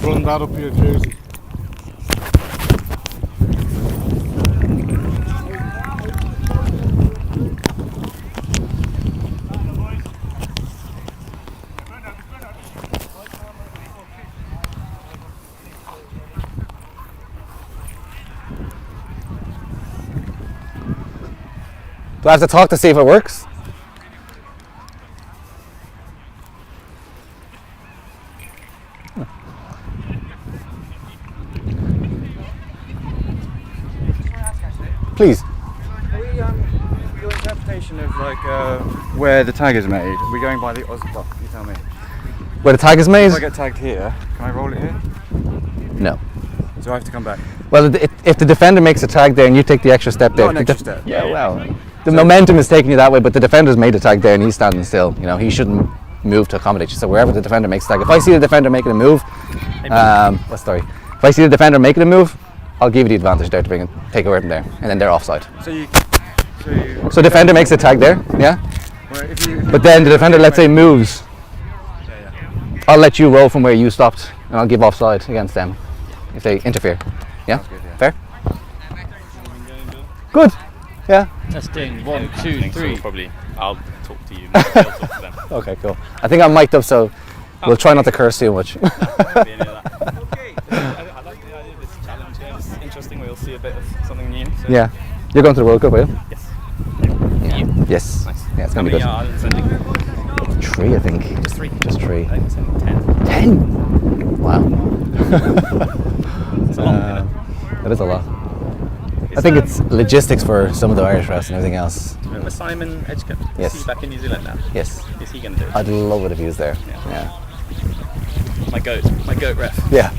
Run that up your jersey. Do I have to talk to see if it works? Please. Your interpretation of where the tag is made, are we going by the Osbok? You tell me. Where the tag is made? If I get tagged here, can I roll it here? No. So I have to come back? Well, if the defender makes a tag there and you take the extra step there. Not an extra step. Yeah, well, the momentum is taking you that way, but the defender's made a tag there and he's standing still. You know, he shouldn't move to accommodate you. So wherever the defender makes a tag, if I see the defender making a move, if I see the defender making a move, I'll give you the advantage there to take away from there, and then they're offside. So defender makes a tag there, yeah? But then the defender, let's say, moves. I'll let you roll from where you stopped, and I'll give offside against them if they interfere. Yeah? Good, yeah. Fair? Good. Yeah. Testing 1, 2, 3. Probably I'll talk to you. They'll talk to them. Okay, cool. I think I'm mic'd up, so we'll try not to curse too much. Okay. I like the idea of this challenge. Yeah, it's interesting. We'll see a bit of something new. So. Yeah. You're going to the World Cup, are you? Yes. Yeah. Yes. Nice. Yeah, it's How going to be many good. islands sending? 3, I think. Just 3. Just 3. I think it's sending 10. 10? Wow. It's a lot. Isn't it? That is a lot. I think it's logistics for some of the Irish refs and everything else. Remember Simon Edgecombe? Yes. Is he back in New Zealand now? Yes. Is he going to do it? I'd love it if he was there. Yeah. My goat ref. Yeah.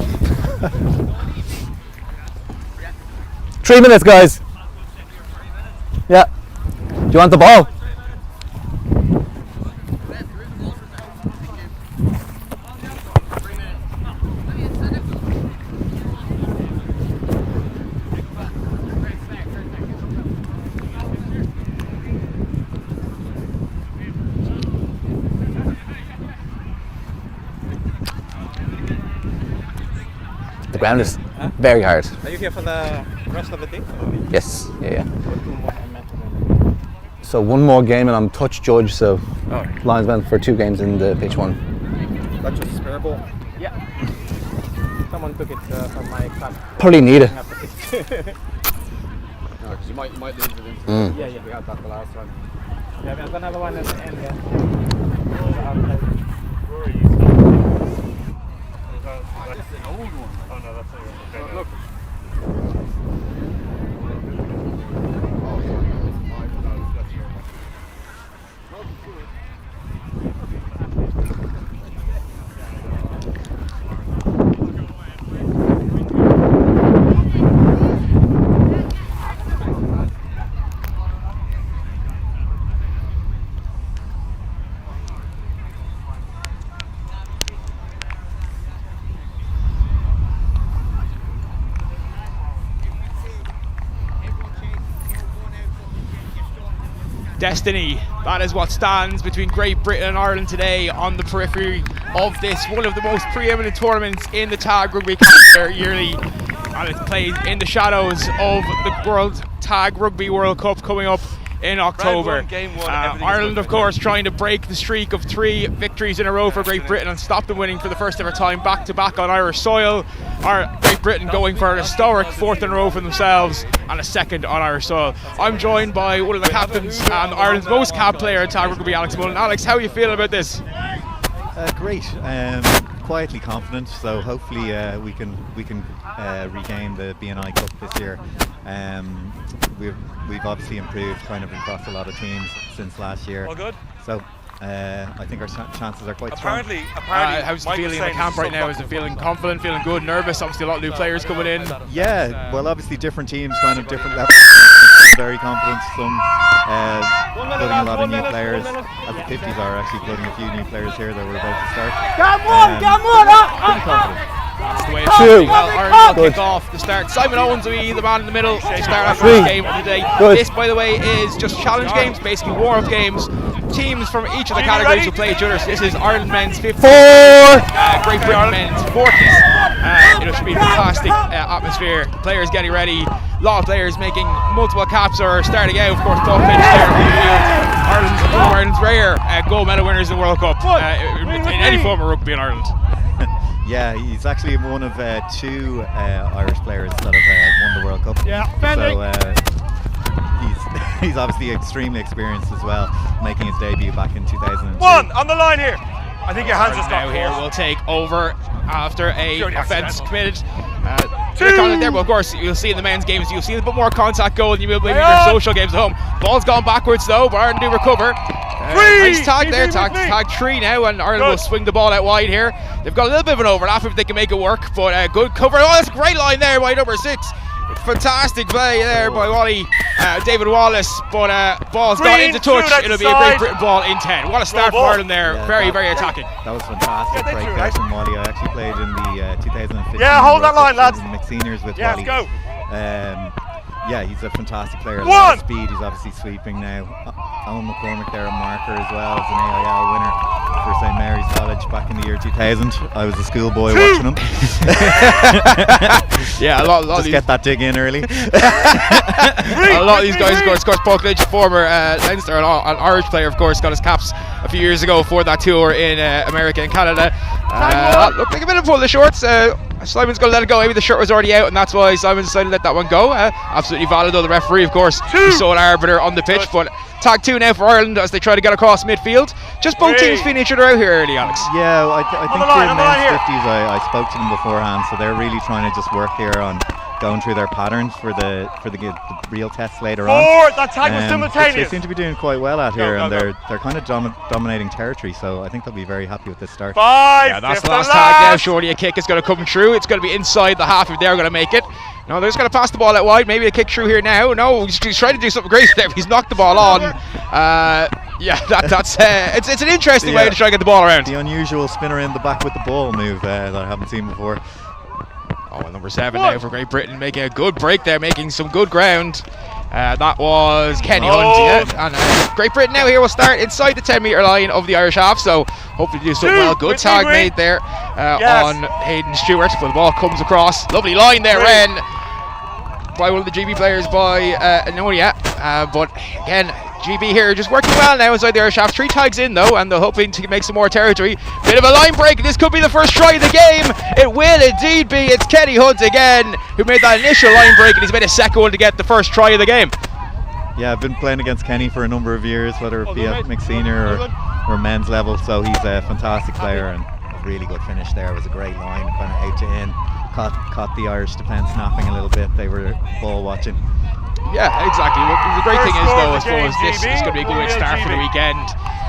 3 minutes, guys. Yeah. Do you want the ball? The ground is very hard. Are you here for the rest of the day? Yes. Yeah. So one more game and I'm touch judge, so linesman for 2 games in the pitch 1. That's just a spare ball. Yeah. Someone took it from my club. Probably need it. No, because you might lose it. Yeah. We had that the last time. Yeah, we have another one at the end here. That's an old one. Oh no, that's a okay. Look. Destiny, that is what stands between Great Britain and Ireland today on the periphery of this, one of the most preeminent tournaments in the tag rugby calendar yearly, and it's played in the shadows of the World Tag Rugby World Cup coming up in October. Game one, Ireland, of course, trying to break the streak of 3 victories in a row for Great Britain and stop them winning for the first ever time back-to-back on Irish soil. Great Britain going for an historic 4th in a row for themselves and a 2nd on Irish soil. I'm joined by one of the captains and Ireland's most capped player in tag rugby, Alex Mullen. Alex, how are you feeling about this? Great. Quietly confident. So hopefully we can regain the BNI Cup this year. We've obviously improved kind of across a lot of teams since last year. All good. So I think our chances are quite strong. Apparently, how's it feeling in the camp right now? Is it feeling confident, feeling good, nervous? Obviously a lot of new players coming in. Yeah, well obviously different teams, kind of different levels. Some very confident, some putting a lot of new players. As the 50s are actually putting a few new players here that we're about to start. Pretty confident. That's the way it should be. Well, Ireland will kick off the start. Simon Owens will be the man in the middle to start our first game of the day. This, by the way, is just challenge games, basically warm-up games. Teams from each of the categories will play each other. So this is Ireland men's 50s, Great Britain men's 40s. It should be a fantastic atmosphere. Players getting ready. A lot of players making multiple caps or starting out. Of course, Paul Finch there on the field. Ireland's rare gold medal winners in the World Cup in any form of rugby in Ireland. Yeah, he's actually one of 2 Irish players that have won the World Cup. Yeah, so he's obviously extremely experienced as well, making his debut back in 2002. One on the line here. I think your hands just got now here will take over after a Purely offence accidental. committed. Contact there, but of course you'll see in the men's games you'll see a bit more contact goal than you will maybe in your social games at home. Ball's gone backwards though, but Ireland do recover. Nice tag there, tag 3 now, and Ireland will swing the ball out wide here. They've got a little bit of an overlap if they can make it work, but good cover. Oh, that's a great line there by number 6. Fantastic play there by Wally, David Wallace, but ball's gone into touch. It'll be a Great Britain ball in 10. What a start for Ireland there. Yeah, very attacking. That was fantastic. Break there from Wally. I actually played in the 2015. Yeah, hold that line, lads. Mixed seniors with Yeah, Wally. let's go. Yeah, he's a fantastic player. A lot of speed. He's obviously sweeping now. Owen McCormick there, a marker as well, as an AIL winner for St Mary's College back in the year 2000. I was a schoolboy watching him. Yeah, a lot Just get that dig in early. A lot of these guys, of course, Paul Clinch, former Leinster and Irish player, of course, got his caps a few years ago for that tour in America and Canada. Looked like a bit of pull the shorts. Simon's going to let it go. Maybe the shirt was already out, and that's why Simon decided to let that one go. Absolutely valid, though. The referee, of course, the sole arbiter on the pitch. But tag 2 now for Ireland as they try to get across midfield. Just both teams feeling each other out here early, Alex. Yeah, I think the men's 50s, I spoke to them beforehand, so they're really trying to just work here on going through their patterns for the real tests later on. That tag was simultaneous. They seem to be doing quite well out here, and they're kind of dominating territory, so I think they'll be very happy with this start. 5. Yeah, that's the last tag now. Surely a kick is going to come through. It's going to be inside the half if they're going to make it. No, they're just going to pass the ball out wide. Maybe a kick through here now. No, he's trying to do something great there. He's knocked the ball on. Yeah, that's it's an interesting way to try to get the ball around. The unusual spinner in the back with the ball move that I haven't seen before. Oh, well, number 7 now for Great Britain, making a good break there, making some good ground. That was Kenny Hunt. Yeah. And Great Britain now here will start inside the 10-metre line of the Irish half, so hopefully do something well. Good tag made there on Hayden Stewart, but the ball comes across. Lovely line there, Ren, by one of the GB players by Anonia. But again, GB here just working well now inside the Irish half. 3 tags in though, and they're hoping to make some more territory. Bit of a line break. This could be the first try of the game. It will indeed be. It's Kenny Hunt again who made that initial line break, and he's made a second one to get the first try of the game. Yeah, I've been playing against Kenny for a number of years, whether it be at mixed senior or men's level, so he's a fantastic player, and a really good finish there. It was a great line, kind of out to in. Caught the Irish defence napping a little bit. They were ball watching. Yeah, exactly. Well, the great thing is, though, I suppose this is going to be a good way to start for the weekend.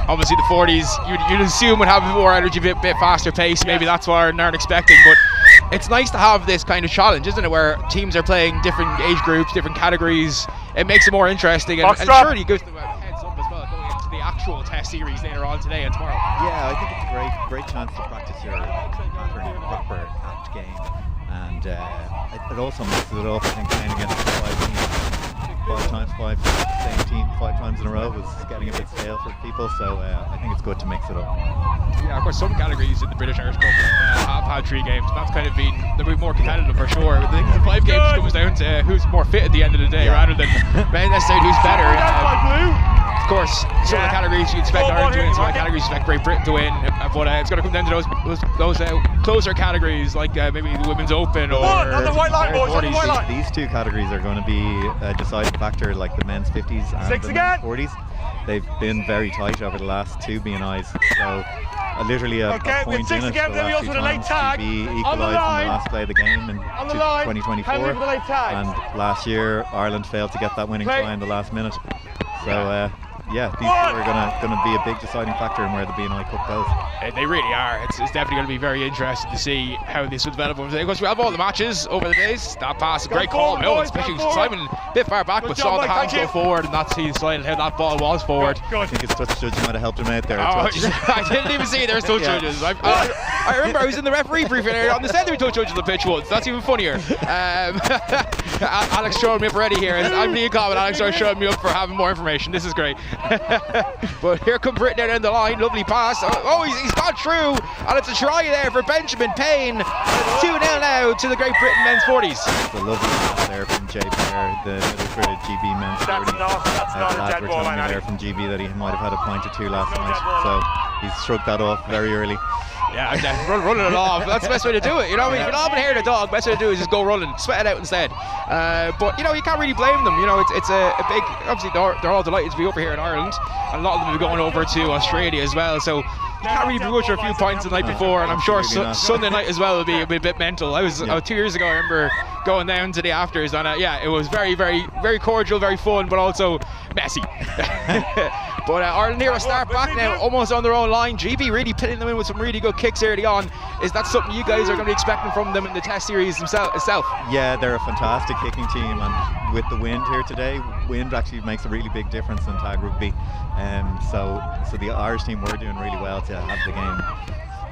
Obviously, the 40s, you'd assume would have more energy, a bit faster pace. Maybe that's what Ireland aren't expecting. But it's nice to have this kind of challenge, isn't it, where teams are playing different age groups, different categories. It makes it more interesting. And surely it gives them a heads up as well going into the actual test series later on today and tomorrow. Yeah, I think it's a great chance to practice your pattern in a proper apt game. and it also mixes it up. I think playing against the 5 teams 5 times in a row was getting a bit stale for people, so I think it's good to mix it up. Yeah, of course, some categories in the British Irish Cup have had 3 games. That's kind of been a bit more competitive for sure. I think the 5 games comes down to who's more fit at the end of the day, rather than necessarily who's better. Of course, some of the categories you expect Ireland to win, some of the categories you expect Great Britain to win, but it's going to come down to those closer categories, like maybe the Women's Open or on the white line, boys, on the white line. These 2 categories are going to be a deciding factor, like the men's 50s and the men's 40s. They've been very tight over the last 2 B&Is, so literally a point in it for the last 2 times. GB equalised in the last play of the game in 2024, and last year Ireland failed to get that winning try in the last minute. So yeah, these 2 are going to be a big deciding factor in where the B&I Cup goes. They really are. It's definitely going to be very interesting to see how this will develop over the day. Of course, we have all the matches over the days. That pass, a great call, especially Simon a bit far back, but saw the hands go forward and not see the slide how that ball was forward. I think his touch judge might have helped him out there. I didn't even see there's touch judges. I remember I was in the referee briefing area on the centre touch judges on the pitch once. That's even funnier. Alex showing me up already here. I'm Liam Cobb and Alex are showing me up for having more information. This is great. But here come Britain down the line. Lovely pass. Oh, he's got through, and it's a try there for Benjamin Payne. It's 2-0 now to the Great Britain men's 40s. It's a lovely pass there from Jay Blair, the middle for GB men's 40s. That's not a lads dead were ball, telling me there from GB that he might have had a point or 2 last night, so he's shrugged that off very early. Yeah, running it off. That's the best way to do it. You know, if you're not having hair to dog, best way to do it is just go running, sweat it out instead. But you know, you can't really blame them. You know, it's a big. Obviously, they're all delighted to be over here in Ireland, and a lot of them will be going over to Australia as well. So you can't really begrudge her a few points the night before, and I'm sure Sunday night as well will be a bit mental. I was 2 years ago. I remember going down to the afters, and yeah, it was very, very, very cordial, very fun, but also messy. But Ireland here will start back now, almost on their own line. GB really pinning them in with some really good kicks early on. Is that something you guys are going to be expecting from them in the test series itself? Yeah, they're a fantastic kicking team, and with the wind here today, wind actually makes a really big difference in tag rugby. So the Irish team were doing really well to have the game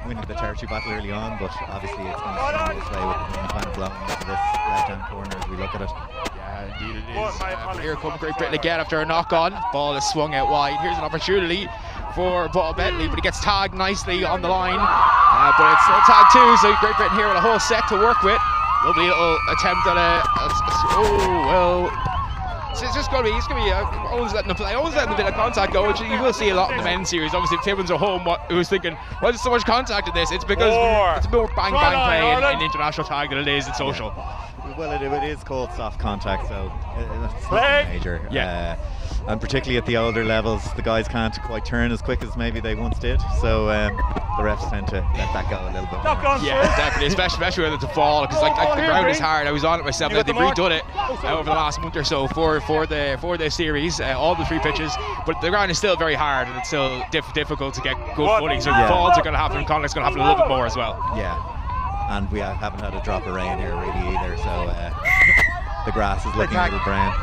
winning the territory battle early on, but obviously it's going to swing this way with the wind kind of blowing into this left-hand corner as we look at it. Yeah, indeed it is. But here comes Great Britain again after a knock-on. Ball is swung out wide. Here's an opportunity for Paul Bentley, but he gets tagged nicely on the line. But it's still tag 2, so Great Britain here with a whole set to work with. Lovely little attempt at it's just going to be always letting them play, always letting a bit of contact go, which you will see a lot in the men's series. Obviously, if Tibbins are home, who was thinking, why is there so much contact in this? It's because it's more bang play in international tag than it is in social. Well, it is called soft contact, so it's nothing major. Yeah. And particularly at the older levels, the guys can't quite turn as quick as maybe they once did, so the refs tend to let that go a little bit more. Yeah, definitely, especially when it's a fall, because like the ground is hard. I was on it myself. They've redone it over the last month or so for the series, all the 3 pitches, but the ground is still very hard and it's still difficult to get good footing. So falls are going to happen, contact's going to happen a little bit more as well. Yeah, and we haven't had a drop of rain here really either, so the grass is looking a little brown.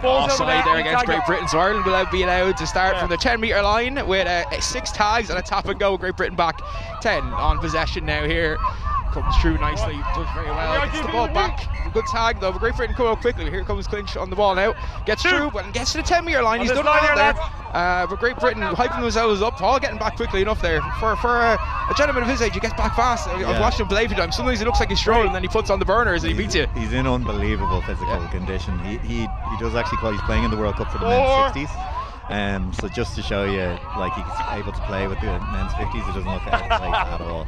Offside there against Great Britain, so Ireland will be allowed to start from the 10-metre line with 6 tags and a tap and go. Great Britain back 10 on possession now here. Comes through nicely, does very well, gets the ball back. Good tag though, but Great Britain come out quickly. Here comes Clinch on the ball now. Gets through, but gets to the 10-metre line. He's done well there. But Great Britain hyping themselves up, all getting back quickly enough there. For a gentleman of his age, he gets back fast. I've watched him play a few times. Sometimes he looks like he's strolling and then he puts on the burners and he beats you. He's in unbelievable physical condition. He does actually he's playing in the World Cup for the men's 60s. So just to show you, like, he's able to play with the men's 50s, it doesn't look out of place at all.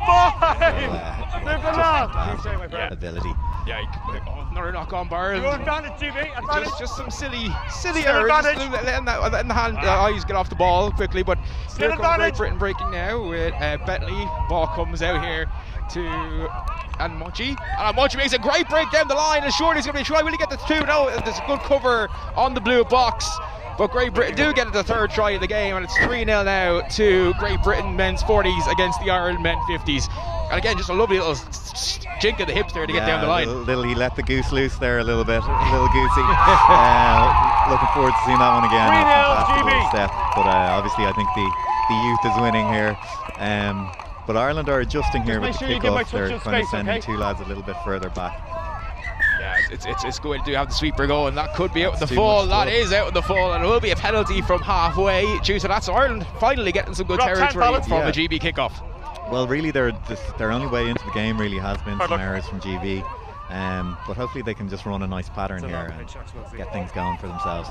Just fantastic ability. Yeah, another knock-on bar. Just some silly errors. Letting the eyes get off the ball quickly, but here comes Great Britain breaking now with Bentley. Ball comes out here to Munchie. And Munchie makes a great break down the line, and surely he's going to be trying. Will he get the 2? No, there's a good cover on the blue box. But Great Britain do get the 3rd try of the game, and it's 3-0 now to Great Britain men's 40s against the Ireland men 50s. And again, just a lovely little jink of the hips there to get down the line. He let the goose loose there a little bit, a little goosey. Looking forward to seeing that one again. 3-0 GB. Step. But obviously, I think the youth is winning here. But Ireland are adjusting here with make the sure you give my kick-off. They're touch of kind of space, sending okay? two lads a little bit further back. Yeah, it's going to have the sweeper going. That could be out with the Too full. much That stuff. is out with the full, and it will be a penalty from halfway due to that. So Ireland finally getting some good Drop 10 territory pallets. from Yeah. a GB kickoff. Well, really, their only way into the game really has been Hard some luck. errors from GB. But hopefully they can just run a nice pattern here and get things going for themselves.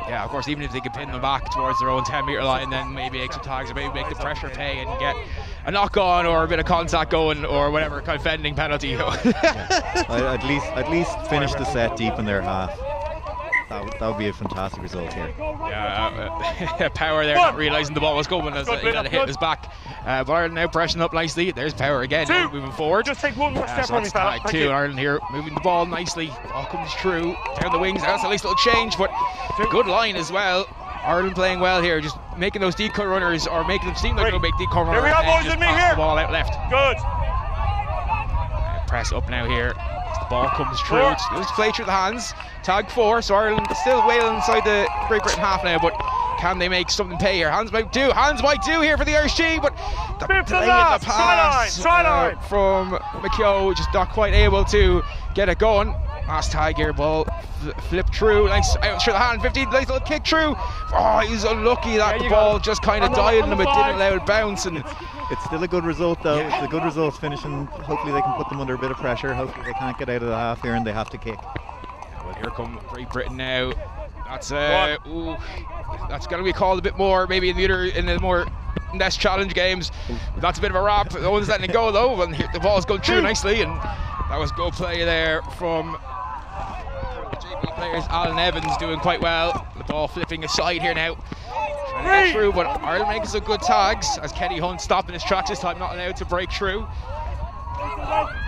Yeah, of course, even if they can pin them back towards their own 10-metre line, then maybe make some tags or maybe make the pressure pay and get a knock on or a bit of contact going or whatever kind of fending penalty. At least finish the set deep in their half. That would be a fantastic result here. Yeah, Power there, not realising the ball was coming as he got a hit in his back. But Ireland now pressing up nicely. There's Power again, now moving forward. Just take one more step So on me, that's fella. tag Thank two. you. Ireland here moving the ball nicely. Ball comes through down the wings. That's a nice little change, but good line as well. Ireland playing well here, just making those decoy runners or making them seem like they'll make decoy runners. Here we are, and then boys, just with me pass here. the ball out left. Good. Press up now here. As the ball comes through. Four. It's just play through the hands. Tag 4. So Ireland still wailing inside the Great Britain half now, but can they make something pay here? Hands might do. Hands might do here for the Irish team, but the Fifth delay and in the last. pass Try line. from McKeough, just not quite able to get it going. Last tag here, ball flipped through. Nice out through the hand. 15. Nice little kick through. Oh, he's unlucky that the ball just kind of died on him. It didn't allow it bounce. And It's still a good result though. It's a good result finishing. Hopefully they can put them under a bit of pressure. Hopefully they can't get out of the half here and they have to kick. well, here come Great Britain now. That's ooh, that's going to be called a bit more maybe in the more less challenge games. That's a bit of a wrap. No one's letting it go though, and the ball's going through nicely, and that was good play there from the JP players. Alan Evans doing quite well. The ball flipping aside here now. Trying to get through, but Ireland making some good tags as Kenny Hunt stopping his tracks this time, not allowed to break through.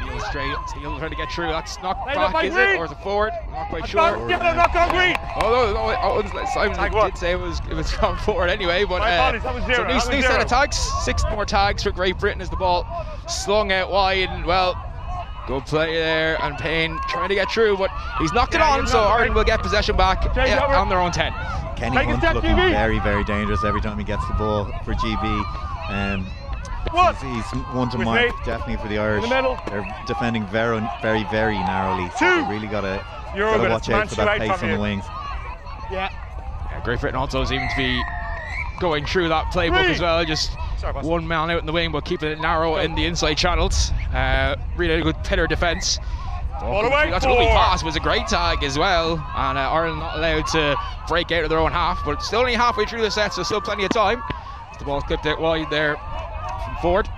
Neil straight, Steele trying to get through. That's knocked back, is it? Or is it forward? Not quite sure. Give it a knock on green. Although Simon Tag what? did say it was gone forward anyway, but My apologies, that was zero, so that was new set zero. of tags, 6 more tags for Great Britain as the ball slung out wide, and well, good play there, and Payne trying to get through, but he's knocked it Yeah, on, you're so not Ireland right. will get possession back Change over. on their own 10. Kenny Take a Hunt step, looking GB. very, very dangerous every time he gets the ball for GB. What? He's one to With mark, me. definitely for the Irish. In the middle. They're defending very, very, very narrowly. So Two. they really got to You're gonna watch out for that man pace straight on the from wings. Yeah. Great Britain also seem to be going through that playbook Three. as well, just Sorry, boss. one man out in the wing but keeping it narrow in the inside channels. Really good pillar defence. All the way, That's a lovely 4. pass. It was a great tag as well, and Ireland not allowed to break out of their own half, but still only halfway through the set, so still plenty of time. The ball's clipped out wide there from Ford.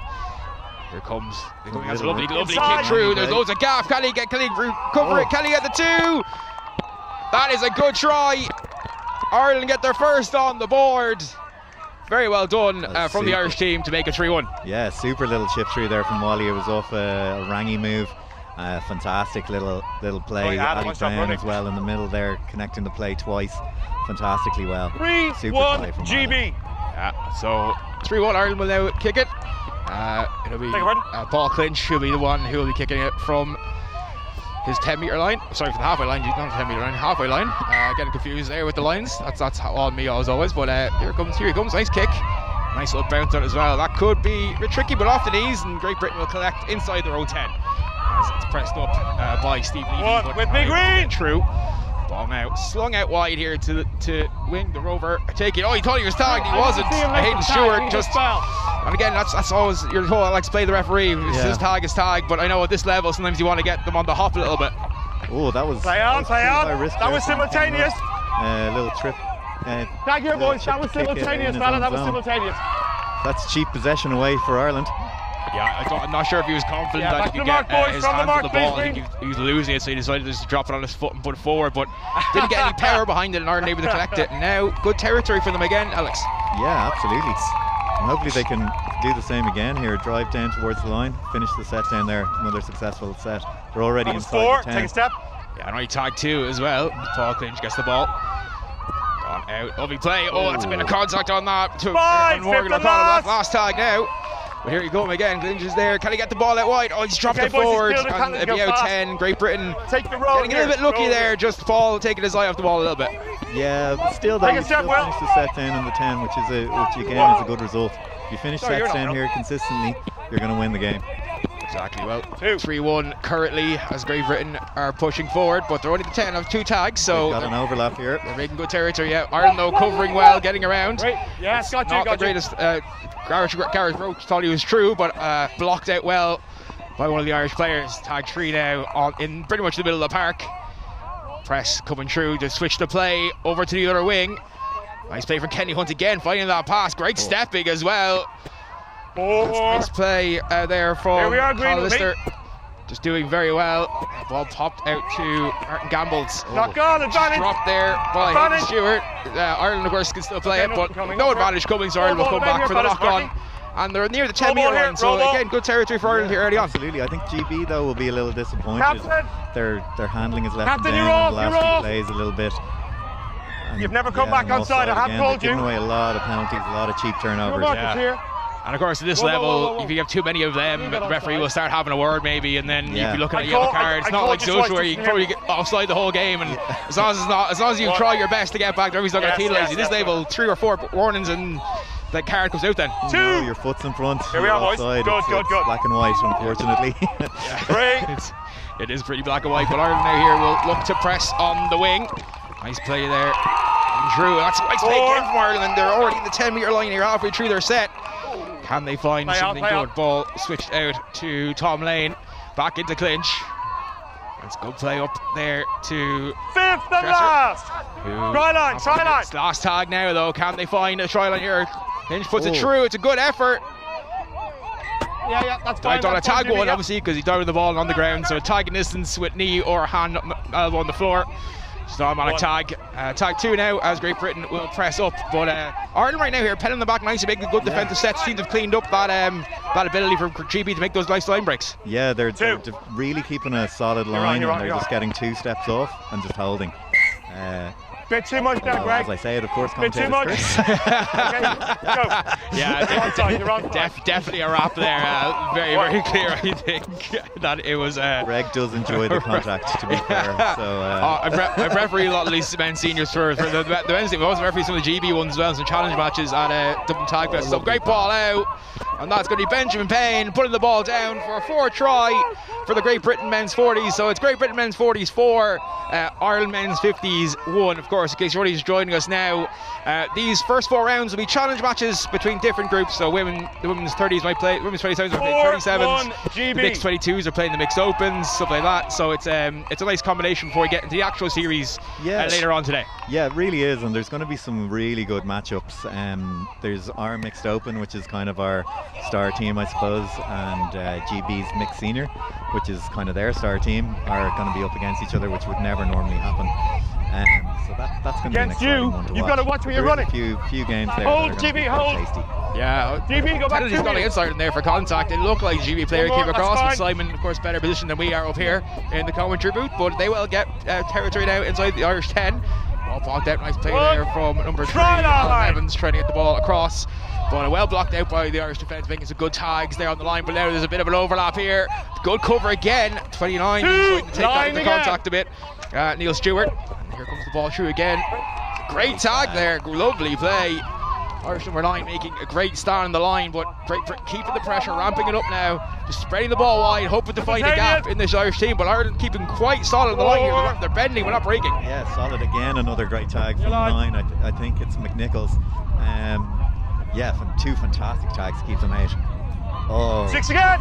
Here comes. That's a lovely Inside. kick through. There's loads of gaff. Can he recover it? Can he get the 2? That is a good try. Ireland get their first on the board. Very well done That's from the super. Irish team to make it 3-1. Yeah, super little chip through there from Wally. It was off a Rangy move. Fantastic little play. Right, Adam, Ali watch that Brown running. as well in the middle there, connecting the play twice fantastically well. 3-1 Super play from GB. Yeah, so 3-1 Ireland will now kick it. It'll be Beg your pardon? Paul Clinch who'll be the one who'll be kicking it from his 10-metre line. Sorry, for the halfway line, not the 10-metre line, halfway line. Getting confused there with the lines. That's on me as always. But here he comes, nice kick. Nice little bounce on it as well. That could be a bit tricky, but off the knees, and Great Britain will collect inside their own 10. As it's pressed up by Steve Levy. One but with me, Ireland Green. get through. Ball now slung out wide here to wing the rover. Take it. Oh, he thought he was tagged. He wasn't. Hayden Stewart just. And again, that's always you're told I like to play the referee. His tag is tag, but I know at this level sometimes you want to get them on the hop a little bit. Oh, that was Play on, play on. high risk That there was from simultaneous. Kenny. Little trip. Tag here, boys. That was Kick it in simultaneous, his fella. own That was zone. simultaneous. That's cheap possession away for Ireland. Yeah, I'm not sure if he was confident Yeah, that back he to could the mark, get boys, his from the hands on mark, the ball. please, I think he was losing it, so he decided just to drop it on his foot and put it forward, but didn't get any power behind it and aren't able to collect it. And now, good territory for them again, Alex. Yeah, absolutely. And hopefully they can do the same again here. Drive down towards the line, finish the set down there. Another successful set. They're already That was inside 4. the 10. Take a step. Yeah, and only tag 2 as well. Paul Clinch gets the ball. Gone out. Lovely play. Oh, that's a bit of contact on that. To 5, Morgan fifth and O'Connell. last. Last tag now. But here you go again. Clinch is there. Can he get the ball out wide? Oh, he's dropped Okay, it boys, he's forward. building And it'll be go out fast. 10. Great Britain Take the road. getting a little bit lucky there. Just Paul taking his eye off the ball a little bit. Yeah, but still though, Take a you step, still Will. finish the set down in the 10, which again is a good result. If you finish Sorry, you're sets not down wrong. here consistently, you're going to win the game. Exactly. Well, 3-1 currently as Great Britain are pushing forward, but they're only the 10 of 2 tags, so they've got an overlap here. They're making good territory. Yeah, Ireland though covering well, getting around. Right. Yeah, it's not the greatest. Gareth Roach thought he was true, but blocked out well by one of the Irish players. Tag 3 now in pretty much the middle of the park. Press coming through to switch the play over to the other wing. Nice play from Kenny Hunt again, finding that pass. Great stepping as well. Nice play there from Lister. Just doing very well. Ball popped out to Martin Gambles. Knock on, advantage. Dropped there by Hayden Stewart. Ireland, of course, can still play it, but no advantage coming, so Ireland will come back for the knock on. And they're near the 10-metre line, so again, good territory for Ireland here early on. Absolutely. I think GB though will be a little disappointed. Their handling has let them down in the last few plays a little bit. And you've never come back outside. I have told you. Giving away a lot of penalties, a lot of cheap turnovers. And of course, at this level, if you have too many of them, the referee will start having a word maybe, and then you'd be looking at a yellow card. It's not like Zilch where you can probably get offside the whole game, and as long as you try your best to get back, the referee's not going to penalise you. This level, 3 or 4 warnings and the card comes out then. No, your foot's in front. Here we are, boys. Good. Black and white, unfortunately. It is pretty black and white, but Ireland now here will look to press on the wing. Nice play there. Drew, that's a nice play again from Ireland. They're already in the 10-metre line here, halfway through their set. Can they find something good? Ball switched out to Tom Lane. Back into clinch. That's a good play up there to 5th and last. Try line. It's last tag now though. Can they find a try line here? Lynch puts it through. It's a good effort. Yeah, that's fine. Don't tag one obviously because he's down with the ball on the ground. So tagging distance with knee or hand elbow on the floor. Just an automatic tag. Tag 2 now as Great Britain will press up. But Ireland right now here, penning the back nicely, making good defensive sets. Seems to have cleaned up that ability for GB to make those nice line breaks. Yeah, they're really keeping a solid line, and they're just getting 2 steps off and just holding. Bit too much there, Greg. As I say it, of course, bit too much. Definitely a wrap there. Very, very clear, I think, that it was. Greg does enjoy the contact, to be fair. So, I've refereed a lot of these men's seniors for the Wednesday. We've also refereed some of the GB ones as well, some challenge matches at Dublin Tag Fest. So great ball out, and that's going to be Benjamin Payne putting the ball down for a 4 try for the Great Britain men's 40s. So it's Great Britain men's 40s 4, Ireland men's 50s 1. Of course, in case you're just joining us now, these first 4 rounds will be challenge matches between different groups. So the women's 30s might play, women's 27s might play 37s, the mixed 22s are playing the mixed opens, stuff like that. So it's a nice combination before we get into the actual series later on today. Yeah, it really is, and there's going to be some really good matchups. There's our mixed open, which is kind of our star team, I suppose, and GB's mixed senior, which is kind of their star team, are going to be up against each other, which would never normally happen. So that's going to be an exciting one to watch. You've got to watch where you're running. A few games there. Hold, GB, hold. Tasty. Yeah, GB, go back to he's got inside in there for contact. It looked like GB player came across, but Simon, of course, better position than we are up here in the commentary booth. But they will get territory now inside the Irish 10. Ball blocked out, nice play there from number 3, Alan Evans, trying to get the ball across. But well blocked out by the Irish defence, making some good tags there on the line. But now there's a bit of an overlap here. Good cover again. 29, trying to take that into contact a bit. Neil Stewart. And here comes the ball through again. Great tag there. Lovely play. Irish number 9 making a great stand on the line, but keeping the pressure, ramping it up now, just spreading the ball wide, hoping to find a gap in this Irish team. But Ireland keeping quite solid on the line here. They're bending, we're not breaking. Yeah, solid again. Another great tag from 9. I think it's McNichols. Yeah, 2 fantastic tags to keep them out. Oh, 6 again.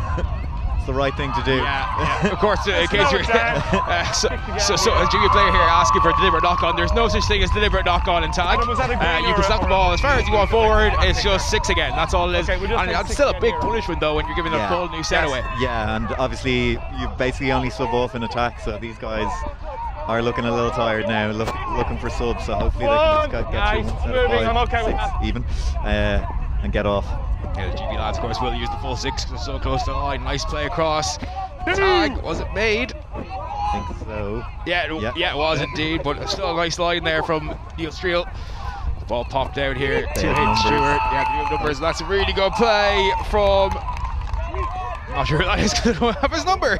It's the right thing to do. Yeah. Of course, in case you're so a junior player here asking for a deliberate knock-on. There's no such thing as deliberate knock-on in tag. You can stop the ball as far as you go forward. It's just 6 again. That's all it is. And that's still a big punishment though when you're giving a full new set away. Yeah, and obviously you basically only sub off in attack, so these guys are looking a little tired now, looking for subs. So hopefully they can just get through one set of 5, 6 even, and get off. Yeah, the GB lads, of course, will use the full 6 because so close to the line. Nice play across. Tag, was it made? I think so. Yeah, it was indeed, but still a nice line there from Neil Streel. The ball popped out here to Hayden Stewart. Yeah, the numbers. That's a really good play from Not sure that is because I don't have his number.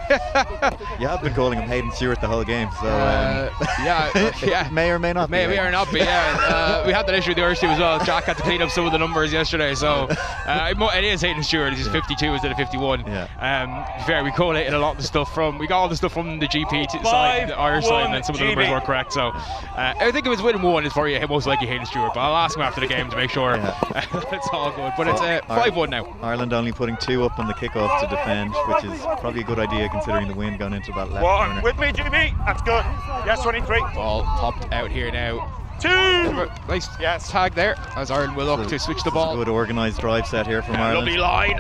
You have been calling him Hayden Stewart the whole game, so yeah. may or may not May or not be, yeah. We had that issue with the Irish team as well. Jack had to clean up some of the numbers yesterday, so it is Hayden Stewart. He's 52 instead of 51. Yeah. To be fair, we collated a lot of the stuff we got all the stuff from the GP side, the Irish side, and then some of the numbers weren't correct. So I think if it's winning one, it's probably most likely Hayden Stewart, but I'll ask him after the game to make sure it's all good. But it's 5-1 now. Ireland only putting 2 up on the kickoff to defend, which is probably a good idea considering the wind going into that left corner. With me, Jimmy. That's good. Yes, 23. Ball popped out here now. 2. Nice tag there as Ireland will look to switch the ball. Good organised drive set here from Ireland. Lovely line.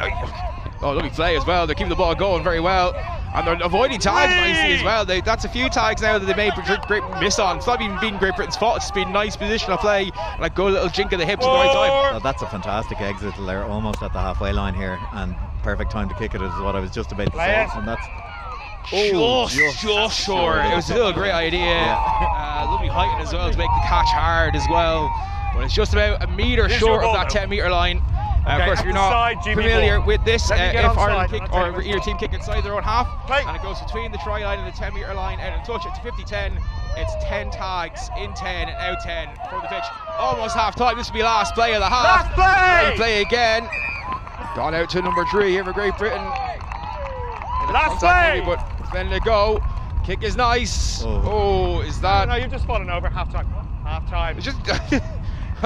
Lovely play as well. They're keeping the ball going very well. And they're avoiding tags nicely as well. That's a few tags now that they made Great miss on. It's not even been Great Britain's fault. It's been nice positional play and a good little jink of the hips at the right time. Well, that's a fantastic exit. They're almost at the halfway line here, and perfect time to kick it is what I was just about to say. And that's just short. It was still a great idea. Lovely height as well to make the catch hard as well. But it's just about a metre short of that 10-metre line. Of course, if you're not familiar with this, if Ireland kick or either team kick inside their own half, and it goes between the try line and the 10-metre line out of touch, it's 50-10. It's 10 tags, in 10 and out 10 from the pitch. Almost half time. This will be last play of the half. Last play again. Gone out to number 3 here for Great Britain. Last play. Maybe, but then they go. Kick is nice. Is that? No, you've just fallen over. Half time. It's just.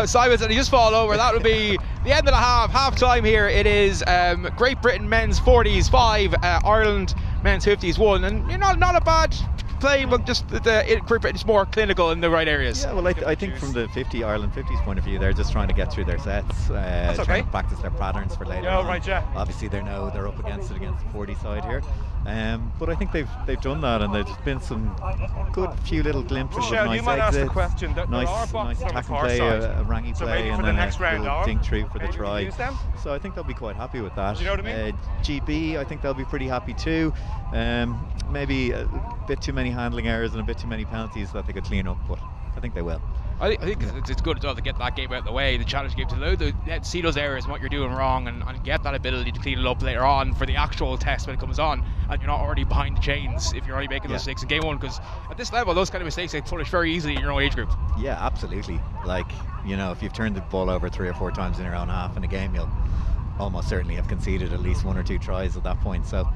Simon said he just fall over. That would be the end of the half time here. It is Great Britain men's 40s 5, Ireland men's 50s 1, and not a bad play, but just Great Britain's more clinical in the right areas. Yeah, well, I think from the Ireland 50s point of view, they're just trying to get through their sets, trying to practice their patterns for later on. Obviously, they know they're up against the 40 side here. But I think they've done that, and there's been some good few little glimpses of nice you might exits, ask the question. nice attack and play, a rangy play, and then a little dink through for the try. So I think they'll be quite happy with that. You know what I mean? GB, I think they'll be pretty happy too. Maybe a bit too many handling errors and a bit too many penalties that they could clean up, but I think they will. I think it's good as well to get that game out of the way, the challenge game, to see those errors and what you're doing wrong, and get that ability to clean it up later on for the actual test when it comes on, and you're not already behind the chains if you're already making those mistakes in game 1, because at this level those kind of mistakes they punish very easily in your own age group. Yeah, absolutely. Like, if you've turned the ball over 3 or 4 times in your own half in a game, you'll almost certainly have conceded at least 1 or 2 tries at that point. So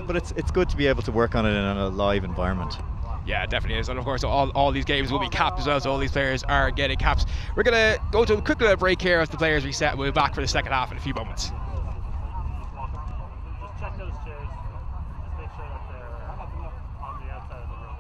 but it's good to be able to work on it in a live environment. Yeah, it definitely is. And of course, all these games will be capped as well, so all these players are getting caps. We're going to go to a quick little break here as the players reset. We'll be back for the second half in a few moments. Just check those chairs. Just make sure that they're on the outside of the room.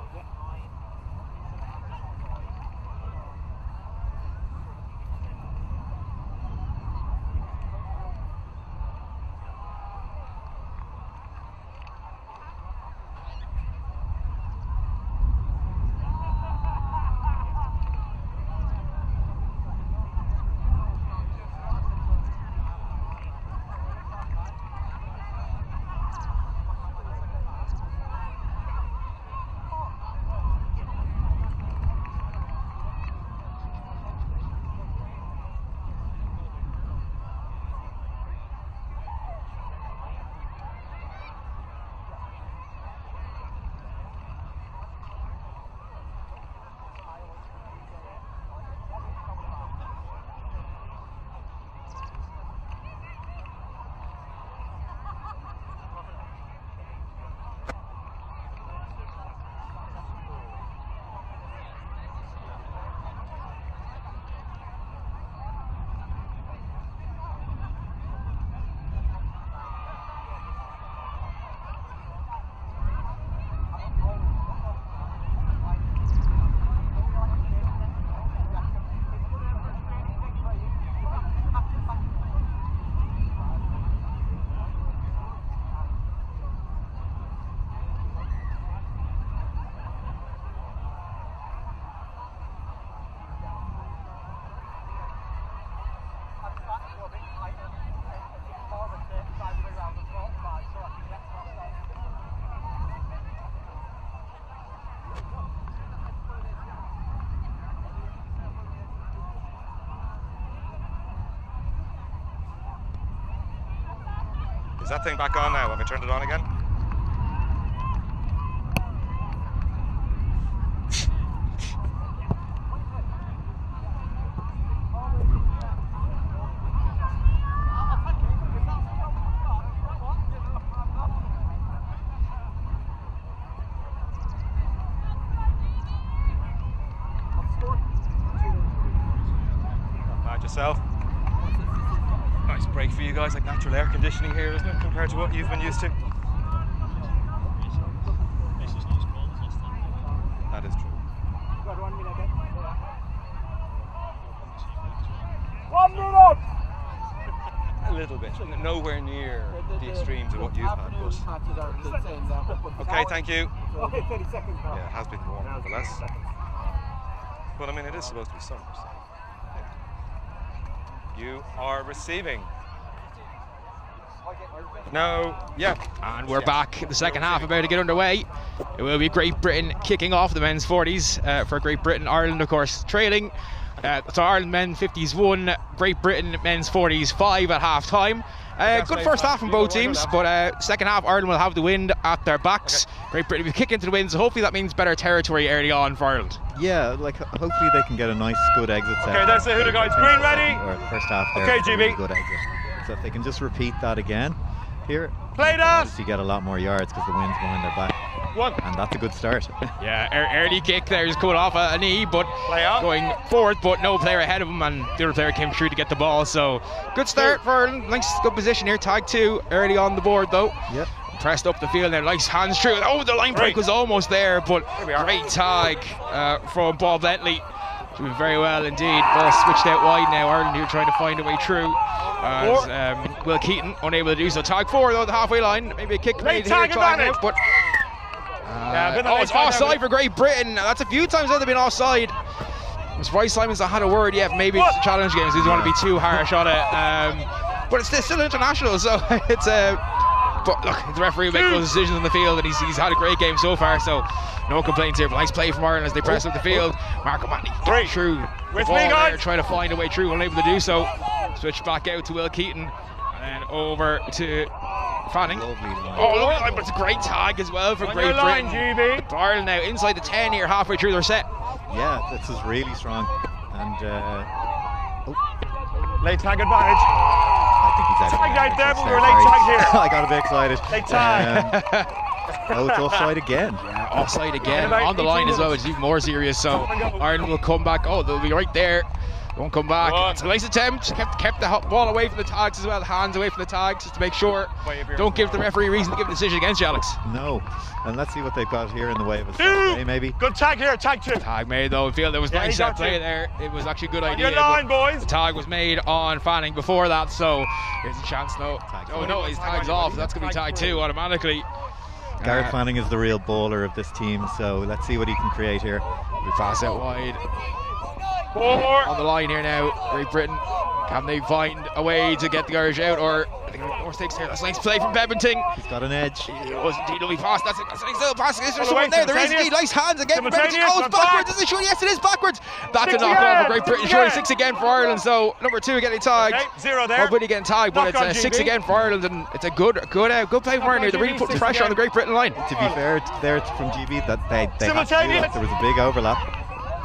Is that thing back on now? Have I turned it on again? Yourself. Nice break for you guys, like natural air conditioning here, isn't it, compared to what you've been used to? That is true. 1 minute! A little bit, nowhere near the extremes of what you've had, but... Okay, thank you. Okay, 30 seconds now. Yeah, it has been warm, nonetheless. But I mean, it is supposed to be summer, so... You are receiving. No, yeah. And we're back. The second half about to get underway. It will be Great Britain kicking off the men's 40s for Great Britain. Ireland, of course, trailing. So Ireland men 50s 1, Great Britain men's 40s 5 at half time. Good first half from both teams, but second half Ireland will have the wind at their backs. Great Britain will kick into the wind, so hopefully that means better territory early on for Ireland. Yeah, like hopefully they can get a nice, good exit set. Okay, that's the Huda guys. Green ready? Or the first half there. Okay, a GB. really good exit. So if they can just repeat that again here, play that. Obviously get a lot more yards because the wind's behind their back. And that's a good start. Yeah, early kick there, just coming off a knee, but going forward, but no player ahead of him, and the other player came through to get the ball. So good start for Ireland. Nice, good position here. Tag 2 early on the board though. Yep. Pressed up the field there, nice hands through. Oh, the line break was almost there, but great tag from Paul Bentley. Doing very well indeed. Ball switched out wide now. Ireland here trying to find a way through. As Will Keaton unable to do so. Tag 4 though, the halfway line. Maybe a kick made here, out, but it's offside for Great Britain. That's a few times now they've been offside. I'm surprised Simon's not had a word yet. Maybe it's a challenge game, so he doesn't want to be too harsh on it. But it's still international, so it's but look, the referee will make those decisions on the field, and he's had a great game so far, so no complaints here. But nice play from Ireland as they press up the field. Marco Manley through the ball there, trying to find a way through, unable to do so. Switch back out to Will Keaton, and then over to Fanning. Oh, but it's a great tag as well for Great Britain. GB. Ireland now inside the 10 here, halfway through their set. Yeah, this is really strong. And late tag advantage. I think he's Tag out there, but we're late tag here. I got a bit excited. Late tag. Oh, it's offside again. Yeah, offside again on the line as well, which is even more serious. So Ireland will come back. Oh, they'll be right there. Won't come back. It's a nice attempt. Kept the ball away from the tags as well, hands away from the tags, just to make sure. Don't give the referee a reason to give a decision against you, Alex. No. And let's see what they've got here in the way of a play, maybe. Good tag here, tag 2. Tag made though. I feel there was nice play there. It was actually a good idea. Your line, boys. The tag was made on Fanning before that, so here's a chance now. Oh no, his tag's off. That's going to be tag 2 automatically. Gareth Fanning is the real bowler of this team, so let's see what he can create here. We pass out wide. On the line here now, Great Britain. Can they find a way to get the Irish out, or I think more stakes here? That's a nice play from Beventing. He's got an edge. It was indeed lovely pass. That's a nice little pass. Is there someone there? There is indeed. Nice hands again from Beventing. Oh, it's backwards. Is it sure? Yes, it is backwards. That's a knock on for Great Britain. Surely 6 again for Ireland. So number 2 getting tagged. Okay, 0 there. Britain getting tagged, but it's 6 again for Ireland, and it's a good play from Ireland here. They're really putting pressure on the Great Britain line. To be fair, there from GB that they had to do that. There was a big overlap.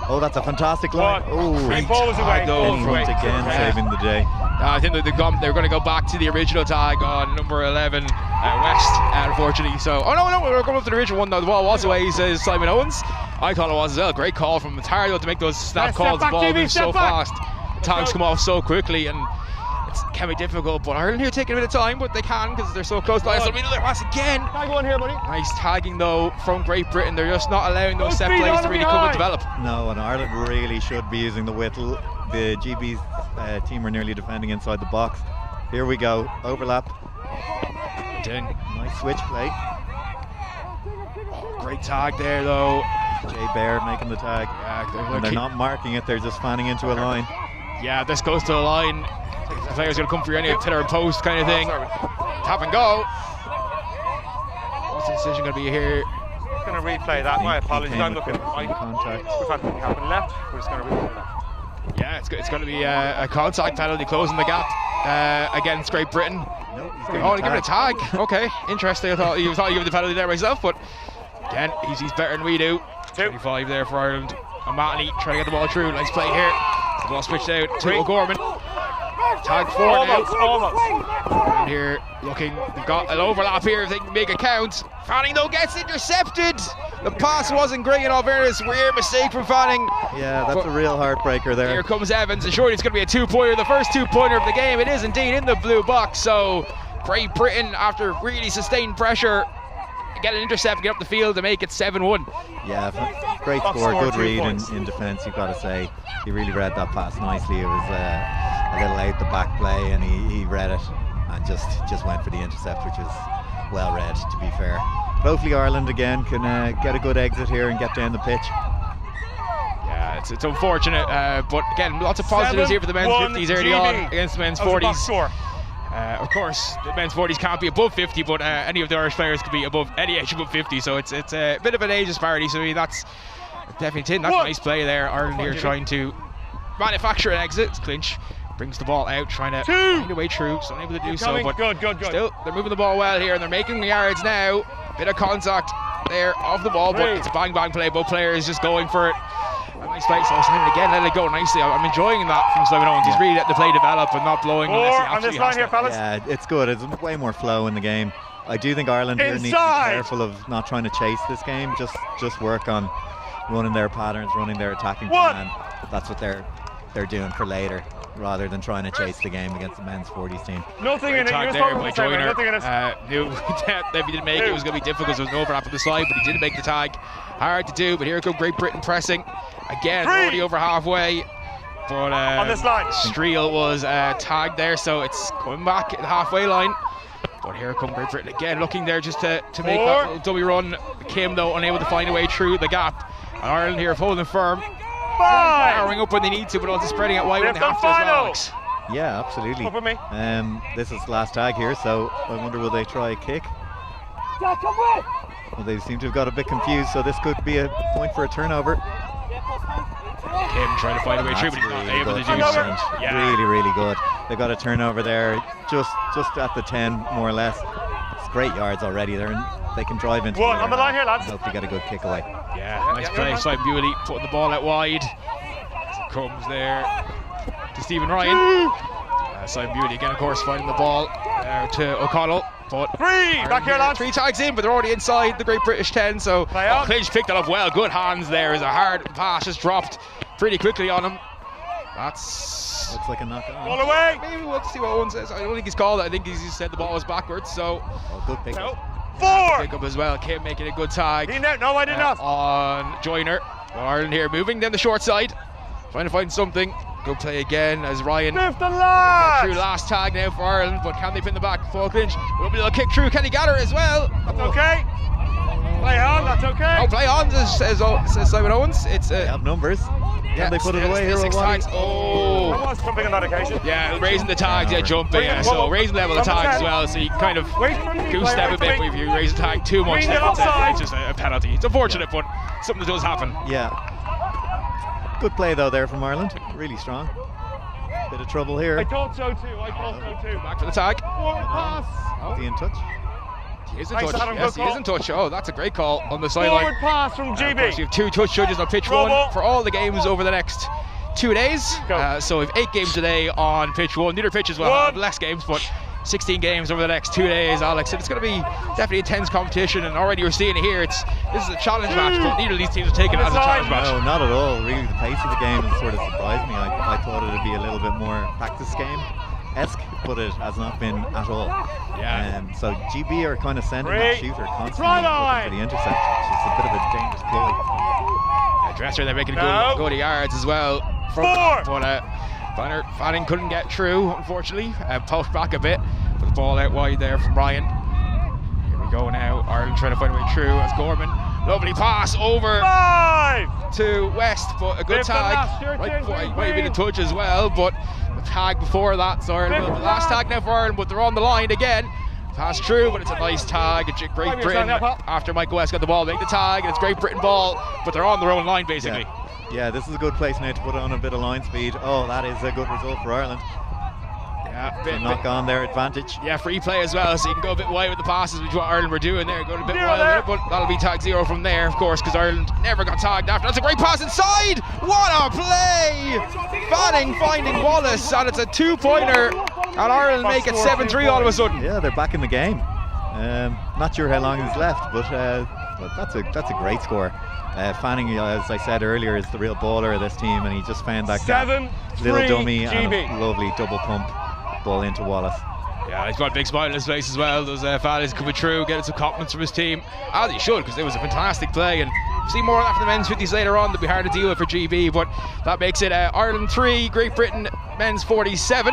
Oh, that's a fantastic line. Oh, ball was away. Again, saving the day. I think that they're going to go back to the original tag on number 11, West, unfortunately. So, oh no, we're going up to the original one though. The ball was away, says Simon Owens. I thought it was as well. Great call from it's hard though to make those snap calls. The ball moves so fast. The tags come off so quickly, and it can be difficult. But Ireland here taking a bit of time, but they can because they're so close. Nice another pass again. Tag 1 here, buddy. Nice tagging though from Great Britain. They're just not allowing those set plays to really come and develop. No, and Ireland really should be using the whittle. The GB's team were nearly defending inside the box. Here we go, overlap. Nice switch play. Oh, great tag there though. Jay Bear making the tag. Yeah, and they're not marking it, they're just fanning into a line. Yeah, this goes to a line. The player's going to come for any pillar and post kind of thing. Tap and go. What's the decision going to be here? Going to replay that. My apologies. I'm looking. Contact. We've had something happen left. We're just going to replay that. Yeah, it's going to be a contact penalty, closing the gap. against Great Britain. Nope, he's Oh, he gave it a tag. Okay, interesting. I thought he gave the penalty there myself, but again, he's better than we do. 25 there for Ireland. O'Mahony trying to get the ball through. Nice play here. The ball switched out to O'Gorman. Tag 4 now. And here looking, they've got an overlap here if they can make it count. Fanning though gets intercepted. The pass wasn't great in all fairness. Weird mistake from Fanning. Yeah, that's a real heartbreaker there. Here comes Evans, and surely it's going to be a 2-pointer, the first 2-pointer of the game. It is indeed in the blue box. So Great Britain, after really sustained pressure, get an intercept, get up the field to make it 7-1. Yeah, great score, good read in defence, you've got to say. He really read that pass nicely. It was a little out the back play, and he read it and just went for the intercept, which was well read, to be fair. But hopefully Ireland again can get a good exit here and get down the pitch. Yeah, it's unfortunate, but again, lots of positives here for the men's 50s early on against the men's 40s. Of course, the men's 40s can't be above 50, but any of the Irish players could be above any age above 50, so it's a bit of an age disparity. So I mean, that's definitely that's a nice play there. Ireland here trying to manufacture an exit. Clinch brings the ball out, trying to find a way through. So unable to do so, but still they're moving the ball well here, and they're making the yards now. Bit of contact there off the ball, but it's a bang play. Both players just going for it. A nice play, so Simon again let it go nicely. I'm enjoying that from Simon Owens. He's really letting the play develop and not blowing unless he absolutely has to. Yeah, it's good. It's way more flow in the game. I do think Ireland here need to be careful of not trying to chase this game. Just work on running their patterns, running their attacking plan. That's what they're doing for later, rather than trying to chase the game against the men's 40s team. Nothing in it. Tag there by Joyner. Knew that if he didn't make it, it was going to be difficult. There was an overlap on the side, but he didn't make the tag. Hard to do, but here comes Great Britain pressing. Again, already over halfway. But on this line, Streel was tagged there, so it's coming back at the halfway line. But here come Great Britain again, looking there just to make that little dummy run. Kim, though, unable to find a way through the gap. And Ireland here holding firm. Powering up when they need to, but also spreading it wide when they have to as well, Alex. Yeah, absolutely. Up with me. This is the last tag here, so I wonder will they try a kick? Well, they seem to have got a bit confused, so this could be a point for a turnover. Kim trying to find a way through, but he's not able to do so. Yeah. Really good. They got a turnover there, just at the 10, more or less. It's great yards already. They can drive into on the line here, lads. Hopefully get a good kick away. Yeah, nice play. Simon Bewley putting the ball out wide. As it comes there to Stephen Ryan. Simon Bewley again, of course, finding the ball to O'Connell. But back here, lads. 3 tags in, but they're already inside the Great British 10. So Clinch picked it up well. Good hands there as a hard pass just dropped pretty quickly on him. That's looks like a knock on. Ball away. Maybe we'll see what Owen says. I don't think he's called it. I think he's said the ball was backwards. So good pick up. 4. Pick up as well. Kim making a good tag. No, I did not. On Joyner. Ireland here moving down the short side, trying to find something. Good play again as Ryan Lift the line. through last tag now for Ireland, but can they pin the back? Full clinch. A little kick through. Can he gather as well? That's okay. Play on. That's okay. Oh, play on, says Simon Owens. It's they have numbers. Can they put it away here? 6 tags. There was something on that occasion. Yeah, raising the tags, jumping. Yeah, so raising the level of tags as well. So you kind of goose step a bit, but if you raise the tag too much, then it's just a penalty. It's unfortunate, but something that does happen. Yeah. Good play though there from Ireland. Really strong. Bit of trouble here. I thought so too. Back to the tag. Forward pass. Is he in touch? He is in touch. Yes, he is in touch. Oh, that's a great call on the sideline. Forward pass from GB. Of course, you have 2 touch judges on pitch 1 for all the games over the next 2 days. So we have 8 games today on pitch 1. Neither pitches will have less games, but 16 games over the next 2 days, Alex. And it's going to be definitely intense competition, and already we're seeing it here. This is a challenge match, but neither of these teams are taking it as a challenge match. No, not at all. Really, the pace of the game has sort of surprised me. I thought it would be a little bit more practice game-esque, but it has not been at all. Yeah. So GB are kind of sending that shooter constantly looking for the intercept, which is a bit of a dangerous play. Dresser, they're making a go to yards as well. 4. But Fanning couldn't get through, unfortunately. Pushed back a bit, but the ball out wide there from Ryan. Here we go now. Ireland trying to find a way through as Gorman. Lovely pass over 5 to West, but a good tag. Right before, he might have been in touch as well, but the tag before that, so Ireland. The last tag now for Ireland, but they're on the line again. Pass through, but it's a nice tag. It's Great Britain after Michael West got the ball, make the tag, and it's Great Britain ball, but they're on their own line basically. Yeah, this is a good place now to put on a bit of line speed. Oh, that is a good result for Ireland. So knock on their advantage. Yeah, free play as well, so you can go a bit wide with the passes, which is what Ireland were doing there, going a bit wild with it, but that'll be tag 0 from there, of course, because Ireland never got tagged after. That's a great pass inside! What a play! Fanning finding Wallace, and it's a 2-pointer, and Ireland make it 7-3 all of a sudden. Yeah, they're back in the game. Not sure how long is left, but that's a great score. Fanning, as I said earlier, is the real baller of this team, and he just found that little dummy and a lovely double pump ball into Wallace. Yeah, he's got a big smile on his face as well. Those fellas coming through, getting some compliments from his team, as he should, because it was a fantastic play. And see more after the men's 50s later on. That'll be hard to deal with for GB, but that makes it Ireland 3, Great Britain men's 47.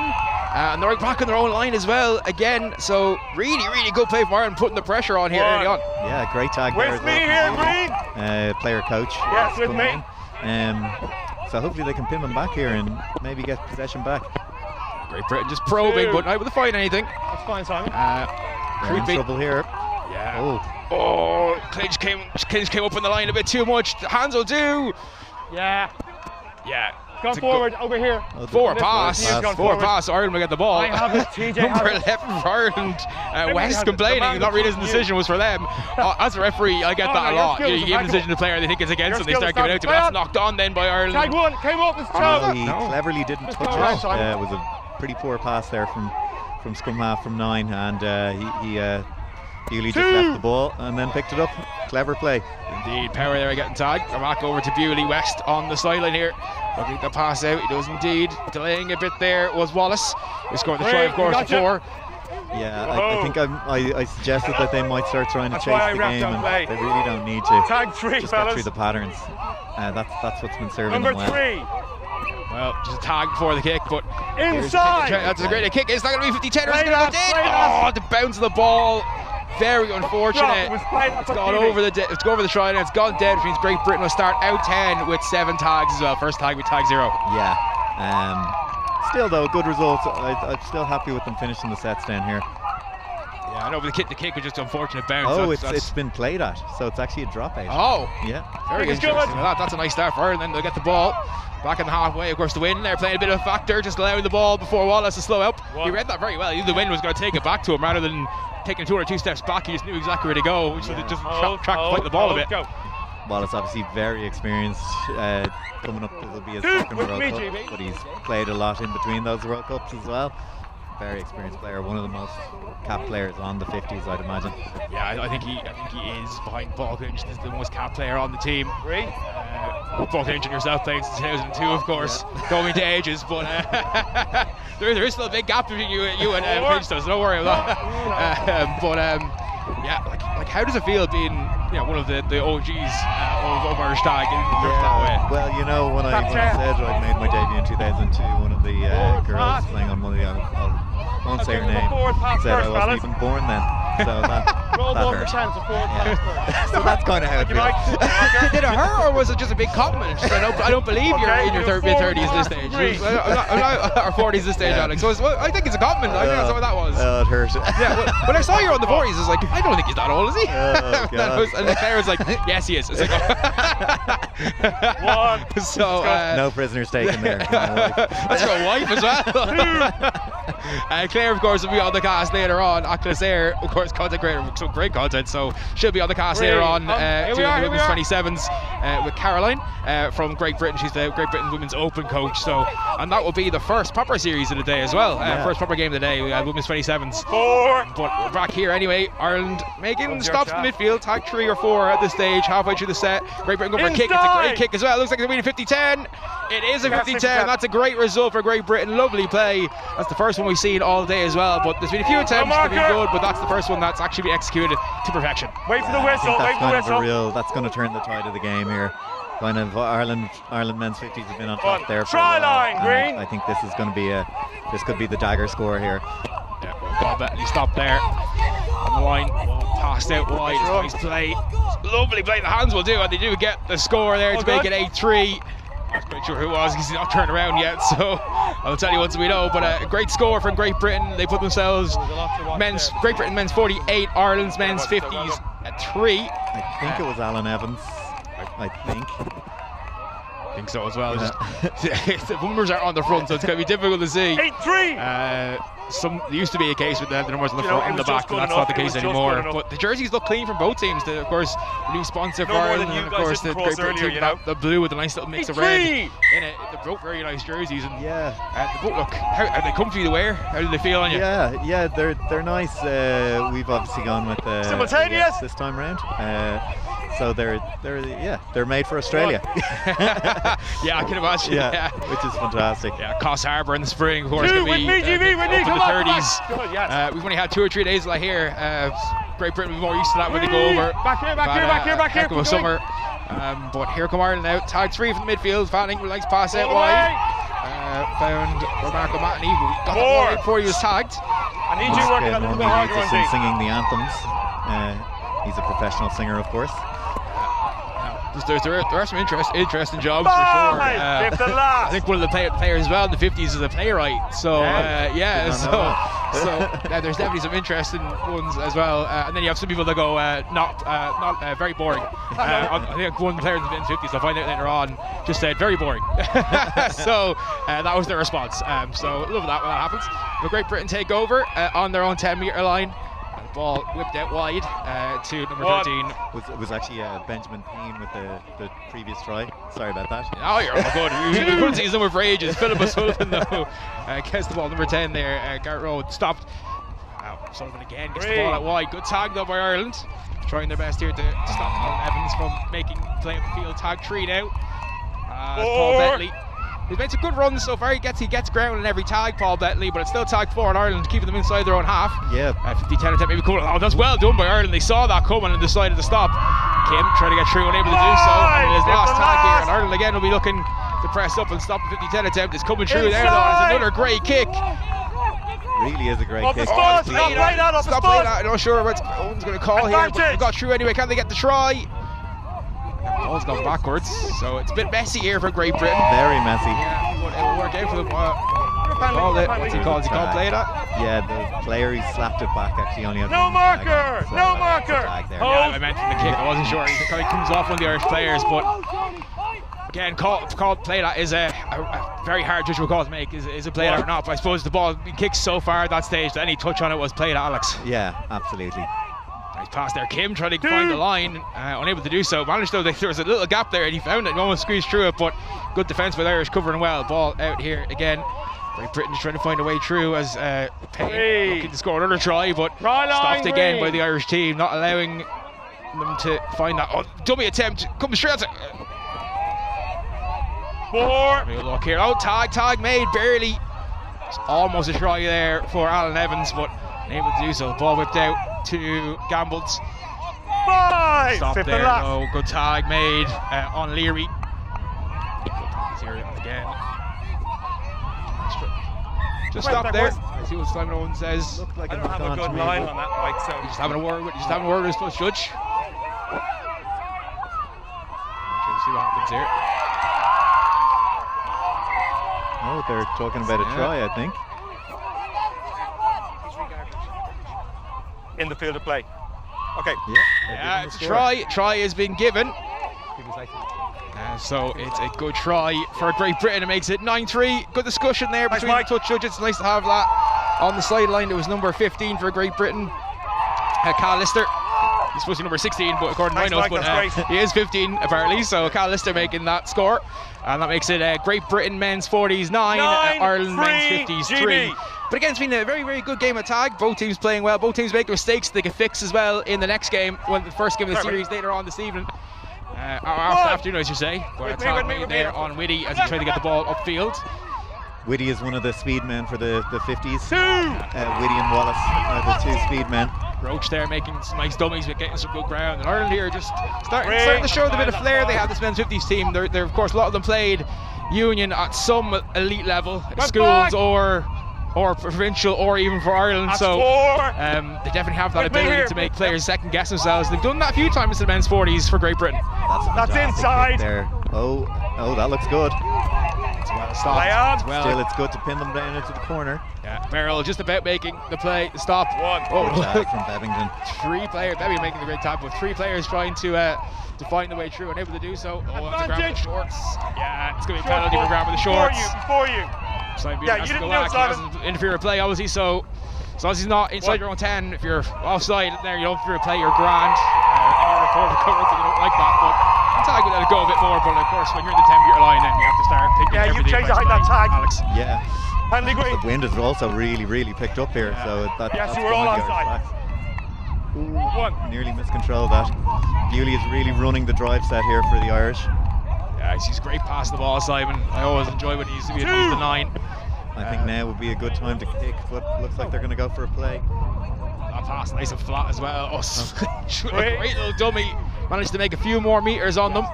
And they're back on their own line as well again. So really good play from Ireland, putting the pressure on here early on. Yeah, great tag there as well. Player coach. Yes, with me. So hopefully they can pin them back here and maybe get possession back. Great Britain just probing, but not able to find anything. That's fine, Simon. They're in trouble here. Yeah. Oh, Clinch came up on the line a bit too much. The hands will do. Yeah. Yeah. Go forward, over here. Forward pass. Ireland will get the ball. I have it, TJ. Number 11 for Ireland. West complaining, not really his decision was for them. As a referee, I get that a lot. You give a decision to the player, they think it's against them, they start giving out to him. That's knocked on then by Ireland. Tag 1, came up, it's tough. He cleverly didn't touch it. It was a pretty poor pass there from scrum half from 9, and Bewley just left the ball and then picked it up. Clever play. Indeed, Power there getting tagged. We're back over to Bewley. West on the sideline here. Looking to pass out, he does indeed. Delaying a bit there was Wallace. He scored the try, of course, before. Yeah, I think I suggested that they might start trying to chase the game, and they really don't need to. Tag 3, just fellas. get through the patterns. That's what's been serving Number them well. 3. Well, just a tag before the kick, but inside. That's a great kick. It's not going to be 50-10. Oh, the bounce of the ball. Very unfortunate. It's gone over the try and it's gone dead, which means Great Britain will start out 10 with 7 tags as well. First tag with tag 0. Yeah. Still though, good result. I'm still happy with them finishing the sets down here. Yeah, I know, but the kick was just an unfortunate bounce. Oh, it's been played at, so it's actually a dropout. Oh, yeah. Very interesting. That's a nice start for Ireland. Then they'll get the ball back in the halfway. Of course, the wind, they're playing a bit of a factor, just allowing the ball before Wallace to slow up. He read that very well. He knew the wind was going to take it back to him rather than taking 2 or 2 steps back. He just knew exactly where to go, so they just track to fight the ball a bit. Wallace obviously very experienced, coming up it'll be his second World Cup, but he's played a lot in between those World Cups as well. Very experienced player, one of the most capped players on the 50s, I'd imagine. Yeah, I think he is behind Paul Clinch. He's the most capped player on the team. Paul Clinch and yourself playing since 2002, of course, going to ages, but there is still a big gap between you and Clinch, so don't worry about that. Yeah, like how does it feel being one of the OGs of Irish tag that way? Well, when I said I made my debut in 2002, one of the girls playing on one of the I won't say her name, said I wasn't even born then, so that hurt. So that's kind of how it feels. Did it hurt, or was it just a big compliment? I don't believe you're in your mid-30s this stage. I'm not our 40s this stage, Alex. So I think it's a compliment. I think that's what that was. Oh, it hurt. Yeah, when I saw you on the 40s, I was like, I don't think he's that old, is he? Oh, God. And the player was like, yes, he is. It's like, so no prisoners taken there. That's your wife as well. Claire, of course, will be on the cast later on. Claire, of course, content creator with some great content, so she'll be on the cast later on doing the women's 27s with Caroline from Great Britain. She's the Great Britain Women's Open coach, and that will be the first proper series of the day as well. First proper game of the day. We had women's 27s. 4. But we're back here anyway. Ireland making stops in midfield, tag 3 or 4 at this stage, halfway through the set. Great Britain going for a kick. It's a great kick as well. It looks like it's a 50-10. It is a 50-10. That's a great result for Great Britain. Lovely play. That's the first one we've seen all day as well, but there's been a few attempts to be good, but that's the first one that's actually been executed to perfection. Wait for the whistle. That's going to turn the tide of the game here. Kind of Ireland men's 50s have been on top there for try line, Green. I think this is going to be this could be the dagger score here. Yeah, he stopped there on the line, passed out wide. Nice play, lovely play. The hands will do, and they do get the score there to make it 8-3. I'm not quite sure who it was, he's not turned around yet, so I'll tell you once we know. But a great score from Great Britain. They put themselves Great Britain men's 48, Ireland's men's 50s at 3. I think it was Alan Evans. I think. think so as well. Just, the numbers are on the front, so it's going to be difficult to see. 8-3. There used to be a case with the numbers on the front and the back, but that's not the case anymore. But the jerseys look clean from both teams. Of course, the new sponsor for Ireland, and of course the Great Britain team, the blue with a nice little mix of red in it. They're both very nice jerseys, and they both look. Are they comfy to wear? How do they feel on you? Yeah, they're nice. We've obviously gone with Simultaneous this time round. So they're made for Australia. Yeah, I can imagine. Yeah, which is fantastic. Yeah, Coss Harbour in the spring, of course, going to be up in the 30s. We've only had 2 or 3 days like here. Great Britain will be more used to that when they go over. Back here. Heck of a summer. But here come Ireland now. Tag 3 from the midfield. Van Ingram likes pass out wide. Found Marco Mattany, who got the ball right before he was tagged. I need you working a little bit harder on things. Singing the anthems. He's a professional singer, of course. There are some interesting jobs for sure. I think one of the players as well in the 50s is a playwright. So there's definitely some interesting ones as well. And then you have some people that go not very boring. I think one of the players in the 50s, I'll find out later on, just said very boring. So that was their response. So love that when that happens. But Great Britain take over on their own 10-metre line. Ball whipped out wide to number 13. It was actually Benjamin Payne with the previous try. Sorry about that. Oh, you're all good. We couldn't see his number for ages. Philip O'Sullivan, though, gets the ball. Number 10 there. Garrett Rowe stopped. Sullivan again gets the ball out wide. Good tag, though, by Ireland. Trying their best here to stop Alan Evans from play up the field. Tag 3 now. Paul Bentley. He's made some good runs so far. He gets ground in every tag, Paul Bentley, but it's still tag 4 in Ireland, keeping them inside their own half. Yeah. 50-10 attempt, maybe cool. Oh, that's well done by Ireland. They saw that coming and decided to stop. Kim trying to get through, unable to do so. And his last tag here, and Ireland again will be looking to press up and stop the 50-10 attempt. It's coming through there, though. It's another great kick. Really is a great kick. Stop playing out. I'm not sure what Owen's going to call here, but they got through anyway. Can they get the try? Ball's gone backwards, so it's a bit messy here for Great Britain. Very messy. Yeah, but it'll work out for them. What's he called? Is he called play that? Yeah, the player he slapped it back actually only had No marker! no marker! Yeah, I meant from the kick. I wasn't sure. He kind of comes off one of the Irish players, but again, called play that is a very hard judgment call to make. Is it play that or not? But I suppose the ball kicked so far at that stage that any touch on it was played, Alex. Yeah, absolutely. Nice pass there. Kim trying to find the line, unable to do so. Managed though, there was a little gap there and he found it and almost squeezed through it, but good defence by the Irish covering well. Ball out here again. Great Britain is trying to find a way through as Payne looking to score another try, but stopped again by the Irish team, not allowing them to find that. Oh, dummy attempt, comes straight out. 4. Look here. Oh, tag made barely. It's almost a try there for Alan Evans, but unable to do so. Ball whipped out to Gambles. 5. Stop Fifth there. and last. No, good tag made on Leary. Here again. Just stop there. Let's see what Simon Owen says. Looked like I don't have a good line on that, Mike. So Just having a word with his post judge. See what happens here. Oh, they're talking about a try, I think. in the field of play. Okay. Yeah, it's a try. Try has been given. So it's a good try for Great Britain. It makes it 9-3. Good discussion there between the touch judges. It's nice to have that on the sideline. It was number 15 for Great Britain. Cal Lister. He's supposed to be number 16, but according to my notes, but he is 15 apparently. So Cal Lister making that score, and that makes it Great Britain men's 40s 9, Ireland men's 50s 3. But again, it's been a very, very good game of tag. Both teams playing well. Both teams make mistakes they can fix as well in the next game, when the first game of the series later on this evening. Afternoon, I should say. But a tag made there on Whitty as he tried to get the ball upfield. Whitty is one of the speed men for the 50s. Whitty and Wallace are the two speed men. Roach there making some nice dummies but getting some good ground. And Ireland here just starting to show the bit of flair they have, this men's 50s team. They're of course, a lot of them played union at some elite level, schools or provincial or even for Ireland. So they definitely have that ability to make players second guess themselves. They've done that a few times in the men's 40s for Great Britain. That's inside. There. Oh, that looks good. It's well stopped. Still, it's good to pin them down into the corner. Yeah, Merrill just about making the play, the stop. Good tag from Bevington. Bevington making the great tackle with 3 players trying to find the way through, unable to do so. Oh, it's a grab with the shorts. Yeah, it's going to be a penalty for grab with the shorts. Before you. Simon Beattie has to go back. He doesn't interfere with play, obviously, so as long as he's not inside your own 10, if you're offside there, you don't interfere with play, you're grand. Any other forward coverage, you don't like that, but tag would let it go a bit more, but of course, when you're in the 10-metre line, then you have to start thinking everything. Yeah, you've changed behind that tag. Alex. Yeah. Penalty green. The wind has also really picked up here, so that's we're all outside. Nearly miscontrolled that. Bewley is really running the drive set here for the Irish. Yeah, he's great pass the ball, Simon. I always enjoy when he's the 9. I think now would be a good time to kick, but looks like they're going to go for a play. That pass nice and flat as well. A great little dummy. Managed to make a few more meters on them.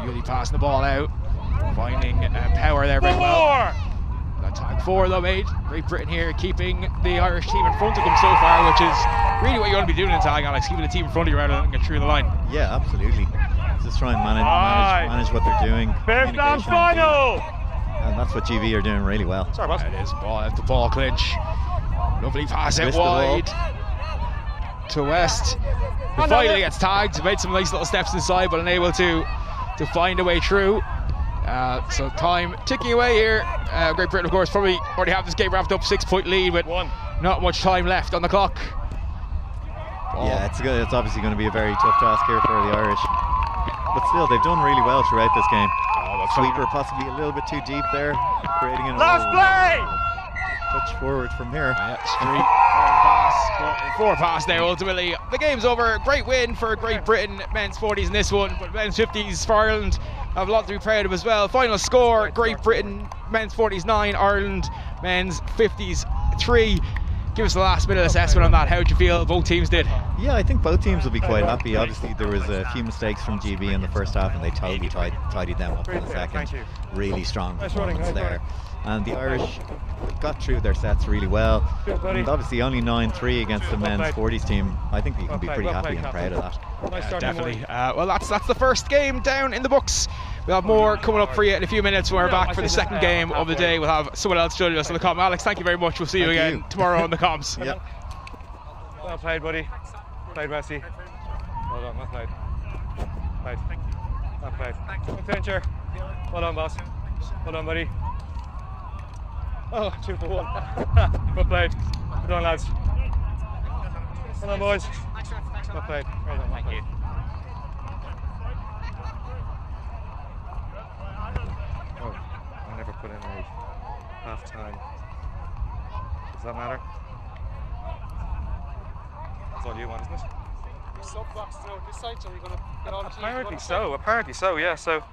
Bewley passing the ball out, finding power there very well. That tag 4 though made. Great Britain here keeping the Irish team in front of them so far, which is really what you want to be doing in tag, Alex, keeping the team in front of you rather than get through the line. Yeah, absolutely. Just try and manage what they're doing. First down final! And that's what GV are doing really well. Sorry, boss. It is ball at the ball clinch. Lovely pass out wide to West. Who finally gets tagged. Made some nice little steps inside, but unable to find a way through. So time ticking away here. Great Britain, of course, probably already have this game wrapped up. 6-point lead with not much time left on the clock. Yeah, it's good. It's obviously going to be a very tough task here for the Irish. But still, they've done really well throughout this game. Sweeper possibly a little bit too deep there, creating a last play. Touch forward from here. Street forward pass there. Ultimately, the game's over. Great win for Great Britain, men's 40s in this one, but men's 50s for Ireland have a lot to be proud of as well. Final score: Great Britain men's 40s 9, Ireland men's 50s 3. Give us the last minute assessment on that. How did you feel both teams did? Yeah, I think both teams will be quite happy. Obviously, there was a few mistakes from GB in the first half, and they totally tidied them up in the second. Really strong performance there. And the Irish got through their sets really well. And obviously, only 9-3 against the men's 40s team. I think you can be pretty happy and proud of that. Definitely. Well, that's the first game down in the books. We'll have more coming up for you in a few minutes when we're back for the second game of the day. We'll have someone else joining us on the comm. Alex, thank you very much. We'll see you again tomorrow on the comms. Yep. Well played, buddy. Played, Messi. Well done, well played. Well played. Good clincher. Well done, boss. Well done, buddy. Oh, 2 for 1. Well played. Well done, lads. Well done, boys. Well played. Well done, well played. Oh, I never put in a half time. Does that matter? That's all you want, isn't it? Sub box through this side, so we're going to get all the teams. Apparently so, yeah, so.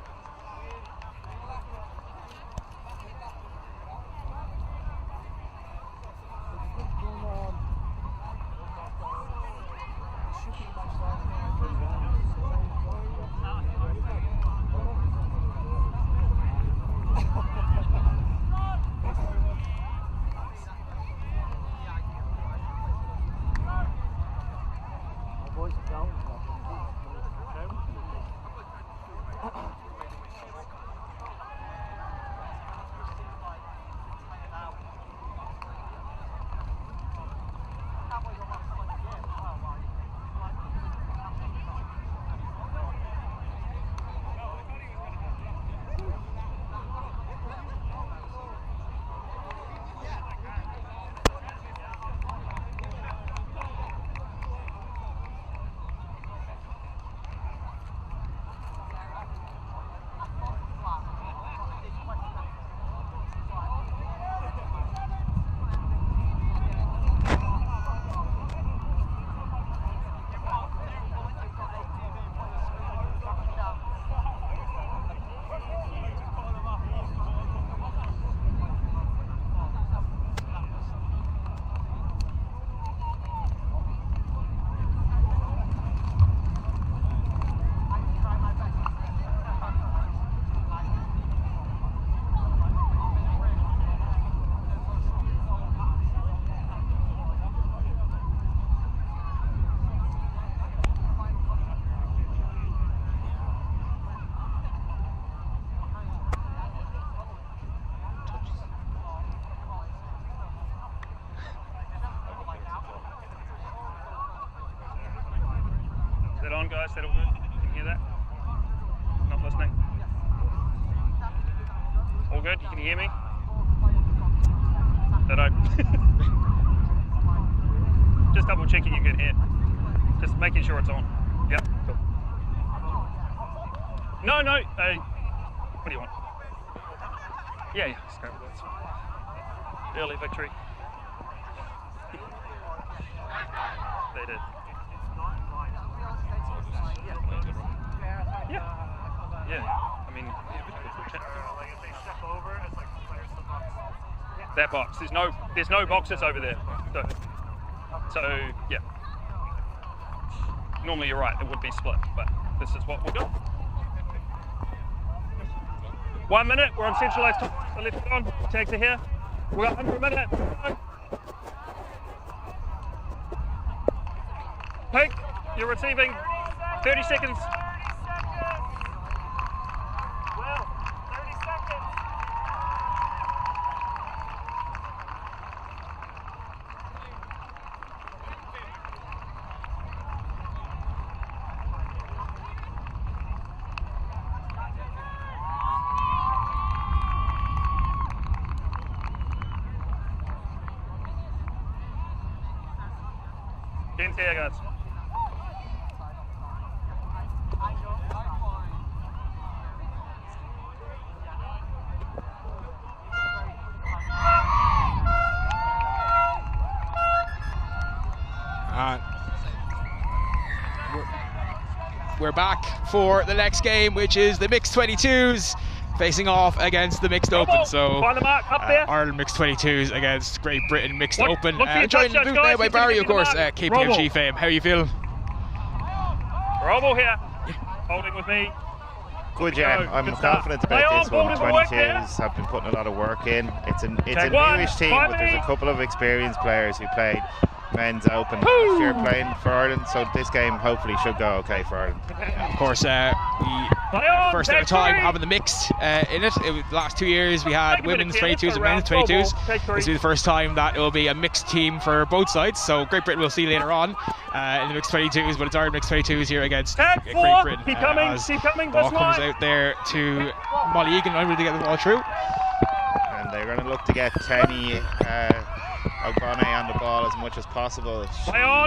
on, guys. That all good? Can you hear that? Not listening. All good? You can hear me? That I just double checking you can hear. Just making sure it's on. Yeah, cool. No. What do you want? Yeah. Just go with that. Early victory. They did. Yeah. I mean, that box. There's no boxes over there. So yeah. Normally you're right, it would be split, but this is what we'll do. 1 minute, we're on centralized top. So left it on, tags are here. We're up under a minute. Pink, you're receiving 30 seconds. Well, 30 seconds. Get here, guys. We're back for the next game, which is the mixed 22s facing off against the mixed open. So Find the mark up there. Ireland mixed 22s against Great Britain mixed open. Look for your Joined in the touch, booth guys. now by He's Barry, gonna of give you course, the mark. KPMG fame. How are you feeling? Robo here. Holding with me. Good, yeah. Go. I'm Good start. confident Play about on, this one. ball to work 22s have been putting a lot of work in. It's a Take one, newish team, but there's a couple of experienced players who played men's open last year playing for Ireland, so this game hopefully should go okay for Ireland. Of course, we first ever time having the mixed in it. The last 2 years we had women's 22s and men's 22s. This will be the first time that it will be a mixed team for both sides. So Great Britain we'll see later on in the mixed 22s, but it's Ireland mixed 22s here against Great Britain. Keep coming, as keep coming. ball This comes one. out there to Molly Egan, able to get the ball through. And they're going to look to get Kenny O'Brien on the ball as much as possible.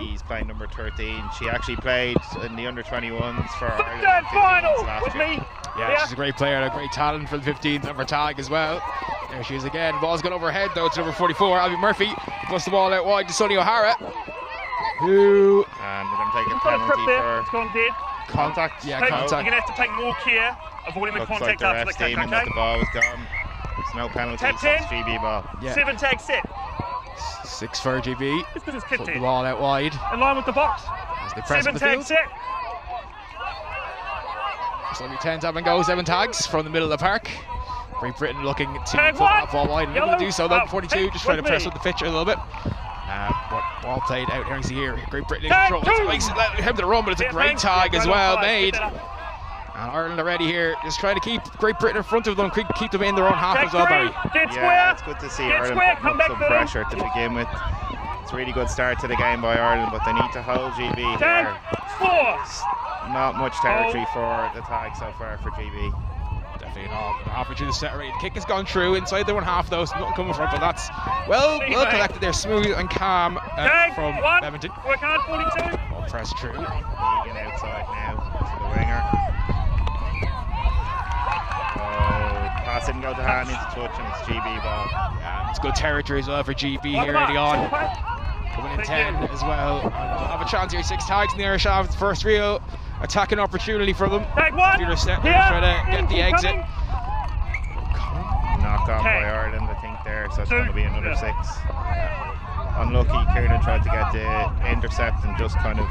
She's playing number 13. She actually played in the under-21s for Ireland Final last with year. me. Yeah, she's a great player and a great talent for the 15th number tag as well. There she is again. The ball's gone overhead though to number 44, Abby Murphy. Puts the ball out wide to Sonny O'Hara. Who? And they're going to take a You've got a penalty trip there. for It's gone dead. contact. Yeah, You're contact. going to have to take more care avoiding the Looks like contact the after the ref's kick, deeming that okay? the ball was gone. There's no penalty, Tap so it's 10. GB ball. Yeah. 7 tag set. 6 for GB. This is kicked Put the in. ball out wide In line with the box. as they press 7 the tag field. set. So it'll be 10 tap and go, 7 tags from the middle of the park. Great Britain looking to Tag put one. that ball wide. Able to Yellow. do so though. Out. 42 Pink just trying to with press me. with the pitch a little bit. But ball played out here. You see here, Great Britain in Tag control. two. It's him to the run, but it's a Yeah, great thanks. tag Yeah, as right on well five. made. Get that up. And Ireland already here just trying to keep Great Britain in front of them, keep them in their own half Tag as well, 3. Barry. Dead square. Yeah, it's good to see Dead Ireland square. putting Come up back some to them. pressure to begin with. It's a really good start to the game by Ireland, but they need to hold GB Tag here. 4. Not much territory for the tag so far for GB. Definitely not. Halfway through the set already. The kick has gone through inside their own half though, so nothing coming from it, but that's well collected there, smooth and calm Tag from 1. Edmonton. Work hard, 42. Ball pressed through. Egan outside now to the winger. Oh, pass didn't go to hand into touch, and it's GB ball. Yeah, it's good territory as well for GB here early on. Coming in 10 as well. Have a chance here, 6 tags in the Irish half. The first real attacking opportunity for them. Tag 1. Peter set Here. try to get the Keep exit. coming. Knocked on by Okay. Ireland, I think there, so it's 2. going to be another Yeah. 6. Unlucky, Kieran tried to get the intercept and just kind of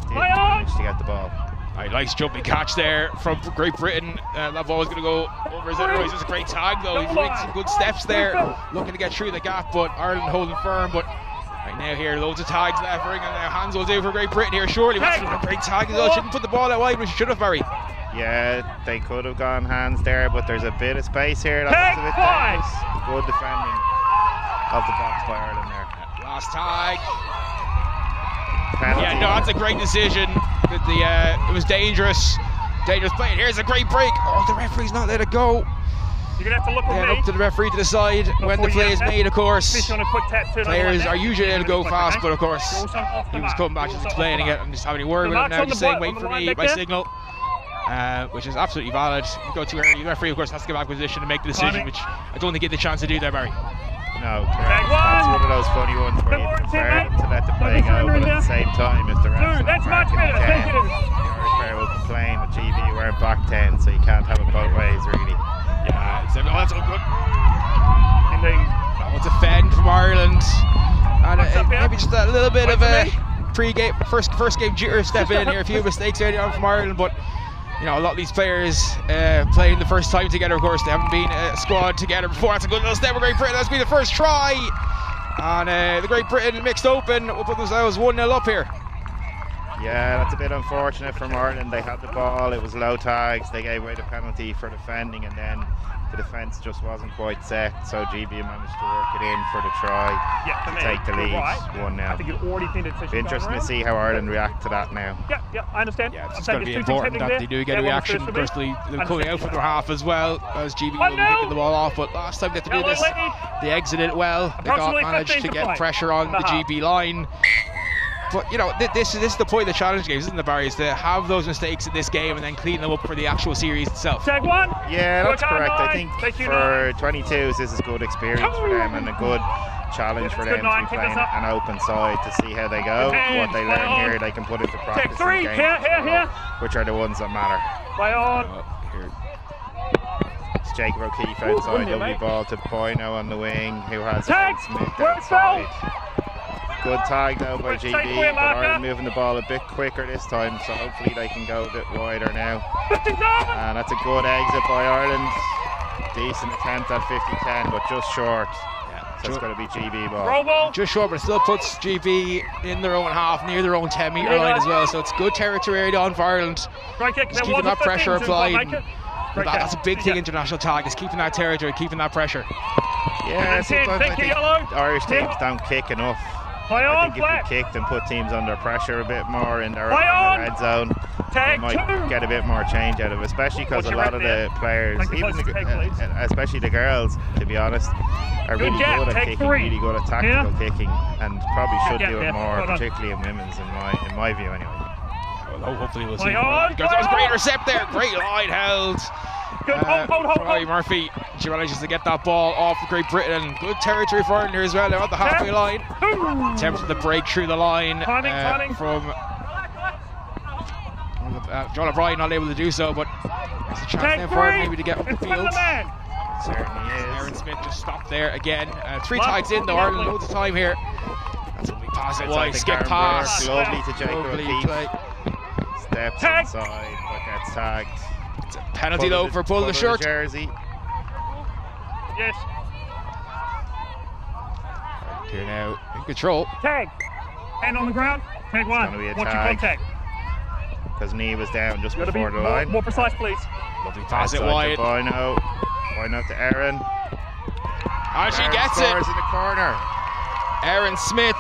didn't manage to get the ball. Nice jumping catch there from Great Britain. That ball is going to go over his head. It's just a great tag though. He's making some good steps there, looking to get through the gap, but Ireland holding firm. But right now here, loads of tags left, and their hands will do for Great Britain here. Surely that's a great tag as well. Shouldn't put the ball out wide, but she should have, Barry. Yeah, they could have gone hands there, but there's a bit of space here. That Tag was a bit 5. dangerous. Good defending of the box by Ireland there. Last tag. penalty. Yeah, no, that's a great decision. It was dangerous play. Here's a great break. Oh, the referee's not let it go. You're gonna have to look at me. Up to the referee to decide when the play is made, of course. On a quick tap to Players are usually able to go fast, but of course, off the he was mark. coming back, just explaining it. I'm just having a word with him now, just saying, wait for me, my signal, which is absolutely valid. You go too early. The referee, of course, has to get back in position and make the decision, which I don't think he get the chance to do there, Barry. No, correct. That's one of those funny ones where you prefer to let the play go, but at the same time, if the ref's not marking it 10, the Irish player will complain that GB weren't back 10, so you can't have it both ways, really. Yeah, that's all good. That was a defend from Ireland, and maybe just a little bit of a pre-game, first game jitter stepping in here. A few mistakes early on from Ireland, but you know, a lot of these players playing the first time together. Of course, they haven't been a squad together before. That's a good little step for Great Britain. That's been the first try, and the Great Britain mixed open will put themselves 1-0 up here. Yeah, that's a bit unfortunate from Ireland. They had the ball, it was low tags, they gave away the penalty for defending, and then the defence just wasn't quite set, so GB managed to work it in for the try to take the lead 1-0. I think you already think it's interesting to see how Ireland react to that now. Yeah, I understand. Yeah, it's going to be important that they do get a reaction. Firstly, they're coming out from their half as well, as GB will be picking the ball off, but last time they had to do this, they exited well. They managed to get pressure on the GB line. But you know, this is the point of the challenge games, isn't it, Barry? Is to have those mistakes in this game and then clean them up for the actual series itself. Tag one. Yeah, that's correct. I think for 22s, this is good experience for them and a good challenge for them to be playing an open side to see how they go. What they learn here, they can put into practice in games, which are the ones that matter. Play on. It's Jacob O'Keefe outside, lovely ball to Boyno on the wing, who has Smith outside. Good tag though by GB, but Ireland moving the ball a bit quicker this time, so hopefully they can go a bit wider now. And that's a good exit by Ireland. Decent attempt at 50-10, but just short. So it's going to be GB ball. Just short, but it still puts GB in their own half, near their own 10-metre line as well, so it's good territory early on for Ireland. Just keeping that pressure applied. That's a big thing, international tag, is keeping that territory, keeping that pressure. Yeah, sometimes I think Irish teams don't kick enough. I think if we kicked and put teams under pressure a bit more in their red zone, they might get a bit more change out of it, especially because a lot of the players, even especially the girls, to be honest, are really good at kicking, really good at tactical kicking, and probably should do it more, particularly in women's, in my view anyway. Well, hopefully we'll see. That was a great intercept there, great line held. Hold. Murphy, she manages to get that ball off of Great Britain. Good territory for Ireland here as well. They're at the halfway line. Attempted to break through the line from John O'Brien, not able to do so, but there's a chance there for him maybe to get up the field. Certainly is. Aaron Smith just stopped there again. 3 tags in though, Ireland loads of time here. That's a big pass it wide, skip pass. Lovely to Jacob O'Keefe. Steps inside, but gets tagged. It's a penalty though for pulling the shirt. Jersey. Yes. Right here now, in control. Tag. Hand on the ground. Tag one. It's going to be a What's your contact? Because knee was down just before the line. More precise, please. Lovely pass it wide. Boyno to Aaron. Oh, she gets it. Scores in the corner. Aaron Smith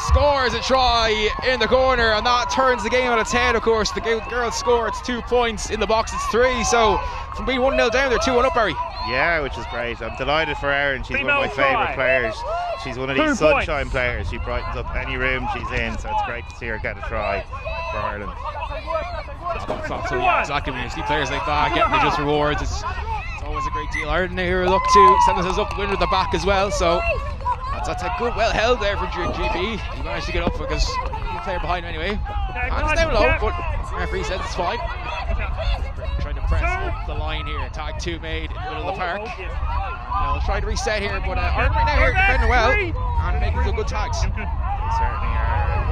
scores a try in the corner, and that turns the game on its head. Of course, the girls score. It's 2 points. In the box, it's 3. So from being 1-0 down, they're 2-1 up, Barry. Yeah, which is great. I'm delighted for Erin. She's one of my favourite players. She's one of these sunshine players. She brightens up any room she's in, so it's great to see her get a try for Ireland. Exactly, when you see players like that getting the just rewards, it's always a great deal. Ireland here look to send themselves up the win with the back as well, so that's a good, well held there for GB. He managed to get up because the player behind him anyway. And it's down low, but the referee says it's fine. Trying to press up the line here. Tag 2 made in the middle of the park. They'll try to reset here, but Ireland right now here defending well and making some good tags. They certainly are.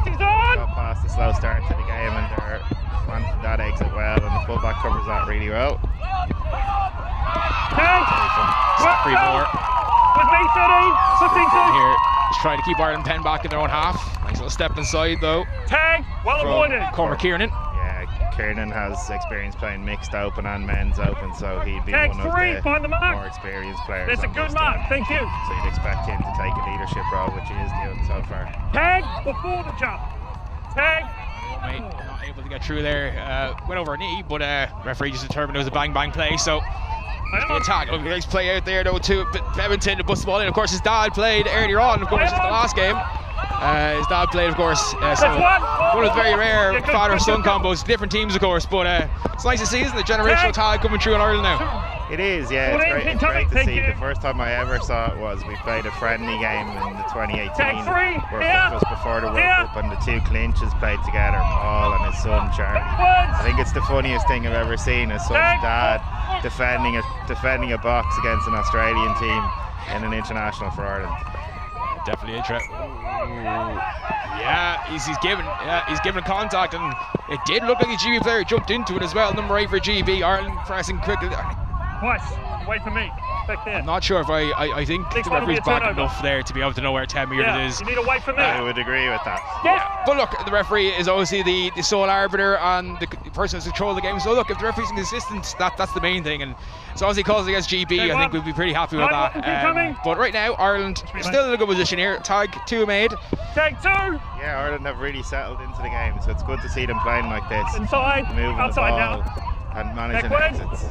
They've got past the slow start to the game and they're on that exit well, and the fullback covers that really well. Three more. Here, just trying to keep Ireland pen back in their own half. Nice little step inside though. Tag, well avoided. Cormac Kiernan. Yeah, Kieran has experience playing mixed open and men's open, so he'd be Take one of three, the find the mark. more experienced players. That's a on good this mark, team. thank you. So you'd expect him to take a leadership role, which he is doing so far. Tag before the jump. Tag. Mate, not able to get through there. Went over a knee, but referee just determined it was a bang play. So the attack. Oh, nice play out there though to Beventon to bust the ball in. Of course, his dad played earlier on. Of course, it's the last game. His dad played, of course. So one of the very rare father-son combos. Different teams, of course, but it's nice to see, isn't it? Generational tag coming through in Ireland now. It is, yeah. It's great to see. The first time I ever saw it was we played a friendly game in the 2018 World Cup, just before the World Cup, and the two clinches played together, Paul and his son Charlie. I think it's the funniest thing I've ever seen. His son's dad defending a box against an Australian team in an international for Ireland. Definitely interesting. Yeah, he's given contact, and it did look like a GB player jumped into it as well. Number 8 for GB. Ireland pressing quickly. Twice. Wait for me. Back there. I'm not sure if I think the referee's back enough there to be able to know where 10 metres is. You need to wait for me. I would agree with that. Yeah, but look, the referee is obviously the sole arbiter and the person who's control the game. So look, if the referee's consistent, that's the main thing. And so obviously calls against GB, I think we'd be pretty happy with that. But right now, Ireland still in a good position here. Tag 2 made. Tag 2. Yeah, Ireland have really settled into the game, so it's good to see them playing like this. Inside, moving outside the ball now. And managing exits.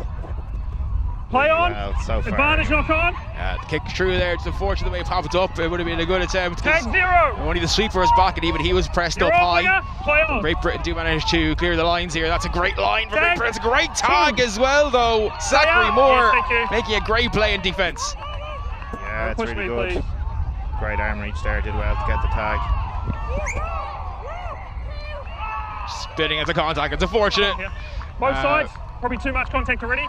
Play on. Well, so far. Advantage knock on. The kick through there. It's unfortunate the way it popped up. It would have been a good attempt. Tag 0. Only the sweeper was back, and even he was pressed up high. Play on. Great Britain do manage to clear the lines here. That's a great line for Great Britain. It's a great tag as well, though. Zachary Moore making a great play in defence. Yeah, it's really good. Great arm reach there. Did well to get the tag. Spitting at the contact. It's unfortunate. Both sides. Probably too much contact already.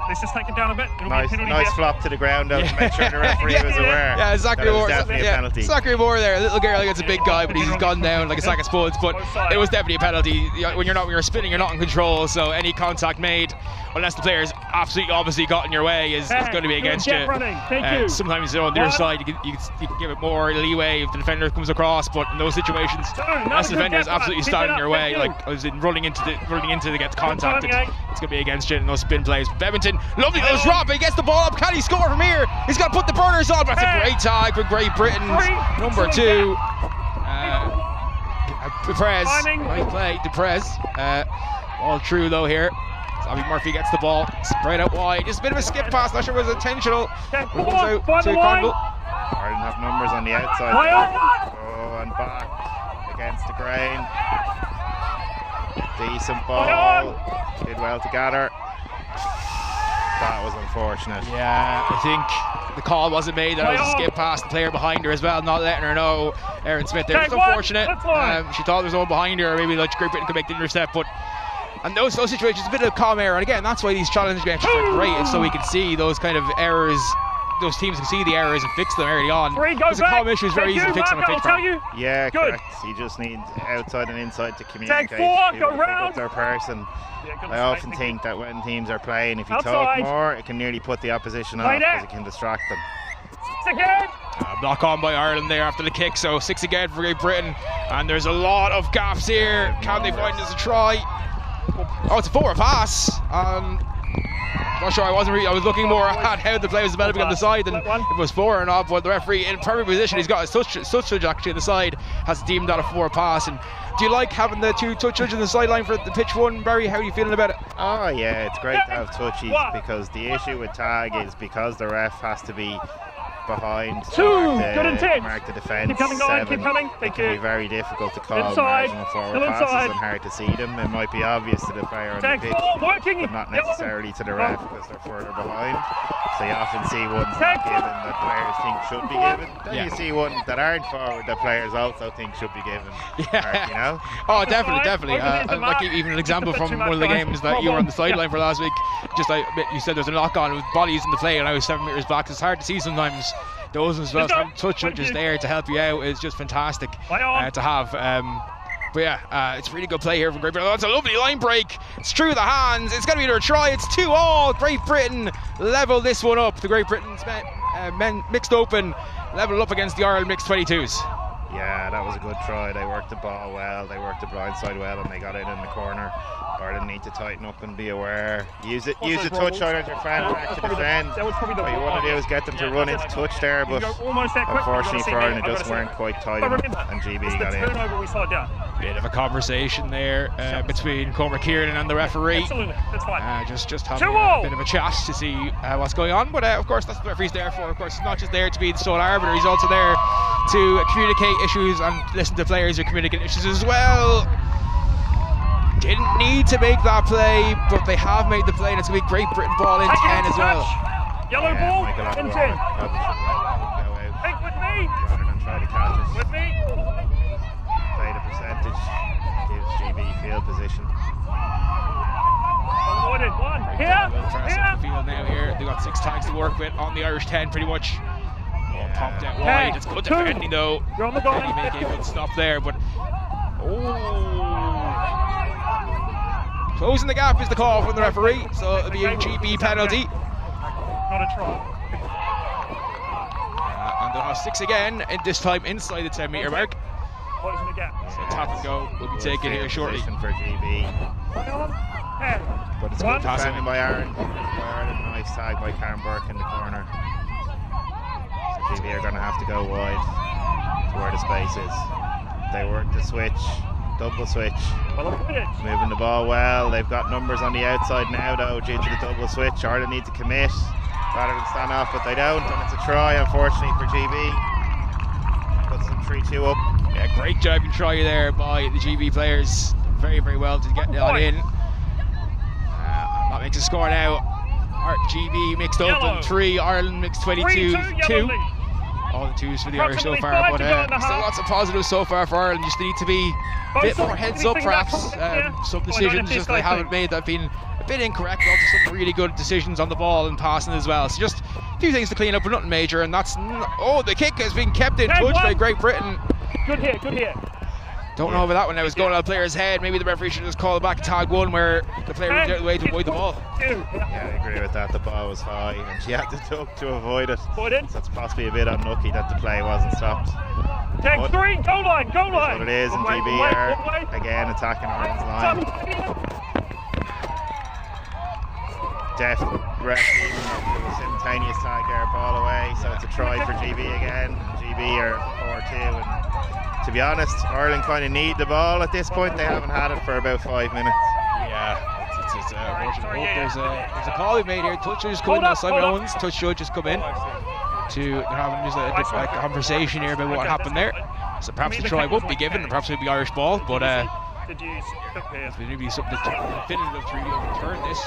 Let's just take it down a bit. It'll nice be a penalty flop to the ground though, to make sure the referee was aware. Yeah, Zachary Moore. Definitely a penalty. Zachary Moore there, a little girl against a big guy, but he's gone down like a sack of spuds. But it was definitely a penalty. When you're spinning, you're not in control. So any contact made, unless the player's absolutely obviously got in your way, is going to be against you. Sometimes on the other side, you can give it more leeway if the defender comes across. But in those situations, unless the defender is absolutely standing in your way, like as in running into to get contacted, it's going to be against you in those spin plays. Beventon, lovely little drop. He gets the ball up. Can he score from here? He's got to put the burners on. That's a great tag for Great Britain. Number 2. Deprez. Nice play. Deprez. All true though here. Abby Murphy gets the ball. Spread out wide. Just a bit of a skip pass. Not sure it was intentional. It comes out to Condell. Ireland have numbers on the outside. Oh, and back against the grain. Decent ball. Did well to gather. That was unfortunate. Yeah, I think the call wasn't made that it was a skip past the player behind her as well, not letting her know. Erin Smith there. It's unfortunate. She thought there was one behind her, or maybe like Great Britain could make the intercept, but and those situations, a bit of calm error. And again, that's why these challenge matches are great, and so we can see those kind of errors. Those teams can see the errors and fix them early on. Because the common issue is very easy to fix on a pitch. Yeah, correct. You just need outside and inside to communicate. Take 4, go round. Their person. I often think that when teams are playing, if you talk more, it can nearly put the opposition off because it can distract them. Block on by Ireland there after the kick, so 6 again for Great Britain. And there's a lot of gaps here. Can they find us a try? Oh, it's a 4 pass. Not sure. I was looking more at how the play was developing on the side than if it was 4 or not. But the referee in perfect position. He's got his touch judge actually on the side, has deemed that a 4 pass. And do you like having the 2 touch judges on the sideline for the pitch one, Barry? How are you feeling about it? Oh yeah, it's great to have touchies because the issue with tag is because the ref has to be behind mark the defence. Keep coming, guys, keep coming. It can be very difficult to call marginal forward passes and hard to see them. It might be obvious to the player on the pitch, but not necessarily to the ref because they're further behind. So you often see ones not given that players think should be given. Then you see ones that aren't forward that players also think should be given. You know? Oh, definitely. Like even an example from one of the games that you were on the sideline for last week. Just like you said, there's a knock on with bodies in the play, and I was 7 meters back. It's hard to see sometimes. Those as well, some touch just there to help you out is just fantastic to have. But yeah, it's really good play here from Great Britain. That's a lovely line break. It's through the hands. It's going to be another try. It's 2-2. Great Britain level this one up. The Great Britain's men mixed open level up against the Ireland mixed 22s. Yeah, that was a good try. They worked the ball well. They worked the blind side well, and they got it in the corner. Ireland need to tighten up and be aware. Use the touchline as your friend back to defend. What you want to do is get them to run into touch there, but unfortunately for Ireland, it just weren't quite tight enough, and GB got in. Bit of a conversation there between Cormac Kieran and the referee. Just having a bit of a chat to see what's going on. But of course, that's what the referee's there for. Of course, he's not just there to be the sole arbiter, he's also there to communicate issues and listen to players who communicate issues as well. Didn't need to make that play, but they have made the play, and it's going to be Great Britain ball in 10 as well. Yellow ball in 10. Think with me. Rather than try to catch it. With me. Play the percentage. Gives GB field position. Avoided one. Here. The field now here. They've got 6 tags to work with on the Irish 10 pretty much. All popped out wide. It's good defending though. You're on the goal. He make a good stop there, but closing the gap is the call from the referee, so it'll be a GB penalty. Not a try. And they'll have 6 again, and this time inside the 10-metre mark. Closing the gap. So tap and go will be taken here shortly. For GB. But it's good defending by Aaron. Nice tag by Karen Burke in the corner. So GB are going to have to go wide to where the space is. They work the switch. Double switch. Moving the ball well. They've got numbers on the outside now though due to the double switch. Ireland need to commit rather than stand off, but they don't, and it's a try unfortunately for GB. Puts them 3-2 up. Yeah, great job and try there by the GB players. Very, very well to get that in. That makes a score now. GB mixed up in 3, Ireland mixed 22-2. All the 2s for the Irish so far, but still lots of positives so far for Ireland. Just need to be a bit more heads up perhaps. Some decisions just they haven't made that have been a bit incorrect, but also some really good decisions on the ball and passing as well. So just a few things to clean up, but nothing major, and that's... the kick has been kept in touch by Great Britain. Good hit, good hit. Don't know about that one now. It's going on the player's head. Maybe the referee should just call it back to tag 1 where the player moved out of the way to avoid the ball. Yeah, I agree with that. The ball was high and she had to duck to avoid it. So it's possibly a bit unlucky that the play wasn't stopped. Tag 3, goal line, goal line. What it is, and GB are again attacking Ireland's line. Def ref even a simultaneous tag there, ball away, so it's a try for GB again. GB are 4-2, and to be honest, Ireland kind of need the ball at this point. They haven't had it for about 5 minutes. Yeah, it's unfortunate. There's a call we made here. Touch judge come in now. Simon Owens, touch judge just come in. They're having just a conversation here about what happened there. So perhaps the try won't be given, and perhaps it'll be Irish ball, but there's maybe something definitive to really overturn this.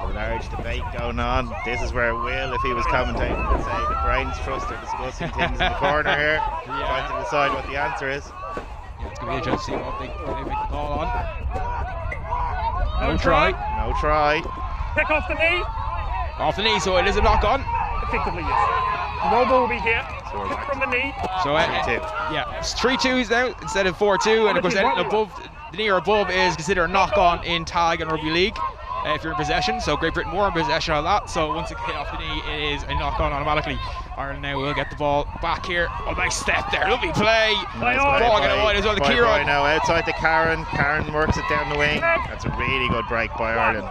A large debate going on. This is where Will, if he was commentating, would say the brains trust are discussing things in the corner here, trying to decide what the answer is. Yeah, it's going to be interesting to see what they make the call on. No try. No try. Pick off the knee. Off the knee, so it is a knock on. Effectively, yes. Robo will be here. Kick from the knee. So yeah, it's 3-2s now instead of 4-2, and of course anything above, the knee or above is considered a knock on in tag and rugby league. If you're in possession, so Great Britain were in possession of that, so once it hit off the knee it is a knock on automatically. Ireland now will get the ball back here. Oh, nice step there, lovely play. Nice ball getting wide as well, the Kieran. Now outside to Karen works it down the wing. That's a really good break by Ireland.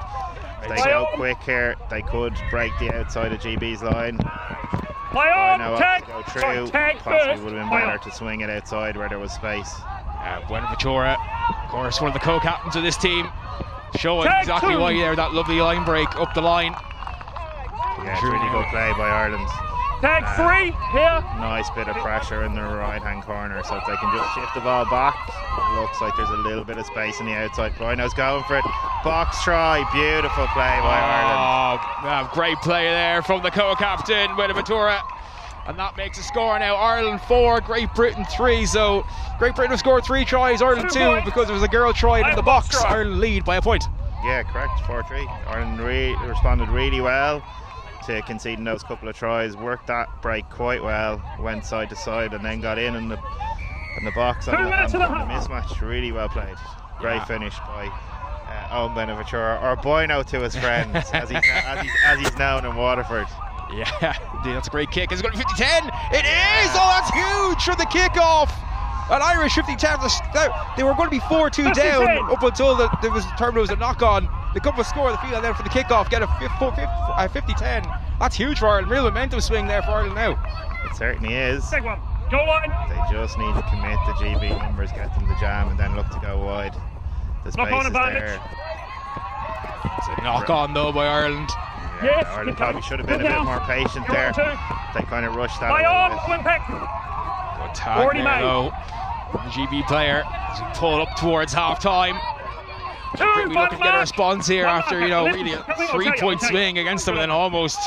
If they go quick here, they could break the outside of GB's line. Now have to go through, possibly would have been better to swing it outside where there was space. Buenaventura, of course one of the co-captains of this team, showing exactly why there, that lovely line break up the line. Yeah, it's really good play by Ireland. Tag 3 here. Nice bit of pressure in the right hand corner, so if they can just shift the ball back, it looks like there's a little bit of space on the outside. Boyno's going for it. Box try, beautiful play by Ireland. Great play there from the co-captain Buenaventura. And that makes a score now. Ireland 4, Great Britain 3. So Great Britain have scored 3 tries, Ireland 2, because there was a girl tried in the box. Ireland lead by a point. Yeah, correct, 4-3. Ireland responded really well to conceding those couple of tries, worked that break quite well, went side to side and then got in the box on the mismatch. Really well played. Great finish by Owen Buenaventura, or Boyno to his friends, as he's known in Waterford. Yeah, that's a great kick. Is it going to be 50-10? It is! Oh, that's huge for the kickoff! An Irish 50-10. They were going to be 4-2 down up until there was determined it was a knock-on. They come for score the field and then for the kickoff get a 50-10. That's huge for Ireland. Real momentum swing there for Ireland now. It certainly is. Take one. Goal line. They just need to commit the GB numbers, get them the jam, and then look to go wide. The space is there. It's a knock-on though by Ireland. Yeah, Yes, Ireland probably should have been a bit more patient there. They kind of rushed that Play a on. little bit. Impact. Good tag there though. The GB player as he pulled up towards half-time. We're looking to get a response here after, you know, really a 3-point swing against them and then almost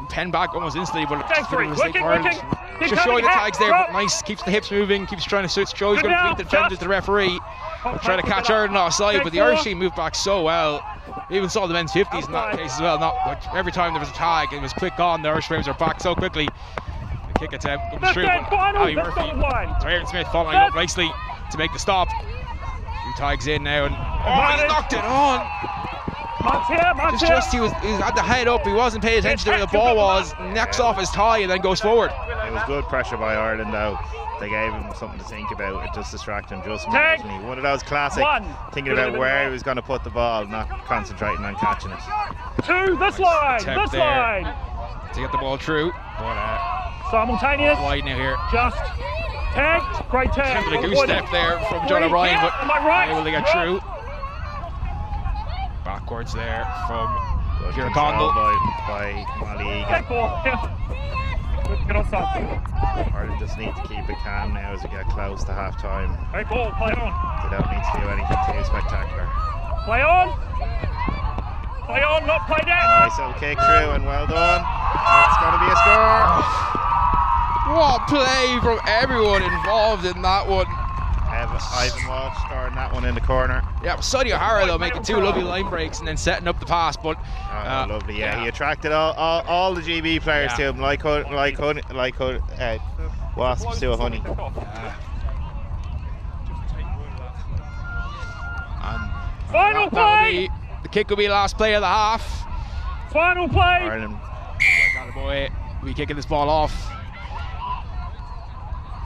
pen back almost instantly, but it's a mistake for Ireland. Just showing the tags there, but nice, keeps the hips moving, keeps trying to show he's going to beat the defenders to the referee. Trying to catch Ireland offside, but the Irish team moved back so well. We even saw the men's 50s in that case as well. Every time there was a tag, it was quick on. The Irish frames are back so quickly. The kick attempt comes through, but Ali Murphy, Aaron Smith following up nicely to make the stop. 2 tags in now, and he's knocked it on. He had the head up, he wasn't paying attention to where the ball was, knocks off his tie and then goes forward. It was good pressure by Ireland though. They gave him something to think about. It just distracted him just marginally. One of those classic thinking about where he was going to put the ball, not concentrating on catching it. To this line, this line. To get the ball through, but simultaneous. Wide now here. Just tagged, great tag. Attempted a goose step there from John O'Brien, but able to get through. Backwards there from Kieran Condell by Molly Egan. Good offside. Ireland just need to keep it calm now as we get close to half time. Great ball, play on. They don't need to do anything too spectacular. Play on. Play on, not play down. Nice little kick through and well done. That's going to be a score. What play from everyone involved in that one. Ivan Walsh scoring that one in the corner. Yeah, Sonny O'Hara though making 2 lovely line breaks and then setting up the pass, but lovely. Yeah, he attracted all the GB players to him, like wasps to a honey. Final play. The kick will be the last play of the half. Final play. Ireland. We kicking this ball off.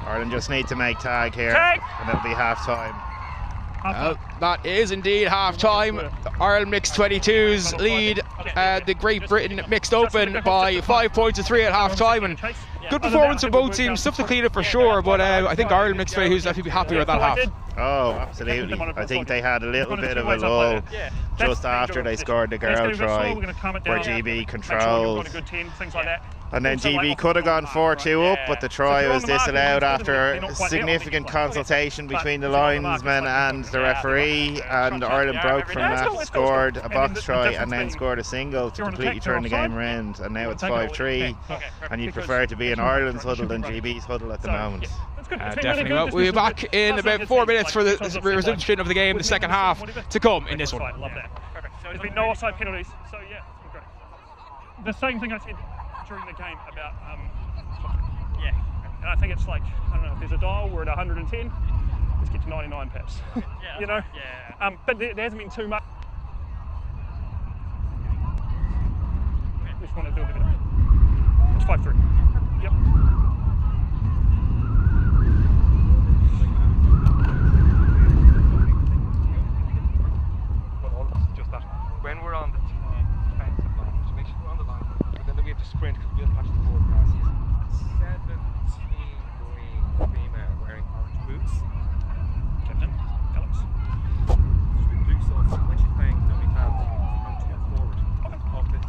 Ireland just need to make tag here, and it'll be half time. That is indeed half time. Ireland mixed 22s lead the Great Britain mixed open by 5 points to 3 at half time, and good performance from both teams. Stuff to clean up for sure, but I think Ireland mixed 22s have to be happy with that half. Oh, absolutely. I think they had a little bit of a lull just after they scored the girl try, where GB controlled. And then GB could have gone 4-2 up, but the try was disallowed after significant consultation between the linesman and the referee, and Ireland broke from that, scored a box try and then scored a single to completely turn the game around, and now it's 5-3, and you'd prefer to be in Ireland's huddle than GB's huddle at the moment. Definitely. Well, we'll be back in about 4 minutes for the resumption of the game, the second half to come in this one. There's been no offside penalties, so yeah, it's been great. The same thing I said during the game about, and I think it's like, I don't know, if there's a dial, we're at 110, let's get to 99 perhaps, you know? But there hasn't been too much. We just want to do a bit of it. It's 5-3. Yep. When we're on the defensive line, just make sure we're on the line, but then we have to sprint because we have to match the forward passes. 17 green female wearing orange boots. Captain, Alex. With blue socks, when she's playing dummy fouls, she's to get forward.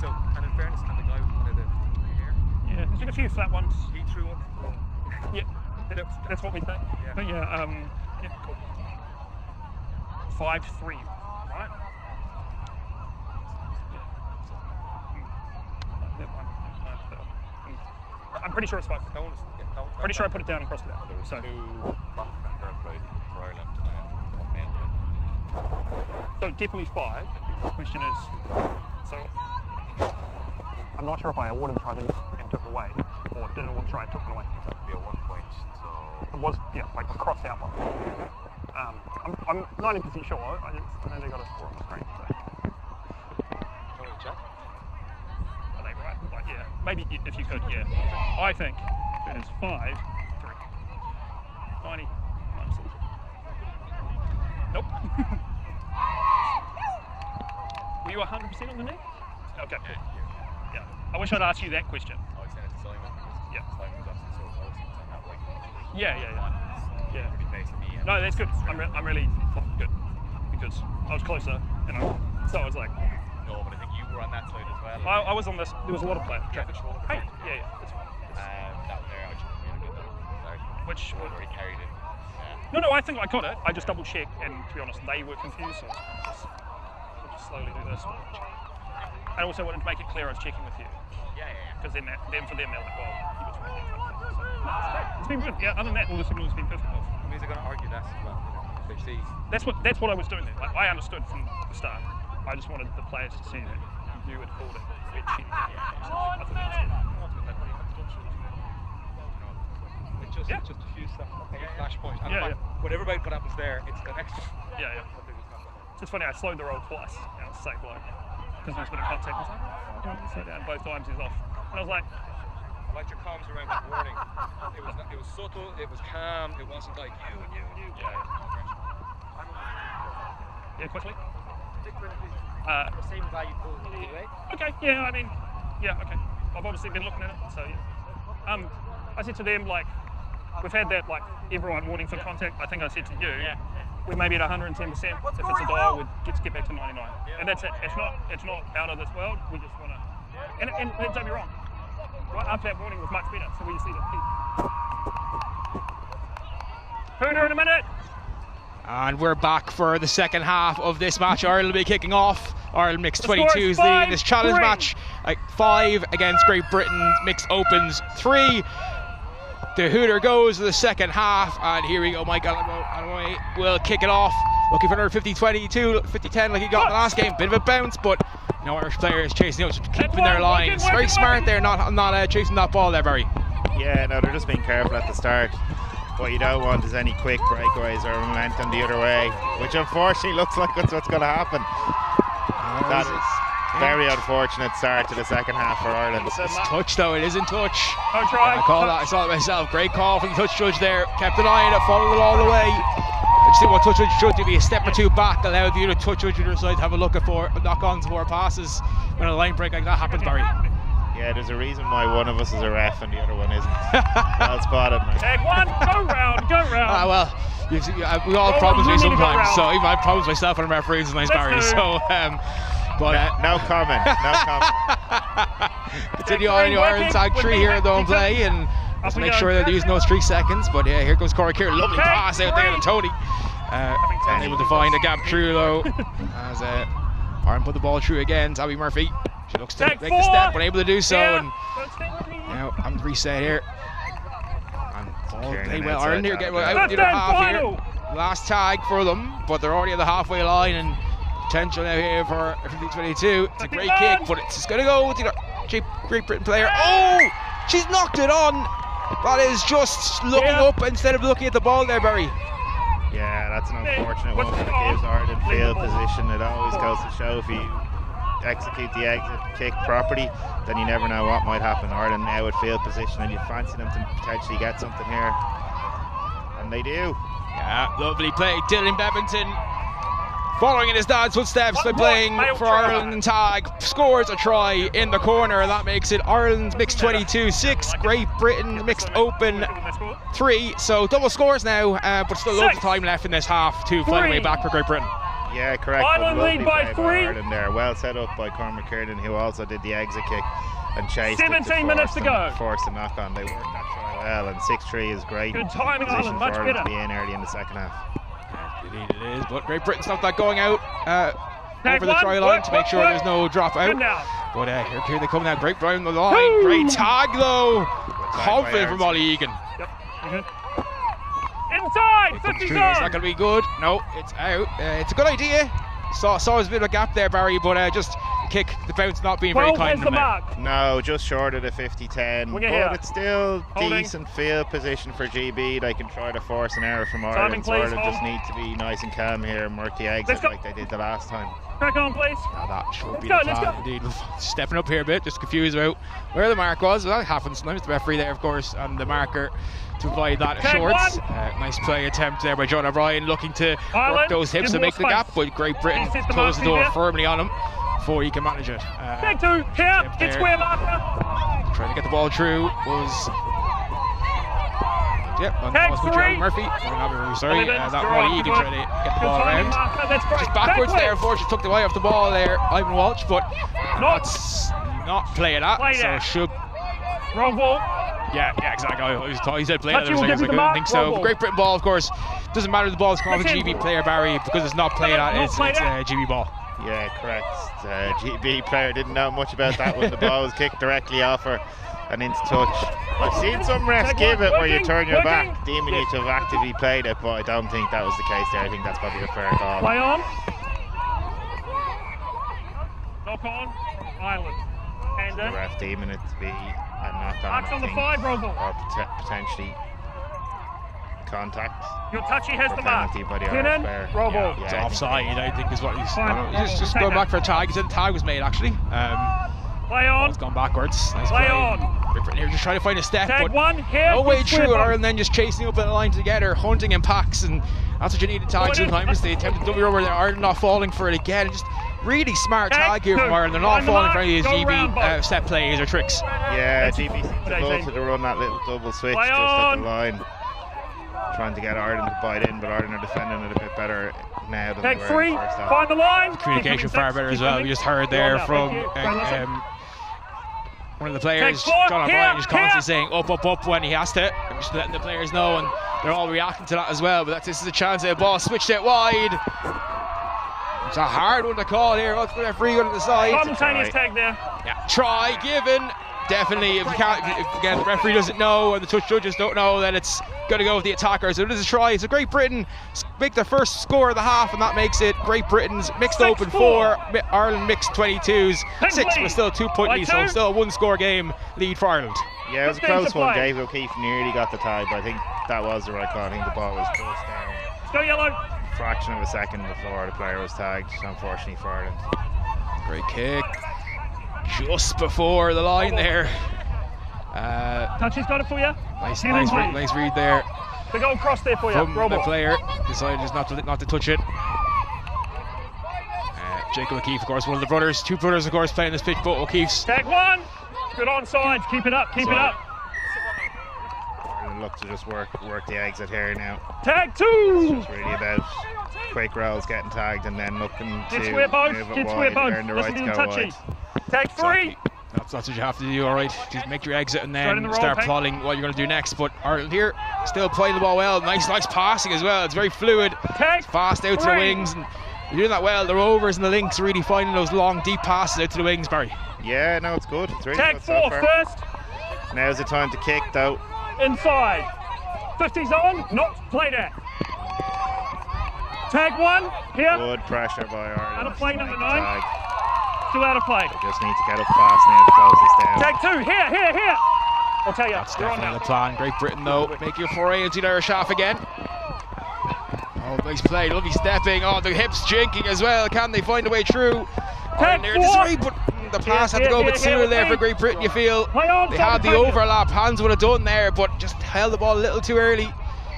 So, and in fairness, and the guy with one of the hair. Yeah, there's been a few flat ones. He threw one. Yeah, that's what we think. Yeah. But yeah, cool. 5-3, right? I'm pretty sure it's 5. Pretty sure I put it down and crossed it out. So definitely 5. The question is, so I'm not sure if I awarded the try and took it away, or did award the try and took it away. That would be a 1 point. So it was, like a crossed out one. I'm 90% sure. I know they got a score on the screen. So. Right, but yeah, maybe if you could, I think it is 5-3. 90 Nope. Were you 100% on the knee? Okay, cool. Yeah. I wish I'd asked you that question. I was saying it to Simon because Yeah. Simon was obviously so close. He was on that like. Yeah. Pretty facing me. No, that's good. I'm really good because I was closer, and so I was like. No, but I think you were on that side as well. I was on this. There was a lot of play. Traffic. Hey, yeah. That's fine. That one there, I should have been good though. Sorry. Which one? Already carried it. No, I think I got it. I just double checked, and to be honest, they were confused. So we'll just slowly do this. I also wanted to make it clear I was checking with you. Yeah. Because then for them, they're like, well, he was right there. So, it's been good. Yeah. Other than that, all the signals have been perfect. It means they're going to argue that as well. They see. That's what I was doing there. Like, I understood from the start. I just wanted the players to see that you had called it. I think that's good. It's just a few stuff. Flashpoint. And Yeah. whatever about what happens there, it's the next one. Yeah. It's funny. I slowed the roll twice. And I was safe, like, because there was a bit of contact. I was like, oh, I don't want to slow down. Both times he's off. And I was like, I liked your comms around the warning. It was subtle. It was calm. It wasn't like you. Yeah, quickly. Same value pool anyway. Okay, yeah, I mean, yeah, okay. I've obviously been looking at it, so yeah. I said to them, like, we've had that, like, everyone warning for contact. I think I said to you, we're maybe at 110%. If it's a dial, we'd get back to 99. And that's it. It's not out of this world. We just want to. And don't be wrong. Right after that warning was much better. So we see the peak. Hooter in a minute. And we're back for the second half of this match. Ireland will be kicking off. Ireland mixed 22s leading this challenge match. 5 against Great Britain. Mixed opens 3. The hooter goes to the second half. And here we go. Mike Alamo will kick it off. Looking for another 50-22, 50-10 like he got in the last game. Bit of a bounce, but no Irish players chasing out, keeping their lines. Very smart there, not chasing that ball there, Barry. Yeah, no, they're just being careful at the start. What you don't want is any quick breakaways or momentum the other way, which unfortunately looks like that's what's going to happen. That is very unfortunate start to the second half for Ireland. It's touch though, it is in touch. Don't try. I saw it myself. Great call from the touch judge there. Kept an eye on it, followed it all the way. I just think what touch judge should do, be a step or two back, allow the other touch judge on your side to have a look at knock-ons for passes when a line break like that happens, Barry. Yeah, there's a reason why one of us is a ref and the other one isn't. Well spotted, man. Tag one, go round. Well, we all have problems with sometimes, so even I have problems myself when I'm refereeing, it's nice, Barry. So, no comment. Continue on your Ireland tag 3 here though in play, and just make sure they're using those 3 seconds. But yeah, here comes Corey Kieran. Lovely pass out there to Tony. Unable to find a gap through though, as Ireland put the ball through again. Tabby Murphy. She looks to make the step, unable to do so, and now I'm reset here. And ball play well. Ireland here getting out the other half here. Last tag for them, but they're already at the halfway line, and potential now here for 50-22. It's a great kick, but it's going to go with the Great Britain player. Oh, she's knocked it on. That is just looking up instead of looking at the ball there, Barry. Yeah, that's an unfortunate one. It gives Ireland field position. It always goes to show if you execute the exit kick properly, then you never know what might happen. Ireland now at field position, and you fancy them to potentially get something here, and they do. Yeah, lovely play. Dylan Beventon following in his dad's footsteps by playing for Ireland tag, scores a try in the corner. That makes it Ireland mixed 22-6, Great Britain mixed open 3. So double scores now, but still loads of time left in this half to find a way back for Great Britain. Yeah, correct. Ireland lead by 3. Ireland there, well set up by Cormac Kiernan, who also did the exit kick and chased 17 minutes to go. Forced a knock on. They worked that try well, and 6-3 is great. Good timing, Ireland, much better. To be in early in the second half. Indeed it is, but Great Britain stopped that going out over the try line to make sure there's no drop out. But here they come now. Great Britain on the line. Great tag though. Confident from Ollie Egan. Yep. Inside, 50 yards. Not going to be good. No, it's out. It's a good idea. Saw a bit of a gap there, Barry, but just kick, the bounce not being very 12 kind is to the him. mark. No, just short of the 50-10, We'll get but here. it's still Holding. decent field position for GB. They can try to force an error from Timing, Ireland. So please, Ireland just hold. need to be nice and calm here and work the Let's exit go. like they did the last time. Crack on, please. Now that should be go, the let's plan go. indeed. Stepping up here a bit, just confused about where the mark was. Well, that happens sometimes. The referee there, of course, and the marker to provide that Tag assurance. one. Nice play attempt there by John O'Brien, looking to work Ireland, those hips give to more make the gap, space. but Great Britain He sits the closed the mark door here. firmly on him before he can manage it. Tag 2, here, Tip hit there. square marker. Trying to get the ball through was. Yep, on Tag the ball three. Jeremy Murphy. Not very sorry. 11, That you're Molly on, Egan good trying to get the Good ball timing around. marker, that's great. Just backwards Back there, way. unfortunately took the eye off the ball there, Ivan Walsh, but that's not play that, Play so that. should. Wrong ball. Yeah, exactly. I thought he said play that. Touchy I was will like, give you the I mark, couldn't think wrong so. ball. Great Britain ball, of course. Doesn't matter the ball's come off a That's it. GB player, Barry, because it's not play that. Not It's play that. a GB ball. Yeah, correct. GB player didn't know much about that when the ball was kicked directly off her and into touch. I've seen some refs Take give one, it where you working, turn your working. back, deeming you to have actively played it, but I don't think that was the case there. I think that's probably a fair call. Play on. Knock on. Ireland. Hand The in. ref deeming it to be a knock on, Marks I on the think, 5, wrong ball. or potentially contact. Your touchy has Or the mark. penalty by the Pin Irish in, player. roll Yeah, ball. yeah, It's I think offside, I think, is what he's. Fine. Just Take going that. back for a tag. He said the tag was made actually. Play on. It's gone backwards. Nice Play play. on. Great Britain here just trying to find a step, Tag but 1, here. no way hit through square it. mark. Ireland then just chasing up in a line together, hunting in packs, and that's what you need in tag Going in. sometimes. They attempted to double over there. Ireland not falling for it again. Just really smart Tag tag here from two. Ireland. They're not Find the falling mark, for any of these go round GB both. set plays or tricks. Yeah, GB seems to go 18. to run that little double switch Play just at on. the line, trying to get Ireland to bite in, but Ireland are defending it a bit better now than Take they were in 3. the first half. Find the line. Communication Keep far it better six, as keep well. it We just six. heard there Well from done, thank you. one of the players, Take 4, John O'Brien, here, just constantly here. saying up when he has to. I'm just letting the players know, and they're all reacting to that as well. But this is a chance. The ball switched it wide. It's a hard one to call here. What's the referee going to decide? Simultaneous tag there. Yeah, try given. Definitely, if you can't, if again the referee doesn't know and the touch judges don't know, then it's going to go with the attacker. So it is a try. It's a Great Britain make their first score of the half, and that makes it Great Britain's mixed open 4, Ireland mixed 22s 6, but still a 2-point By lead, so two. still a 1-score game lead for Ireland. Yeah, it was a 15 close to one. play. Dave O'Keefe nearly got the tag, but I think that was the right call. I think the ball was just down Go yellow. a fraction of a second before the player was tagged, unfortunately for Ireland. Great kick. Just before the line there. Touchy's got it for you. Nice read there The goal cross there for you. from Roll the ball. player. Decided just not to touch it. Jacob O'Keefe, of course, one of the brothers. 2 brothers, of course, playing this pitch, both O'Keefe's. Tag 1. Good onside. Keep it up. Keep it up. Ireland look to just work the exit here now. Tag It's 2. just really about quick rolls, getting tagged, and then looking to Get square both. move it Get square wide, both. earn the Listen right to to the go touchy. wide. Tag 3. That's what you have to do, alright. Just make your exit and Start in then the roll, start Hank. plotting what you're going to do next. But Ireland here, still playing the ball well. Nice passing as well. It's very fluid. Tag Fast out to the 3. wings. And you're doing that well. The Rovers and the Lynx really finding those long, deep passes out to the wings, Barry. Yeah, no, it's good. It's really Tag good so 4 far. first. Now's the time to kick, though. Inside. 50's on. Not played at. Tag 1. Here. Good pressure by Ireland. Out of play, to number make the 9. tag. Still out of play. They just need to get up fast now to close this down. Tag 2. Here. I'll tell you. That's You're on definitely now. the plan. Great Britain, though, make your foray into the Irish half again. Oh, nice play. Lovely stepping. Oh, the hips jinking as well. Can they find a way through? Tag There, 4. disarray, but the pass had to go a bit sooner there for here. Great Britain, you feel. Play on. They had the overlap. Hands would have done there, but just held the ball a little too early.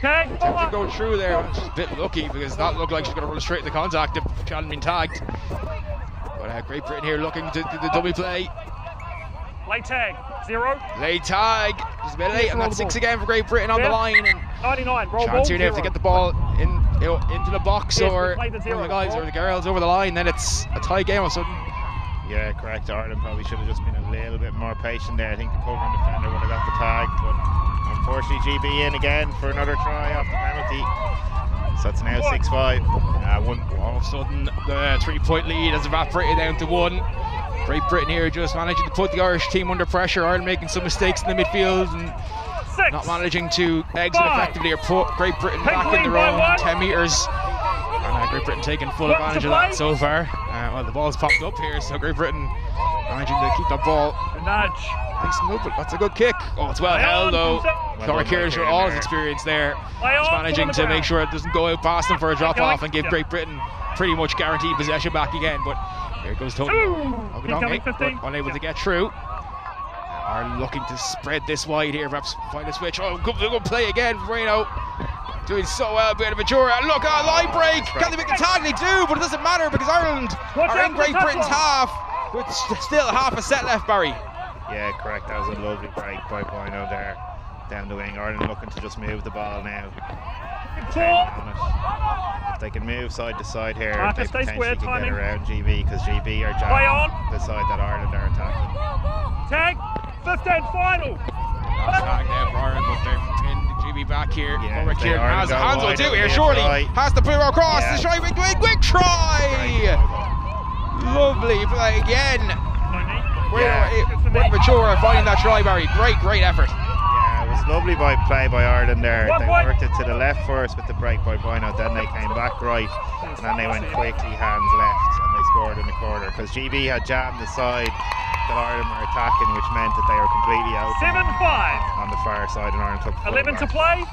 Tag To 4. go through there. She's a bit lucky because that looked like she's going to run straight into contact if she hadn't been tagged. But Great Britain here looking to do the dummy play. Late tag. 0. Late tag. Just a bit late, and that's 6 again for Great Britain on the Yeah. line. And 99. Roll ball. chance here now if 0. they get the ball into the box Yes, or we played the one of the zero. guys or the girls over the line, then it's a tie game all of a sudden. Yeah, correct. Ireland probably should have just been a little bit more patient there. I think the covering defender would have got the tag, but unfortunately GB in again for another try off the penalty. So it's now 6-5. All of a sudden, the 3-point lead has evaporated down to 1. Great Britain here just managing to put the Irish team under pressure. Ireland making some mistakes in the midfield and 6. not managing to exit 5. effectively or put Great Britain Take back in lead their by own 1. 10 metres. And Great Britain taking full Look to advantage of play. that so far. Well, the ball's popped up here, so Great Britain managing to keep that ball nudge. Nice and open. That's a good kick. Oh, it's well held though. Corey Kieran, for all his experience there, just managing to make sure it doesn't go out past him for a drop off and give Great Britain pretty much guaranteed possession back again. But here goes Tony. Unable to get through. Ireland looking to spread this wide here, perhaps find a switch. Oh, good play again from Reno. Doing so well, Ventura. Look at a line break. Can they make a tag? They do, but it doesn't matter because Ireland are in Great Britain's half with still half a set left, Barry. Yeah, correct. That was a lovely break by Boino there down the wing. Ireland looking to just move the ball now. If they can move side to side here, they potentially can get around GB because GB are jamming the side that Ireland are attacking. Tag, 15 final. Tag there for Ireland, but they're pinned GB back here. Yeah, has a hands will do here, surely. Has the blue across, the try, quick try! Lovely play again. Ventura finding that try, Barry. Great effort. Yeah, it was lovely play by Ireland there. They worked it to the left first with the break by Boino, then they came back right, and then they went quickly hands left, and they scored in the corner because GB had jammed the side that Ireland were attacking, which meant that they were completely open 7-5 on the far side, and Ireland took 11 to play.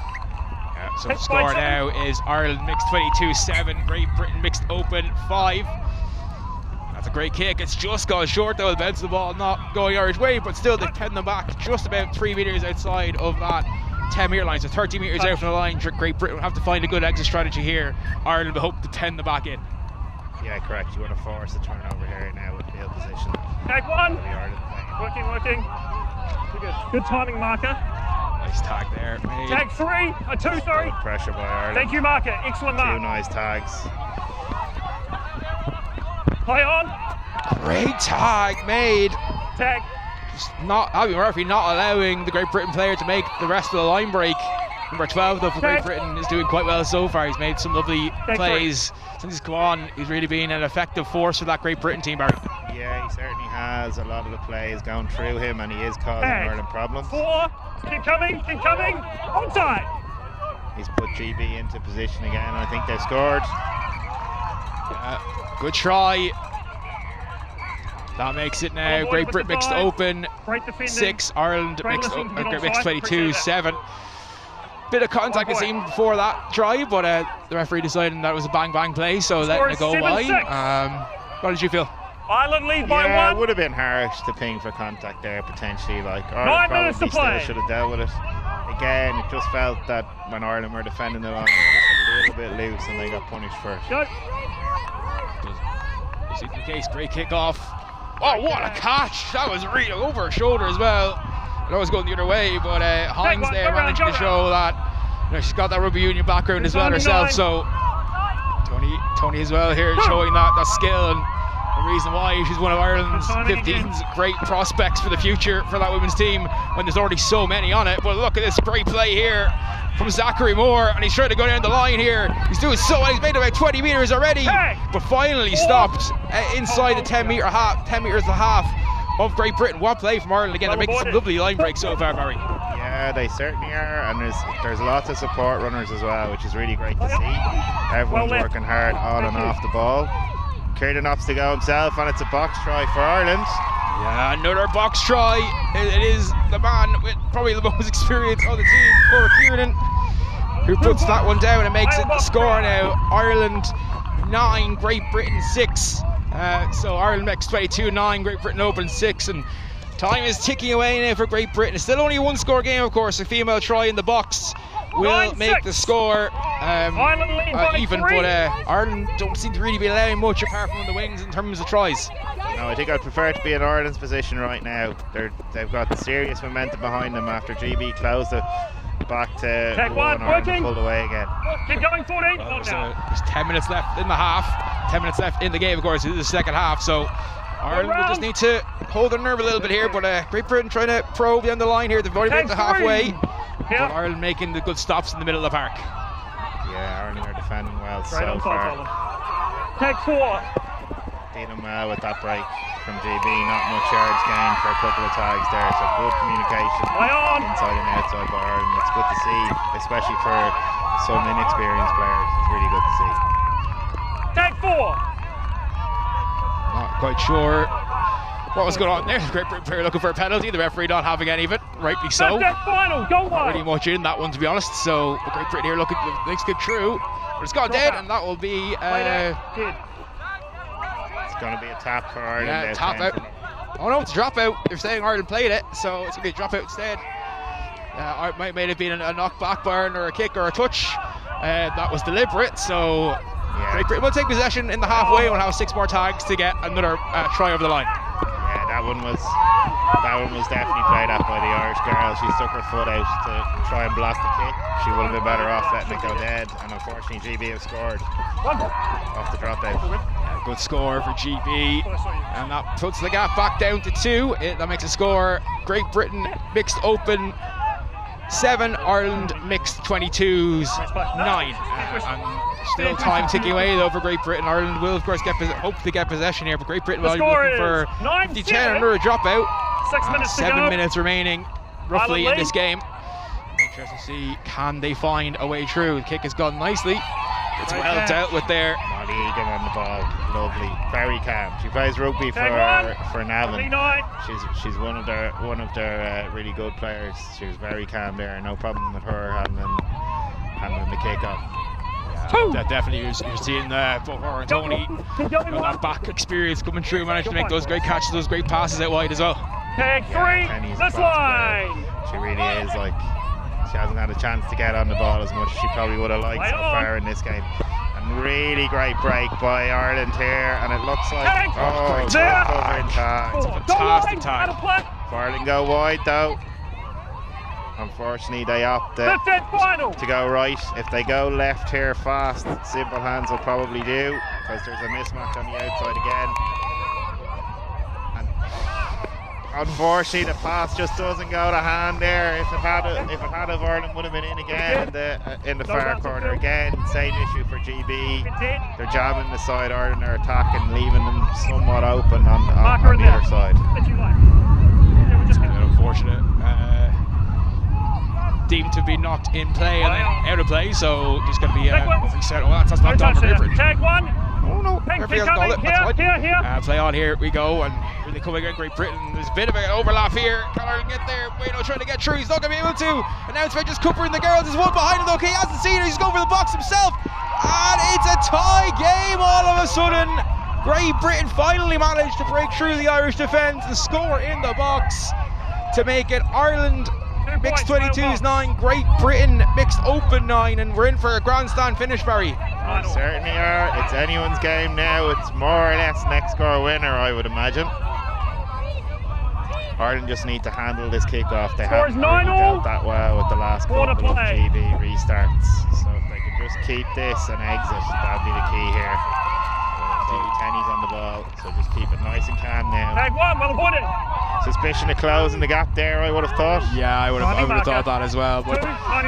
Yeah, so the score now is Ireland mixed 22-7, Great Britain mixed open 5. That's a great kick. It's just gone short though. It bends the ball, not going Irish way, but still they pen them back just about 3 metres outside of that 10-metre line. So 30 metres out from the line. Great Britain will have to find a good exit strategy here. Ireland will hope to pen them back in. Yeah, correct. You want to force a turnover here now with field position. Tag one. Working. Good timing, marker. Nice tag there. Made. Tag 2, sorry. Good pressure by Ireland. Thank you, marker. Excellent mark. 2 nice tags. Play on. Great tag made. Tag. Just not Abby Murphy not allowing the Great Britain player to make the rest of the line break. Number 12 though for Great Britain is doing quite well so far. He's made some lovely plays since he's come on. He's really been an effective force for that Great Britain team, Barry. Yeah, he certainly has. A lot of the plays going through him, and he is causing Ireland problems. 4, keep coming, onside. He's put GB into position again. I think they've scored. Good try. That makes it now Great Britain mixed open 6, Ireland mixed 22-7. Bit of contact it seemed before that try, but the referee decided that was a bang play, so letting it go by. What did you feel? Ireland lead by 1. It would have been harsh to ping for contact there potentially. Like Ireland probably still should have dealt with it. Again, it just felt that when Ireland were defending the line, it was a little bit loose and they got punished for it. See the case, great kick off. Oh, what a catch! That was really over her shoulder as well. I know it was going the other way, but Hines there managing to show that she's got that rugby union background as well herself. So Tony as well here showing that skill and the reason why she's one of Ireland's 15's great prospects for the future for that women's team when there's already so many on it. But look at this great play here from Zachary Moore, and he's trying to go down the line here. He's doing so well. He's made about 20 metres already, but finally stopped inside the 10 metres and a half of Great Britain. What play from Ireland again. They're making some lovely line breaks so far, Barry. Yeah, they certainly are, and there's lots of support runners as well, which is really great to see. Everyone's working hard on and off the ball. Kieran opts to go himself, and it's a box try for Ireland. Yeah, another box try. It is the man with probably the most experience on the team, Corey Kieran, who puts that one down and makes it the score now. Ireland 9, Great Britain 6. So Ireland makes 22-9, Great Britain open 6, and time is ticking away now for Great Britain. It's still only a 1-score game, of course. A female try in the box will make the score even, but Ireland don't seem to really be allowing much apart from the wings in terms of tries. No, I think I'd prefer to be in Ireland's position right now. They've got serious momentum behind them after GB closed it back to Ireland pulled away again. Keep going, 14. Well, there's 10 minutes left in the half. 10 minutes left in the game, of course. This is the second half, so Ireland will just need to hold their nerve a little bit here, but Great Britain trying to probe down the line here. They've already made it to halfway. But Ireland making the good stops in the middle of the park. Yeah, Ireland are defending well so far. Tag 4. Dealing well with that break from GB. Not much yards gained for a couple of tags there, so good communication inside and outside by Ireland. It's good to see, especially for some inexperienced players. It's really good to see. Tag 4. quite sure what was going on there. Great Britain player looking for a penalty. The referee not having any of it, rightly so. Final, go Not really much in that one, to be honest. So Great Britain here looking makes good through, but it's gone dead, and that will be it's going to be a tap for Ireland. yeah, tap out. Oh no, it's a dropout. They're saying Ireland played it, so it's going to be a dropout instead. Might have been a knockback by Ireland, or a kick, or a touch. That was deliberate. So Great Britain will take possession in the halfway. We'll have 6 more tags to get another try over the line. Yeah, that one was definitely played at by the Irish girl. She stuck her foot out to try and block the kick. She would have been better off letting it go dead, and unfortunately GB have scored off the dropout. Good score for GB, and that puts the gap back down to 2. That makes a score. Great Britain mixed open 7, Ireland mixed 22s 9. And still time ticking away though for Great Britain. Ireland will of course hope to get possession here, but Great Britain will be looking for 50-10 under a dropout. 6 minutes to 7 go. minutes remaining roughly in this game. Interesting to see, can they find a way through? The kick has gone nicely. It's well dealt with there. Molly Egan on the ball, lovely, very calm. She plays rugby for Navan. She's one of their really good players. She was very calm there. No problem with her handling the kick off. That definitely you're seeing both her and Tony, that back experience coming through, managed to make those great catches, those great passes out wide as well. Tag 3, this line. She really is, like, she hasn't had a chance to get on the ball as much as she probably would have liked so far in this game. And really great break by Ireland here, and it looks like covering tag. It's a fantastic tag. Ireland go wide though. Unfortunately, they opt to go right. If they go left here fast, simple hands will probably do, because there's a mismatch on the outside again. And unfortunately, the pass just doesn't go to hand there. If it had, Ireland would have been in again in the far corner again. Same issue for GB. They're jamming the side. Ireland are attacking, leaving them somewhat open on the other side. It's been unfortunate. Deemed to be knocked in play and then out of play, so there's going to be a reset. Oh, that's knocked on for Great Britain. Tag 1. Oh no, referee hasn't called it. That's fine. Here. Play on, here we go, and really coming against Great Britain. There's a bit of an overlap here. Can Ireland get there? Bueno trying to get through. He's not going to be able to. Announcement just Cooper and the girls. There's one behind him though. He hasn't seen it. He's going for the box himself, and it's a tie game all of a sudden. Great Britain finally managed to break through the Irish defence and score in the box to make it Ireland mixed 22s 9, Great Britain mixed open 9, and we're in for a grandstand finish, Barry. We certainly are. It's anyone's game now. It's more or less next score winner, I would imagine. Ireland just need to handle this kick-off. They haven't really dealt that well with the last couple of GB restarts. So if they can just keep this and exit, that'd be the key here. Kenny's on the ball, so just keep it nice and calm now. Tag 1, well put it. Suspicion of closing the gap there, I would have thought. Yeah, I would have thought that as well. But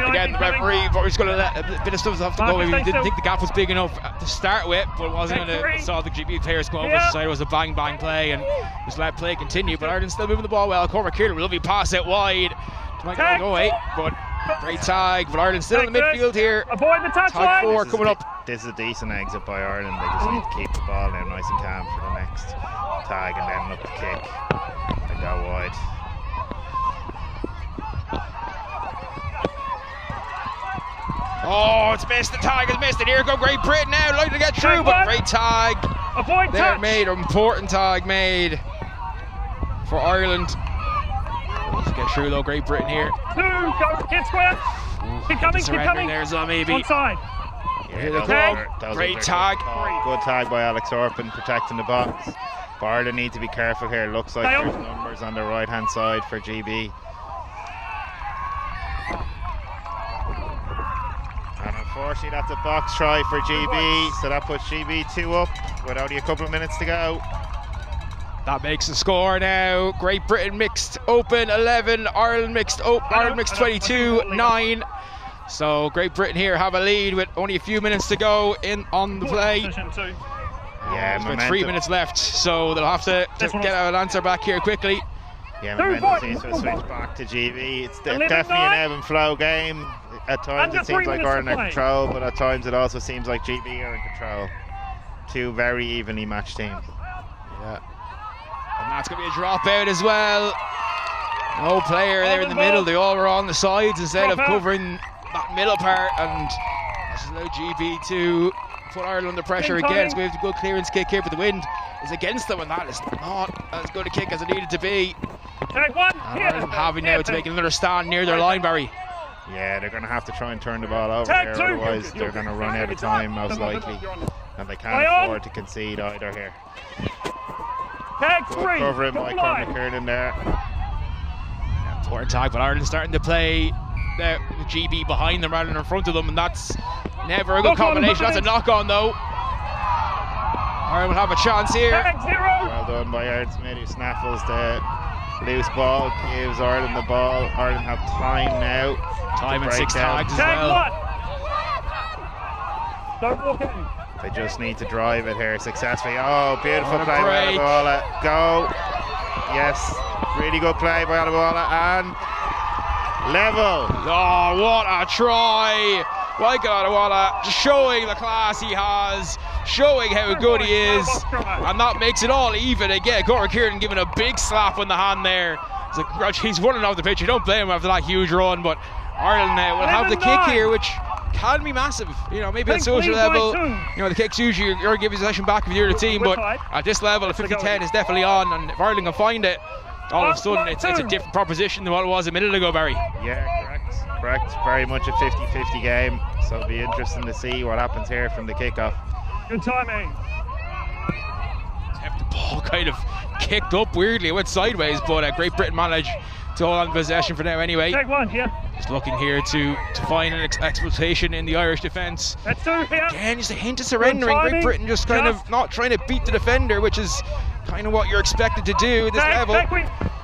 again, the referee was going to let a bit of stuff off to go. He didn't think the gap was big enough to start with, but wasn't going to saw the GB players come over. Decided it was a bang play and just let play continue. But Ireland still moving the ball well. Cormac Keeler, lovely pass out wide. Might go away, but great tag. But Ireland still in the midfield here. Avoid the touch tag 4 coming up. This is a decent exit by Ireland. They just need to keep the ball now nice and calm for the next tag, and then look the kick and go wide. Oh, it's missed. The tag has missed it. Here go Great Britain now, like to get through, but great tag. Avoid touch. Made an important tag made for Ireland. Let's get through though. Great Britain here. 2, go hit square. Keep coming. There's maybe. Onside. Yeah, great tag. Good tag by Alex Orpin protecting the box. But Ireland need to be careful here. Looks like there's numbers on the right hand side for GB. And unfortunately that's a box try for GB, so that puts GB 2 up with only a couple of minutes to go. That makes the score now. Great Britain mixed open 11, Ireland mixed 22 9. So Great Britain here have a lead with only a few minutes to go on the play. Yeah, there's about 3 minutes left, so they'll have to get an answer back here quickly. Yeah, momentum seems to have switched back to GB. It's definitely an ebb and flow game. At times it seems like Ireland are in control, but at times it also seems like GB are in control. Two very evenly matched teams. Yeah. And that's going to be a dropout as well. No player there in the middle. They all were on the sides instead of covering that middle part. And this has allowed GB to put Ireland under pressure again. It's going to have a good clearance kick here, but the wind is against them, and that is not as good a kick as it needed to be. And Ireland having now to make another stand near their line, Barry. Yeah, they're going to have to try and turn the ball over here, otherwise they're going to run out of time most likely, and they can't afford to concede either here. Good covering by Conor Kiernan there. Important tag, but Ireland starting to play with GB behind them rather than in front of them, and that's never a good combination. That's a knock-on though. Ireland will have a chance here. Well done by Aaron Smith, who snaffles the loose ball, gives Ireland the ball. Ireland have time now. Time and 6 tags as well. Don't walk in. They just need to drive it here successfully. Oh, beautiful play by Adebola. Go. Yes, really good play by Adebola, and level. Oh, what a try. Michael Adebola showing the class he has, showing how good he is, and that makes it all even again. Conor Kiernan giving a big slap on the hand there. It's like, he's running off the pitch. You don't blame him after that huge run, but Ireland now will have the kick here, which can be massive. You know, maybe at social level, you know, the kicks usually you're giving possession back if you're the team, but at this level, 50-10 is definitely on, and if Ireland can find it, all of a sudden it's a different proposition than what it was a minute ago, Barry. Yeah, correct. Very much a 50-50 game, so it'll be interesting to see what happens here from the kickoff. Good timing. The ball kind of kicked up weirdly, it went sideways, but Great Britain managed to hold on possession for now anyway. Take one, yeah. Just looking here to find an exploitation in the Irish defence. That's two here. Again, just a hint of surrendering. Great Britain just kind of not trying to beat the defender, which is kind of what you're expected to do at this level.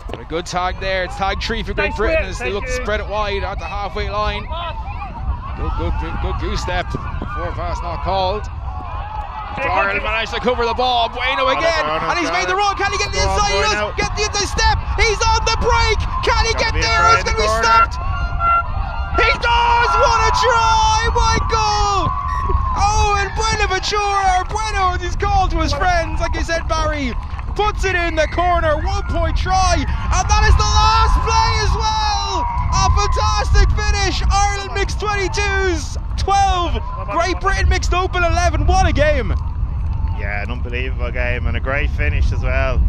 But a good tag there. It's tag 3 for Great Britain as they look to spread it wide at the halfway line. Good goose step. Forward pass not called. Ireland managed to cover the ball. Bueno again, and he's made the run. Can he get the inside? He does get the inside step. He's on the break. Can he get there? It's going to be stopped. He does! What a try, Michael! Oh, and Bueno, as he's called to his friends, like you said, Barry, puts it in the corner. 1-point try, and that is the last play as well. A fantastic finish. Ireland mixed 22s. 12. Great Britain mixed open 11. What a game! Yeah, an unbelievable game and a great finish as well.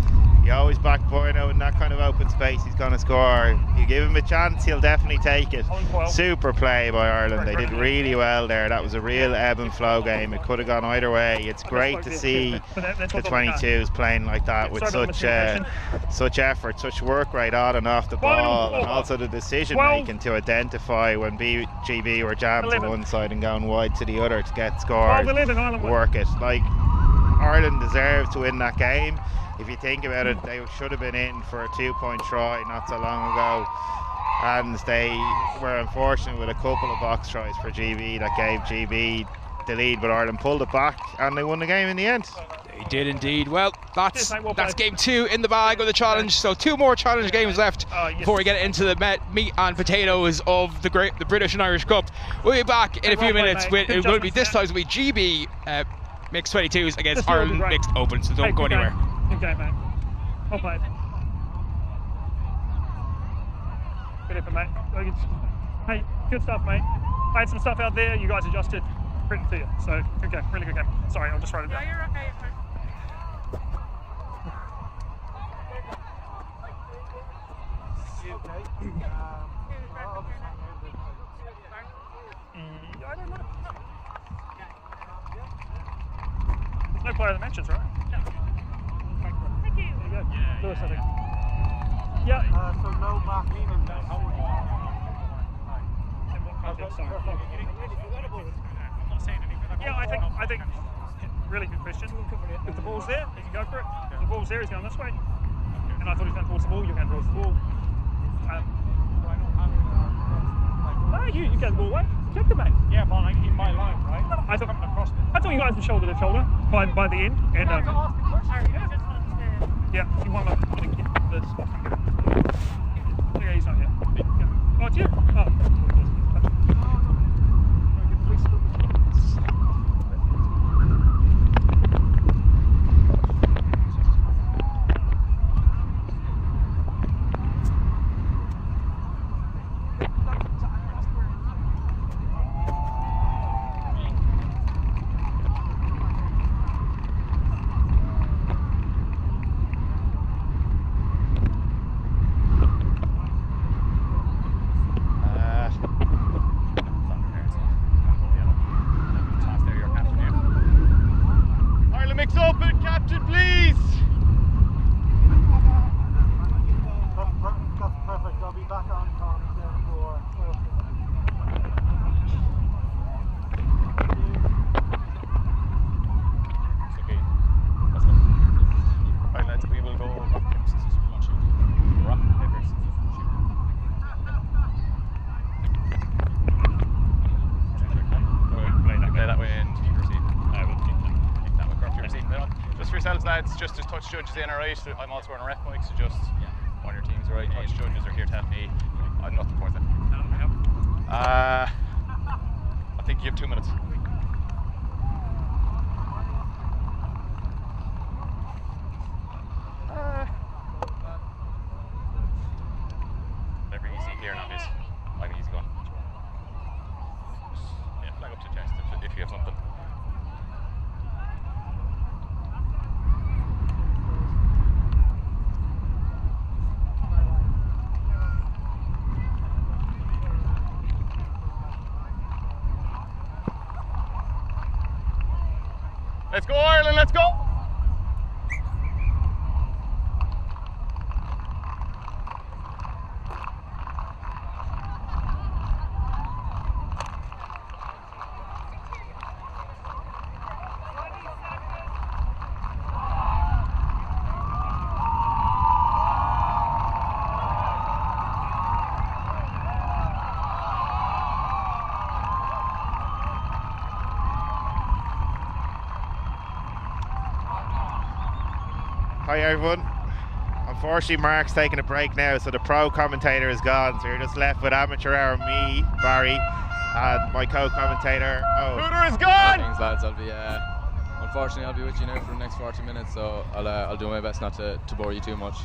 You always back Bueno in that kind of open space. He's going to score. You give him a chance, he'll definitely take it. Super play by Ireland. They did really well there. That was a real ebb and flow game. It could have gone either way. It's great to see the 22s playing like that with such effort, such work rate on and off the ball, and also the decision making to identify when GB were jammed to one side and going wide to the other to get scores. Work it. Like, Ireland deserved to win that game. If you think about it, they should have been in for a 2-point try not so long ago, and they were unfortunate with a couple of box tries for GB that gave GB the lead, but Ireland pulled it back and they won the game in the end. They did indeed. Well, that's game 2 in the bag of the challenge, so 2 more challenge games left before we get into the meat and potatoes of the British and Irish Cup. We'll be back in a few minutes with, it will be this time will be GB mixed 22s against Ireland mixed open, so don't go anywhere. Good game, mate. Well played. Good effort, mate. Hey, good stuff, mate. I had some stuff out there. You guys adjusted. Written to you. So, good game. Really good game. Sorry, I'll just write it down. No, you're okay. I don't know. There's no player that mentions, right? Thank you. There you go. Lewis, I think. Yeah. So no Mark Lehman then. Yeah, I think really good question. If the ball's there, he can go for it. If the ball's there, he's going this way. And I thought he was going towards the ball, you're going towards the ball. No, you go the ball away. Kick the mate. Yeah, but like in my line, right? I thought you guys were shoulder to shoulder by the end. And yeah, you want to get this. Yeah, he's not here. Yeah. Oh, it's you? Oh. touch judges in, alright? I'm also wearing a ref bike, so just one of your teams, alright? Touch judges are here to help me. I'm nothing for that. I think you have 2 minutes. Whatever you see here now is I think he's gone. Yeah, flag up to test if you have something. Let's go, Ireland, let's go! Hi everyone. Unfortunately Mark's taking a break now, so the pro commentator is gone, so you're just left with amateur hour, me, Barry, and my co-commentator, Hooter is gone! Thanks lads, unfortunately I'll be with you now for the next 40 minutes, so I'll do my best not to bore you too much.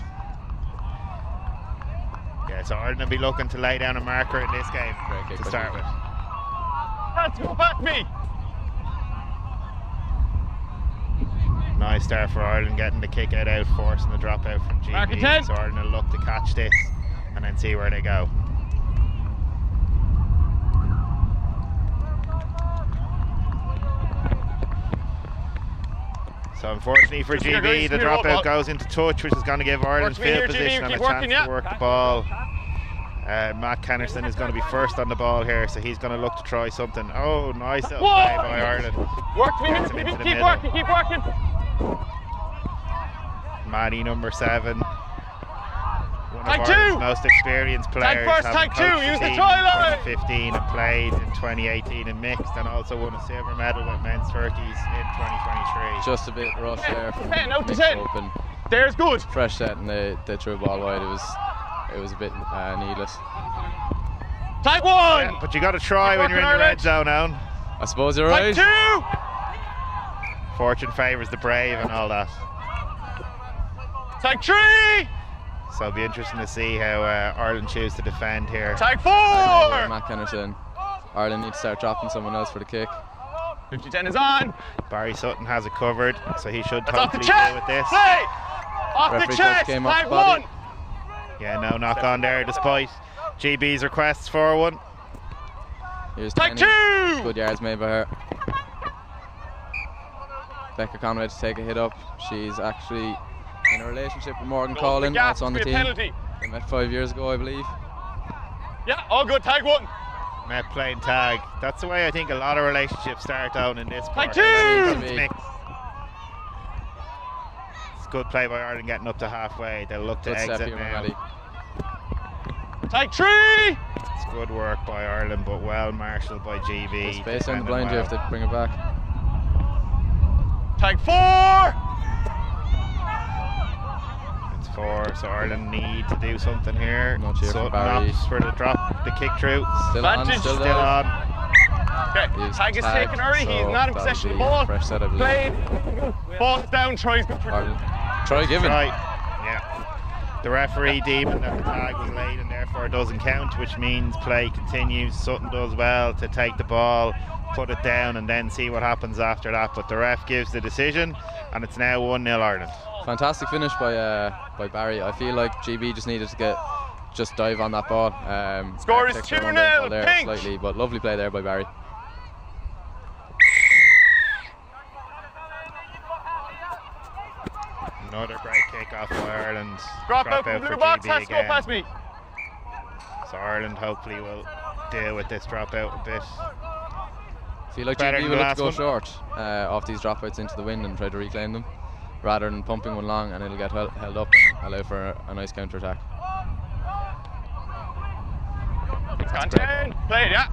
Yeah, so Ireland will be looking to lay down a marker in this game to start with. Let's go back me! Nice start for Ireland, getting the kick out, forcing the drop out from GB. So Ireland will look to catch this and then see where they go. So unfortunately for GB, the dropout goes into touch, which is going to give Ireland field position and a chance to work the ball. Matt Kennerson is going to be first on the ball here, so he's going to look to try something. Oh, nice little play by Ireland. Work me, keep working, keep working. Maddie, number 7. One of Ireland's most experienced players. Tag two, use the try line! 2015 and played in 2018 in mixed, and also won a silver medal with men's 30s in 2023. Just a bit rough there from 10 out to mixed 10. open. There's good. Fresh set and they threw a ball wide. It was a bit needless. Tag 1! Yeah, but you got to try when you're in the red zone, Owen. I suppose you're right. Tag 2! Fortune favours the brave and all that. Tag 3! So it'll be interesting to see how Ireland choose to defend here. Tag 4! Matt Kennerson. Ireland need to start dropping someone else for the kick. 50-10 is on. Barry Sutton has it covered, so he should hopefully deal with this. Play! Off Referee the chest! came Tag off body. 1! Yeah, no knock on there despite GB's requests for one. Here's Tag Kenny. 2! Good yards made by her. Becca Conway to take a hit up. She's actually in a relationship with Morgan Collin, also on the team. Penalty. They met 5 years ago, I believe. Yeah, all good. Tag 1. Met playing tag. That's the way I think a lot of relationships start out in this part. Tag 2! It's good play by Ireland getting up to halfway. They'll look to Good exit step here, now. Maddie. Tag 3! It's good work by Ireland, but well marshalled by GB. Space down the defending blind, you well. have to bring it back. Tag 4! It's 4, so Ireland need to do something here. No cheer for Sutton Barry. opts for the drop, the kick through. Still on, Advantage. still Still there. on. Okay, He's tag is tagged, taken early. so He's not in that'll possession of be the ball. fresh set, I believe. Played. Ball down, tries good for Ireland. Try given. Right, yeah. The referee deeming that the tag was late and therefore doesn't count, which means play continues. Sutton does well to take the ball, put it down, and then see what happens after that. But the ref gives the decision, and it's now 1-0 Ireland. Fantastic finish by Barry. I feel like GB just needed to just dive on that ball. Score is architecture 2-0, on the ball there pink. slightly, but lovely play there by Barry. Another great kick off by Ireland. Drop out from for blue box. GB Has to go again. past me. So Ireland hopefully will deal with this dropout a bit. I feel like Better GB than will the look to go last short off these dropouts into the wind and try to reclaim them, rather than pumping one long and it'll get held up and allow for a nice counter attack. It's gone 10. Played, yeah.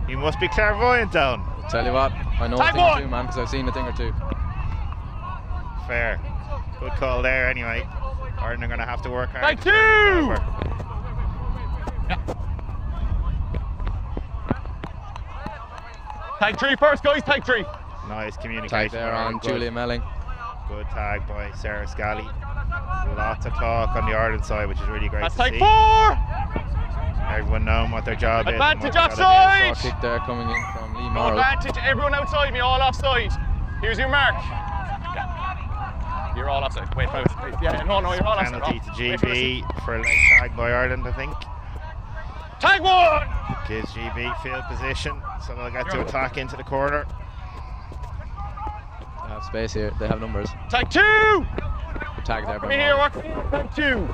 You must be clairvoyant, Down. Tell you what, I know Tag a thing or one. two, man, because I've seen a thing or two. Fair. Good call there anyway. Ireland are going to have to work hard. Tag to turn this 2! over. Tag 3 first, guys, tag 3. Nice communication. Tag there on Julia Melling. Good tag by Sarah Scally. Lots of talk on the Ireland side, which is really great That's to tag see. 4! Everyone knowing what their job Advantage is. and what they've offside! gotta Kick there coming in from Lee No Morrow. advantage, everyone outside me, all offside. Here's your mark. Yeah. You're all offside. Wait, wait. Yeah, no, you're all do. offside. Penalty to GB for a late tag by Ireland, I think. Tag 1! Gives GB field position, so they'll get to attack into the corner. They have space here. They have numbers. Tag 2! Good tag there Come by here, Morrow. work me. Tag 2.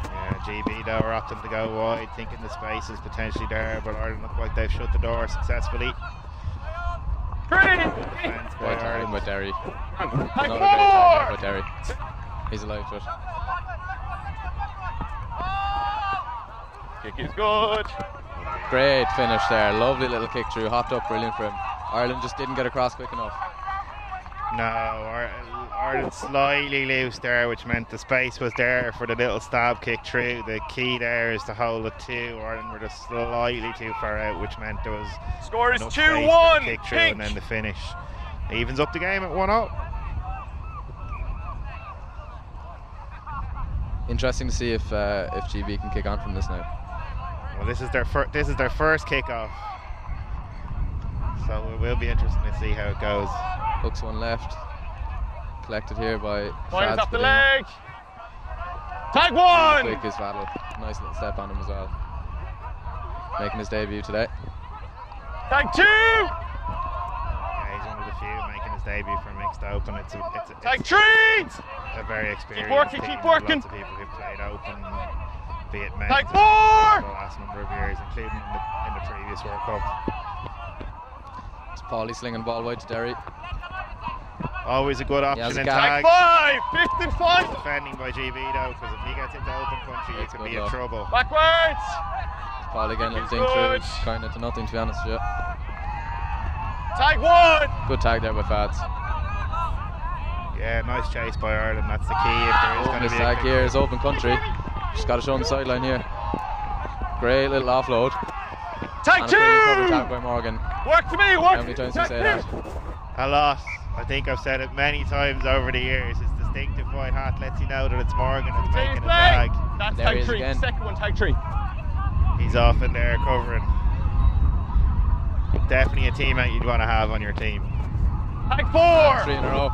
Yeah, GB though are opting to go wide, thinking the space is potentially there, but Ireland look like they've shut the door successfully. 3! Defence by Great tag Ireland. by Derry. Tag Another 4! great tag there by Derry. He's alive to it. Kick is good. Great finish there. Lovely little kick through. Hopped up brilliant for him. Ireland just didn't get across quick enough. No, Ireland slightly loose there, which meant the space was there for the little stab kick through. The key there is to hold it 2. Ireland were just slightly too far out, which meant there was Score is enough space for the 2-1. kick through, and then the finish evens up the game at 1-0. Interesting to see if GB can kick on from this now. Well, this is their first kick-off, so it will be interesting to see how it goes. Hooks one left. Collected here by Points Shads off the Padilla. leg. Tag 1! Quick is Vaddle. Nice little step on him as well. Making his debut today. Tag 2! Yeah, he's one of the few making his debut for mixed open. It's Tag 3! a very experienced working, team. keep working. Lots of people who've played open, be it men Tag for 4! the last number of years, including in the previous World Cup. It's Paulie slinging the ball wide to Derry. Always a good option has a in gap. tag. 5! Fifth and 5! Defending by GB though, because if he gets into open country, you That's could good be in luck. trouble. Backwards! Paulie getting a little ding Good. through. Kind of to nothing, to be honest with you. Tag 1! Good tag there by Fads. Yeah, nice chase by Ireland. That's the key if there is going to This be tag a here is open country. Just got to show on the sideline here. Great little offload. Tag And a brilliant cover 2! tag by Morgan. Work to me, work! How many times do you say that? A lot. I think I've said it many times over the years. His distinctive white hat lets you know that it's Morgan that's making a tag. That's There he tag is 3. again. Second one, tag 3. He's off in there covering. Definitely a teammate you'd want to have on your team. Tag 4! 3 in a row.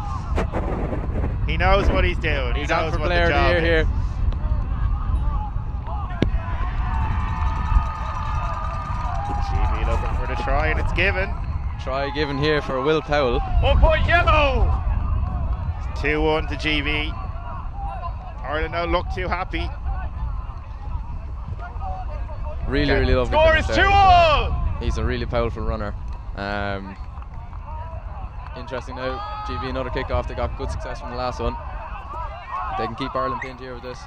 He knows what he's doing. He's he on knows for what player the of the job year is. here. GB looking for the try and it's given. Try given here for Will Powell. 1 point yellow! 2-1 to GB. Ireland don't look too happy. Really, really lovely. Score finish is there. 2-all! He's a really powerful runner. Interesting now, GB another kick off. They got good success from the last one. They can keep Ireland pinned here with this.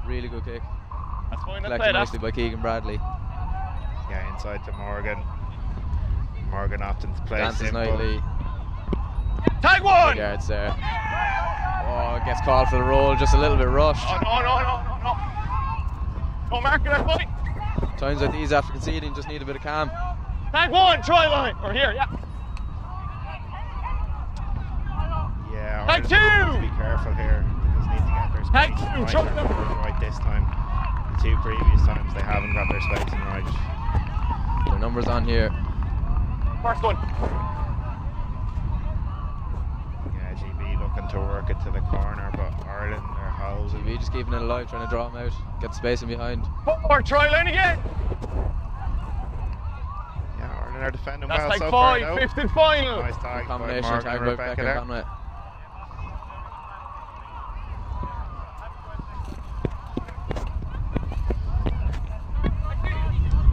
Really good kick. That's fine, that's Collected played nicely by Keegan Bradley. Yeah, inside to Morgan. Morgan opting to play Dances simple. nightly. Tag 1! Yards there. Oh, gets called for the roll, just a little bit rushed. Oh, no. Don't mark it, that's fine. Times like these after conceding just need a bit of calm. Tag 1, try line. Or here, yeah. Yeah, Tag Ireland 2! need to be careful here. They just need to get their Tag spacing 2, right. chop Their them. numbers right this time. The 2 previous times they haven't got their spacing right. Their numbers on here. First one. Yeah, GB looking to work it to the corner, but Ireland are holding. GB just keeping it alive, trying to draw him out, get the spacing behind. 4, try line again. Yeah, Ireland are defending That's well tag so far 5, though. fifth and final. Nice tag by Combination Morgan tag and by Rebecca Rebecca there. Conway.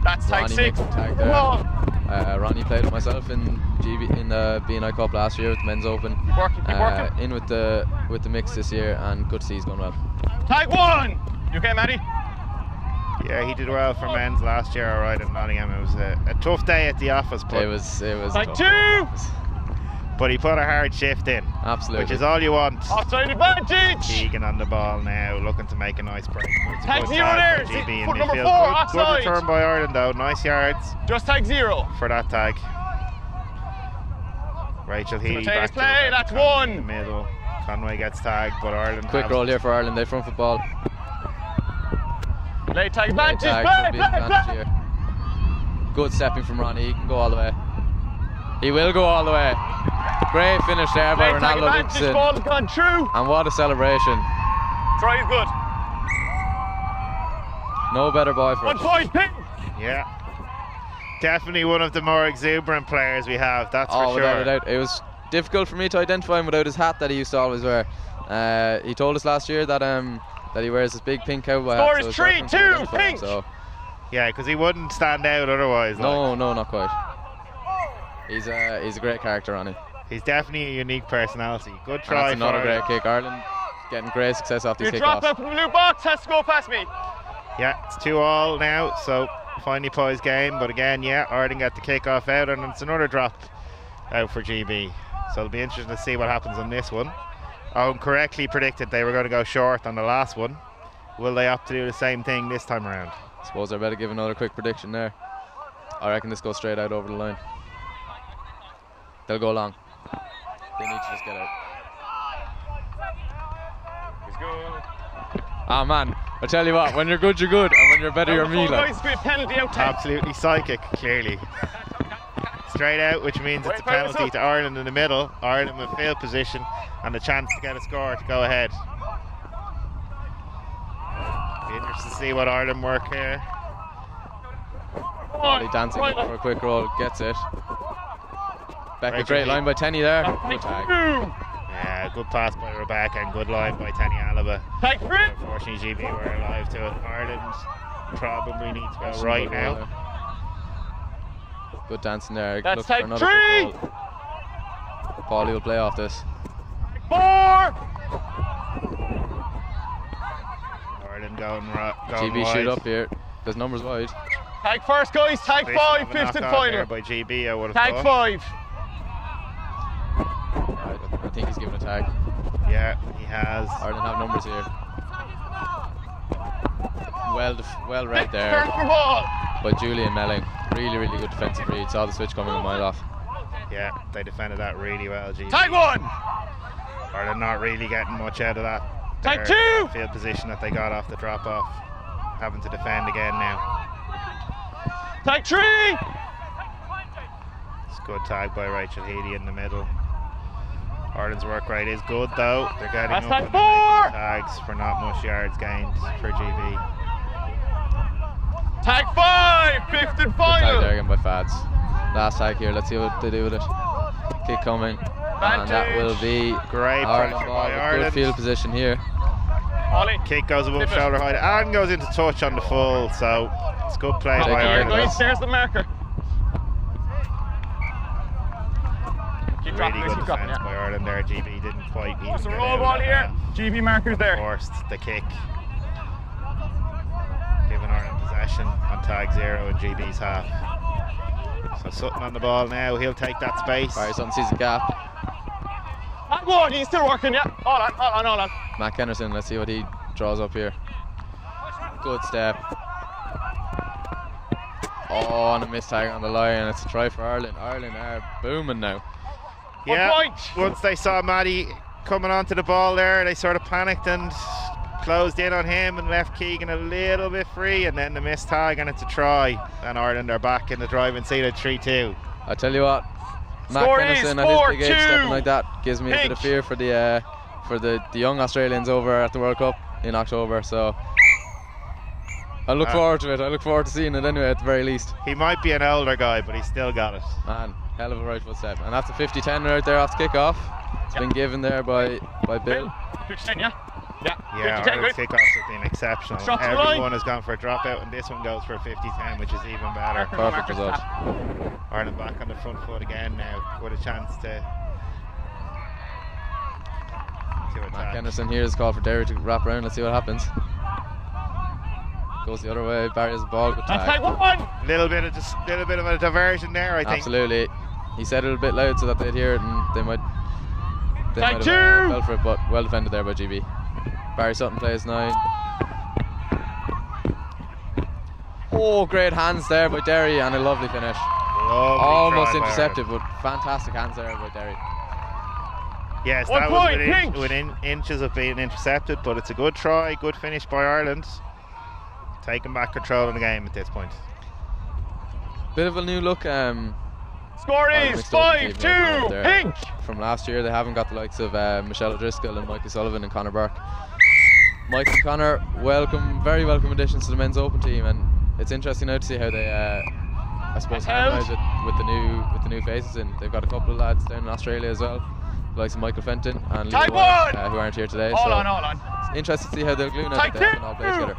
That's tag Ronnie 6. makes a tag there. Ronnie played with myself in GB in the BNI Cup last year with the Men's Open. Keep working. In with the mix this year, and good to see he's going well. Tag 1. You okay, Matty? Yeah, he did well for men's last year, all right, in Nottingham. It was a tough day at the office, but It was Like tough. two. but he put a hard shift in, Absolutely. which is all you want. Offside advantage. Keegan on the ball now, looking to make a nice break. It's a Tag good zero tag there. by GB in Foot number midfield. 4, Good offside. return by Ireland though. Nice yards Just tag 0. for that tag. Rachel Healy Take back his to play, Rebecca that's Conway 1. in the middle. Conway gets tagged, but Ireland Quick have roll here for Ireland. They front football. Late tag Late advantage. tag, Play, should be play, advantage play. here. Good stepping from Ronnie. He can go all the way. He will go all the way. Great finish there by Late tag Ronaldo advantage. Lucas. Ball has gone through. And what a celebration. Try is good. No better boy for 1 it. point pick. Yeah. Definitely one of the more exuberant players we have, that's for Oh, sure. without a doubt. It was difficult for me to identify him without his hat that he used to always wear. He told us last year that that he wears this big pink cowboy hat. Score so is it's hard for him to 3-2, identify him, pink. So Yeah, because he wouldn't stand out otherwise. no, not quite. He's a great character, Ronnie. He's definitely a unique personality. Good And try that's for another Ireland. great kick. Ireland getting great success off these You drop kickoffs. out from the blue box. Has to go past me. Yeah, it's 2-2 now, so finally poised game. But again, yeah, Ireland get the kick off out, and it's another drop out for GB. So it'll be interesting to see what happens on this one. Owen correctly predicted they were going to go short on the last one. Will they opt to do the same thing this time around? I suppose I better give another quick prediction there. I reckon this goes straight out over the line. They'll go long. They need to just get out. He's good. Ah man, I tell you what, when you're good, and when you're better, you're me. Number 4 Like. guys, be a penalty out 10. Absolutely psychic, clearly. Straight out, which means it's a penalty to Ireland in the middle. Ireland in field position and a chance to get a score to go ahead. Be interested to see what Ireland work here. Ollie dancing up for a quick roll, gets it. Back a Rachel great Healy. line by Tenny there. Good tag. Yeah, good pass by Rebecca and good line by Tenny Alaba. Tag 3. Unfortunately, GB were alive to it. Ireland probably need to go right now. Good dancing there. That's Look for tag another 3. quick roll. Paulie will play off this. 4. Ireland going GB wide. shoot up here. There's numbers wide. Tag first, guys. Tag Vision 5. of a 5th and knock-on there final. by GB, I would have Tag thought. 5. Right, I think he's given a tag. Yeah, he has. Ireland have numbers here. Well read there Turn for ball. by Julian Melling. Really good defensive read. Saw the switch coming a mile off. Yeah, they defended that really well, GB. Tag 1. Ireland not really getting much out of that. Tag their 2. Field position that they got off the drop off. Having to defend again now. Tag 3. It's a good tag by Rachel Healy in the middle. Ireland's work rate is good though. They're getting That's up tag and they're making 4. tags for not much yards gained for GB. Tag 5. 5th and Good tag final. there again by Fads. Last tag here. Let's see what they do with it. Kick coming. And that will be Great Ireland pressure ball by with Ireland. good field position here. Ollie. Kick goes above Flip it. shoulder height and goes into touch on the full, so it's good play Take by it, Ireland. guys. Guys, there's the marker. Keep dropping, Really keep good dropping, defence yeah. by Ireland there. GB didn't quite even What's the get roll out ball of here? that. GB markers there. Forced the kick. Giving Ireland possession on tag 0 in GB's half. So Sutton on the ball now. He'll take that space. Barry Sutton sees a gap. Tag 1. He's still working, yeah. Hold on. Matt Kennerson, let's see what he draws up here. Good step. Oh, and a missed tag on the line. It's a try for Ireland. Ireland are booming now. Yeah, 1 point. once they saw Maddie coming onto the ball there, they sort of panicked and closed in on him and left Keegan a little bit free, and then the missed tag, and it's a try. And Ireland are back in the driving seat at 3-2. I tell you what, Matt Score Kennerson is at his big age 4-2. stepping like that gives me a bit of Pink. fear for the young Australians over at the World Cup in October. So I look forward to it. I look forward to seeing it anyway, at the very least. He might be an older guy, but he's still got it. Man, hell of a right foot step. And that's a 50-10 right there off the kick-off. It's been given there by Bill. 50-10, yeah? Yeah, Yeah, 50-10, Ireland's good. kickoffs have been exceptional. Drop to the line. Everyone has gone for a dropout, and this one goes for a 50-10, which is even better. Perfect result. Ireland back on the front foot again now, with a chance to Matt attack. Kennerson here is called for Derry to wrap around. Let's see what happens. goes the other way. Barry has the ball. Good tag. Little bit of a diversion there, I think. Absolutely. He said it a bit loud so that they'd hear it, and they might have fell for it, but well defended there by GB. Barry Sutton plays 9. Oh, great hands there by Derry, and a lovely finish. Almost intercepted, but fantastic hands there by Derry. Yes, that was within inches of being intercepted, but it's a good try, good finish by Ireland. Taking back control of the game at this point. Bit of a new look. Score is 5-2, pink! From last year, they haven't got the likes of Michelle O'Driscoll and Mikey Sullivan and Conor Burke. Mike and Conor, very welcome additions to the men's open team, and it's interesting now to see how they, I suppose, harmonise it with the new faces in. They've got a couple of lads down in Australia as well, the likes of Michael Fenton and Lee Ward, who aren't here today. All on. It's interesting to see how they'll glue now that they can all play together.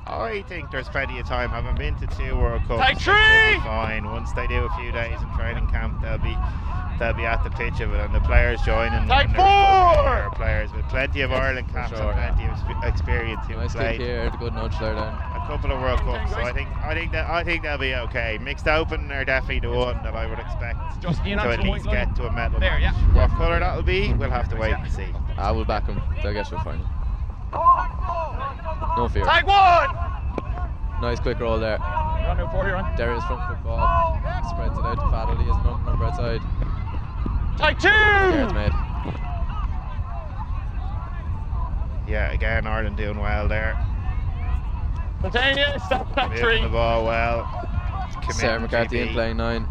I think there's plenty of time. Having been to 2 World Cups, they'll be fine. Once they do a few days in training camp, they'll be at the pitch of it, and the players joining. Players with plenty of Ireland caps and plenty of experience who nice played. Kick here, good nudge there down. A couple of World Cups, so I think they'll be okay. Mixed open are definitely the one that I would expect to at least get to a medal. There, yeah. What colour that'll be, we'll have to wait and see. I will back them. They'll get to a final. No fear. Tag 1! Nice quick roll there. Derry's front football. Spreads it out to Fadley. He has a number outside. Tag 2! It's made. Yeah, again, Ireland doing well there. Britannia, stop tag 3. Moving the ball well. Sarah McCarthy in playing 9.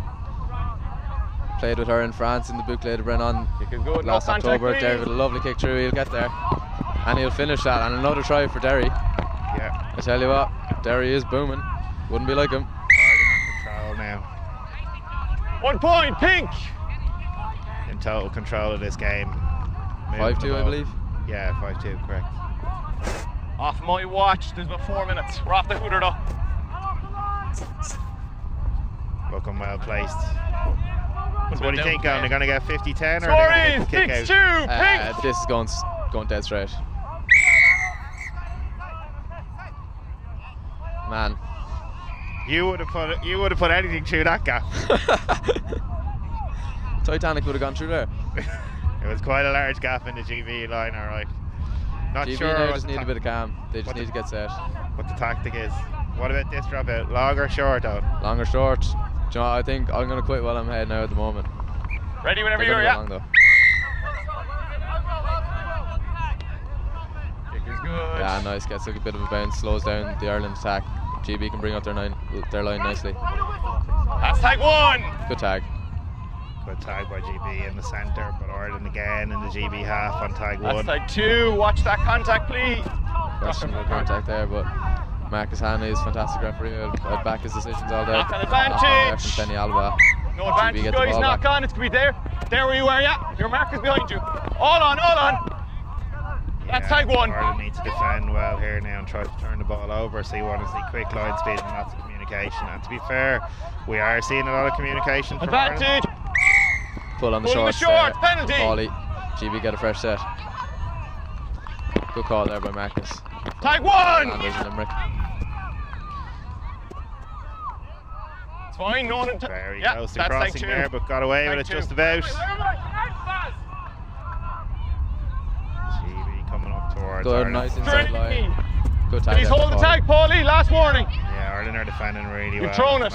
Played with her in France in the Boucle de Brennan last October. Derry with a lovely kick through. He'll get there. And he'll finish that. And another try for Derry. Yeah. I tell you what, Derry is booming. Wouldn't be like him. Ireland in control now. 1 point, pink! In total control of this game. 5-2, I believe. Yeah, 5-2, correct. Off my watch, there's about 4 minutes. We're off the hooter though. Looking well placed. So what do you think, Alan? They're going to get 50-10 or are they going to get the kick out? This is going dead straight. Man. You would have put anything through that gap. Titanic would have gone through there. It was quite a large gap in the GB line, alright. Not GB sure. now just need a bit of calm. They just need to get set. What the tactic is. What about this dropout? Long or short out? Long or short? Do you know, I think I'm going to quit while I'm ahead now at the moment. Ready whenever you're, yeah. Long, though. Kick is good. Yeah, nice. Gets a bit of a bounce, slows down the Ireland attack. GB can bring up their line nicely. That's tag 1! Good tag. Good tag by GB in the centre, but Ireland again in the GB half on tag 1. That's tag 2. Watch that contact, please. Questionable contact there, but Marcus Hanley is fantastic referee. I'd back his decisions all day. Knock on advantage. From Penny Alba. No advantage, guys. Knock on. It's going to be there. There where you are, yeah. Your mark is behind you. All on. That's tag 1. Ireland need to defend well here now and try to turn the ball over, so you want to see quick line speed and lots of communication. And to be fair, we are seeing a lot of communication from advantage. Ireland. Pull on the shorts. Penalty. Paulie. GB get a fresh set. Good call there by Marcus. Tag 1! And there's a Limerick. It's fine, no one. Very close to crossing there, but got away with it just about. GB coming up towards Good, Ireland. nice inside line. Good tag. Please hold the tag, Paulie. Last warning. Yeah, Ireland are defending really well. You've thrown it.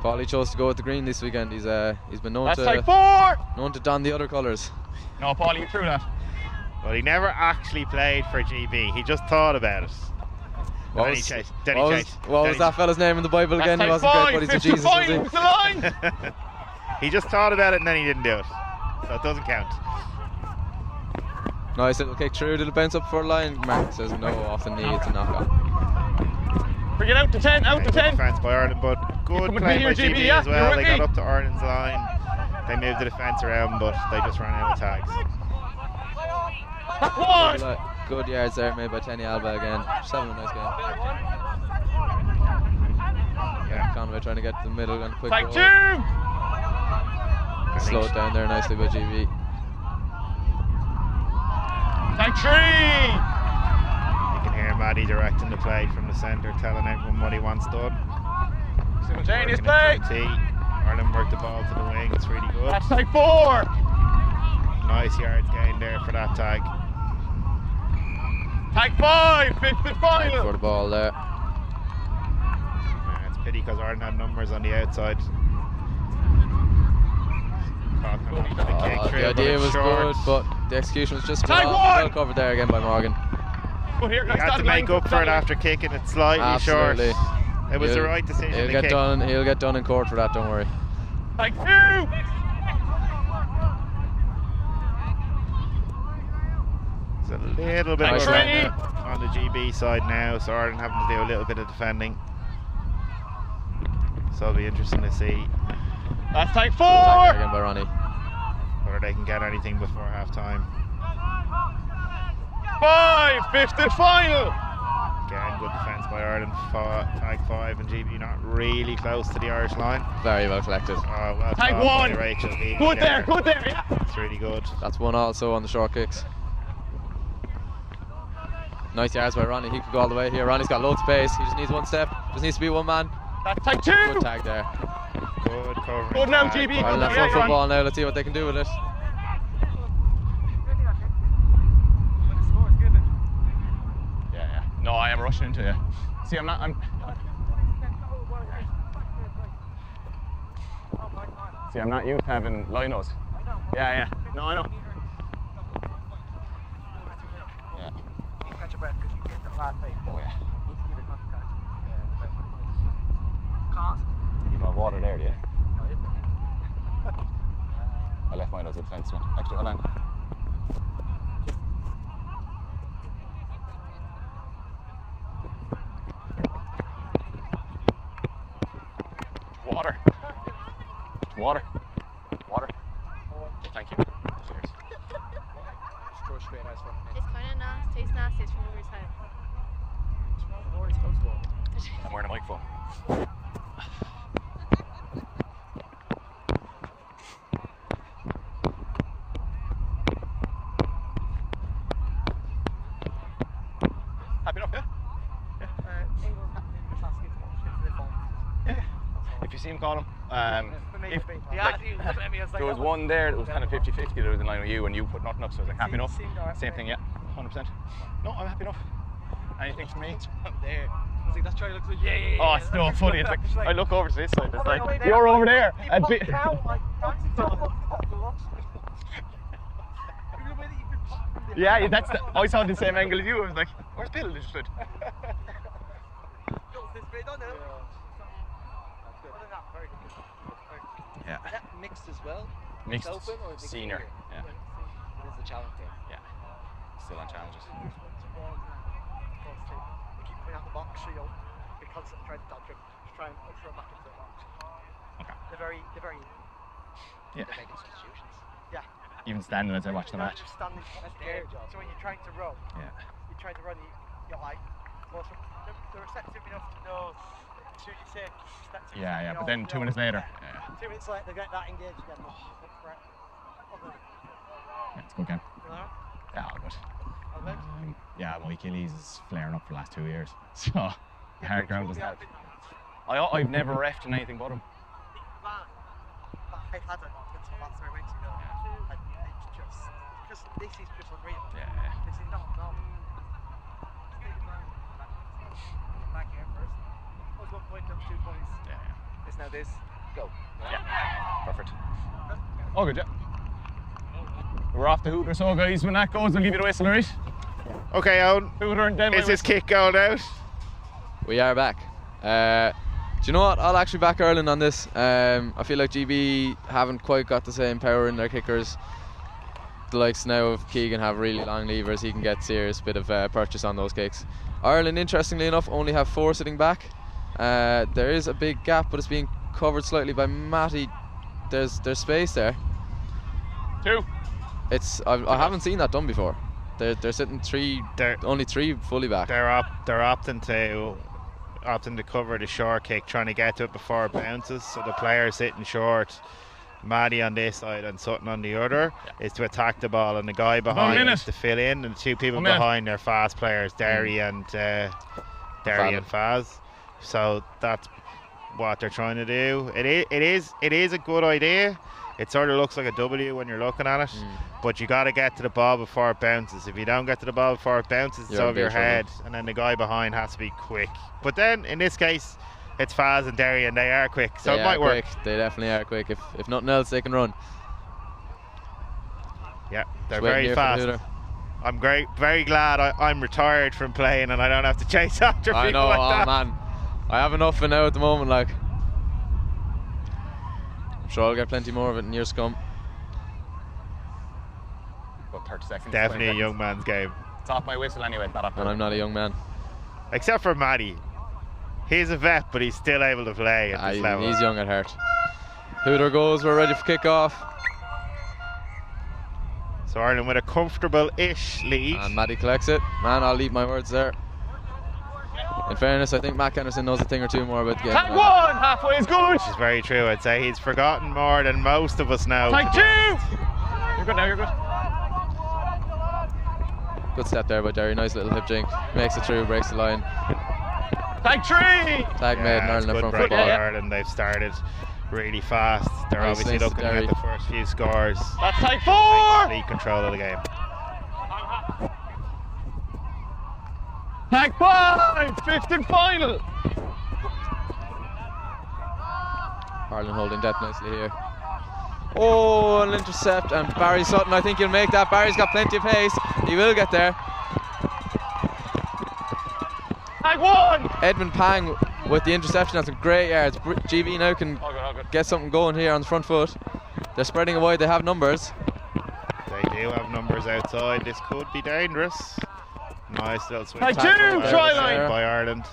Paulie chose to go with the green this weekend. He's been known That's tag 4. Known to don the other colours. No, Paulie, you threw that. Well, he never actually played for GB. He just thought about it. What was that fella's name in the Bible again? He wasn't great buddies with Jesus, was he? He just thought about it and then he didn't do it. So it doesn't count. Nice little kick through. Did it bounce up for a line? Mark says no, off the knee. It's a knock on. Bring it out to 10, out to 10. Defence by Ireland, but good play by GB as well. They got up to Ireland's line. They moved the defence around, but they just ran out of tags. Good yards there made by Tenny Alba again. Just having a nice game. Yeah, Conway trying to get to the middle and quick Tag 2! Slowed down there nicely by GB. Tag 3! You can hear Matty directing the play from the centre, telling everyone what he wants done. Simultaneous Working play. it to a tee. Ireland work the ball to the wing. It's really good. That's tag 4. Nice yards gain there for that tag. Tag 5, fifth and final. For the ball there. Yeah, it's a pity because Ireland had numbers on the outside. The idea was good, but the execution was just well covered there again by Morgan. But here He comes had to make up for it after kicking it slightly short. It was the right decision He'll to get kick. He'll get done in court for that, don't worry. Tag 2. It's a little bit Nice on the GB side now, so Ireland having to do a little bit of defending. So it'll be interesting to see. That's tag 4. Again by Ronnie. Whether they can get anything before half time. 5, fifth and final. Again, good defence by Ireland. Tag 5 and GB not really close to the Irish line. Very well collected. Oh, well Tag caught 1. by Rachel Healy Good there, yeah. It's really good. That's one also on the short kicks. Nice yards by Ronnie. He could go all the way here. Ronnie's got loads of pace. He just needs one step. Just needs to be one man. That's tag 2. Good tag there. Good covering. Good now, tag. GB. Ireland have front football now. Let's see what they can do with it. Yeah. No, I am rushing into you. See, I'm. See, I'm not used to having linos. Yeah. No, I know. Yeah. Catch your breath because you get the last play. Oh, yeah. Can't. You've got water there, do you? I left mine as a defence one. Actually, hold on. Water. Water. Thank you. Cheers. Just throw straight eyes from It's kind of nasty. Tastes nasty. It's from the other side. I'm wearing a microphone. Happy enough, yeah? If you see him, call him. There was one there that was kind of 50-50 that was in line with you, and you put nothing up, so I was like, happy enough. Same thing, yeah, 100%. No, I'm happy enough. Anything from me? There. I was like, that's trying to look like, yeah. Oh, it's so funny. It's like, I look over to this side, it's like, you're over there. And yeah, that's the, I saw the same angle as you. I was like, where's Bill? They just went. Yeah. Is that mixed as well? Mixed. Open or mixed Senior. here? Yeah. What is the challenge there? Yeah. Still on challenges. We keep putting out the box, so you'll be constantly trying to dodge them, just try and push them back into the box. Okay. They're very Yeah. they're making substitutions. Yeah. Even standing as I watch the match. Just standing, that's their job. So when you're trying to run, Yeah. you're like, well, they're receptive enough to know as soon as you say receptive. Yeah, but then 2 minutes later. Yeah. 2 minutes later, they get that engaged again. Yeah, it's a good game. You know? Yeah, all good. All good? Yeah, my Achilles is flaring up for the last 2 years. So, the hard ground doesn't help. I've never refed in anything but him. I've had it about 3 weeks ago. And it's just, because this is just unreal. Yeah. This is not normal. Back here first. Was 1 point, comes 2 points. Yeah. It's now this. Go. Yeah. Perfect. All good, yeah. We're off the hooter, so guys, when that goes, I'll give you the whistle, right? Okay, Owen. Hooter and then Is this kick going out? We are back. Do you know what? I'll actually back Ireland on this. I feel like GB haven't quite got the same power in their kickers. The likes now of Keegan have really long levers. He can get serious bit of purchase on those kicks. Ireland, interestingly enough, only have 4 sitting back. There is a big gap, but it's being covered slightly by Matty. There's space there. 2. I haven't seen that done before. They're sitting only 3 fully back. They're opting to cover the short kick, trying to get to it before it bounces. So the player sitting short Maddie on this side and Sutton on the other, is to attack the ball, and the guy behind is to fill in, and the two people behind are fast players, Derry and Faz. So that's what they're trying to do. It is a good idea. It sort of looks like a W when you're looking at it, but you got to get to the ball before it bounces. If you don't get to the ball before it bounces, it's over your head, and then the guy behind has to be quick. But then in this case, it's Faz and Derry, and they are quick, so it might work. They definitely are quick. If nothing else, they can run. Yeah, they're very fast. I'm very glad I'm retired from playing and I don't have to chase after people like that. Man, I have enough for now at the moment. Like, I'm sure I'll get plenty more of it in years to come. About 30 seconds. Definitely a young man's game. It's off my whistle anyway. And I'm not a young man. Except for Matty. He's a vet, but he's still able to play at this level. He's young at heart. Hooter goes, we're ready for kick-off. So Ireland with a comfortable-ish lead. And Matty collects it. Man, I'll leave my words there. In fairness, I think Matt Henderson knows a thing or two more about the game. Tag one, halfway is good. Which is very true. I'd say he's forgotten more than most of us now. Tag two. You're good now, you're good. Good step there by Derry. Nice little hip jink. Makes it through, breaks the line. Tag three. Tag made in Ireland from football. Ireland, they've started really fast. They're obviously looking at the first few scores. That's tag four. Complete control of the game. Tag five, fifth and final. Ireland holding depth nicely here. Oh, an intercept, and Barry Sutton, I think he'll make that. Barry's got plenty of pace. He will get there. Tag one. Edmund Pang with the interception. That's some great yards. GB now can get something going here on the front foot. They're spreading it wide. They have numbers. They do have numbers outside. This could be dangerous. Nice little swing. Tag two, try line by Ireland.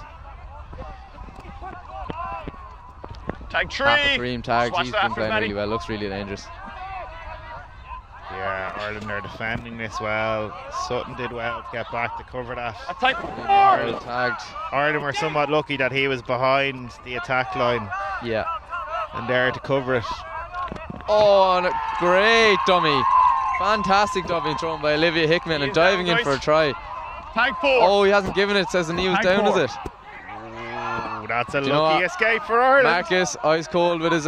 Tag three. Half a cream tag. He's been playing really well. Looks really dangerous. Yeah, Ireland are defending this well. Sutton did well to get back to cover that. Tag Ireland tagged. Ireland were somewhat lucky that he was behind the attack line. Yeah. And there to cover it. Oh, and a great dummy. Fantastic dummy thrown by Olivia Hickman and diving in for a try. Tag four. Oh, he hasn't given it. Says the knee was down, is it? Ooh, that's a lucky escape for Ireland. Marcus, ice cold with his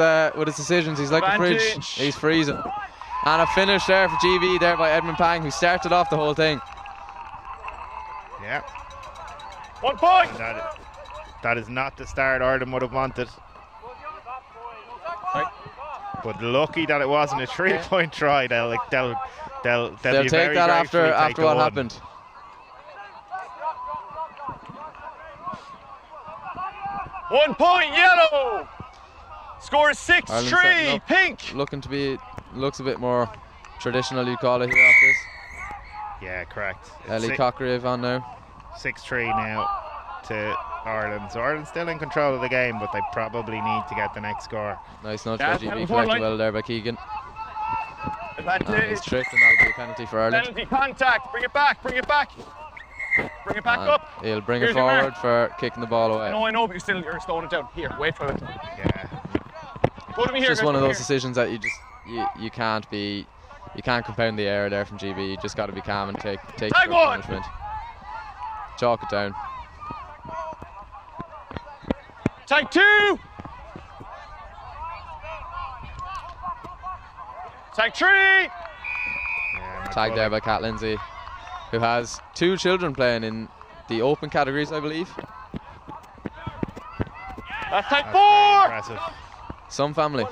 decisions. He's like a fridge. He's freezing. And a finish there for GB there by Edmund Pang, who started off the whole thing. Yeah. 1 point. That is not the start Ireland would have wanted. But lucky that it wasn't a 3-point try. They'll be take very that after what one. happened. One point, yellow. Score is 6-3, pink. Looks a bit more traditional, you'd call it here off this. Yeah, correct. Ellie Cochrane on now. 6-3 now to Ireland. So Ireland's still in control of the game, but they probably need to get the next score. Nice nudge by GB, collected well there by Keegan. He's tricked, and that'll be a penalty for Ireland. Penalty contact, bring it back, bring it back. Bring it back up. He'll bring it forward for kicking the ball away. I know, but you're slowing it down. Here, wait for it. Yeah. Go to me here. It's just one of those decisions that you can't compound the error there from GB. You just got to be calm and take your punishment. Chalk it down. Tag two. Tag three. Yeah, Tag there by Kat Lindsay, who has 2 children playing in the open categories, I believe. That's tag four. Impressive. Some family.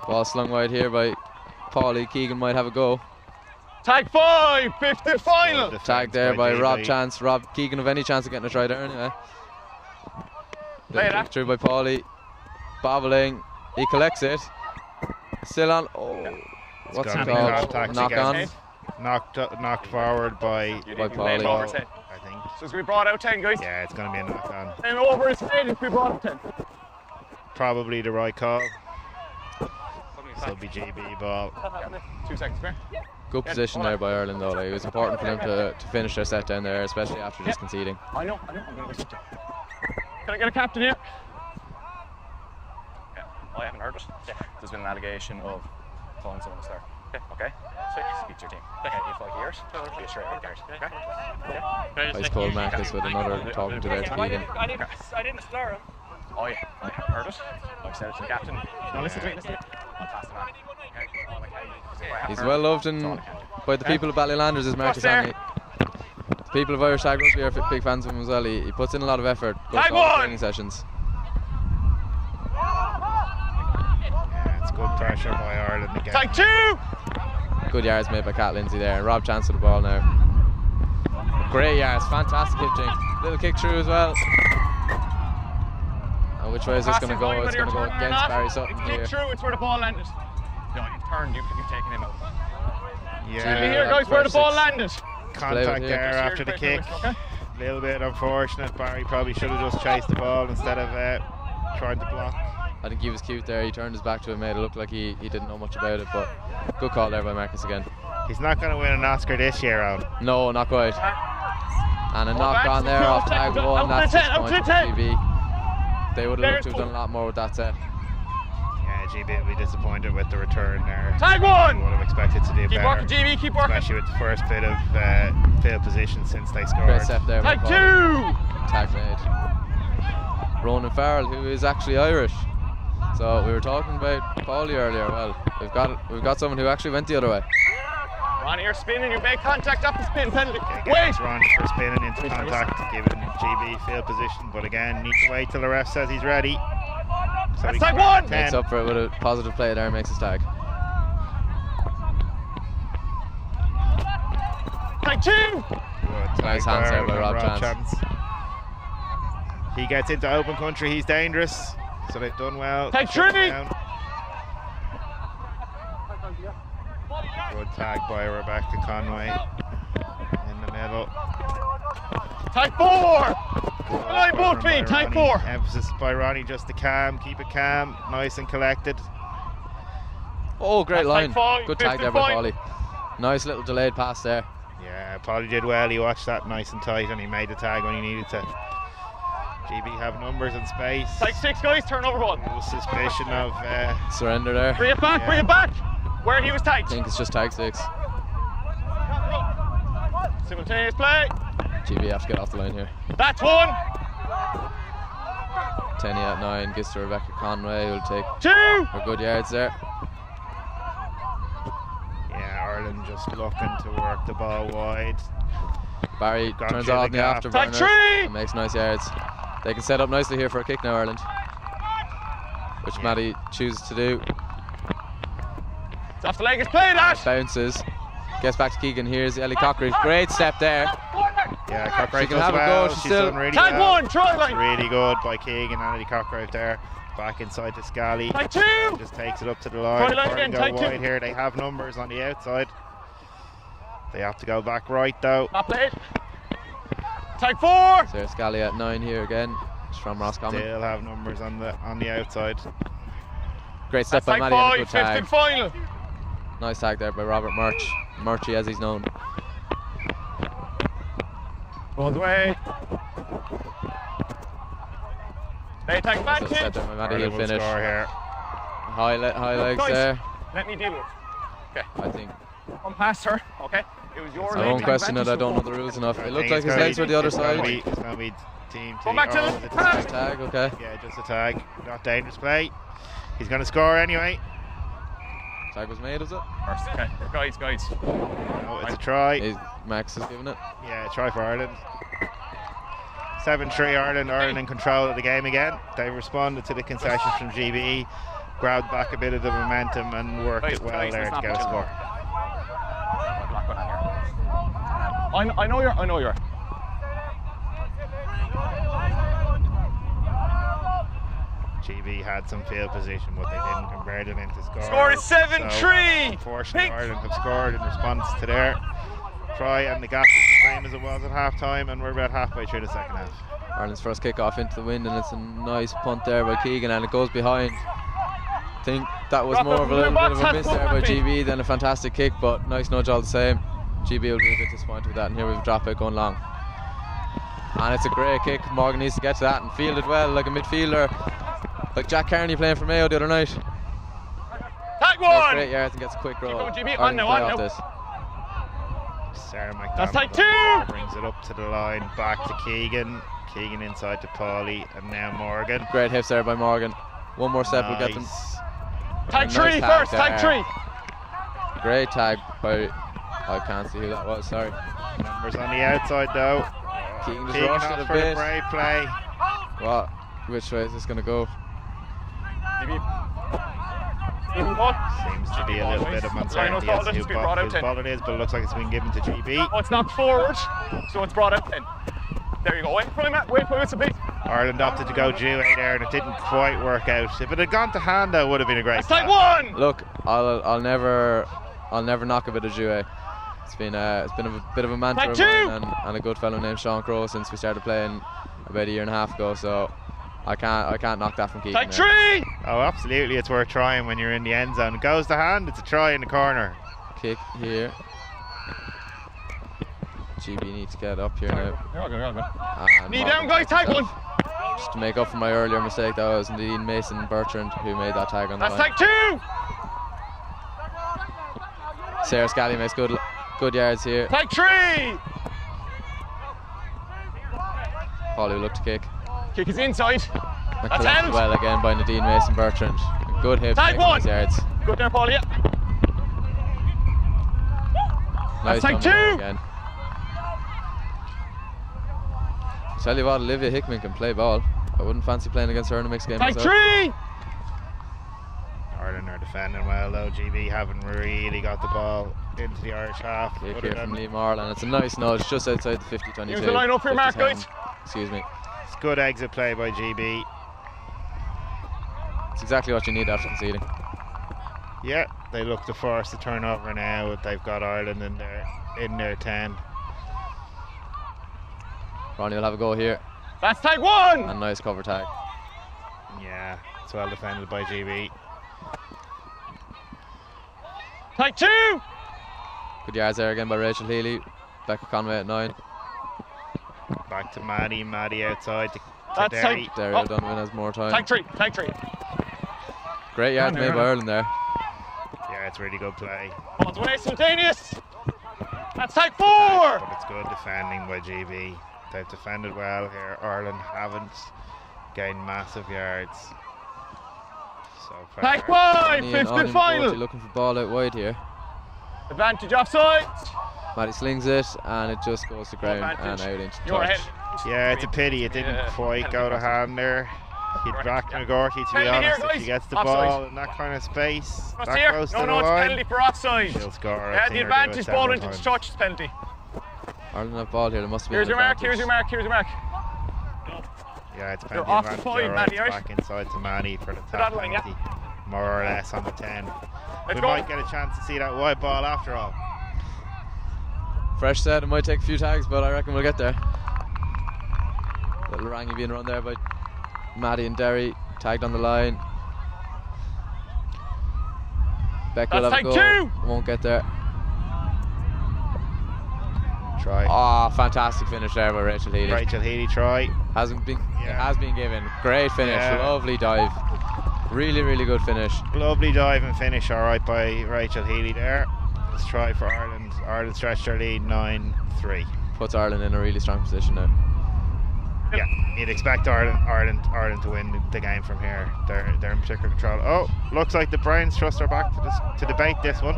Ball slung wide here by Paulie. Keegan might have a go. Tag five, fifth and final. Tag there by Rob Chance. Rob Keegan have any chance of getting a try there anyway. Through by Paulie. Bobbling. He collects it. Still on. Oh, what's it called? Knock on. Knocked forward by Paulie. I think. So it's going to be brought out 10, guys. Yeah, it's going to be a knock on. And over his head, it's going to be brought out 10. Probably the right call. So it'll be GB ball. 2 seconds, fair. Good position there by Ireland though. Like, it was important for them to finish their set down there, especially after just conceding. I know. I'm going to go sit down. Can I get a captain here? I haven't heard it. There's been an allegation of calling someone a star. Okay. Speak to your team. If I hear it, be straight out there. Okay. Ice cold Marcus with another talking to there to Keegan. I didn't star him. I haven't heard it. I've said it to the captain. No, listen to me. I'll pass it on. He's well loved by the people of Ballylanders, is Marcus Hanley. The people of Irish Tag Rugby are big fans of him as well. He puts in a lot of effort, goes to all the training sessions. Yeah, it's good pressure by Ireland again. Tag 2! Good yards made by Cat Lindsay there. Rob Chance with the ball now. Great yards, fantastic hip jinx. Little kick through as well. And which way is this going to go? It's going to go against Barry Sutton here. Kick through, it's where the ball landed. No, you've turned, you've taken him out. Yeah, here, guys, where the ball landed. Contact there after the kick. A little bit unfortunate. Barry probably should have just chased the ball instead of trying to block. I think he was cute there. He turned his back to it, made it look like he didn't know much about it, but good call there by Marcus again. He's not going to win an Oscar this year, Owen. No, not quite. And a knock on there off the tag one. That's disappointing for GB. They would have looked to have done a lot more with that set. Yeah, GB will be disappointed with the return there. Tag 1! Would have expected to do Keep better. working, GB, keep working. Especially with the first bit of field position since they scored. Great step there. Tag 2! Tag made. Ronan Farrell, who is actually Irish. So we were talking about Paulie earlier. Well, we've got someone who actually went the other way. Ronnie, you're spinning, you make contact up the spin penalty. Wait! Ronnie for spinning into contact, giving GB field position, but again, need to wait till the ref says he's ready. So that's tag 1! Makes up for it with a positive play there, makes his tag. Tag 2! Nice hands there by Rob Chance. He gets into open country, he's dangerous. So they've done well. Tag 3! Good tag by Rebecca Conway in the middle. Tag 4! Line both feet, tag 4. Emphasis by Ronnie just to keep it calm, nice and collected. Oh, great line. Good tag there by point. Paulie. Nice little delayed pass there. Yeah, Paulie did well. He watched that nice and tight and he made the tag when he needed to. GB have numbers and space. Tag 6, guys, turnover 1. No suspicion of surrender there. Bring it back, bring it back. Where he was tagged. I think it's just tag 6. Simultaneous play. GB have to get off the line here. That's 1. 10 at 9 gives to Rebecca Conway, who'll take 2. her good yards there. Yeah, Ireland just looking to work the ball wide. Barry turns on the afterburner and makes nice yards. They can set up nicely here for a kick now, Ireland, which Maddie chooses to do. It's off the leg, it's played that! Bounces, gets back to Keegan. Here's Ellie Cochrane. Great step there. Yeah, Cochrane she can does have well. a go. She's done really tag well. 1, try line. Really good by Keegan and Ellie Cochrane there. Back inside to Scally. Tag 2. Just takes it up to the line. Try line again, Go tag 2. wide here. They have numbers on the outside. They have to go back right though. Not played. Tag 4. So Scally at 9 here again. It's from Roscommon. Still have numbers on the outside. Great step by tag Maddie. 5, Good tag. 5th final. Nice tag there by Robert Murchie as he's known. All the way. They attack back Good step there by Maddie. He'll finish. Here. High legs Guys, there. Let me deal with it. Okay. I think. Come past her. Okay. It was your I won't question it. I don't know the rules enough. It looked like his legs were the other side. It's going to be team. Go back to the tag. Okay. Yeah, just a tag. Not dangerous play. He's going to score anyway. Tag was made, is it? First, okay. Guys. No, it's a try. Max has given it. Yeah, try for Ireland. 7-3 Ireland. Ireland in control of the game again. They responded to the concessions from GB, grabbed back a bit of the momentum and worked it well there to get a score. I know you're. GB had some field position, but they didn't convert it into score. Score is 7-3. So, unfortunately, Ireland have scored in response to their try, and the gap is the same as it was at half time, and we're about halfway through the second half. Ireland's first kick off into the wind, and it's a nice punt there by Keegan, and it goes behind. I think that was more of a little bit of a miss there by GB than a fantastic kick, but nice nudge all the same. GB will be a bit disappointed with that, and here we've a drop out going long. And it's a great kick. Morgan needs to get to that and field it well like a midfielder. Like Jack Carney playing for Mayo the other night. Tag Makes one! great yards and gets a quick roll. going, GB. Ireland On play now. off this. Sarah McDonald. That's like 2! Brings it up to the line, back to Keegan. Keegan inside to Paulie, and now Morgan. Great hips there by Morgan. One more step will get them. Tag Nice 3 tag first, there. tag 3. Great tag by, I can't see who that was, sorry. Numbers on the outside though. Keegan just Keegan rushed it off a for the bit. brave play. What? Which way is this going to go? Seems to be a little bit of uncertainty as to whose ball it is, but it looks like it's been given to GB. Oh, it's knocked forward, so it's brought out then. There you go. Wait for him, Matt. Wait for it to be. Ireland opted to go Dewey there, and it didn't quite work out. If it had gone to hand, that would have been a great. That's like 1. Look, I'll never knock a bit of Jouet. It's been a bit of a mantra of mine and a good fellow named Sean Crowe since we started playing about a year and a half ago. So I can't knock that from Keegan. Take 3. Oh, absolutely, it's worth trying when you're in the end zone. It goes to hand, it's a try in the corner. Kick here. GB needs to get up here now. And Knee down, guys. Tag 1. Just to make up for my earlier mistake, that was indeed Mason Bertrand who made that tag on the That's line. tag 2. Sarah Scally makes good yards here. Tag 3. Paulie will look to kick. Kick is inside. And That's collected end. well again by Nadine Mason Bertrand. Good hip. Tag 1. Yards. Good there, Paul. Yeah. Nice tag coming there 2. again. Tell you what, Olivia Hickman can play ball. I wouldn't fancy playing against her in a mixed game. Tag myself. 3. Ireland are defending well though. GB haven't really got the ball into the Irish half. Kick other here than from Lee Marlin. It's a nice nudge just outside the 50-22. Use the line up for your mark, 50-10. guys. Excuse me. It's good exit play by GB. It's exactly what you need after conceding. Yeah, they look to force the turnover now. They've got Ireland in their 10. Ronnie will have a go here. That's tag 1. And nice cover tag. Yeah, it's well defended by GB. Tag 2. Good yards there again by Rachel Healy. Becca Conway at 9. Back to Maddie. Maddie outside to That's Derry. Derry O'Donovan has more time. Tag 3. Tag 3. Great yards made by Ireland there. Yeah, it's really good play. On to an instantaneous. That's tag 4. But it's good defending by GB. They've defended well here. Ireland haven't gained massive yards. So far. Tag 5. Onion- Fifth and Onion final. Porty looking for ball out wide here. Advantage offside. Maddie slings it and it just goes to ground and out into You're touch. ahead. Yeah, it's a pity it didn't quite go to hand there. He'd back McGorty, to be Penalty here, honest, if guys. she gets the Offside. ball in that kind of space, What's that here? close to No, the it's line, penalty for offside. she'll score. Yeah, the advantage ball into the touch is penalty. Ireland have ball here, there must be Here's an your mark, advantage. here's your mark, here's your mark. Yeah, it's You're penalty off the advantage. 5, All right, Maddie, right? back inside to Maddie for the that tap line, yeah. penalty, more or less on the 10. Let's We go. might get a chance to see that wide ball after all. Fresh set, it might take a few tags, but I reckon we'll get there. Little Rangy being run there by Maddie and Derry, tagged on the line. Beck will That's have a tag go, 2. won't get there. Try. Oh, fantastic finish there by Rachel Healy. Rachel Healy try. It has been given. Great finish, Yeah. lovely dive. Really, really good finish. Lovely dive and finish, all right, by Rachel Healy there. Let's try for Ireland. Ireland stretched their lead 9-3. Puts Ireland in a really strong position now. Yeah, you'd expect Ireland to win the game from here. They're in particular control. Oh, looks like the Browns trust are back to debate this one.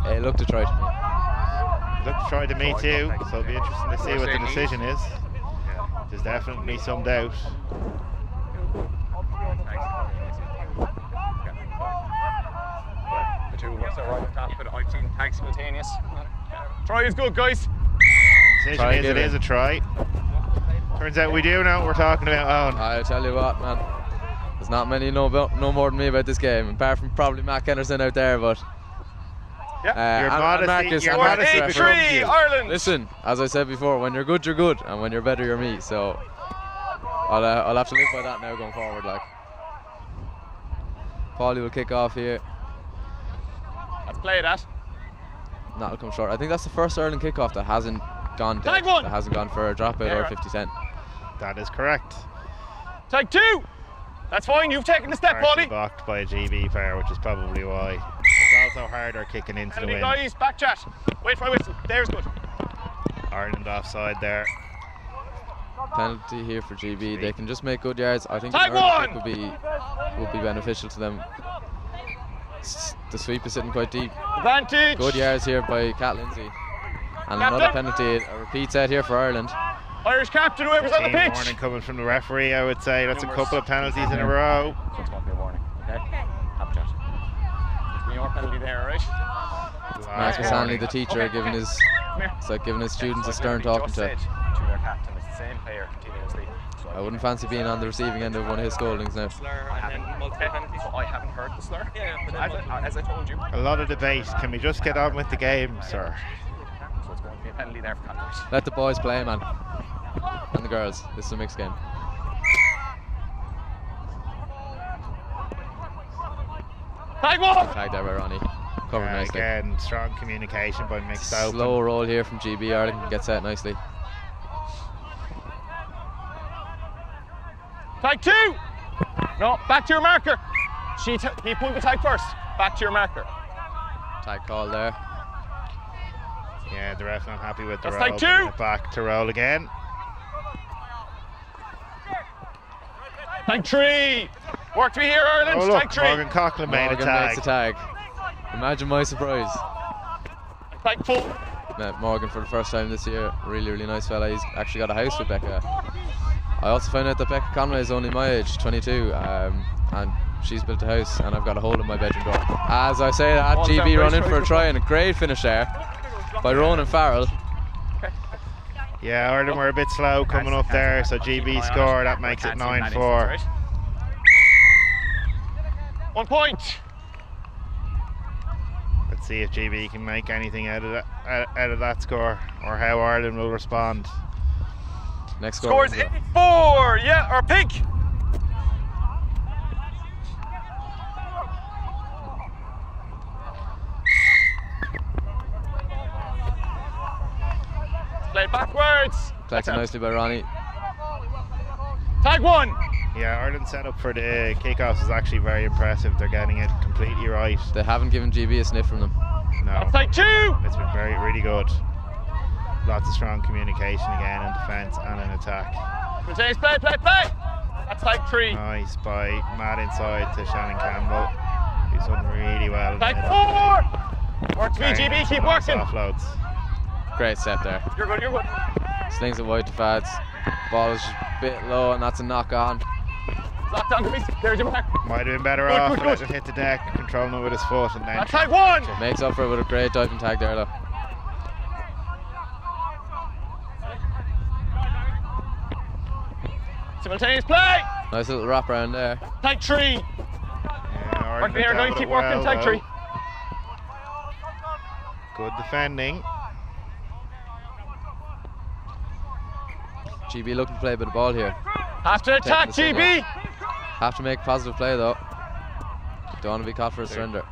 Hey, look to try to me. Look to try to me too, so it'll be interesting to see what the decision is. There's definitely some doubt. The two of us are right on top, but I've seen tag simultaneous. Try is good, guys. Decision Try is give it it. is a try. Turns out we do know what we're talking about, Owen. I tell you what, man. There's not many know more than me about this game, apart from probably Matt Henderson out there, but Your and modesty, Marcus, your and Marcus modesty referee. becomes you. Ireland. Listen, as I said before, when you're good, you're good, and when you're better, you're me. So I'll have to live by that now going forward. Like, Paulie will kick off here. Let's play that. That'll come short. I think that's the first Ireland kickoff that hasn't gone dead, Tag one. that hasn't gone for a dropout Yeah, or right. 50 cent. That is correct. Take 2. That's fine. You've taken the step, Partially Paulie. blocked by a GB player, which is probably why. It's also harder kicking into the Penalty, wind. guys. Back chat. Wait for my whistle. There's good. Ireland offside there. Penalty here for GB. They can just make good yards. I think Tag an early one! kick would be beneficial to them. The sweep is sitting quite deep. Advantage. Good yards here by Cat Lindsay. And Captain. another penalty, a repeat set here for Ireland. Irish captain, whoever's on the Team pitch. warning coming from the referee, I would say. That's a couple of penalties in a row. So it's going to be a warning, okay? Have a chat. There's been your penalty there, alright? Marcus Hanley, the teacher, giving his it's like giving his students a stern talking to. To their captain, it's the same player continuously. So I wouldn't fancy being on the receiving end of one of his scoldings now. I haven't heard the slur. Yeah, but as I told you. A lot of debate. Can we just get on with the game, sir? So it's going to be a penalty there for contact. Let the boys play, man. And the girls. This is a mixed game. Tag 1. Tag there by Ronnie. Covered nicely. Again, strong communication by mixed open. Slow roll here from GB. Ireland can get set nicely. Tag 2. No, back to your marker. He pulled the tag first. Back to your marker. Tag call there. Yeah, the ref not happy with the That's roll. tag 2. Bringing it back to roll again. Tag 3. Work to be here, Ireland. Oh look, Tag 3. Morgan Coughlin made a Morgan tag. makes a tag. Imagine my surprise. Tag 4. Met Morgan for the first time this year. Really, really nice fella. He's actually got a house with Becca. I also found out that Becca Conway is only my age, 22, and she's built a house, and I've got a hole in my bedroom door. As I say that, GB running for a try and a great finish there by Ronan Farrell. Yeah, Ireland were a bit slow coming up there, so GB score, that makes it 9-4. 1 point. Let's see if GB can make anything out of that score, or how Ireland will respond. Next score. Scores 4. Yeah, or pink. Play backwards. Collected nicely by Ronnie. Tag 1. Yeah, Ireland's setup for the kickoffs is actually very impressive. They're getting it completely right. They haven't given GB a sniff from them. No. Tag 2. It's been really good. Lots of strong communication again in defence and in attack. James, play. That's tag 3. Nice by Matt inside to Shannon Campbell, who's done really well. Tag 4. Work to be GB, keep Nice working. offloads. Great set there. You're good. Slings it wide to Fads. Ball is just a bit low, and that's a knock on. Lock down to me. There's your mark. Might have been better off to let it hit the deck, controlling it with his foot, and then. That's tag 1. Makes up for it with a great diving tag there, though. Simultaneous play. Nice little wrap around there. Tag 3. Yeah, Work here, guys. Keep working. Tag 3. Good defending. GB looking to play a bit of ball here. Have to attack, GB. Have to make a positive play though. Don't want to be caught for a surrender.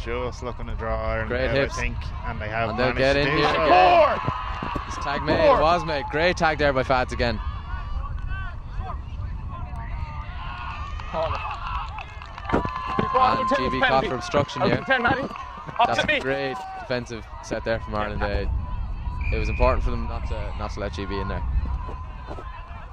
Just looking to draw Ireland Great out, hips. I think, and they have And they'll managed get to in do here so. again. This tag was made. Great tag there by Fads again. And GB caught for obstruction here. That's a great defensive set there from Ireland. It was important for them not to let GB in there.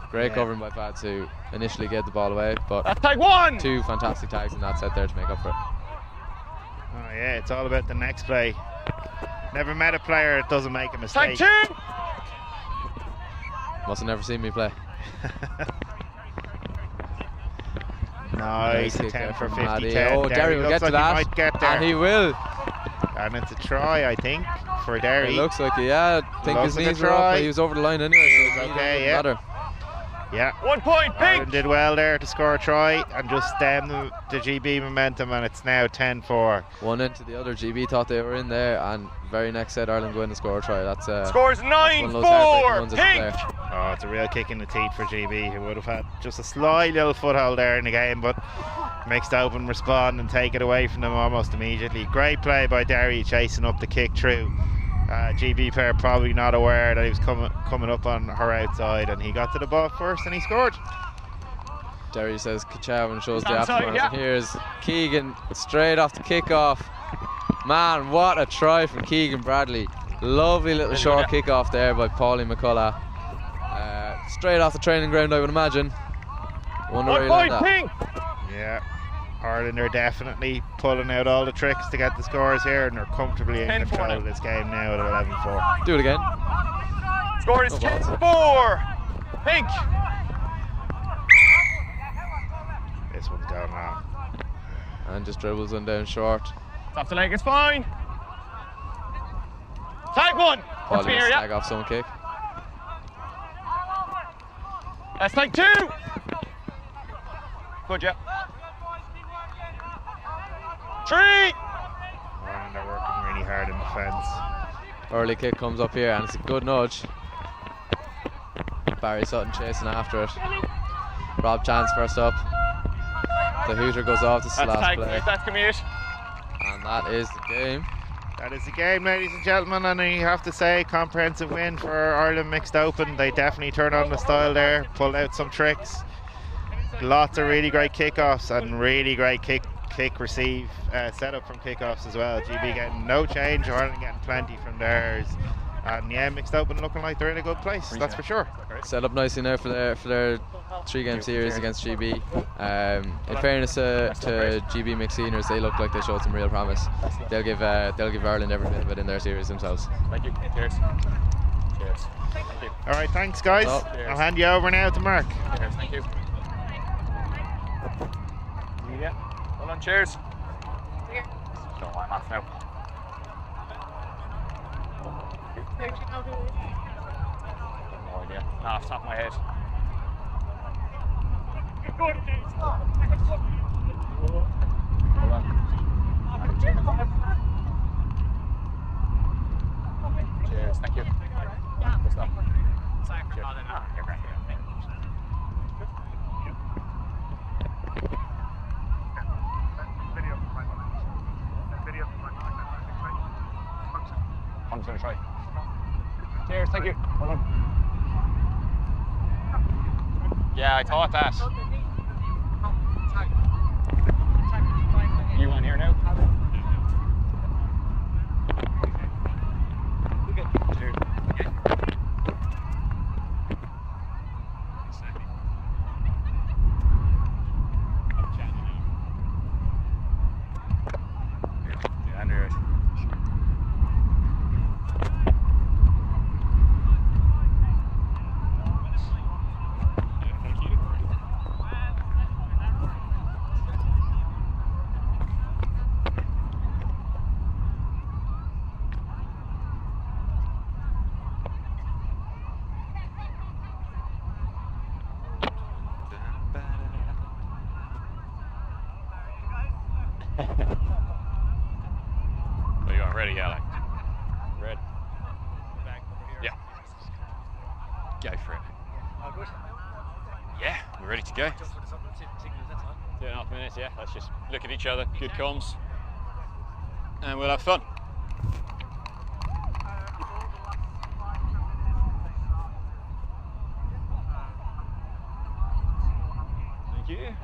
Great covering by Fads, who initially gave the ball away, but tag 1. 2 fantastic tags in that set there to make up for it. Oh yeah, it's all about the next play. Never met a player that doesn't make a mistake. Tag 2. Must have never seen me play. Nice, kick 10 there for from 50, Maddie. 10. Oh, Derry will looks get to like that. He might get there. And he will. And it's a try, I think, for Derry. It looks like it, yeah. I think his Looks like a knees were up, try. but he was over the line anyway, so Okay, yeah. matter. Yeah. 1 point, Ireland pink. did well there to score a try and just stem the GB momentum, and it's now 10-4. One end to the other. GB thought they were in there, and very next set Ireland go in and score a try. That's Scores one of those 9-4. heartbreaking ones as a Pink. player. Oh, it's a real kick in the teeth for GB, who would have had just a slight little foothold there in the game, but mixed open respond and take it away from them almost immediately. Great play by Derry, chasing up the kick through. GB player probably not aware that he was coming up on her outside, and he got to the ball first and he scored. Derry says ka-chow and shows the Stand side, afterwards. yeah. And here's Keegan straight off the kickoff. Man, what a try from Keegan Bradley. Lovely little short kickoff there by Paulie McCullough. Straight off the training ground, I would imagine. Wonder where he learned that. Yeah, Ireland are definitely pulling out all the tricks to get the scores here, and they're comfortably in control of this game now at 11-4. Do it again. Score is 10-4. Pink. This one's going long. And just dribbles one down short. It's off the leg, it's fine. Tag one. Paulie Here, gets yeah. tag off someone kick. That's like 2. Good, yeah. 3. And they're working really hard in defence. Early kick comes up here and it's a good nudge. Barry Sutton chasing after it. Rob Chance first up. The hooter goes off. This is the That's last tag, play. that's commute. And that is the game. That is the game, ladies and gentlemen, and you have to say, comprehensive win for Ireland Mixed Open. They definitely turned on the style there, pulled out some tricks. Lots of really great kickoffs and really great kick receive setup from kickoffs as well. GB getting no change, Ireland getting plenty from theirs. And yeah, Mixed Open looking like they're in a good place, that's for sure. Set up nicely now for their 3-game series against GB. In fairness to GB Mixed Seniors, they look like they showed some real promise. They'll give Ireland every bit of it in their series themselves. Thank you. Cheers. Cheers. Thank you. All right, thanks guys. Cheers. I'll hand you over now to Mark. Cheers. Thank you. Yeah. Hold on. Cheers. No, I'm off now. No idea. Nah, off the top of my head. Hold on. Cheers. Thank you. Good stuff. Sorry for calling. You're great. I'm just going to try. Cheers, thank you. Well done. Yeah, I thought that. You on here now? Cheers. Yeah, Andrew. So you are ready, Alec? Red. Yeah. Go for it. Yeah, we're ready to go. 2.5 minutes, yeah. Let's just look at each other, good comms, and we'll have fun. Thank you.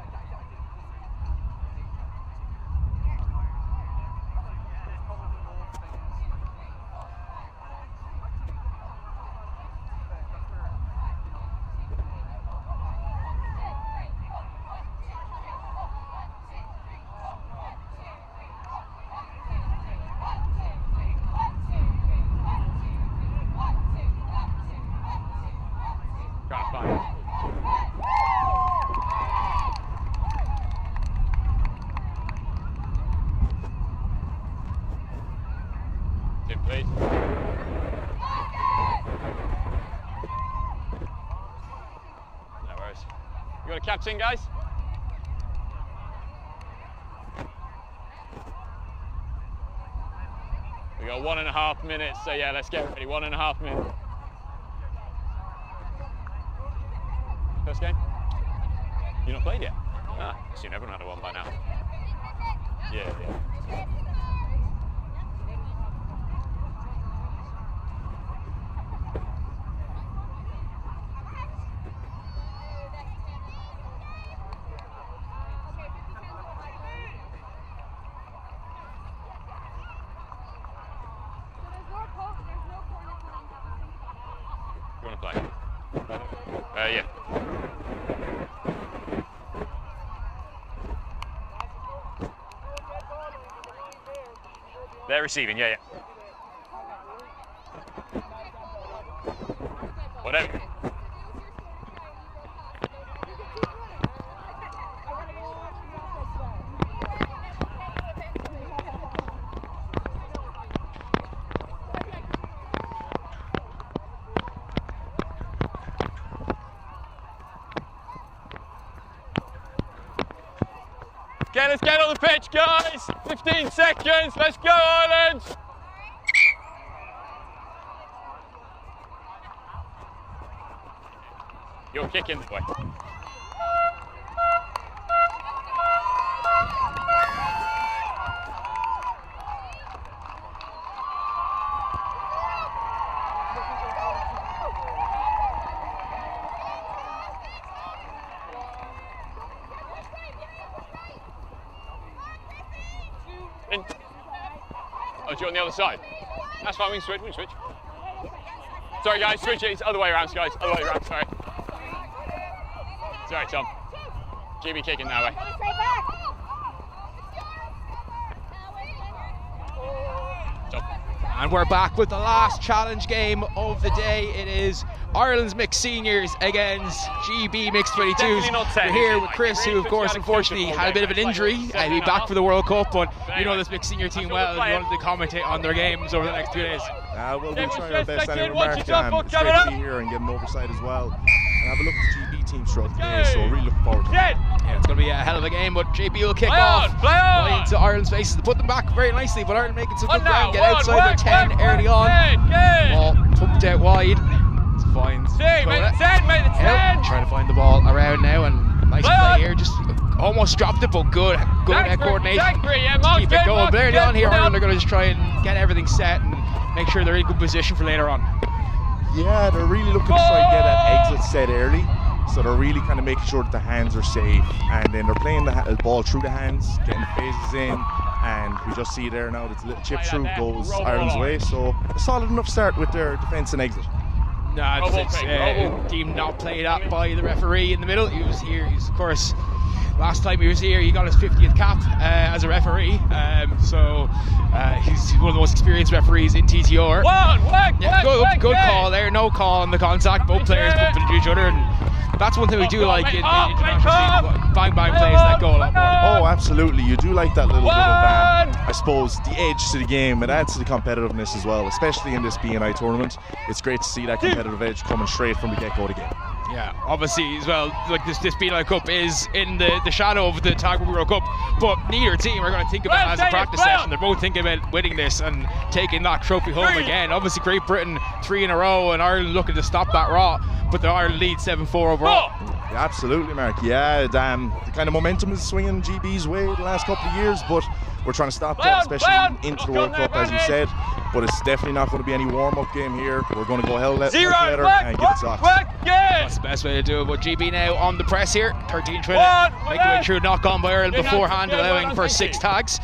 Tim, please. No worries. You got a captain, guys? We got 1.5 minutes, so yeah, let's get ready. 1.5 minutes. First game? You not played yet? Ah, assume everyone had a one by now. Yeah. Play. Yeah. They're receiving, yeah. Whatever. Okay, let's get on the pitch, guys. 15 seconds. Let's go, Ireland. You're kicking the way. Oh, you're on the other side. That's fine, we can switch, Sorry guys, switch it, it's other way around, guys. Other way around, sorry. Sorry, Tom. GB kicking that way. And we're back with the last challenge game of the day. It is Ireland's mixed seniors against GB mixed 22s. We're here with Chris, who of course unfortunately had a bit of an injury. He'll be back for the World Cup, but you know this mixed senior team well, and you wanted to commentate on their games over the next 2 days. Well, we'll try our best anyway, Mark. It's great to be here and get an oversight as well. And have a look at the GB team throughout the day, so really looking forward to it. Yeah, it's going to be a hell of a game, but JB will kick off right into Ireland's faces to put them back very nicely, but Ireland making some good ground, get outside their 10 early on. Ball tucked out wide. It's fine. Trying to find the ball around now, and nice play here, just almost dropped it, but good coordination to keep it going. But early on here, Ireland are going to just try and get everything set and make sure they're in good position for later on. Yeah, they're really looking to try and get that exit set early. So they're really kind of making sure that the hands are safe, and then they're playing the ball through the hands, getting the phases in, and we just see there now that the little chip through goes Ireland's way. So a solid enough start with their defence and exit. No, it's deemed not played up by the referee in the middle. He was here, he's of course, last time he was here, he got his 50th cap as a referee. He's one of the most experienced referees in TTR. Good call there, no call on the contact, both players bumping into each other. And that's one thing we do like in international scene. Bang bang plays that goal a lot more. Oh, absolutely. You do like that little bit of, I suppose, the edge to the game. It adds to the competitiveness as well, especially in this BNI tournament. It's great to see that competitive edge coming straight from the get-go to game. Yeah, obviously as well, like this BNI Cup is in the shadow of the Tag World Cup, but neither team are going to think about it as a practice session. They're both thinking about winning this and taking that trophy home again. Obviously Great Britain 3 in a row, and Ireland looking to stop that rot, but the Ireland lead 7-4 overall. Yeah, absolutely, Mark. Yeah, the kind of momentum is swinging GB's way the last couple of years, but we're trying to stop that, especially into the World Cup, as you said. But it's definitely not going to be any warm-up game here. We're going to go hell let letter and give it socks. That's the best way to do it. But GB now on the press here, 13 try to make the way through, knock on by Ireland beforehand, allowing for 6 tags.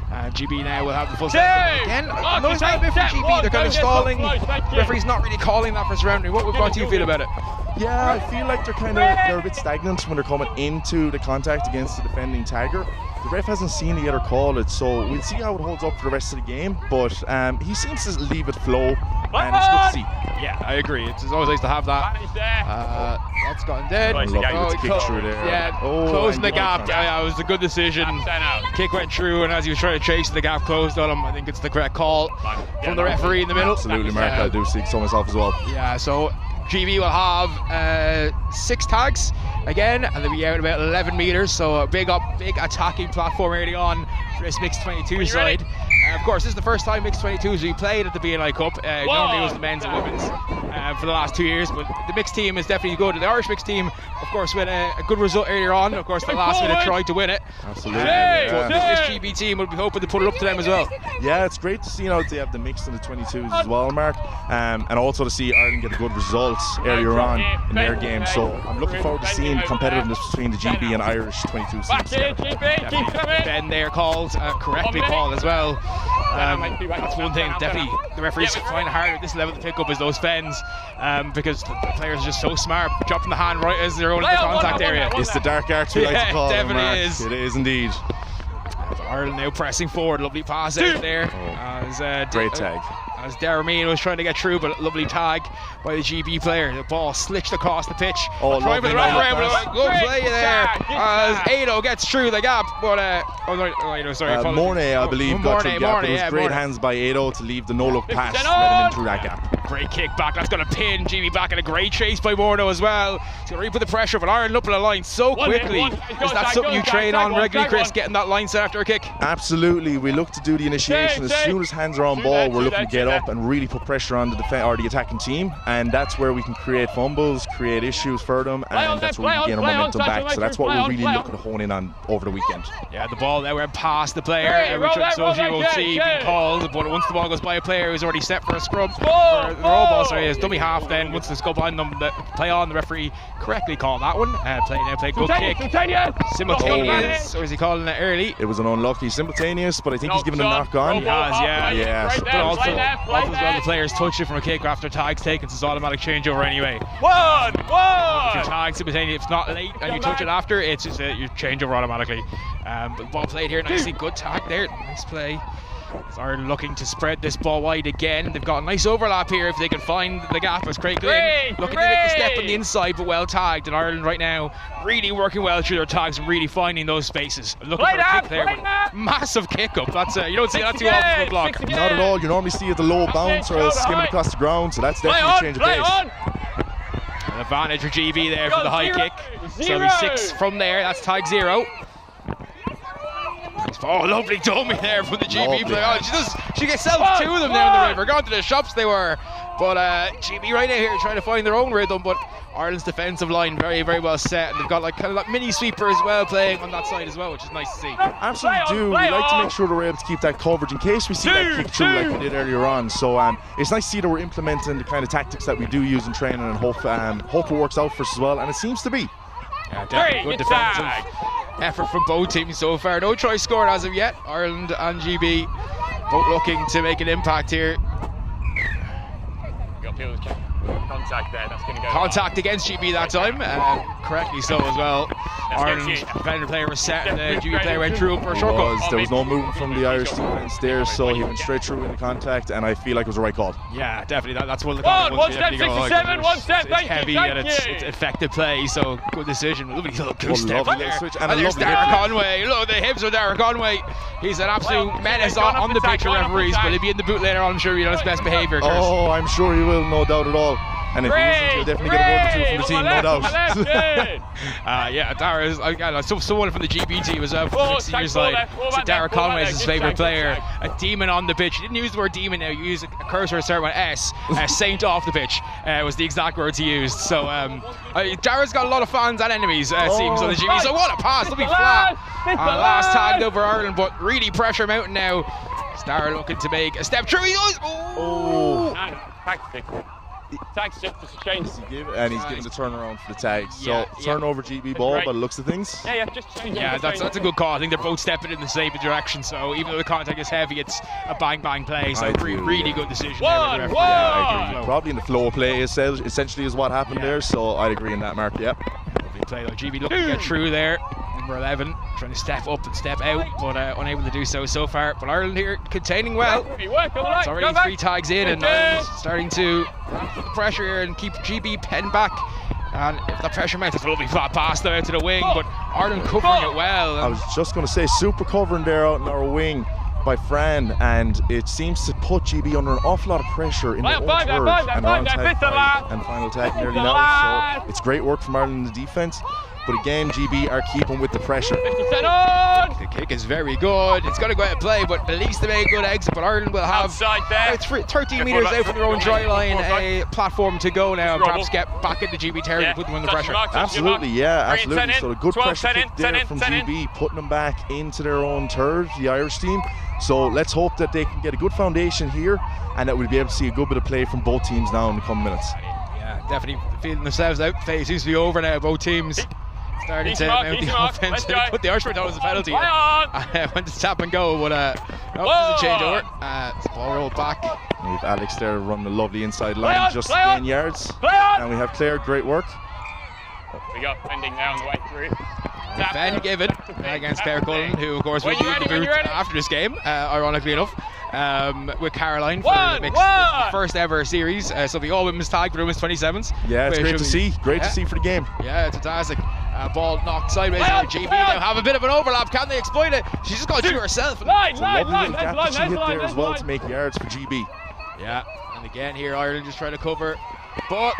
GB now will have the full set again. No, it's not a bit from GB. They're kind of stalling. The referee's not really calling that for surrounding. What do you feel about it? Yeah, I feel like they're a bit stagnant when they're coming into the contact against the defending tagger. The ref hasn't seen it yet or called it, so we'll see how it holds up for the rest of the game. But he seems to leave it flow, and it's good to see. Yeah, I agree. It's always nice to have that. That's gotten dead. Closing the gap. Yeah, it was a good decision. Kick went through, and as he was trying to chase, the gap closed on him. I think it's the correct call from the referee in the middle. Absolutely, Mark. I do see so myself as well. Yeah, so GB will have 6 tags again, and they'll be out about 11 metres, so a big attacking platform early on for this mixed 22 side. Of course, this is the first time mixed 22s we played at the BNI Cup. Normally it was the men's and women's for the last 2 years, but the mixed team is definitely good. The Irish mixed team, of course, with a good result earlier on. Of course, the last minute tried to win it. Absolutely. This GB team will be hoping to put it up to them as well. Yeah, it's great to see they have the mixed and the 22s as well, Mark, and also to see Ireland get a good result earlier on in their game. So I'm looking forward to seeing the competitiveness between the GB and Irish 22 teams. Ben there called called, correctly called as well. That's one thing definitely the referees find it hard at this level to pick up is those fens, because the players are just so smart, dropping the hand right as they're going into the contact area. It's the dark arts we like to call it them, definitely Mark. is. It is indeed. Ireland now pressing forward, lovely pass out there. Great tag. As Darren was trying to get through, but lovely tag by the GB player. The ball slicked across the pitch. Good play there as Ado gets through the gap. But Mornay, I believe, got through the gap. It was great hands by Ado to leave the no-look pass, let him in through that gap. Great kick back. That's going to pin GB back, and a great chase by Morno as well. He's going to re-put the pressure, but Ireland up in the line so quickly. Is that something you train on regularly, Chris, getting that line set after a kick? Absolutely. We look to do the initiation. As soon as hands are on ball, we're looking to get up and really put pressure on the attacking team, and that's where we can create fumbles, create issues for them, and that's where we can gain our momentum back. So that's what we're really looking to hone in on over the weekend. Yeah, the ball there went past the player, which you won't see being called, but once the ball goes by a player who's already set for a scrum, for the roll ball, sorry, his dummy half, then once the scope on them, the play on, the referee correctly called that one. Play good kick. Simultaneous, or is he calling it early? It was an unlucky simultaneous, but I think he's given a knock on. He has, yeah. But also as well, the players touch it from a kick after tag's taken, so it's automatic changeover anyway. One. If you tag simultaneously, if it's not late and you touch it after, it's just you changeover automatically. But the ball played here nicely, good tag there, nice play. Ireland looking to spread this ball wide again. They've got a nice overlap here if they can find the gap as Craig Glynn looking to make the step on the inside, but well tagged. And Ireland right now really working well through their tags and really finding those spaces. Looking for a kick there, but massive kick up. That's you don't see that too often from a block. Not at all. You normally see it the low bounce or skimming across the ground, so that's definitely a change of pace. An advantage for GB there for the high kick. So it'll be 6 from there. That's tag 0. Oh, lovely dummy there from the GB player. Oh, she gets 2 of them down the river. Gone to the shops they were. But GB right now here trying to find their own rhythm. But Ireland's defensive line very, very well set. And they've got kind of like mini sweeper as well playing on that side as well, which is nice to see. Absolutely do. We like to make sure that we're able to keep that coverage in case we see that kick through like we did earlier on. So it's nice to see that we're implementing the kind of tactics that we do use in training, and hope it works out for us as well. And it seems to be. Yeah, definitely good defensive effort from both teams so far. No try scored as of yet. Ireland and GB both looking to make an impact here. Contact there, that's going to go. Contact against GB that time, correctly so as well. Ireland's defender player was set and the GB player went through for a short cut. There was no movement from the Irish defence there, so he went straight through in the contact, and I feel like it was the right call. Yeah, definitely. That's one of the contact ones. 1 step, 67, 1 step, it's heavy and it's effective play, so good decision. Lovely little goose step there. Switch, and there's Darragh Conway. Look at the hips of Darragh Conway. He's an absolute menace on the pitch for referees, but he'll be in the boot later on, I'm sure he'll on his best behaviour. Oh, I'm sure he will, no doubt at all. And if he isn't, he'll definitely get a word or two from the team, no doubt. Yeah, Darragh, someone from the GB team as well, from the senior side. So Darragh Conway is his favourite player. A demon on the pitch. He didn't use the word demon now, he used a cursor to start with S. Saint off the pitch was the exact words he used. So Darragh's got a lot of fans and enemies, it seems, on the GB. So what a pass, it'll be flat. Last tagged over Ireland, but really pressure mounting now. Darragh looking to make a step through. He does. Oh! Tags just changed. And he's giving the turnaround for the tags. So turnover GB ball by the looks of things. Yeah, just change. Yeah, that's a good call. I think they're both stepping in the same direction. So even though the contact is heavy, it's a bang play. So really good decision there. I agree. Probably in the flow of play essentially is what happened there. So I'd agree in that, Mark. Yep. Lovely play though. GB looking to get through there. Number 11 trying to step up and step out, but unable to do so far. But Ireland here containing well. It's already 3 tags in, and Ireland's starting to put the pressure here and keep GB pen back. And if the pressure mounts, it's a lovely flat pass there out to the wing, but Ireland covering it well. I was just going to say, super covering there out in our wing by Fran, and it seems to put GB under an awful lot of pressure in the own third and on tag and final tag nearly now. So it's great work from Ireland in the defence. But again, GB are keeping with the pressure. The kick is very good. It's going to go out and play, but at least they made a good exit. But Ireland will have 13 metres out from their own try line, a platform to go now, and perhaps get back into GB territory and put them under pressure. Absolutely, yeah, absolutely. So a good pressure kick there from GB, putting them back into their own third, the Irish team. So let's hope that they can get a good foundation here, and that we'll be able to see a good bit of play from both teams now in the coming minutes. Yeah, definitely feeling themselves out. Phase seems to be over now, both teams. Starting to mount the offense. They put the Irishman down as a penalty. Went to tap and go, but there's a changeover. It's ball rolled back. We have Alex there running a lovely inside line just to gain yards. And we have Claire, great work. We got Pending now on the way through. Ben Given against Claire Cullen, who of course will be in the booth after this game, ironically enough, with Caroline for the first ever series. So the all women's tag for the women's 27s. Yeah, it's great to see. Great to see for the game. Yeah, it's fantastic. Ball knocked sideways over GB. Now have a bit of an overlap. Can they exploit it? She's just got to do it herself. It's a lovely little gap that she hit there as well to make yards for GB. Yeah, and again here Ireland just trying to cover, but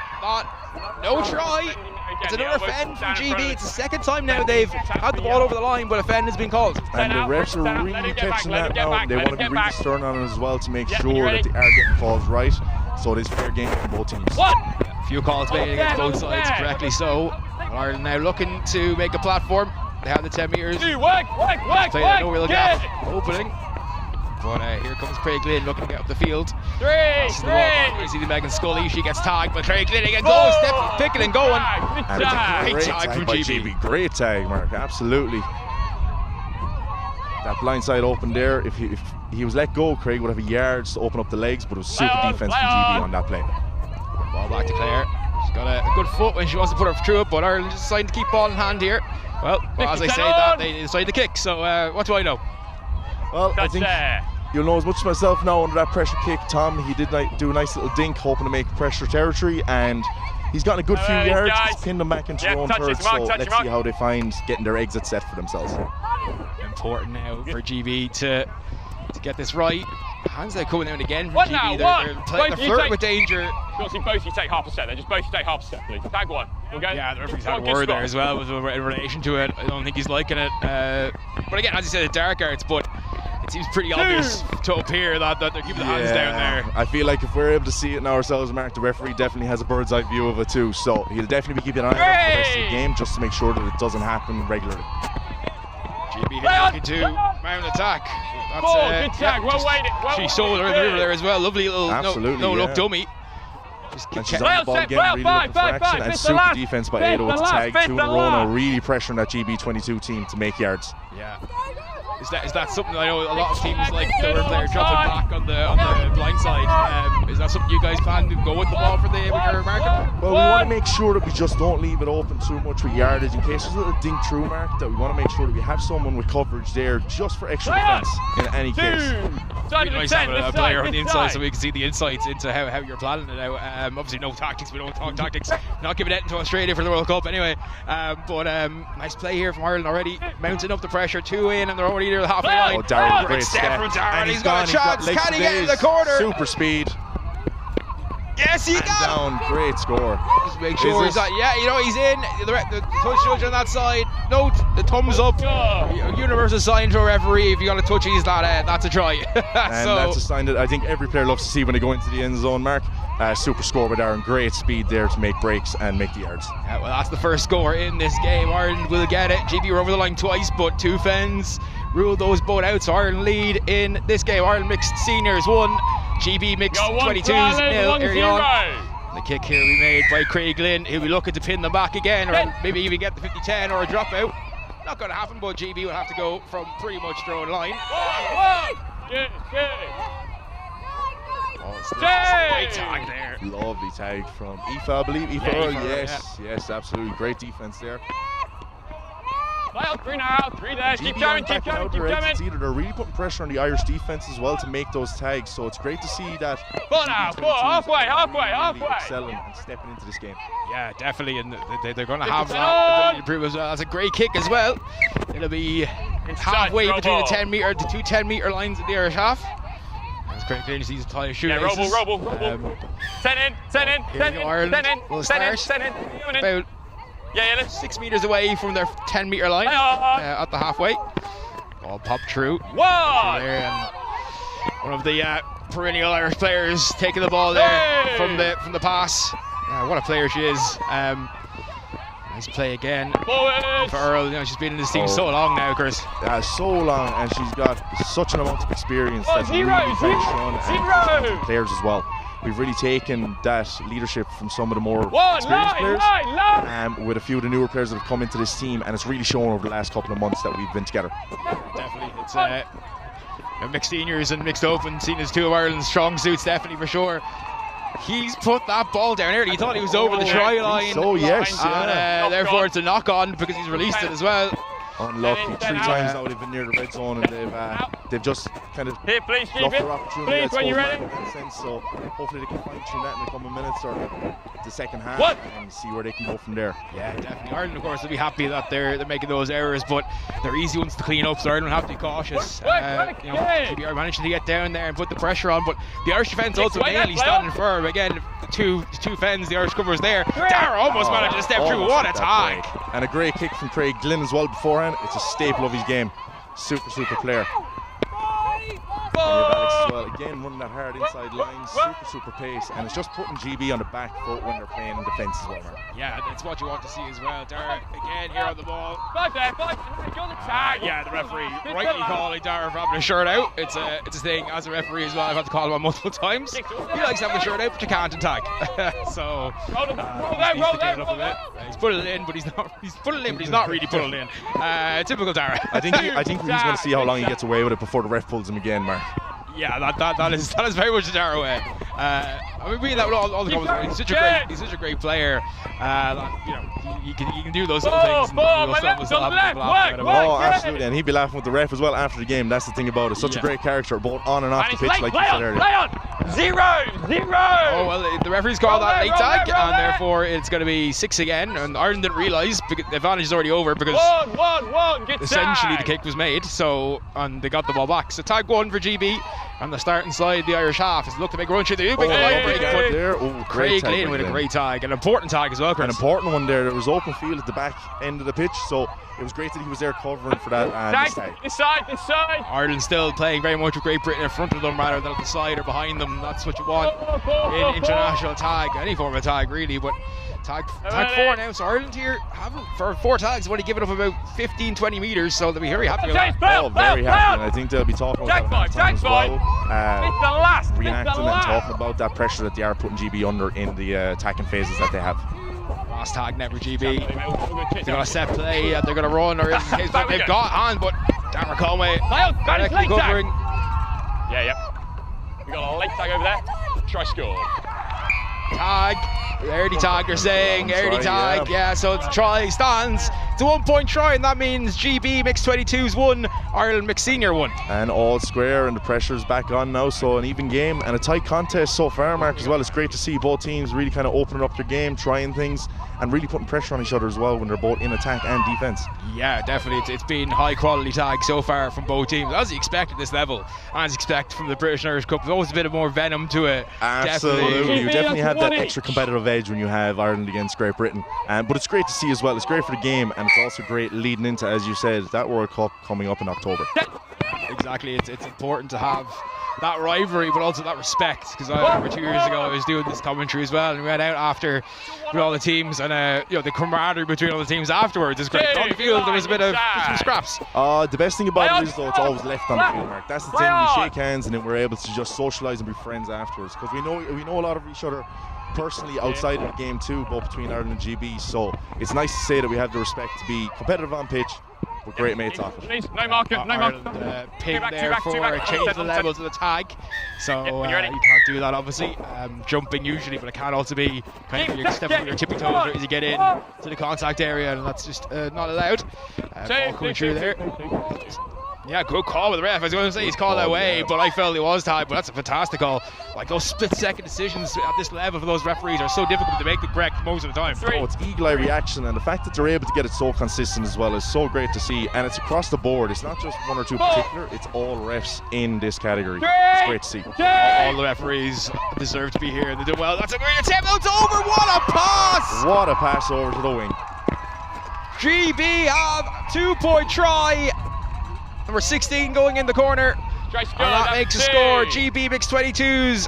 no try. It's another fend from GB. It's the second time now they've had the ball over the line, but a fend has been called. And the refs are really catching that now. They want to be really stern on it as well to make sure that they are getting calls right. So it is fair game from both teams. A few calls made against both sides, correctly so. Ireland now looking to make a platform. They have the 10 metres. Play that no real gap opening. But here comes Craig Lynn looking to get up the field. I see the Megan Scully. She gets tagged, but Craig Lynn again goes, picking and going. And it's a great tag from GB. Great tag, Mark. Absolutely. That blind side open there. If he was let go, Craig would have a yard to open up the legs, but it was super defense from GB on that play. Ball back to Claire. She's got a good foot when she wants to put her through it, but Ireland just deciding to keep ball in hand here. Well, as I say that, they decide to kick. So what do I know? Well, I think you'll know as much as myself now under that pressure kick. Tom, he did do a nice little dink, hoping to make pressure territory, and he's gotten a good few yards. He's pinned them back into their own third, so let's see how they find getting their exit set for themselves. Important now for GB to get this right. Hands are coming out again from GB. They're flirting with danger. Both you take half a set, then just both you take half a set, please. Tag one. Okay? Yeah, the referee's had a word there as well in relation to it. I don't think he's liking it. But again, as you said, it's dark arts, but it seems pretty obvious to up here that they're keeping the hands down there. I feel like if we're able to see it now ourselves, Mark, the referee definitely has a bird's eye view of it too, so he'll definitely be keeping an eye on it for the rest of the game just to make sure that it doesn't happen regularly. GB looking to mount attack. That's good tag, well weighted. She sold her in the river there as well. Lovely little no look dummy. And she's on the ball again, really looking for action, and super defense by Ado with the tag. 2 in a row now, really pressuring that GB22 team to make yards. Yeah. Is that something I know a lot of teams like their player dropping back on the blind side? Is that something you guys plan to go with the ball when you're marking? Well, we want to make sure that we just don't leave it open too much with yardage in case there's a little dink through, Mark, that we want to make sure that we have someone with coverage there just for extra defense in any case. It'd be nice to have a player on the inside so we can see the insights into how you're planning it out. Obviously no tactics, we don't talk tactics. Not giving it to Australia for the World Cup anyway. But nice play here from Ireland already, mounting up the pressure, 2 in, and they're already near the halfway line. Oh, Darren, great step from Darren, and he's got a chance. Can he get in the corner? Super speed. Yes, he got down. Great score. Just make sure he's not. Yeah, you know he's in. The touch judge on that side. Note the thumbs up. Universal sign to a referee. If you got a touch, he's that's a try. And that's a sign that I think every player loves to see when they go into the end zone, Mark. Super score by Darren. Great speed there to make breaks and make the yards. Yeah, well, that's the first score in this game. Ireland will get it. GB were over the line twice, but 2 fens ruled those both out. So Ireland lead in this game. Ireland mixed seniors 1. GB mixed 22s 0 early on. The kick here we made by Craig Lynn, who'll be looking to pin them back again, or maybe even get the 50-10 or a dropout. Not going to happen, but GB will have to go from pretty much their own line. Great tag there. Lovely tag from Aoife, I believe. Aoife Earl, yes, absolutely. Great defense there. Three now, 3 there. Keep coming. It's either they're really putting pressure on the Irish defense as well to make those tags, so it's great to see that. Ball now, halfway. Really excelling and stepping into this game. Yeah, definitely, and they're going to have that improve as well. That's a great kick as well. It'll be halfway between the 10 metre, the 2 10-metre lines at the Irish half. That's great. Clearly sees the tire shooting. Yeah, roll. 10 in. We'll start about 6 metres away from their 10-metre line at the halfway. Ball popped through. There, and one of the perennial Irish players taking the ball there from the pass. What a player she is. Nice play again for Earl. You know, she's been in this team so long now, Chris. Yeah, so long, and she's got such an amount of experience that's really kind of shown and players as well. we've really taken that leadership from some of the more experienced players, with a few of the newer players that have come into this team, and it's really shown over the last couple of months that we've been together. Definitely, it's mixed seniors and mixed open seen as two of Ireland's strong suits, definitely for sure. He's put that ball down early. He thought he was over the try line. So yes, and therefore it's a knock on because he's released it as well. Unlucky. 3 times now they've been near the red zone, and they've just kind of lost their opportunity. So hopefully they can find through that in the coming minutes or the second half and see where they can go from there. Yeah, definitely. Ireland, of course, will be happy that they're making those errors, but they're easy ones to clean up. So Ireland will have to be cautious. GBR managing to get down there and put the pressure on, but the Irish defence also mainly standing firm. Again, two fens, the Irish covers there. Dara almost managed to step through. What a tag! And a great kick from Craig Glynn as well beforehand. It's a staple of his game. Super player. And you have Alex as well, again running that hard inside line, super pace, and it's just putting GB on the back foot when they're playing in defence as well, man. Yeah, that's what you want to see as well. Dara again here on the ball. Yeah, the referee rightly calling Dara for having a shirt out. It's a thing as a referee as well. I've had to call him on multiple times. He likes having a shirt out, but you can't in tag. So he needs to clean it up a bit. He's putting it in, but he's not really putting it in. Typical Dara. I think he's going to see how long he gets away with it before the ref pulls him again, Mark. Yeah, that is very much the Dara way. I mean, we that with all the comments. He's such a great player. He can do those little things. Oh, absolutely, and he'd be laughing with the ref as well after the game. That's the thing about it. Such a great character, both on and off the pitch, like you said earlier. 0-0. Oh well, the referee's called that late tag, and therefore it's going to be 6 again. And Ireland didn't realise because the advantage is already over because essentially the kick was made. So and they got the ball back. So tag 1 for GB. On the starting side, the Irish half has looked to make a run through the Craig Glynn with a great tag, an important tag as well, Chris. An important one there. There was open field at the back end of the pitch, so it was great that he was there covering for that. This side. Ireland still playing very much with Great Britain in front of them rather than at the side or behind them. That's what you want in international tag, any form of tag really, but tag 4 now. So Ireland here haven't, for 4 tags, only given up about 15-20 metres, so they'll be very happy with that. Very happy, and I think they'll be talking about that half-time as well. Reenacting and talking about that pressure that they are putting GB under in the attacking phases that they have. Last tag never GB. They're going to set play, they're going to run, or in this case they've got on, but Dara Conway directly covering. We got a late tag over there. Try score. Tag. Early tag, they're saying. Early tag, yeah, so it's try stands. It's a 1-point try, and that means GB mixed 22s won, Ireland mixed senior won. And all square, and the pressure's back on now, so an even game and a tight contest so far, Mark, as well. It's great to see both teams really kind of opening up their game, trying things, and really putting pressure on each other as well when they're both in attack and defence. Yeah, definitely. It's been high quality tag so far from both teams, as you expect at this level, as you expect from the British and Irish Cup. There's always a bit of more venom to it. Absolutely. You definitely have that extra competitive edge when you have Ireland against Great Britain. But it's great to see as well. It's great for the game, and it's also great leading into, as you said, that World Cup coming up in October. Exactly. It's important to have that rivalry, but also that respect, because I remember 2 years ago I was doing this commentary as well, and we went out after with all the teams, and the camaraderie between all the teams afterwards is great. On the field there was a bit of some scraps. The best thing about it is though, it's always left on the field, Mark. That's the thing. We shake hands and then we're able to just socialise and be friends afterwards, because we know a lot of each other personally outside of the game too, both between Ireland and GB. So it's nice to say that we have the respect to be competitive on pitch. We're great mates off it. No marker. Ping there for change the levels of the tag. So you can't do that obviously. Jumping usually, but it can also be kind of you're stepping on your tippy toes as you get in to the contact area, and that's just not allowed. Ball coming through there. Yeah, good call with the ref. I was going to say he's called that way, but I felt it was tied. But that's a fantastic call. Like those split-second decisions at this level for those referees are so difficult to make the correct most of the time. It's eagle-eye reaction, and the fact that they're able to get it so consistent as well is so great to see. And it's across the board. It's not just one or two particular. It's all refs in this category. It's great to see. All the referees deserve to be here. They do well. That's a great attempt. It's over. What a pass! What a pass over to the wing. GB have 2-point try. Number 16 going in the corner, and that makes a score. GB mixed 22s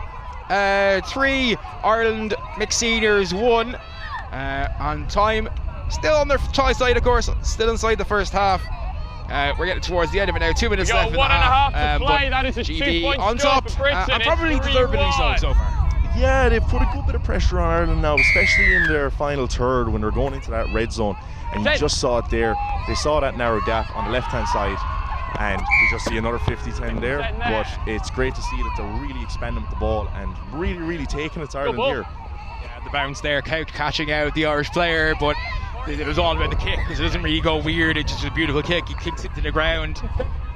3, Ireland mixed seniors 1. On time, still on their tie side, of course, still inside the first half. We're getting towards the end of it now. 2 minutes left in the half. To play. That is a GB 2-point on top, for Britain. and probably deservedly so far. Yeah, they've put a good bit of pressure on Ireland now, especially in their final third when they're going into that red zone. And you just saw it there. They saw that narrow gap on the left-hand side, and we just see another 50-10 there. But it's great to see that they're really expanding with the ball and really, really taking it to Ireland here. Yeah, the bounce there, catching out the Irish player, but it was all about the kick because it doesn't really go weird. It's just a beautiful kick. He kicks it to the ground,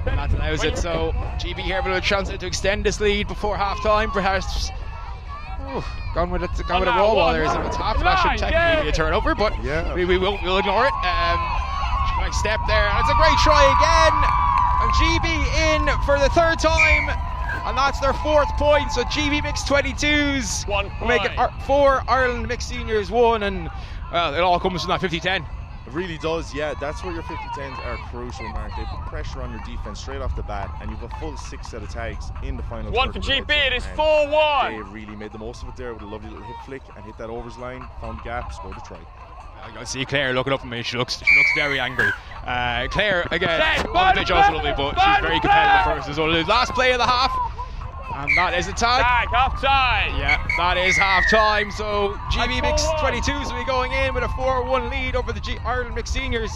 and that allows it. So GB here with a chance to extend this lead before half-time, perhaps. Gone with a roll while there is a tap. That should technically be a turnover, but we'll ignore it. Nice step there, and it's a great try again. And GB in for the third time, and that's their 4th point. So GB mixed 22s, make it 4, Ireland mixed seniors 1, and well, it all comes from that 50-10. It really does, yeah. That's where your 50-10s are crucial, Mark. They put pressure on your defence straight off the bat, and you've a full 6 set of tags in the final. 1 for GB, it is 4-1. They really made the most of it there with a lovely little hip flick and hit that overs line, found the gap, scored a try. I see Claire looking up at me. She looks very angry. Claire again, on the pitch also lovely, but she's very competitive first as well. The last play of the half, and that is a tag. Half time. Yeah, that is half time. So GB mixed 22s will be going in with a 4-1 lead over the Ireland mixed seniors,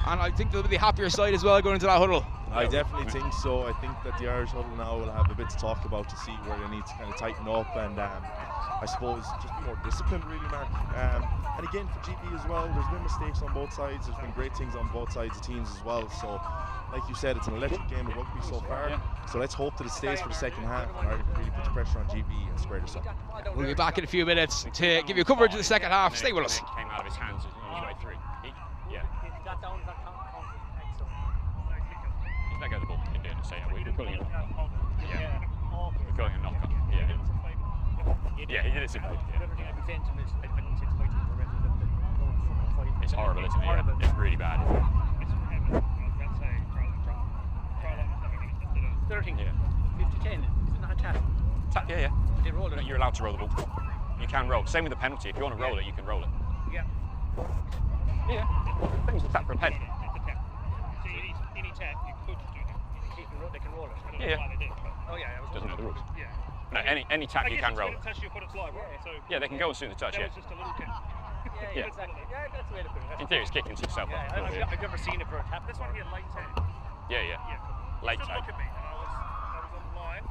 and I think they'll be the happier side as well going into that huddle. I definitely think so. I think that the Irish huddle now will have a bit to talk about to see where they need to kind of tighten up and I suppose just be more disciplined, really, Mark. And again, for GB as well, there's been mistakes on both sides. There's been great things on both sides of teams as well. So, like you said, it's an electric game of rugby so far. So let's hope that it stays for the second half and Ireland can really put the pressure on GB and square this up. We'll be back in a few minutes to give you coverage of the second half. Stay with us. Came out of his hands his way through. Yeah. He's let go of the ball in doing it, so yeah, we're calling it. Yeah. We're calling it a knock-on. Yeah. Yeah, he did it super. It's horrible, isn't it? Yeah. It's really bad. 13. Yeah. 50-10. It's not a tap. Yeah. They roll it. You're allowed to roll the ball. You can roll. Same with the penalty. If you want to roll it, you can roll it. Yeah. Yeah. I think it's a tap for a pen. So any tap, you could do that. They can roll it. I don't know why they did. Oh yeah. Doesn't know the rules. Yeah. No, any tap you can roll it. Yeah, they can go as soon as they touch. That was just a little tip. Yeah, exactly. Yeah, that's the way to put it. In theory, it's kicking to yourself. Yeah, I've never seen it for a tap. This one here, light tap. Yeah. Late tap. Look at me. I was on the line.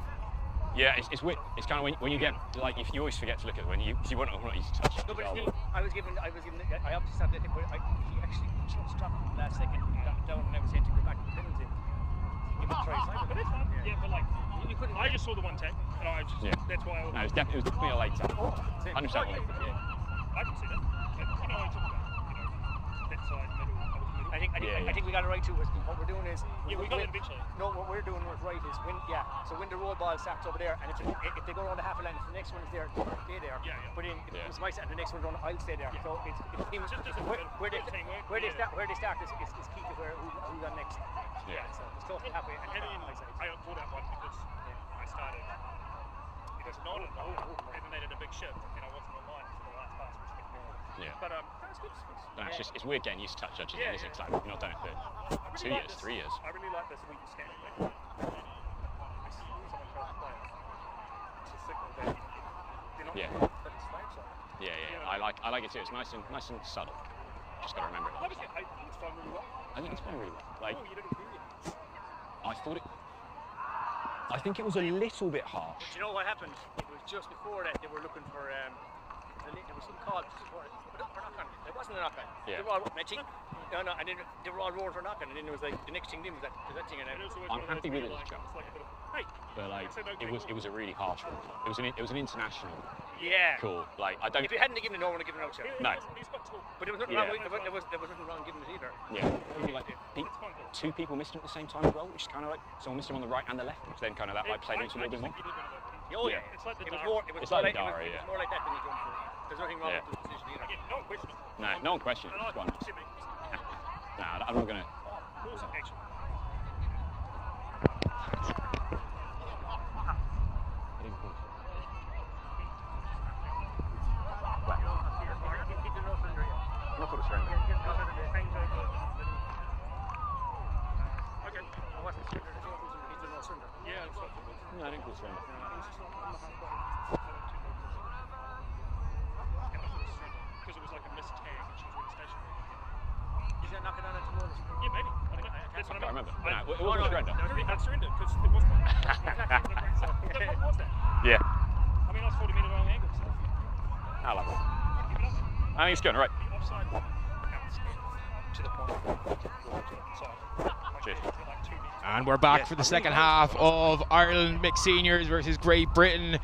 Yeah, it's weird. It's kind of when you get like if you always forget to look at it when you want to touch. No, but still, I was given. I obviously stopped it, but he actually just dropped it last second. He got it down, and I was saying to go back to the penalty. Give it a try. But it's fine. Yeah, but like you couldn't. I just saw the one tag, and I just that's why I. No, it was definitely a late tap. 100% late. I can see that. But, you know, I took that side, middle. I think we got it right too. What we're doing is we got it eventually. No, what we're doing right is so when the roll ball starts over there, and if they go around the half a line, if the next one is there, stay there. Yeah. But if it's my set and the next one's on, I'll stay there. So it's where they start is key to who's on next. Yeah. So it's tough to happen. And I got that one because I started. It doesn't know it. And then they did a big shift, and I wasn't online for the last pass, which took me. Yeah. But that's good. No, it's weird getting used to touch judges. Isn't it? It's like you've not done it for 2 years, 3 years. I really like this weak scanning thing. Yeah. I like it too. It's nice and subtle. Just got to remember it. I think it's done really well. I think it's done really well. Like, I think it was a little bit harsh. Do you know what happened? It was just before that they were looking for there was some call for knock-on. There wasn't a knock-on. Yeah. They were all, and then they were all rolling for knock-on, and then it was like the next thing then was that thing. And I'm happy with it, but like it was a really harsh one. It was an international. Yeah. Cool. Like I don't. If you hadn't given it, no one would have given it out. No. But there was nothing wrong. There was nothing wrong giving it either. Yeah. Like, two people missed him at the same time as well, which is kind of like someone missed him on the right and the left, which then kind of that like played into a little bit more. Oh yeah. It's like it was more like that than you jumped for. There's nothing wrong with the decision either. No one questioned it. No one questioned it. Nah, I'm not gonna. No, I didn't call surrender. because it was like a missed tag and she was really stationary. Is that knocking on it tomorrow? Yeah, maybe. I mean, that's what I mean. remember. No, it wasn't surrender. I'd surrendered because it wasn't. What was that? Yeah. I mean, I was 40 metres long angle. So. I love it. I think it's good, right? Offside. To the point. Cheers. And we're back for the second half of Ireland mixed seniors versus Great Britain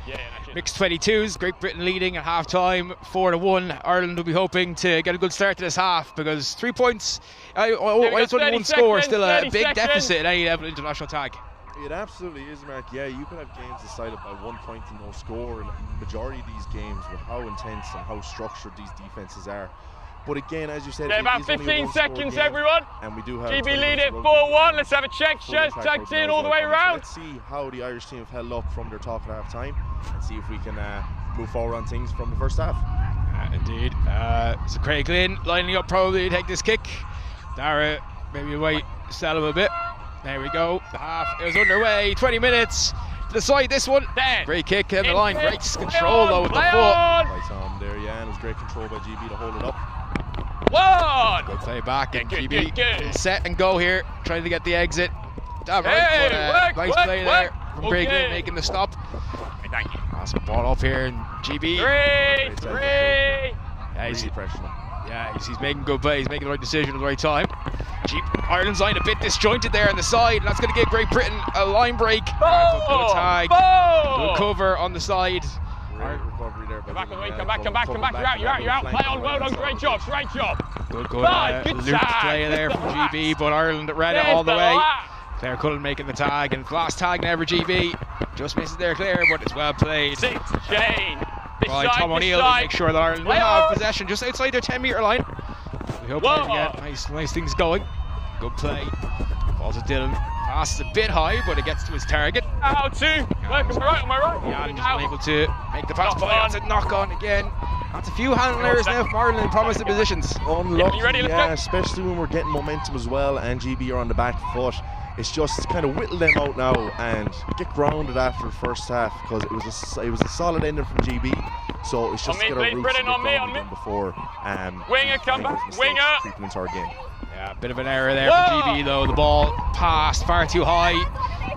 mixed 22s. Great Britain leading at half time 4-1. Ireland will be hoping to get a good start to this half because 3 points, it's only one score, still a big deficit at any level international tag. It absolutely is, Mark. Yeah, you could have games decided by 1 point and no score. And the majority of these games with how intense and how structured these defenses are. But again, as you said, Okay, about 15 seconds, everyone. And we do have GB lead it 4-1. Let's have a check. Tag in all the way around. Let's see how the Irish team have held up from their talk at half time and see if we can move forward on things from the first half. Indeed. So Craig Lynn lining up probably to take this kick. Dara maybe wait, settle him a bit. There we go. The half is underway. 20 minutes to decide this one. Great kick in the line. Great control though with the foot. By Tom there, yeah, and it was great control by GB to hold it up. Good play back, and GB set and go here, trying to get the exit. Nice play there from Craig Lynn making the stop. Thank you. Awesome ball up here, and GB. He's making good play. He's making the right decision at the right time. Ireland's line a bit disjointed there on the side, and that's going to give Great Britain a line break. Good tag. Good cover on the side. Great recovery there. Come back. You're out. Play on. Well done. Great job. Good loop play there from GB, but Ireland read it all the way. Claire Cullen making the tag, and last tag now for GB. Just misses there, Claire, but it's well played. Shane. By Tom O'Neill to make sure that Ireland will have possession just outside their 10-metre line. We hope they get nice things going. Good play. Falls to Dylan. Passes a bit high, but it gets to his target. Out to. Welcome, am I right? Yeah, and just able to make the pass. That's a knock on again. That's a few handlers now from Ireland in promising positions. Unlucky, yeah, especially when we're getting momentum as well, and GB are on the back foot. It's just kind of whittle them out now and get grounded after the first half because it was a solid ending from GB. So it's just get our roots and get grounded again before Winger, come back. Winger. Creeping into our game. Yeah, a bit of an error there for GB though. The ball passed far too high.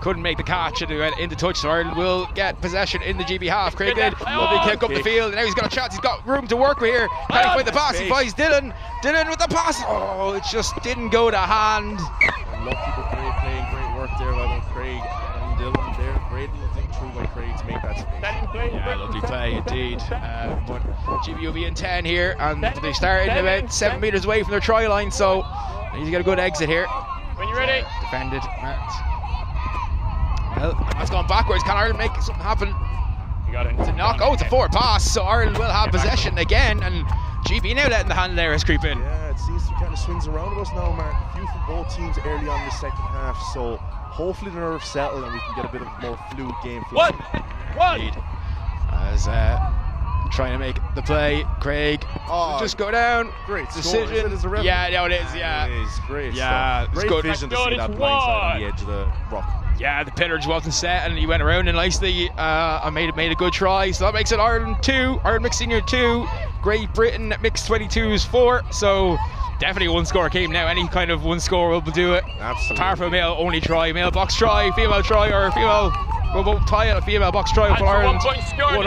Couldn't make the catch and it went into touch, so Ireland will get possession in the GB half. Craig Lynn, lovely kick up the field, and now he's got a chance. He's got room to work with here. Can he find the pass? He finds Dylan. Dylan with the pass. Oh, it just didn't go to hand. Lucky but great work there by both Craig and Dylan there. Great little thing through by Craig to make that space. Yeah, lovely play indeed. But GB will be in 10 here, and they started about 7 metres away from their try line, so they need to get a good exit here. When you're ready. Defended. Well, that's gone backwards. Can Ireland make something happen? You got it. It's a knock. Oh, it's a forward pass, so Ireland will have possession again, and GB now letting the hand there is creep in. Yeah, it seems to kind of swings around us now, Mark. A few from both teams early on in the second half, so hopefully the nerves settle and we can get a bit of more fluid game flow. One. As trying to make the play, Craig just go down. Great decision. Score. It Yeah, no, it is. Yeah, it is great. Yeah, stuff. Great vision to see that blind side on the edge of the rock. Yeah, the pitcher wasn't set and he went around and nicely made a good try. So that makes it Ireland 2, Ireland mixed senior 2, Great Britain mixed 22s 4. So definitely one score game now. Any kind of one score will do it. Absolutely. Apart from a male only try, male box try, female try, or female. We'll both tie at a female box try for Ireland. 1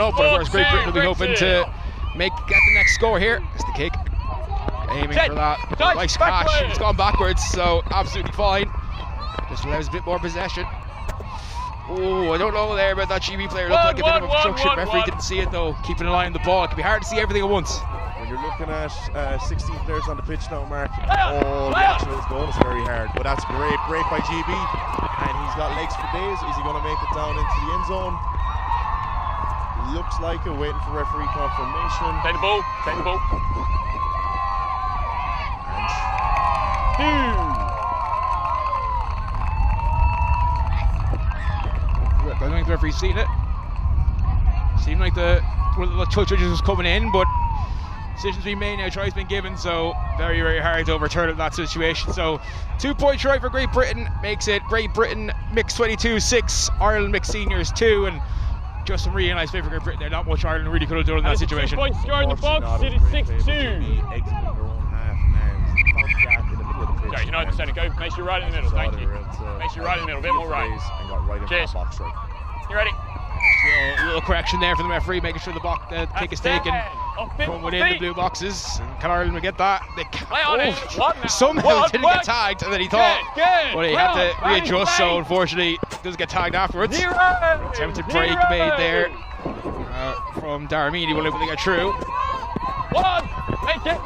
up, but of course Great Britain will be hoping to get the next score here. It's the kick. Aiming for that. Nice catch. It's gone backwards, so absolutely fine. Just allows a bit more possession. Oh, I don't know there about that GB player. Looked like a bit of obstruction. Referee didn't see it though. Keeping an eye on the ball. It can be hard to see everything at once. When you're looking at 16 players on the pitch now, Mark, all the action is going. It's very hard. But that's great break by GB. And he's got legs for days. Is he going to make it down into the end zone? Looks like it. Waiting for referee confirmation. Take the ball. I don't think the referee's seen it. Seemed like one of the judges was coming in, but decisions being made now, tries been given, so very, very hard to overturn in that situation. So 2-point try for Great Britain makes it Great Britain mixed 22 6, Ireland mixed seniors 2, and just some really nice play for Great Britain there. Not much Ireland really could have done in that situation. 6 point score in the box. It is 6-2. Yeah, you know what I'm saying. Go, make sure you're right in the middle. Thank you. Make sure you're right in the middle. A bit more right. And got right into Cheers. that box right. You ready? Little correction there from the referee, making sure the kick is taken from within the blue boxes. And can Ireland get that? They somehow didn't get tagged, and then he thought, but he had to readjust, so unfortunately doesn't get tagged afterwards. Attempted break made there from Darmini, will able to get through. Make it.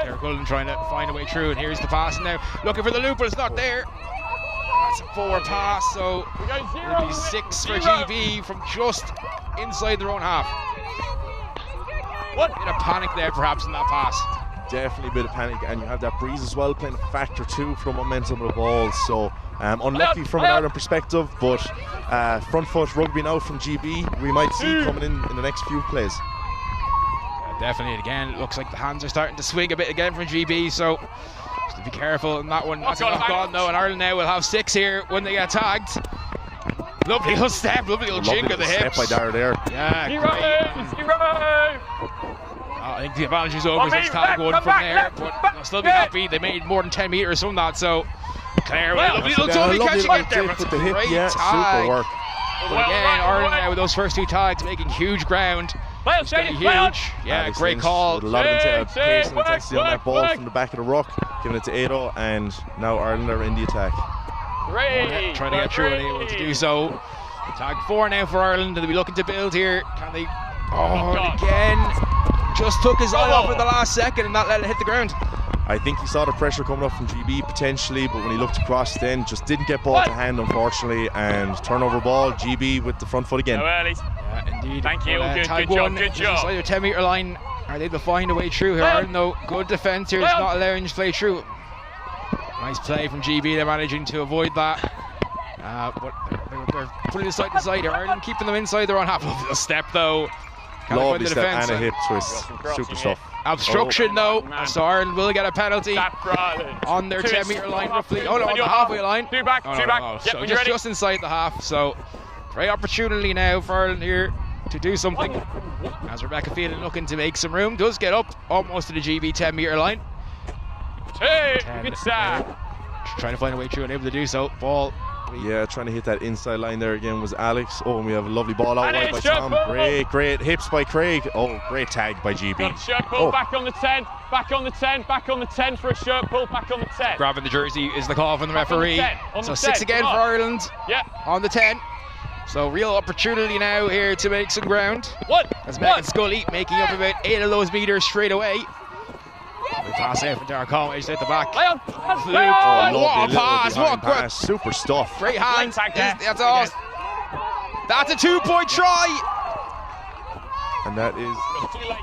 Derek Gullen trying to find a way through, and here's the pass now. Looking for the loop, but it's not there. That's a forward pass, so it'll be 6 for GB from just inside their own half. Bit of panic there, perhaps, in that pass. Definitely a bit of panic, and you have that breeze as well, playing a factor too for the momentum of the ball. So unlucky from an Ireland perspective, but front foot rugby now from GB, we might see coming in the next few plays. Definitely, again, it looks like the hands are starting to swing a bit again from GB, so just to be careful on that one. That's a knock on though, and Ireland now will have 6 here when they get tagged. Lovely little step, lovely little jig of the hips. Step by Dara there. Yeah, I think the advantage is over since tag one from there, but they'll still be happy. They made more than 10 metres from that, so Claire with a lovely little tummy catching it there, but the hip, great super work. But again, Ireland now with those first 2 tags making huge ground. It's going to be huge. Yeah, Alex great Lynch call. with a lot of pace and intensity on that ball from the back of the ruck, giving it to Ado, and now Ireland are in the attack. Trying to get through and able to do so. Tag 4 now for Ireland. They'll be looking to build here. Can they? Again. Just took his eye off at the last second and not let it hit the ground. I think he saw the pressure coming up from GB potentially, but when he looked across then, just didn't get ball to hand unfortunately, and turnover ball, GB with the front foot again. Yeah, indeed. Thank you. Tag Good 1 job. inside your 10 metre line. Are they able to find a way through here? Ireland though, good defence here. It's not allowing you to play through. Nice play from GB. They're managing to avoid that. But they're putting it side to side here. Ireland keeping them inside their own half. Lovely step though. Lovely step and a hip twist. Super stuff. Obstruction though, so Ireland will get a penalty on their 10 metre line roughly. Oh no, on the halfway line. Two back. So just inside the half, so great opportunity now for Ireland here to do something. As Rebecca Phelan looking to make some room, does get up almost to the GB 10 metre line. Good start. Trying to find a way through and able to do so. Ball. Yeah, trying to hit that inside line there again was Alex. Oh, and we have a lovely ball out wide by Tom. Great hips by Craig. Oh, great tag by GB. Shirt pull back on the 10, back on the 10, back on the 10 for a shirt pull, back on the 10. Grabbing the jersey is the call from the referee. So 6 10. again for Ireland. Yeah. On the 10. So real opportunity now here to make some ground. As Megan Scully making up about 8 of those metres straight away. The pass out from Darren Conway just at the back. Leon. What a pass! What a pass! Super stuff. Great hands. That's awesome. That's a 2-point try. And that is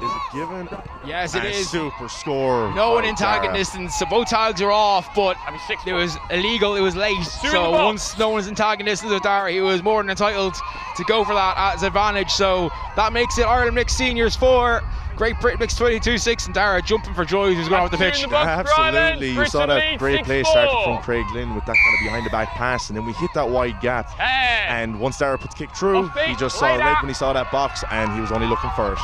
it given? Yes, it is. Super score. No one in tagging distance, so both tags are off, but it was illegal, it was late. So once no one's in tagging distance with Dara, he was more than entitled to go for that at his advantage. So that makes it Ireland Mixed Seniors 4, Great Britain Mixed 22-6, and Dara jumping for joy who's going off the pitch. Absolutely, you saw that great play started from Craig Lynn with that kind of behind the back pass, and then we hit that wide gap. And once Dara put the kick through, he just saw red when he saw that box, and he was only looking for it.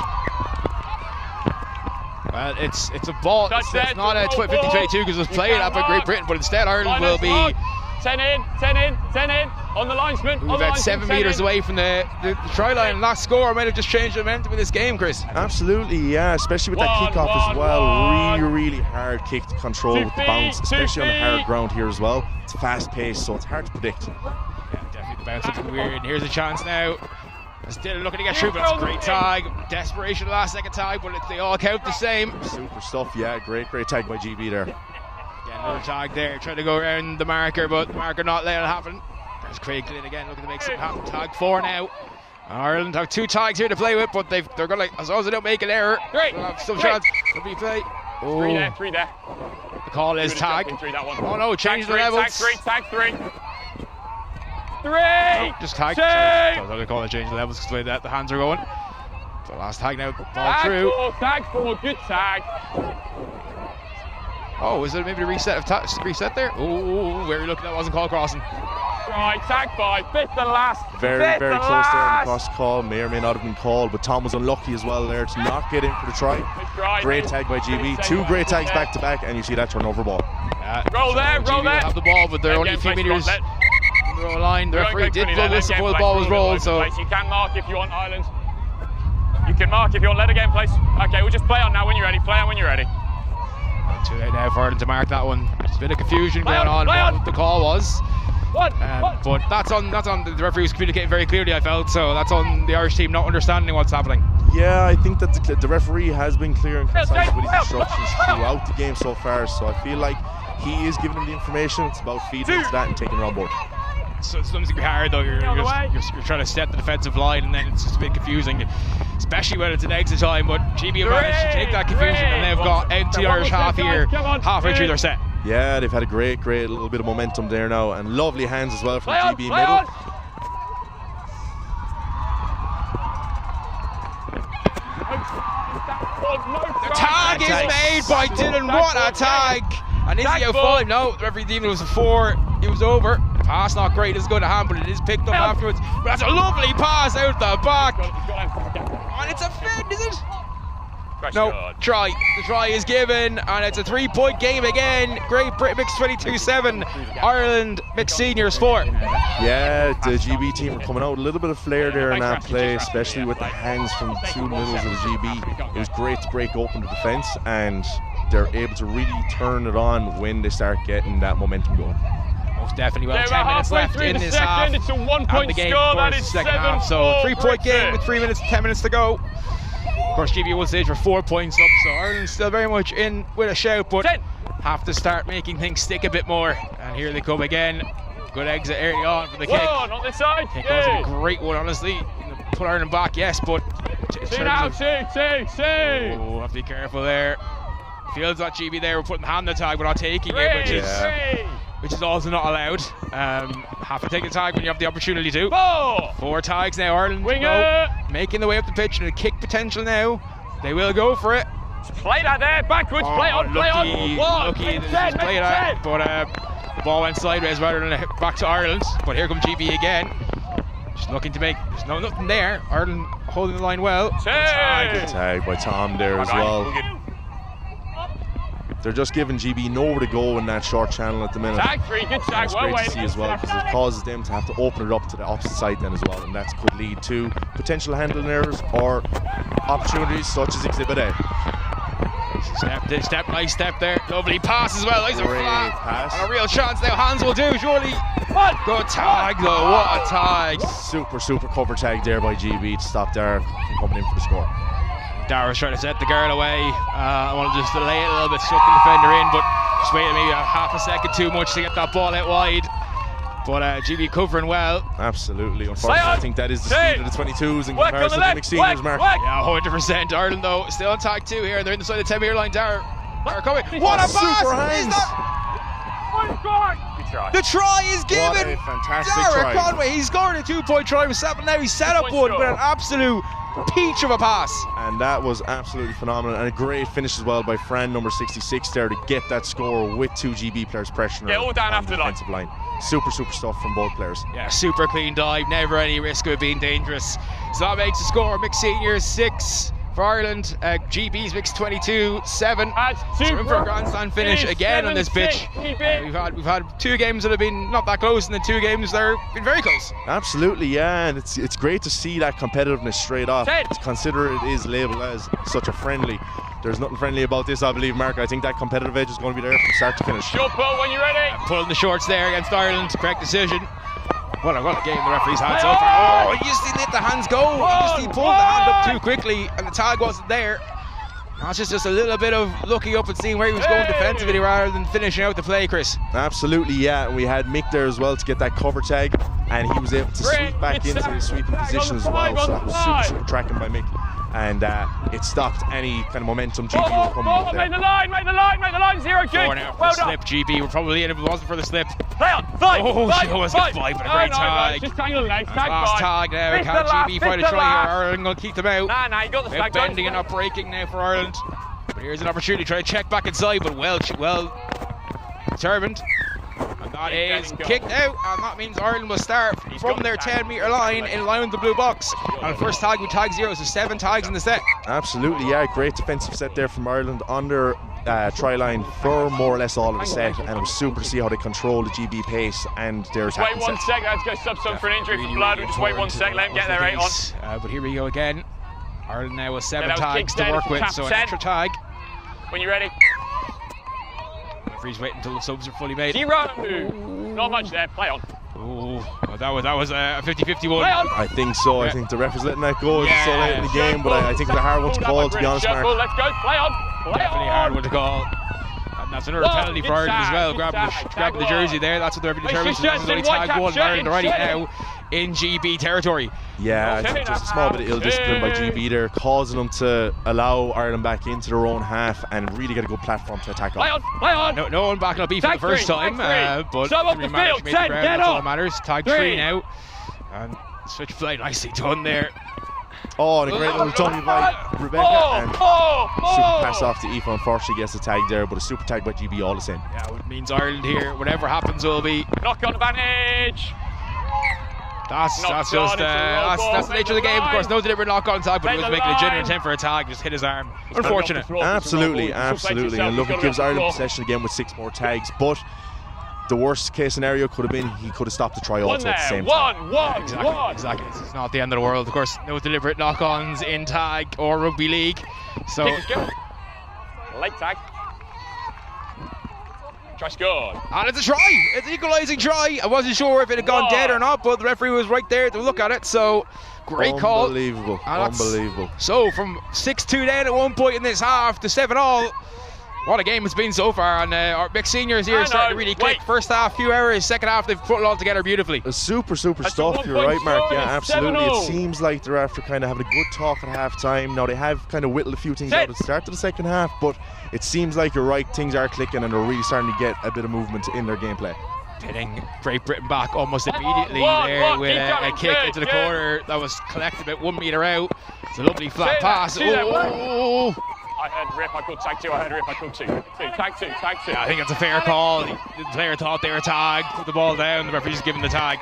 Well, it's a ball. It's not a 50-22 because it was played up by Great Britain, but instead Ireland will be 10 in, 10 in, 10 in on the linesman. We're about 7 metres away from the try line, and that score might have just changed the momentum of this game, Chris. Absolutely, yeah, especially with that kick-off as well. Really hard kick to control with the bounce, especially on the hard ground here as well. It's fast-paced, so it's hard to predict. Yeah, definitely the bounce looking weird, and here's a chance now. Still looking to get through, but it's a great tag. Desperation last second tag, but they all count the same. Super stuff, yeah, great tag by GB there. Again, another tag there, trying to go around the marker, but the marker not letting it happen. There's Craig Glynn again looking to make something happen. Tag 4 now. Ireland have 2 tags here to play with, but they're going to, as long as they don't make an error, they'll have some chance. Lovely play. Oh. 3 there. The call is tag. Oh no, change the levels. Tag 3. 3! Oh, just tag. So they're going to change the levels because the way that the hands are going. So last tag now, ball through. Tag 4, good tag. Oh, is it maybe a reset there? Oh, where are you looking? That wasn't called crossing. try, tag 5, fifth and last. Very close there on the cross call. May or may not have been called, but Tom was unlucky as well there to not get in for the try. Great tag by GB. 2 great tags back to back, and you see that turnover ball. Roll there, roll there. Have the ball, but they're only a few meters from the roll line. The referee did blow this before the ball was rolled, so. You can mark if you want, Ireland. You can mark if you want. Let the game place. Okay, we'll just play on now when you're ready. Play on when you're ready. Too late now for Ireland to mark that one. There's a bit of confusion going on what the call was. But that's on the referee was communicating very clearly, I felt, so that's on the Irish team not understanding what's happening. Yeah, I think that the referee has been clear and concise with his instructions throughout the game so far, so I feel like he is giving them the information. It's about feeding into that and taking it on board. So it's something hard though. You're trying to set the defensive line, and then it's just a bit confusing, especially when it's an exit time. But GB have managed to take that confusion, and they've got out to the Irish half here, halfway through their set. Yeah, they've had a great little bit of momentum there now, and lovely hands as well from GB middle. The tag is made by Dylan. What a tag! And is he out 5? No, the referee deemed it was a 4. It was over. Pass not great, it's going to hand, but it is picked up afterwards. But that's a lovely pass out the back. And it's a fin, is it? No, try. The try is given, and it's a 3-point game again. Great Britain mixed 22-7. Ireland mixed seniors 4. Yeah, the GB team are coming out with a little bit of flair there in that play, especially with the hands from the 2 middles of the GB. It was great to break open the defence, and they're able to really turn it on when they start getting that momentum going. Most definitely. Well, 10 minutes left in this half. It's a 1-point game score. That is second half. So 3-point game with 3 minutes, 10 minutes to go. Of course, GB will stage for 4 points up, so Ireland's still very much in with a shout, but have to start making things stick a bit more. And here they come again. Good exit early on for the kick. On this side. I think it was a great one, honestly. Put Ireland back, yes, but Oh, have to be careful there. Feels like GB there. We're putting the hand on the tag, but not taking it, which is also not allowed. Have to take the tag when you have the opportunity to. 4 tags now, Ireland. Making the way up the pitch, and a kick potential now. They will go for it. Play that there, backwards, play on. Lucky to play that, but the ball went sideways rather than back to Ireland. But here comes GB again. Just looking to make, there's nothing there. Ireland holding the line well. Good tag by Tom there as well. They're just giving GB nowhere to go in that short channel at the minute. Tag 3, good tag, it's great to see as well, because it causes them to have to open it up to the opposite side then as well, and that could lead to potential handling errors or opportunities such as Exhibit A. Nice step there. Lovely pass as well. Nice flat. Pass. And a real chance now. Hands will do, surely. Good tag though. What a tag. Super cover tag there by GB to stop Dara from coming in for the score. Dara's trying to set the girl away. I want to just delay it a little bit, suck the defender in, but just waited maybe a half a second too much to get that ball out wide. But GB covering well. Absolutely. Unfortunately, I think that is the speed of the 22s in comparison to the mixed seniors, Mark. Yeah, 100%. Ireland though still on tag 2 here, and they're inside the 10-meter line. Dara coming. What a pass! Super hands. The try is given. What a fantastic Dara try. Conway, he scored a 2-point try with 7. Now he set up one with an absolute peach of a pass. And that was absolutely phenomenal, and a great finish as well by Fran, number 66 there, to get that score with 2 GB players pressuring all down after the defensive line. Super stuff from both players. Yeah, super clean dive, never any risk of it being dangerous. So that makes the score mixed seniors 6 for Ireland. GB's mixed 22-7. So room for a grandstand finish again on this pitch. We've had 2 games that have been not that close, and then 2 games that have been very close. Absolutely, yeah, and it's great to see that competitiveness straight off. Consider it is labelled as such a friendly. There's nothing friendly about this, I believe, Mark. I think that competitive edge is going to be there from start to finish. Short pull when you're ready. Pulling the shorts there against Ireland. Correct decision. What a game the referee's had so far. Oh, he just didn't let the hands go. He pulled the hand up too quickly, and the tag wasn't there. That's just a little bit of looking up and seeing where he was going defensively rather than finishing out the play, Chris. Absolutely, yeah. And we had Mick there as well to get that cover tag, and he was able to sweep back into his sweeping position as well. So that was super tracking by Mick. And it stopped any kind of momentum GB were coming with there. Make the line, 0 good. Well slip, GB. We're probably in if it wasn't for the slip. Play on, 5. Oh, she almost got 5, but a great tag. Just tangle the legs, tag last 5. tag now. Can GB find a try here? Ireland going to keep them out. Nah, you got the tag. Bending and not breaking now for Ireland. But here's an opportunity to try to check back inside, but well determined. And That is kicked out, and that means Ireland will start from their 10-metre line in line with the blue box. And first tag with tag 0, so 7 tags in the set. Absolutely, yeah, great defensive set there from Ireland on their try line for more or less all of the set, and it was super to see how they control the GB pace and their attacking Wait 1 sets. sec, let's go sub some for an injury for blood. Just wait 1 sec, let him get there 8 on. But here we go again. Ireland now with 7 that was tags kicked to out work at with, tap so an 10. extra tag. When you're ready. Referee's waiting until the subs are fully made. 0. Not much there, play on. Oh, that was a 50-50 one. I think so. I think the ref is letting that go. It's so late in the game, but I think it's a hard one to call, to be honest, Mark. Let's go, play on. Definitely a hard one to call. And that's another penalty for Ireland as well, grabbing the jersey there. That's what they're determined. This is only tag 1. Ireland already now in GB territory. Yeah, I think just a small bit of ill discipline by GB there, causing them to allow Ireland back into their own half and really get a good platform to attack on. Play on. No one backing up E for the first time, but we managed to make the ground, that's all that matters. Tag 3 now. And switch play nicely done there. Oh, and a great little tummy by Rebecca, and super pass off to Aoife. Unfortunately gets the tag there, but a super tag by GB all the same. Yeah, it means Ireland here, whatever happens, will be knock on advantage. That's just that's the nature of the game. Of course, no deliberate knock-on tag, but he was making a genuine attempt for a tag, just hit his arm. Unfortunate. Absolutely. And look, it gives Ireland possession again with 6 more tags, but the worst case scenario could have been he could have stopped the try also at the same time. Exactly. This is not the end of the world. Of course, no deliberate knock-ons in tag or rugby league. So late tag. Try scored. And it's a try. It's an equalising try. I wasn't sure if it had gone dead or not, but the referee was right there to look at it. So great call. Unbelievable. So from 6-2 down at one point in this half to 7-all. What a game it's been so far, and our big seniors here starting to really click. First half, few hours, second half, they've put it all together beautifully. Super stuff, you're right, Mark. Yeah, absolutely. It seems like they're after kind of having a good talk at half time. Now, they have kind of whittled a few things out at the start of the second half, but it seems like you're right, things are clicking, and they're really starting to get a bit of movement in their gameplay. Pitting Great Britain back almost immediately there with a kick into the corner that was collected about 1 metre out. It's a lovely flat pass. I heard rip, I called tag 2, I heard rip, I called 2. Tag 2. Yeah, I think it's a fair call. The player thought they were tagged, put the ball down, the referee's given the tag.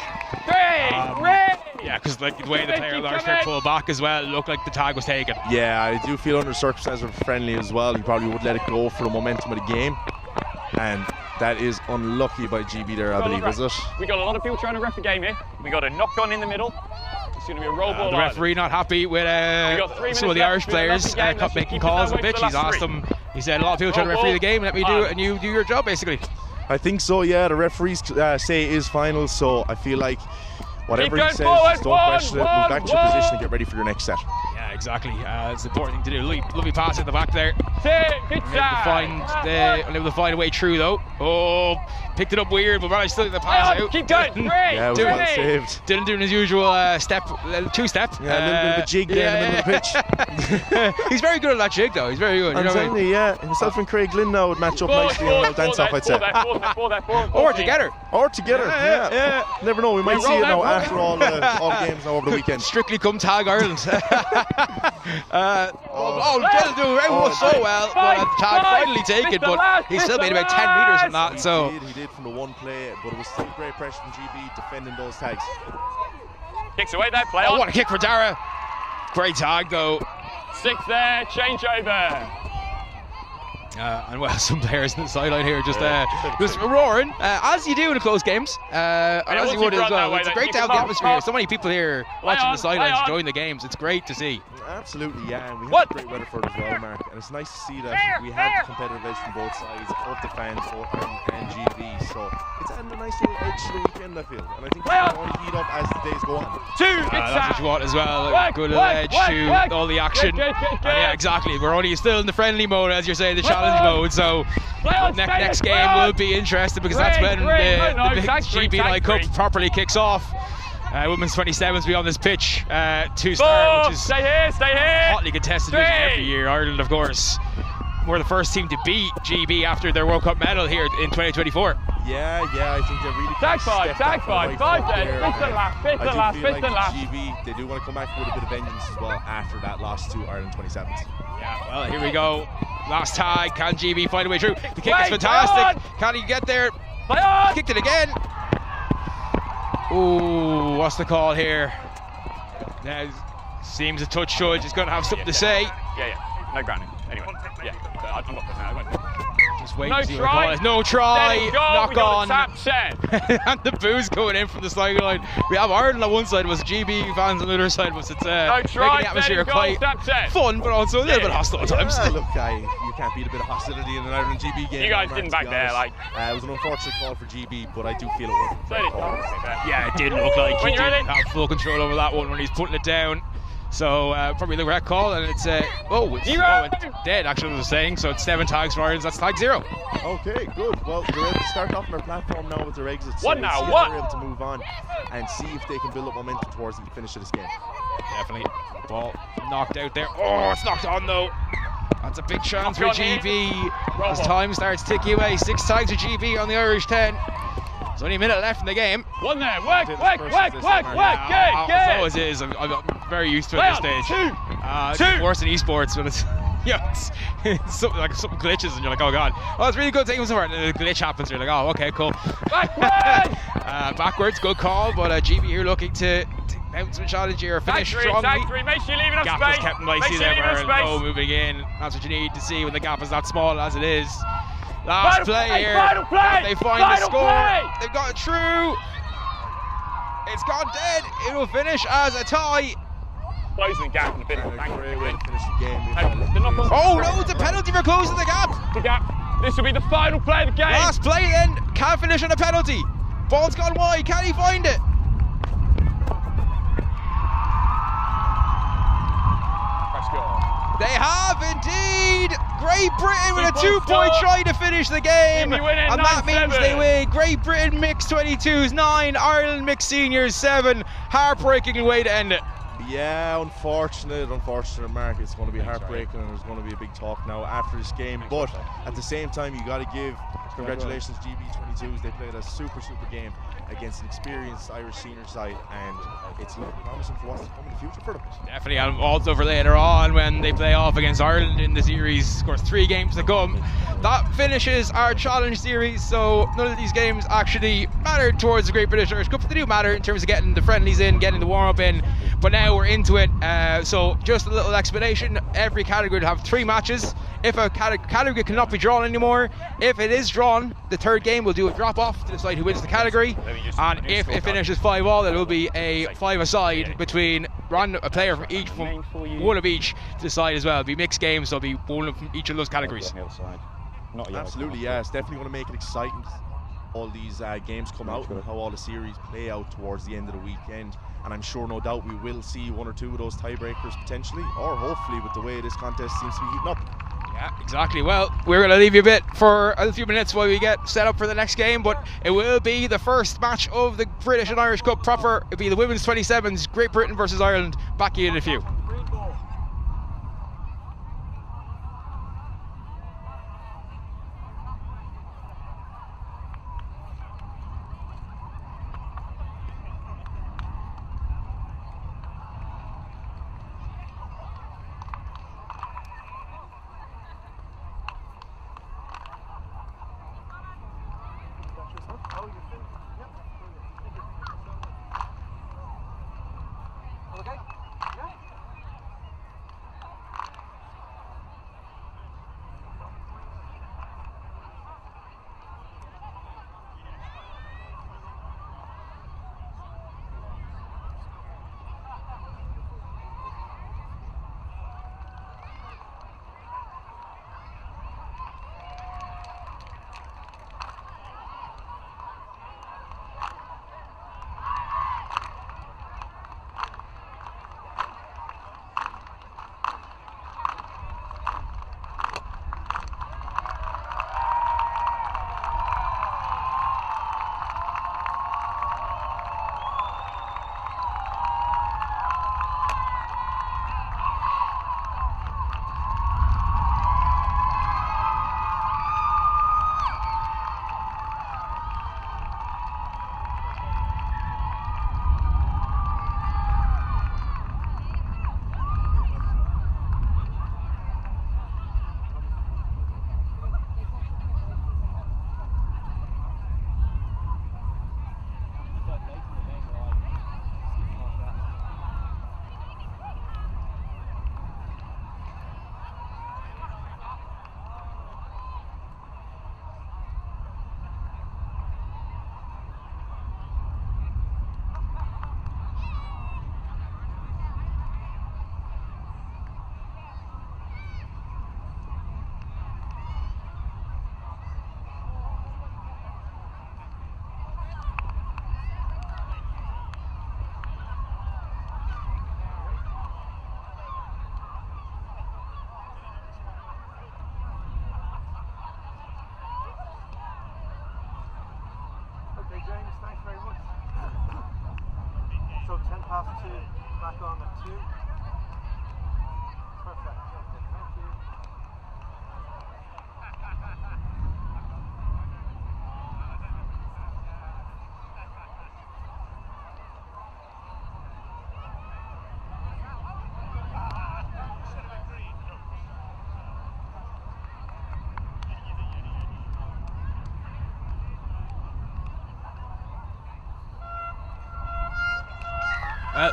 Yeah, because like the way the player large player pulled back as well, it looked like the tag was taken. Yeah, I do feel under circumstances of friendly as well, he probably would let it go for the momentum of the game. And that is unlucky by GB there, I believe, is it? We got a lot of people trying to ref the game here. We got a knock on in the middle. It's going to be a roll ball. The referee not happy with some of the Irish players making calls on the pitch. He's asked them, he said, a lot of people trying to referee the game, let me do it and you do your job basically. I think so, yeah. The referees say it is final, so I feel like whatever he says, just don't question it, move back to your position and get ready for your next set. Yeah, exactly. It's the important thing to do. Lovely pass at the back there. Unable to find a way through though. Oh, picked it up weird, but managed to get the pass out. Keep going. Yeah, it was well saved. Dylan doing his usual two-step. Yeah, a little bit of a jig there in the middle of the pitch. He's very good at that jig though. He's very good. I'm telling you, yeah. Himself and Craig Lynn now would match up nicely on the dance off, I'd say. Or together. Yeah. Never know. We might see it now after all the games now over the weekend. Strictly come tag Ireland. Dylan doing so well, but the tag finally taken, but he still made about 10 metres from that. So he did from the one play, but it was still great pressure from GB defending those tags. Kicks away that play. What a kick for Dara. Great tag though. 6 there, change over. And well, some players on the sideline here just roaring, as you do in the close games, as you would as well. It's great to have the atmosphere here. So many people here watching the sidelines, enjoying the games. It's great to see. Absolutely, yeah. And we have great weather for it as well, Mark. And it's nice to see that we have competitive edge from both sides of the fans, both Ireland and GB. So it's adding a nice little edge to the weekend, I feel. And I think it's going to heat up as the days go on. That's what you want as well. Good little edge to all the action. Yeah, exactly. We're only still in the friendly mode, as you're saying, the challenge mode. So next game will be interesting because that's when the big GB Night Cup properly kicks off. Women's 27s be on this pitch to start, which is stay here. hotly contested every year. Ireland, of course, were the first team to beat GB after their World Cup medal here in 2024. Yeah, I think they're really tag 5 there. Fifth and last. GB, they do want to come back with a bit of vengeance as well after that loss to Ireland 27s. Yeah, well, here we go. Last tag. Can GB find a way through? The kick is fantastic. Can he get there? Kicked it again. Ooh, what's the call here? Now, seems a touch should. He's going to have something to say. Yeah. No grounding. Anyway, yeah. I'm not. Just wait No to see what try. the call is. No try. There you go. Knock We got on. a tap set. And the booze going in from the sideline. We have Ireland on one side, was GB fans on the other side, was it's No try. making the atmosphere quite Tap set. fun, but also a little bit hostile at times. Look, you can't beat a bit of hostility in an Ireland GB game. You guys didn't back there, like. It was an unfortunate call for GB, but I do feel it worked. Yeah, it did look like he When you're didn't ready. have full control over that one when he's putting it down. So probably the correct call, and it's it's dead actually, I was saying. So it's 7 tags for Ireland. That's tag 0. Okay, good. Well, they're able to start off on their platform now with their exits. What so now? see if What? They're able to move on and see if they can build up momentum towards the finish of this game. Definitely. Ball knocked out there. Oh, it's knocked on though. That's a big chance for GB as time starts ticking away. 6 tags for GB on the Irish 10. There's only a minute left in the game. One there. Work. Good. It always is. I'm very used to it at this stage. It's worse than esports when it's it's something like something glitches and you're like, oh god. Oh, it's really good taking so far, and then a glitch happens. You're like, oh, okay, cool. Backwards, good call, but GB here looking to bounce some shot or finish strongly. Tag 3. Make sure you leave enough Gap space. is kept nicely there, space. no moving in. That's what you need to see when the gap is that small as it is. Last play here. Final play. Can they find the score? Play. They've got it through. It's gone dead. It will finish as a tie. Closing the gap in the bit. Great way to finish the game. Oh no, it's a penalty for closing the gap. This will be the final play of the game. Last play then. Can't finish on a penalty. Ball's gone wide. Can he find it? They have indeed. Great Britain with a 2-point try to finish the game. And that means they win. Great Britain mixed 22s 9, Ireland mixed seniors 7. Heartbreaking way to end it. Yeah, unfortunate, Mark. It's going to be heartbreaking, and there's going to be a big talk now after this game. But at the same time, you got to give congratulations, GB22s. They played a super game against an experienced Irish senior side, and it's looking promising for what's to come in the future for them. Definitely, and also for later on when they play off against Ireland in the series. Of course, 3 games to come. That finishes our challenge series, so none of these games actually matter towards the Great British Irish Cup. They do matter in terms of getting the friendlies in, getting the warm-up in, but now we're into it. So just a little explanation. Every category will have 3 matches. If a category cannot be drawn anymore, if it is drawn, the 3rd game will do a drop-off to decide who wins the category. And if it finishes 5-all, there will be a 5-a-side between a player from each, one of each to decide as well. It'll be mixed games, so it'll be one from each of those categories. Absolutely, yeah. It's definitely going to make it exciting. All these games come out and how all the series play out towards the end of the weekend. And I'm sure, no doubt, we will see 1 or 2 of those tiebreakers potentially, or hopefully with the way this contest seems to be heating up. Yeah, exactly. Well, we're going to leave you a bit for a few minutes while we get set up for the next game, but it will be the first match of the British and Irish Cup proper. It'll be the women's 27s, Great Britain versus Ireland. Back in a few. have to back on at 2. Perfect. Okay, thank you.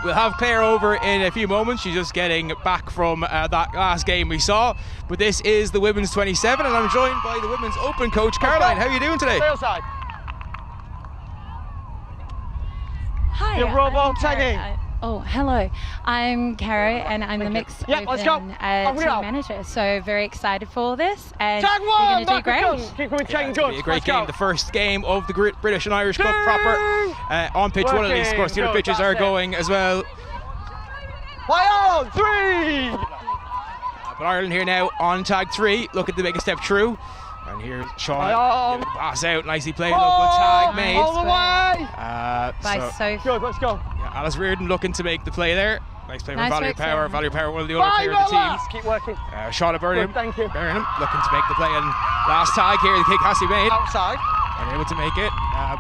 We'll have Claire over in a few moments. She's just getting back from that last game we saw. But this is the women's 27, and I'm joined by the women's open coach, Caroline. How are you doing today? Hi. You're Robo tagging. Oh, hello. I'm Caro, and I'm the mixed open team manager. So very excited for this, and Tag you're one, going to do great. Keep going, It's going to be a great game. The first game of the British and Irish Cup proper on pitch one at least. Of course, the other pitches are going as well. Play on, 3! But Ireland here now on tag 3, looking to make a step through. And here's Sean, pass out, nicely played, good tag made. All the way! By Sophie. Good, let's go. Yeah, Alice Reardon looking to make the play there. Nice play from Valerie Power. Valerie Power, one of the other Five players of the team. Keep working. Shauna Burnham, Thank you. Burnham looking to make the play. And last tag here, the kick has to be made. Outside. Unable to make it,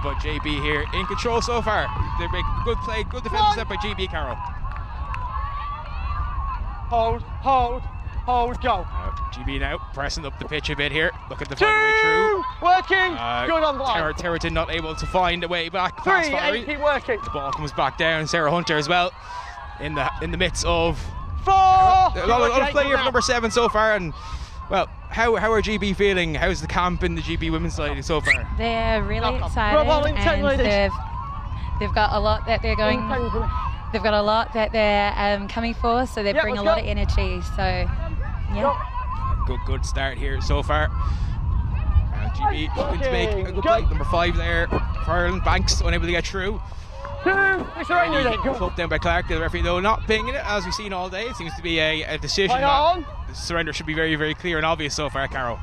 but JB here in control so far. They make good play, good defensive step by GB Carroll. Hold, go. GB now pressing up the pitch a bit here, looking to find a way through. Working. Good on the line. Terraton not able to find a way back. 3, 8, keep working. The ball comes back down. Sarah Hunter as well in the midst of 4. A lot of play here for number 7 so far. And well, how are GB feeling? How's the camp in the GB women's side so far? They're really excited, and they've got a lot that they're going. They've got a lot that they're coming for, so they bring a lot of energy. So, yeah. Good start here so far. GB looking to make a good play. Number 5 there for Ireland. Banks unable to get through. Put down by Clark, the referee though not pinging it, as we've seen all day. It seems to be a decision that the surrender should be very, very clear and obvious so far, Carol.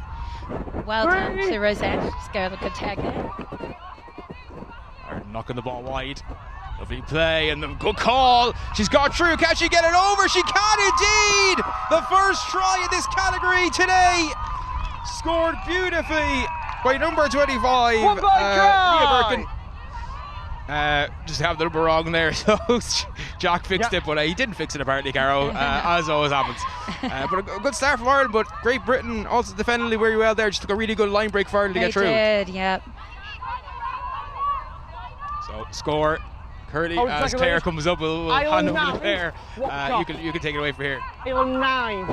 Well done to Roseanne. She's got a good tag there. Ireland knocking the ball wide. Lovely play and the good call. She's got through. Can she get it over? She can indeed. The first try in this category today. Scored beautifully by number 25, Leah Birkin. Just have the number wrong there, so Jack fixed it, but he didn't fix it apparently, Caro, as always happens. But a good start from Ireland, but Great Britain also defending very well there. Just took a really good line break for Ireland to get through. They did, yep. So score. Curly, as Claire comes up, we'll hand over to Claire. You can take it away from here. Island 9.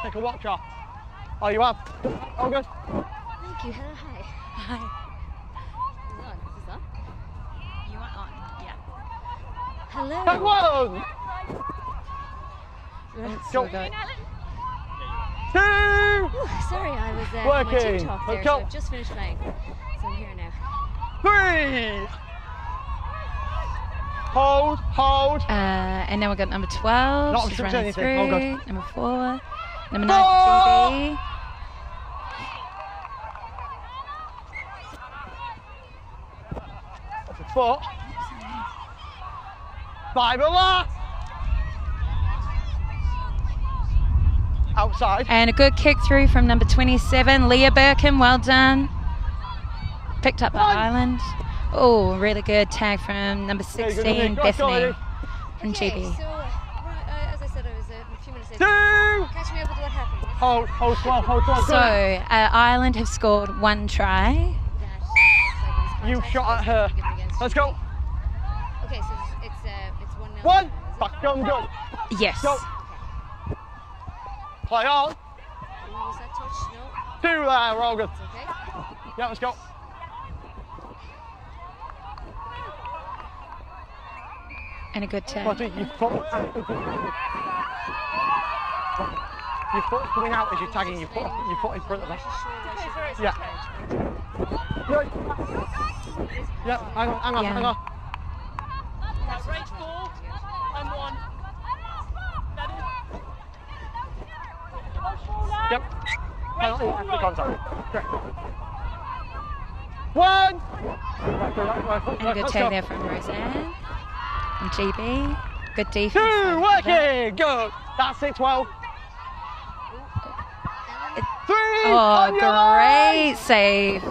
Take a watch off. Oh, you have? Oh, good. Thank you. Hello, hi. Hi. Is this on? You are on, yeah. Hello. Take one. So good. 2. Ooh, sorry, I was my working. team talk there, Let's so go. I've just finished playing. So I'm here now. 3. Hold. And then we've got number 12. Not She's sure running anything. through. Oh, good. Number 4. Number 9 for GB. That's a foot. 5 a lot. Outside. And a good kick through from number 27, Leah Birkin. Well done. Picked up by Ireland. Oh, really good tag from number 16, Bethany from GB. So, as I said, I was a few minutes late. 2. Catch me up with what happened. Hold strong. So, Ireland have scored 1 try. You shot at her. Let's go. Okay, so it's 1-0. 1. Back down, go. Yes. Go. Play on. Was that touch? No. 2 there, Rogan. It's okay. Yeah, let's go. And a good tag. Your foot coming out as you're tagging your foot in front of us. Yeah. Yeah, hang on. That's range 4 and 1. Yep. Penalty, contact. Correct. 1. And a good tag there from Roseanne. And GB. Good defense. 2, there. working, good. That's it, 12. 3, Oh, on your line. great save.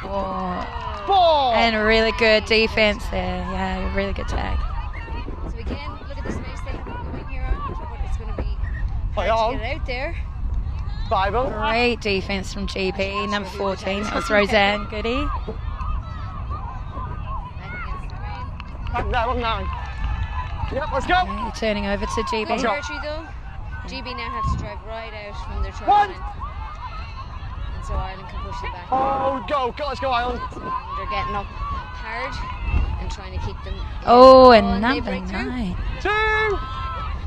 Oh. 4. And really good defense there. Yeah, really good tag. So again, look at the space they have going here on, but it's going to be Play hard on. to get out there. 5. Great defense from GB, number 14. That was Roseanne Goody. Back there on 9. Yep, let's go. Okay, turning over to GB. Good territory though. GB now have to drive right out from their try 1. line. And so Ireland can push them back. Oh, go, let's go, Ireland. And they're getting up hard and trying to keep them. Oh, and they number break through. 9. 2.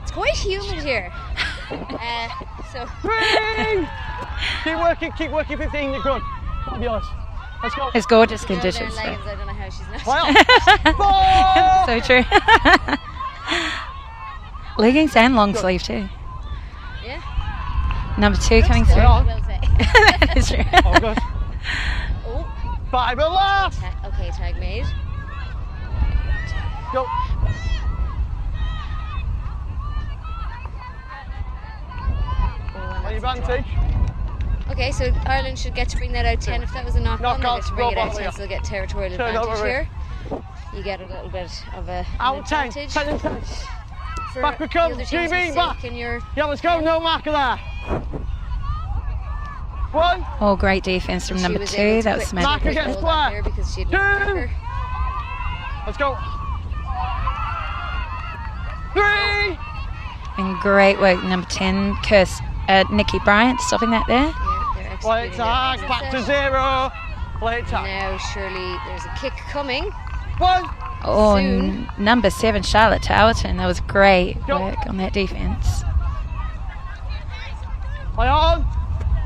It's quite humid here. So 3. Keep working 15, you're good. Fabulous. Let's go. It's gorgeous Girl there in conditions. leggings, I don't know how she's not. So true. Leggings and long sleeve too. Yeah. Number 2 coming through. Well said. It's true. Oh, good. Oh. 5 and last. Okay, tag made. Go. On your advantage. Okay, so Ireland should get to bring that out 10. If that was a knock-on, they Knock-on, get to bring it roll out ball, 10, yeah. so they'll get territorial Turn advantage over. here. You get a little bit of a Out 10. advantage. 10 and 10. For Back we the come. other team's GB mistake back. in your Yeah, let's go. No marker there. 1. Oh, great defense from She number was 2. able to That was quick Smith. Marker quick gets roll back flat. there because she had 2. no marker. Let's go. 3. And great work, number 10, Nikki Bryant, stopping that there. Yeah, they're Play executing tag. their Back to exit. 0. Play tag. Now surely there's a kick coming. 1. Oh, Soon. number 7, Charlotte Towerton. That was great Go. work on that defense. Play on.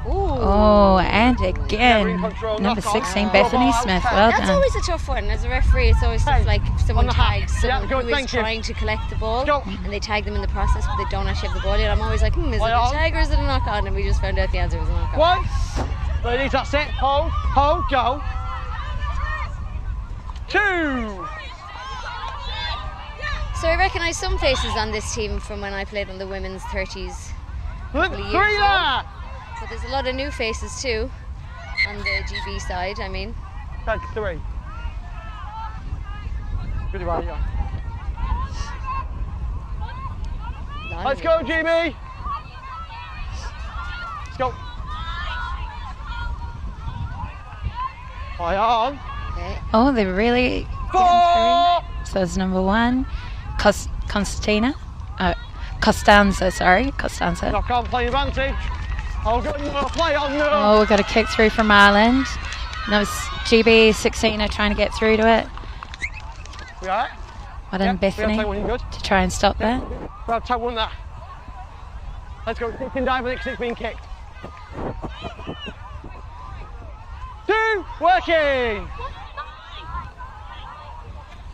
Ooh. Oh, and again, control, number knock on. 16, Oh. Bethany Ball Smith. out. Well That's done. always a tough one. As a referee, it's always stuff like if someone on the hat. tags Yeah, someone good, who is thank you. trying to collect the ball, Go. and they tag them in the process, but they don't actually have the ball yet. I'm always like, is it Play a on. tag or is it a knock on? And we just found out the answer was a knock on. 1. Ladies, that's it. Hold, go. 2. So I recognise some faces on this team from when I played on the women's 30s. 3 years there. ago. But there's a lot of new faces too on the GB side. I mean, Tag 3. Good right, yeah. Let's go, GB. Let's go. Play on. okay. Oh, they're really getting 4. through. So it's number 1, Costanza, sorry, Costanza. Knock on, play advantage. Oh, good, no, play on, no. Oh, we've got a kick through from Ireland. Number GB 16 are trying to get through to it. We alright? Well done, Bethany, take one, you good? to try and stop that. Well, take one there. Let's go, 6 in dive, next 6 being kicked. 2, working.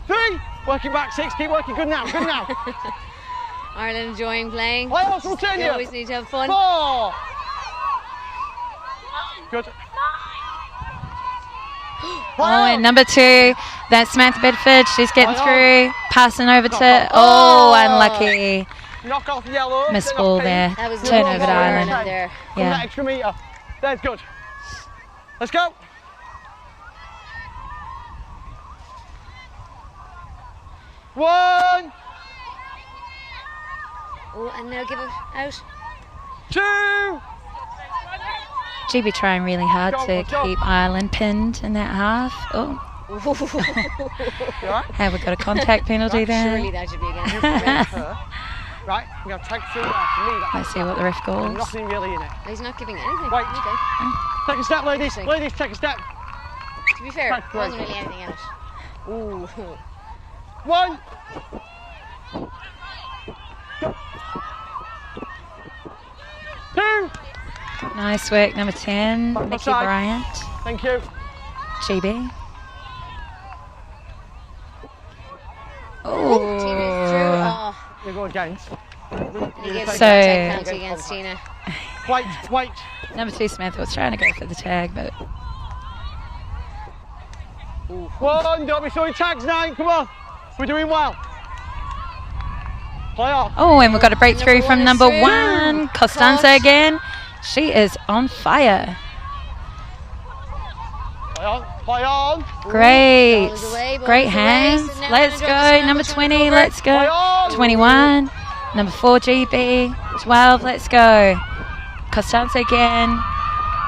3, working back, 6, keep working, good now, good now. Ireland enjoying playing. Play on, continue. They always need to have fun. 4. Good. Oh, and number 2, that's Samantha Bedford. She's getting through, passing over to. Oh, unlucky. Knock off yellow. Miss then ball off pink. there. That was Turnover to lovely Ireland. Ireland there. Come that Yeah. extra metre. That's good. Let's go. One. Oh, and now give it out. 2. GB trying really hard Go, to go. keep Ireland pinned in that half. Oh, You alright? have we got a contact penalty Surely there? that should be against Her. Right, we're going to take through that to me. That. Let's see what the ref There's calls. nothing really in it. He's not giving anything. Wait. Okay. Take a step, ladies. Interesting. Ladies, take a step. To be fair, Right, there wasn't right. really anything in it. Ooh. 1. Go. 2. Nice work, number 10, Nikki Offside. Bryant. Thank you. GB. Team is through. Oh. Oh. You go against. And he gives So- a contact penalty against Tina. Wait. Number 2 Smith was trying to go for the tag, but One, don't be throwing tags, 9, come on. We're doing well. Play on. oh, and we've got a breakthrough from number 1, Costanza again. She is on fire. Play on. Great. Balls away, balls Great away. hands. So now Let's we're gonna go. Number turn 20, over. let's go. 21. Number 4, GB. 12, let's go. Costanza again.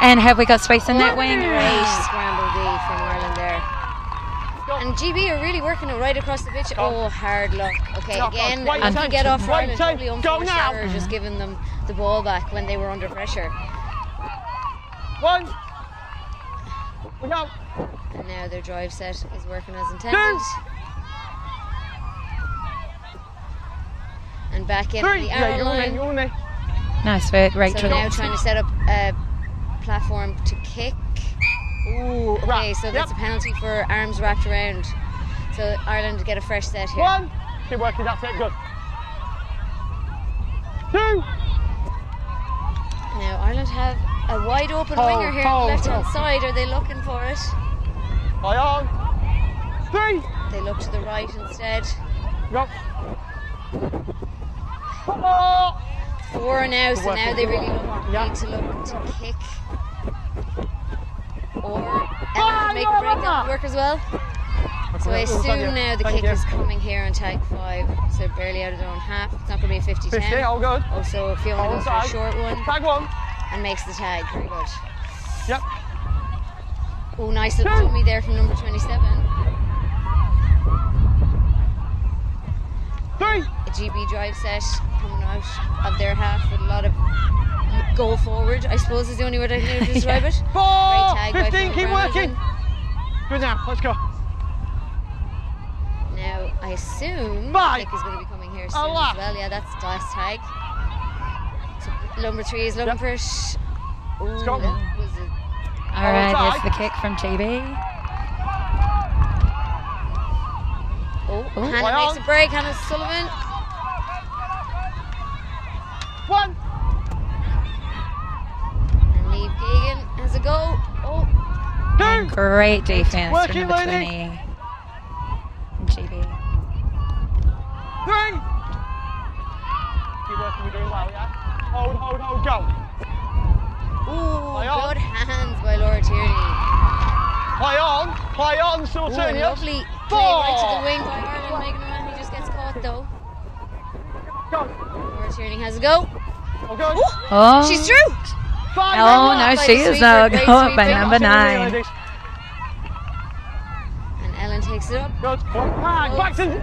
And have we got space in that wing? Great scramble D from Ireland there. And GB are really working it right across the pitch. Oh, hard luck. Okay, again, and to get off Ireland, probably unforced error, just giving them the ball back when they were under pressure. One. We go. And now their drive set is working as intended. And back in on the arrow line. Nice work, Rachel. So now trying to set up a platform to kick. Ooh, okay, so that's a penalty for arms wrapped around. So Ireland get a fresh set here. 1. Keep working, that's it, good. 2. Now Ireland have a wide open winger here on the left hand side. Are they looking for it? Play on. 3. They look to the right instead. Go. 4 now, so now they really need to look to kick. Or Ellen make a break, that would work as well. So I assume now the kick is coming here on tag 5, so barely out of their own half. It's not going to be a 50-10. 50, all good. Also, Fiona goes for a short one. Tag 1. And makes the tag, very good. Yep. Oh, nice little dummy there from number 27. 3. A GB drive set coming out of their half with a lot of go forward, I suppose is the only word I can describe it. 4. Great tag 15, keep working. Good now, let's go. Now, I assume the kick is going to be coming here soon as well. Yeah, that's the last tag. So number 3 is looking for it. Ooh, that was a Alright, here's the kick from GB. Hannah makes a break, Hannah Sullivan. 1. And Neve Gagan has a go. And great defense from Working, number lady. 20. GB. 3. Keep working, we're doing well, yeah? Hold, go. Ooh, good hands by Laura Tierney. Play on, still turning. Lovely play right to the wing by Ireland. Megan O'Mahony just gets caught though. Go. Laura Tierney has a go. Oh, good. Oh. She's through. Oh, no, she is not. Go by number 9. And Ellen takes it up. Good. Back to 0.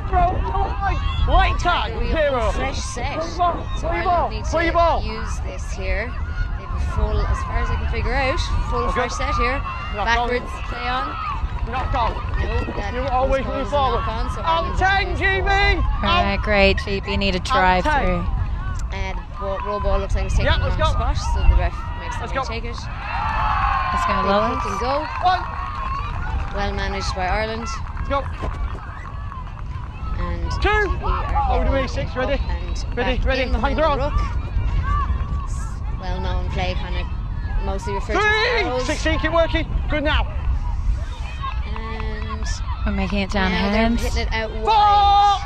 Late tag. 0. Fresh set. So Play Ireland need to use this here. They have a full, as far as I can figure out, full fresh set here. Backwards, play on. Not go. No, that you always move forward. On 10, GB. Alright, great. GB need a drive through. And roll ball looks like it's taking the wrong spot, so the ref makes them take it. Let's go, Lois. Can go. 1. Well managed by Ireland. Go. And 2. Over to me, 6, ready? Ready. Hands are on. Well-known play, kind of mostly referred to as 3. arrows. 16, keep working. Good now. And we're making it down now they're hands. hitting it out wide.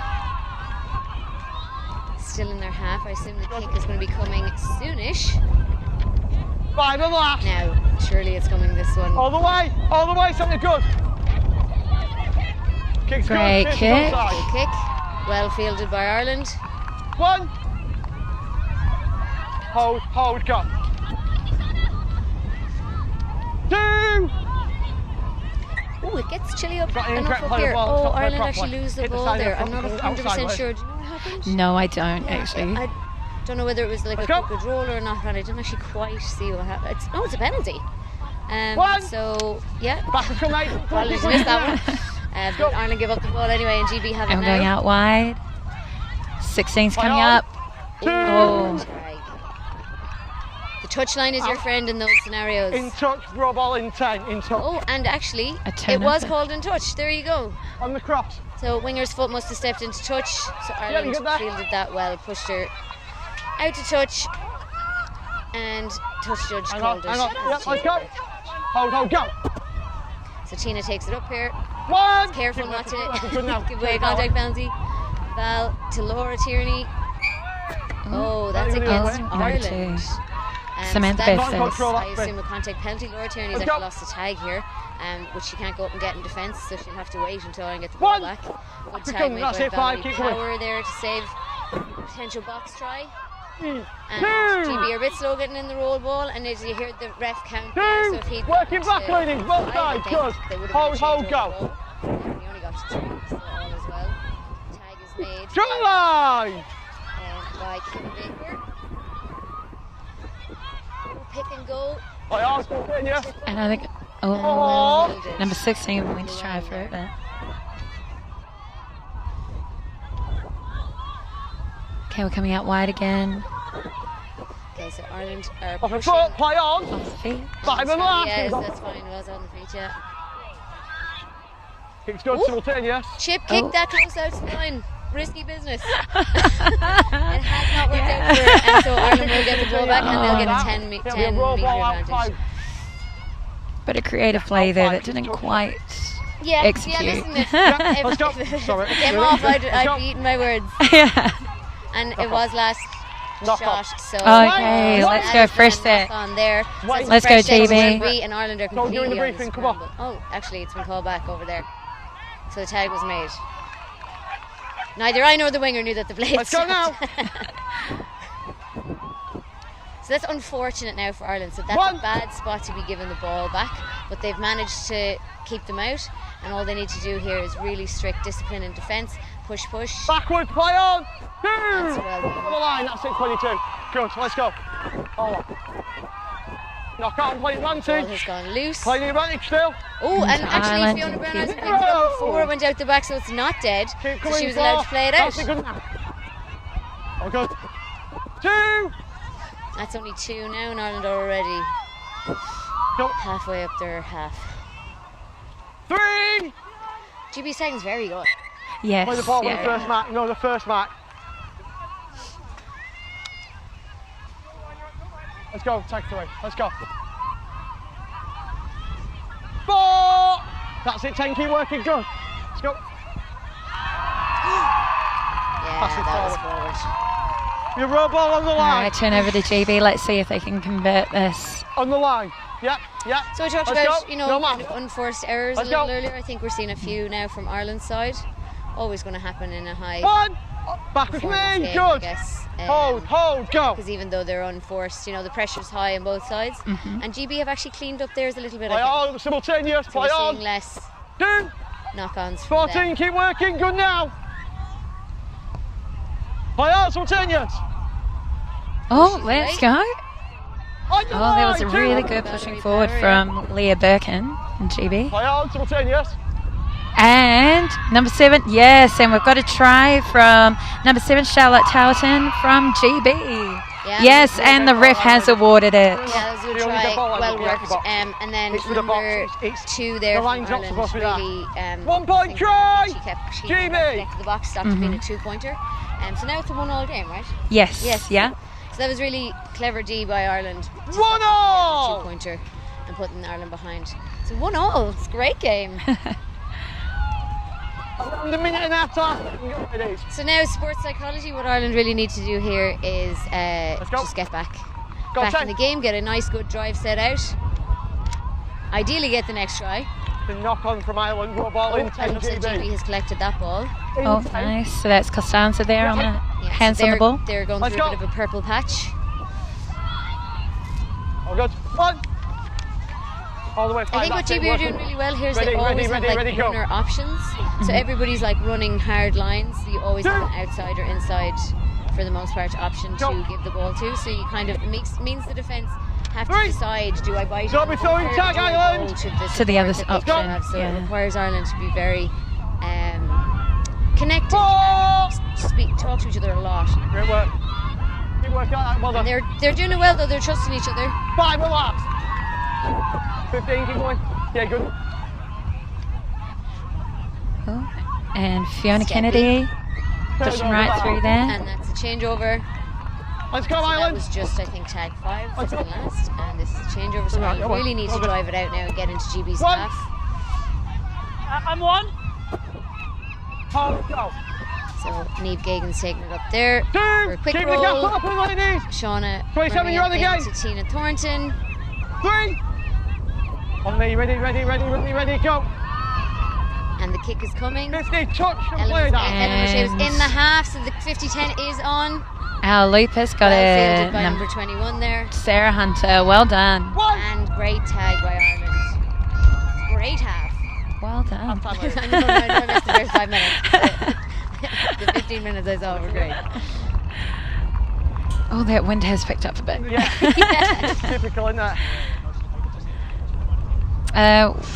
Still in their half. I assume the kick is going to be coming soonish. 5 and last. Now, surely it's coming this one. All the way, something good. Kick's Great good. kick. Good kick. Well fielded by Ireland. 1. Hold, go. 2. Oh, it gets chilly up Got in, enough up play the here. ball, Oh, stop, play Ireland proper. actually lose the Hit the ball side there. of I'm the not front, 100% outside sure. way. Do you know what happened? No, I don't actually. I don't know whether it was like a crooked roll or not, and I didn't actually quite see what happened. It's a penalty. So, yeah. Back to mate. Well, just missed that one. But Ireland give up the ball anyway, and GB have it I'm now. going out wide. 16's coming up. Oh. The touchline is your friend in those scenarios. In touch, raw ball in 10, in touch. Oh, and actually, turn it was up. called in touch. There you go. On the cross. So winger's foot must have stepped into touch. So Ireland you got that. fielded that well, pushed her out to touch. And touch judge Hang called on. it. Yep, let's go. Hold, go. So Tina takes it up here. One. Careful not to Good now. give away a contact penalty. Val to Laura Tierney. Oh, that's against Ireland. Samantha so Bethers. I assume a contact penalty. Laura Tierney's actually lost the tag here, which she can't go up and get in defence, so she'll have to wait until I get the ball back. Good tag made by Valerie Power there to save potential box try. And GB are a bit slow getting in the roll ball, and as you hear the ref count there, so if he'd working back leading, both sides, good. Hold, go. He only got to 3, so all as well. Tag is made. Try line! By Kim Baker. Pick and go. And I think, number 16 went to try for it. But. Okay, we're coming out wide again. Okay, so Ireland are off the foot, play on. Off the feet. Yes, that's fine. It was on the feet, yeah. Kick's good, simultaneous. Chip kick that close out to the line. Risky business. It has not worked out for her, and so Ireland will get the ball back and they'll get a 10 metre advantage. But a creative play there that didn't quite execute. Yeah, listen, if came off, I'd be eating my words. Yeah. And it was last shot, so okay, let's go fresh set. On there. So let's go, GB. And Ireland are completely on the scramble. Oh, actually, it's been called back over there. So the tag was made. Neither I nor the winger knew that the blade Let's go now. So that's unfortunate now for Ireland. So that's a bad spot to be given the ball back, but they've managed to keep them out, and all they need to do here is really strict discipline in defence. Push. Backward, play on. That's well done. On the line, that's it, 22. Good, let's go. Knock out and play advantage. Ball has gone loose. Playing the advantage still. Oh, and actually Fiona Brown hasn't picked it up before it went out the back, so it's not dead. So she was allowed to play it out. Oh, good. 2. That's only 2 now, and Ireland are already halfway up their half. 3. GB's tagging's very good. Yes. Play the ball with the first mark. No, the first mark. Let's go, tag 3. Let's go. 4. That's it, 10. Keep working. Good. Let's go. Yeah, that was forward. Your roll ball on the line. All right, turn over to GB. Let's see if they can convert this. On the line. Yep. So we talked about, kind of unforced errors a little earlier. I think we're seeing a few now from Ireland's side. Always going to happen in a high. 1. Back with me. Game, good. I guess. Hold, go. Because even though they're unforced, the pressure's high on both sides. And GB have actually cleaned up theirs a little bit. Play on, simultaneous. Play on. Seeing less 2. knock-ons. 14. Keep working. Good now. Play on, simultaneous. Oh, let's go. Oh, there was a really good pushing forward from Leah Birkin and GB. Play on, simultaneous. And number 7, yes, and we've got a try from number 7, Charlotte Towerton from GB. Yeah, yes, and the ref has awarded it. Yeah, that was a good try, well worked. And then number 2 there from Ireland, really 1 point try! She kept connected to the box, stopped it being a 2-pointer. So now it's a 1-1 game, right? Yes, yeah. So that was really clever D by Ireland. 1-1! 2-pointer and putting Ireland behind. So 1-1, it's a great game. The minute and a half time. So now sports psychology, what Ireland really need to do here is just get back in the game, get a nice good drive set out. Ideally get the next try. The knock on from Ireland, raw ball in 10 GB. GB has collected that ball. Oh, nice. So that's Costanza there on the hands on the ball. They're going through a bit of a purple patch. Oh, good. 1. All the way. I think what GB are doing really well here is they always have runner options. So everybody's running hard lines. So you always have an outside or inside, for the most part, option to give the ball to. So you kind of means the defence have to decide: do I bite to the other option? So it requires Ireland to be very connected and talk to each other a lot. Great work. Keep working on that, well done. And they're doing it well though. They're trusting each other. 5 relax. 15, keep going. Yeah, good. Oh, and Fiona Kennedy pushing right through there. And that's a changeover. Let's go, So that Ireland. was just, I think, tag 5, second last, and this is a changeover, so I really need to drive it out now and get into GB's half. I'm 1. Go. So Niamh Gagan's taking it up there 2. for a quick Keep roll. the gap open, ladies. Shauna 27, bringing you're on it the game. into Tina Thornton. 3. On me, ready, go. And the kick is coming. 50, touch and Ellen play that. O'Shea was in the half, so the 50-10 is on. Al Lupus got Well fielded it. by number 21 there. Sarah Hunter, well done. And great tag by Ireland. Great half. Well done. I know I missed the first 5 minutes. The 15 minutes I saw were great. Oh, that wind has picked up a bit. Yeah. Typical, isn't it?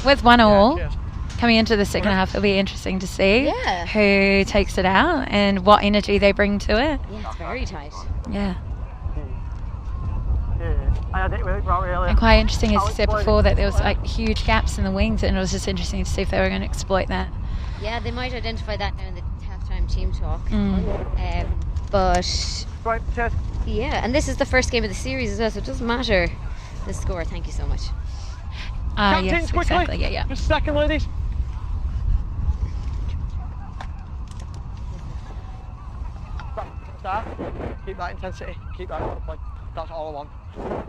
With 1-1 coming into the second half, it'll be interesting to see who takes it out and what energy they bring to it. Yeah, it's very tight. Yeah. Really. And quite interesting, as you said before, that there was like huge gaps in the wings, and it was just interesting to see if they were going to exploit that. Yeah, they might identify that now in the halftime team talk. But right, yeah, and this is the first game of the series as well, so it doesn't matter the score. Thank you so much. Yes, quickly. exactly. Yeah. Just a second, ladies. Start. Keep that intensity. Keep that play. That's all I want.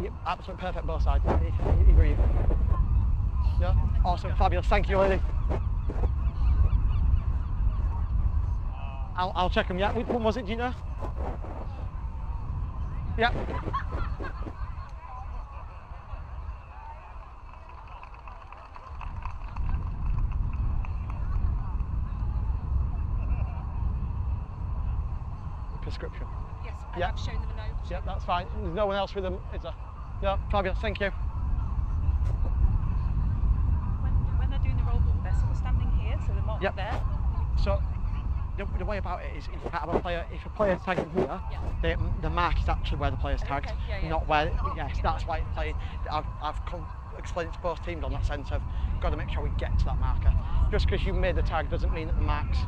Yep, absolutely perfect both sides. Either you. Yeah, awesome, fabulous. Thank you, lady. I'll check them. Yeah, which one was it? Do you know? Yeah. Prescription. Yes, Yeah. I've shown them a note. Yeah, that's fine. There's no one else with them, is there? Yeah, fabulous. Thank you. When they're doing the roll ball, they're sort of standing here, so they're not there. So the way about it is, if you have a player, if a player's tagging here, the mark is actually where the player's tagged, not where. Yes, that's why it's playing. I've explained it to both teams on that sense of got to make sure we get to that marker. Just because you made the tag doesn't mean that the mark's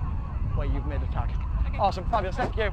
where you've made the tag. Okay. Awesome, fabulous. Thank you.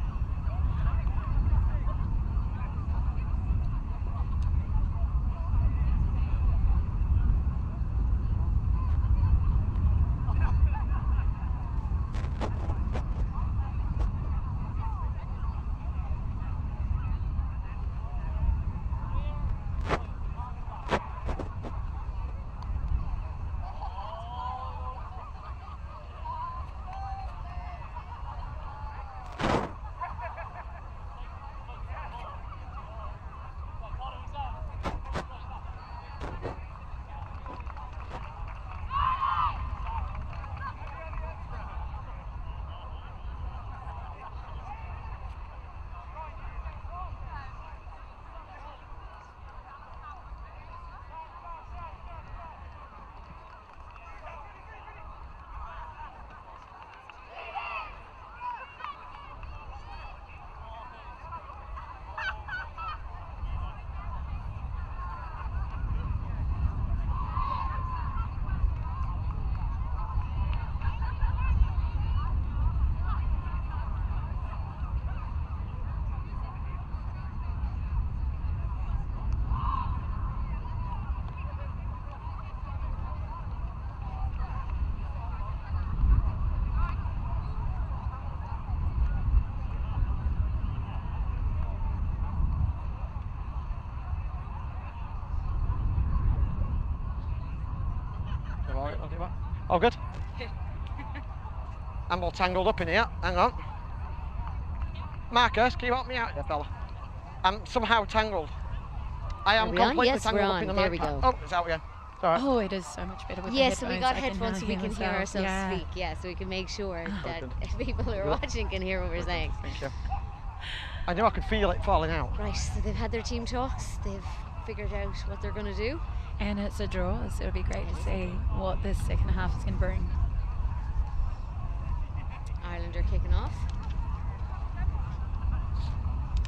All good? I'm all tangled up in here. Hang on. Marcus, can you help me out here, fella? I'm somehow tangled. I am completely Yes, tangled we're up in the on. There mic we go. Oh, it's out again. It's all right. Oh, it is so much better with the Yes, headphones. so we got I can headphones now so we can hear myself. ourselves Yeah. speak. Yeah, so we can make sure that good. people who are watching can hear what we're saying. Thank you. I knew I could feel it falling out. Right, so they've had their team talks. They've figured out what they're going to do. And it's a draw, so it'll be great to see what this second half is going to bring. Ireland are kicking off.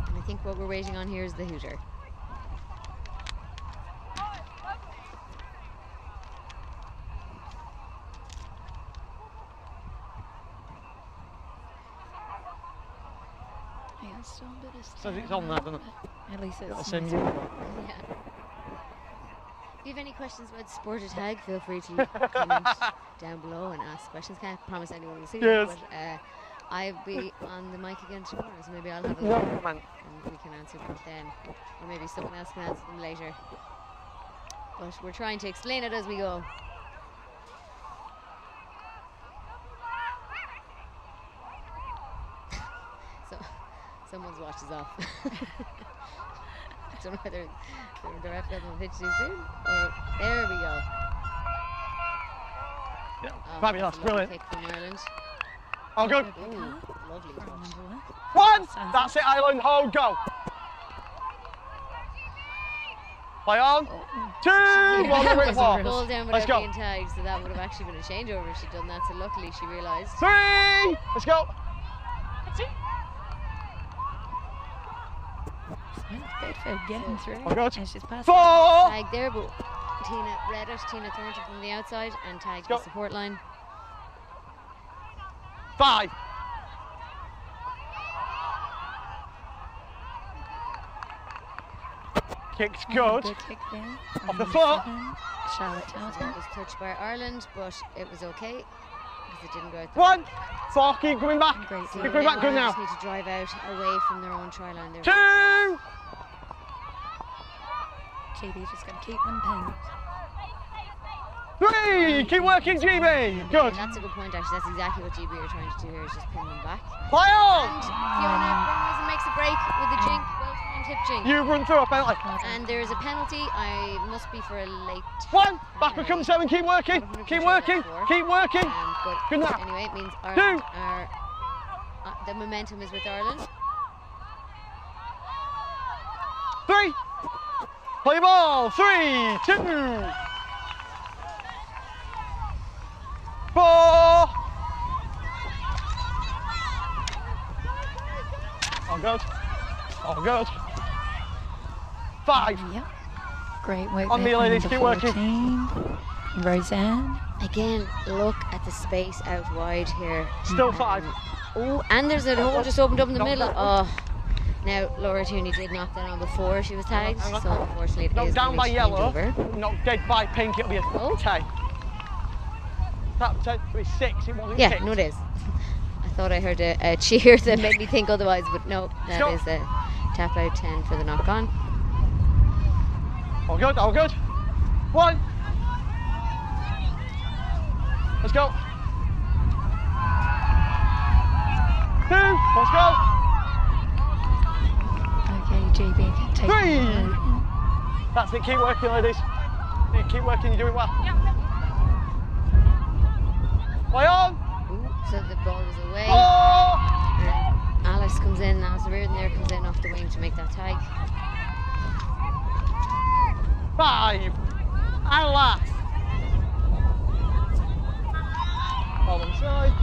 And I think what we're waiting on here is the hooter. Yeah. Says it's on there, doesn't it? At least Got the it's same nice. uniform. Yeah. If you have any questions about sport or tag, feel free to comment down below and ask questions. Can't promise anyone will see Yes. it, but I'll be on the mic again tomorrow, so maybe I'll have a No look comment. and we can answer them then, or maybe someone else can answer them later. But we're trying to explain it as we go. So, someone's watch is off. I don't know whether the ref got them pitch too soon, or there we go. Yeah, Oh, fabulous, that's a lovely brilliant. kick from Ireland. Oh, good. Ooh, lovely touch. One! That's it, Ireland. Hold, go. Play on. Two! Well, there it Ball was. down Let's without go. being tagged, so that would have actually been a changeover if she'd done that, so luckily she realised. Three! Let's go. Bedford getting through. Oh, good. And she's passed. Four! Tag there, but Tina read it, Tina Thornton from the outside, and tagged the support line. Five. Kick's good. Good kick there. Off the foot. That Charlotte Townsend. was touched by Ireland, but it was okay because it didn't go out. One. Four. Keep coming back. Great. Keep coming back. Good now. Just need to drive out away from their own try line. There. Two. GB just got to keep them pinned. Three. Keep working, GB. Good. And that's a good point, actually. That's exactly what GB are trying to do here, is just pin them back. Play on. And Fiona Brunwison makes a break with a jink, well-timed hip jink. You run through a penalty. And there is a penalty. I must be for a late. One. Backward comes seven. Keep working. Keep working. Keep working. But Good now. anyway, it means Two. Ireland are. The momentum is with Ireland. Three. Play ball. 3, 2. 4. Oh, good. Oh, good. 5. Yep. Great work On there me, from ladies. number Keep working. 14. Roseanne. Again, look at the space out wide here. Still 5. Oh, and there's a hole just opened up in the middle. Oh. Now, Laura Tooney did knock that on before she was tagged, so unfortunately it Knocked is down by going to yellow. change over. Knocked dead by pink. It'll be a tie. That was 6. It wasn't Yeah, kicked. no, it is. I thought I heard a cheer that made me think otherwise, but no, that is a tap out 10 for the knock on. All good, all good. 1. Let's go. 2. Let's go. Okay, GB can take 3. them. That's it. Keep working, ladies. Keep working. You're doing well. Play on. Ooh, so the ball was away. 4. And Alice comes in, Alice Reardon there comes in off the wing to make that tag. 5. And last. Ball on side.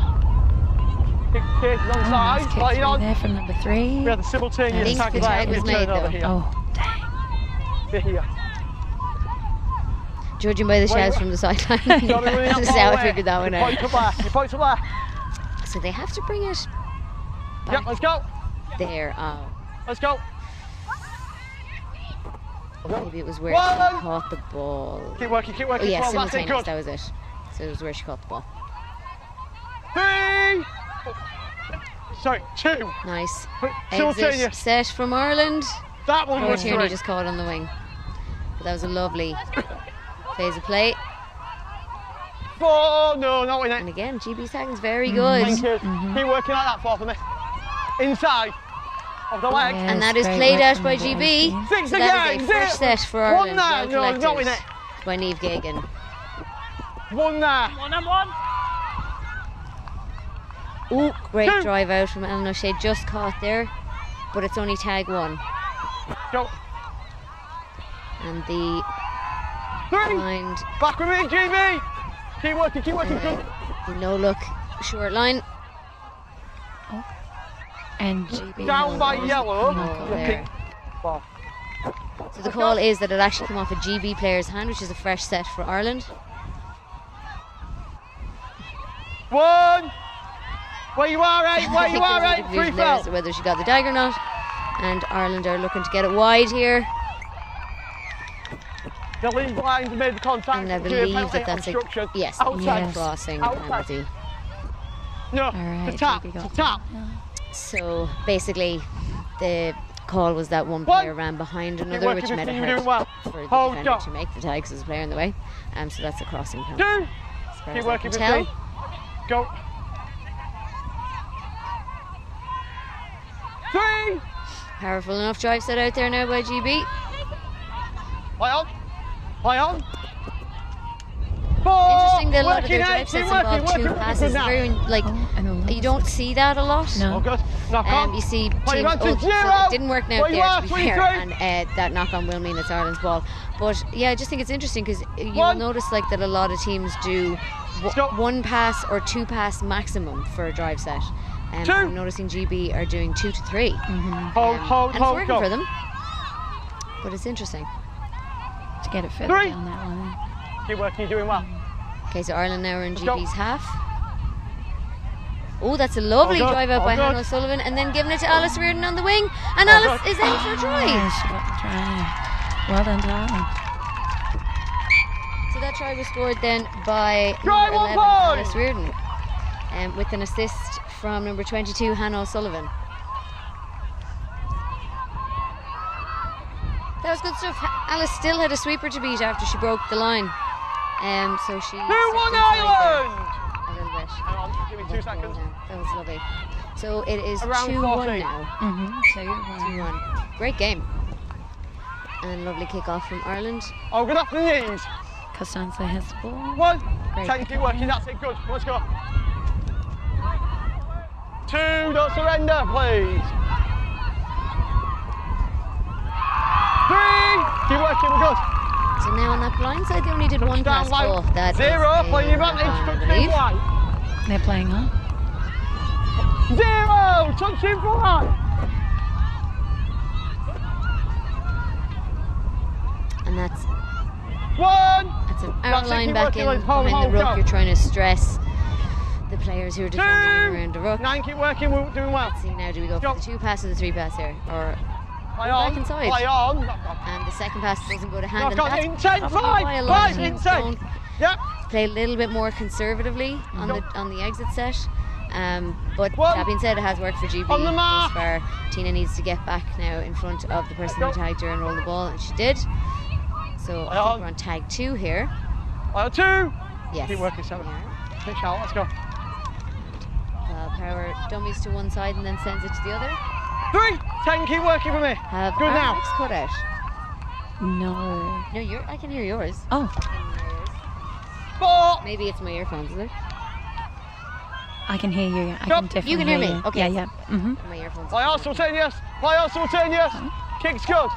Kick is on side. Nice Play kick on. through there from number 3. We had the simultaneous I think tag the there. tag was You made turn over though. here. Oh, dang. We're here. Judging by the shouts from the sideline, this is how I figured that one out. Point to left. You point to left. So they have to bring it Yep, let's go. there. Oh, Let's go. maybe it was where One. she caught the ball. Keep working, keep Oh working. yeah, 12. That's it, simultaneous, good. that was it. So it was where she caught the ball. 3. Sorry, 2. Nice. Exit Simultaneous. set from Ireland. That one Laura was Tierney 3. just caught on the wing. But that was a lovely phase of play. 4. No, not in it. And again, GB tagging's very good. Thank you. Keep working like that for me. Inside of the leg. And that is played out by GB. 6 So that is again. a fresh set for 1 Ireland. there. Well No, not in collected it. by Niamh Gagan. 1 there. 1 and 1. Ooh, great 2. drive out from Ellen O'Shea. Just caught there, but it's only tag 1. Go. And the 3. blind Back with me, GB. Keep working, keep working. Good. the no look short line. And GB. Down by yellow. Knuckle The there. pink ball. So the call is that it actually came off a GB player's hand, which is a fresh set for Ireland. 1. Where you are, eh? Where you are, eh? Free There as foul. to whether she got the tag or not. And Ireland are looking to get it wide here. The lead lines made the contact. And I Clear believe penalty, that that's a obstruction. yes, Outside. crossing Outside. penalty. No, the tap. The tap. So basically, the call was that one player ran behind another, which made it hard for the defender to make the tag because there's a player in the way. So that's a crossing penalty. As far Keep as I working can with tell. me. Go. 3. Powerful enough drive set out there now by GB. Play on. Play on. 4. Interesting that a lot of their Working, drive sets involve two passes. Very like you don't see that a lot. Oh, good. Knock on. You see Play teams. back to So zero. it didn't work now Where you there, are, to be fair, 23. and that knock on will mean it's Ireland's ball. But yeah, I just think it's interesting because you will notice like that a lot of teams do one pass or two pass maximum for a drive set. I'm noticing GB are doing 2 to 3. Hold, and it's working go. for them. But it's interesting to get it further 3. down that line. Keep working, you're doing well. Okay, so Ireland now are in Let's go. GB's half. Oh, that's a lovely good, drive out all by good. Hannah O'Sullivan, and then giving it to Alice Reardon on the wing, and Alice is in for a try. She got the try. Well done to Ireland. So that try was scored then by Try, number 1 11, point. Alice Reardon, with an assist from number 22, Hannah O'Sullivan. That was good stuff. Alice still had a sweeper to beat after she broke the line. So she 2-1 stepped inside Ireland. there a little bit. Hang on, give me 2 seconds. That was lovely. So it is Around 2-1 14. now. 2-1. Great game. And lovely kick-off from Ireland. Oh, good off the knees. Costanza has the ball. 1. Great. Thank you, working. That's it. Good. Let's go. 2. Don't surrender, please. 3. Keep working. We're good. So now on that blind side, they only did one pass ball. That 0. is Play your knock on, I advantage. believe. Touch white. They're playing on. 0. Touch him for white. And that's 1. an That's out it, line keep back working, in like, hold, behind the hold, ruck. go. You're trying to stress the players who are defending around the ruck. 9. Keep working. We're doing well. Let's see now, do we go for the 2 pass or the 3 pass here? Or Play go on. back inside? Play on. And the second pass doesn't go to hand. Knock And on. that's Inside. probably 5. why a lot 5. of teams Inside. don't Yep. play a little bit more conservatively on the exit set. But One. that being said, it has worked for GB On the thus mark. far. Tina needs to get back now in front of the person who tagged her and roll the ball, and she did. So I think we're on tag 2 here. 2. Yes. Keep working, 7. Pitch out. Let's go. Power dummies to one side and then sends it to the other. 3. 10. Keep working for me. Have Good our now. mics cut out. No. No, I can hear yours. Oh. 4. Maybe it's my earphones, is it? I can hear you. I can definitely You can hear me. you. Okay. Yeah. Mm-hmm. My earphones. Play on simultaneous. Play on simultaneous. Kick's good.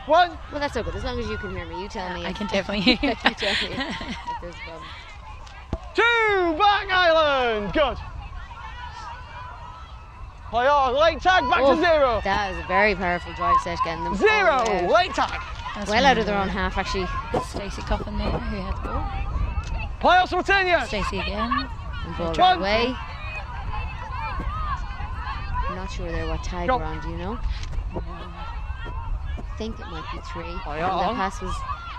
1. Well, that's so good. As long as you can hear me, you tell me. I can definitely hear you. You tell me if there's a problem. 2. Back Ireland. Good. Play on. Late tag. Back to 0. That was a very powerful drive set, getting them 0. all out. Late tag. Well out of their own half, actually. Stacey Coffin there, who had the ball. Play on simultaneous. Stacey again. And ball 1. right away. I'm not sure there what tag we're on, do you know? I think it might be 3. And that pass was...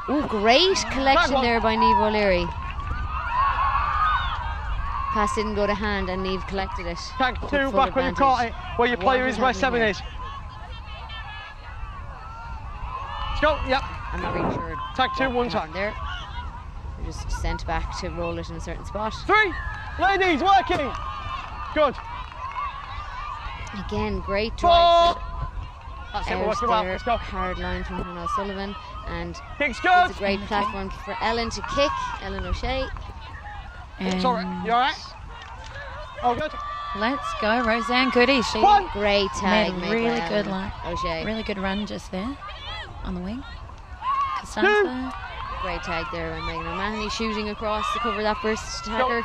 Ooh, great collection there by Niamh O'Leary. Pass didn't go to hand and Niamh collected it. Tag 2 Full back when you caught it. Where your player is, where 7 here. is. Let's go. Yep. I'm not really sure. Tag 2, what 1 happened tag. there. We're just sent back to roll it in a certain spot. 3. Ladies, working. Good. Again, great 4. drive. That's it, we're Out working well. there, Let's go. hard line from Hannah O'Sullivan, and Kick's good. it's a great platform for Ellen to kick. Ellen O'Shea. It's all right. You all right? Oh, good. Let's go, Roseanne Goody. She Great tag made a made really by good Ellen O'Shea. really good run just there on the wing. Costanza. Great tag there by Megan O'Mahony, shooting across to cover that first tagger.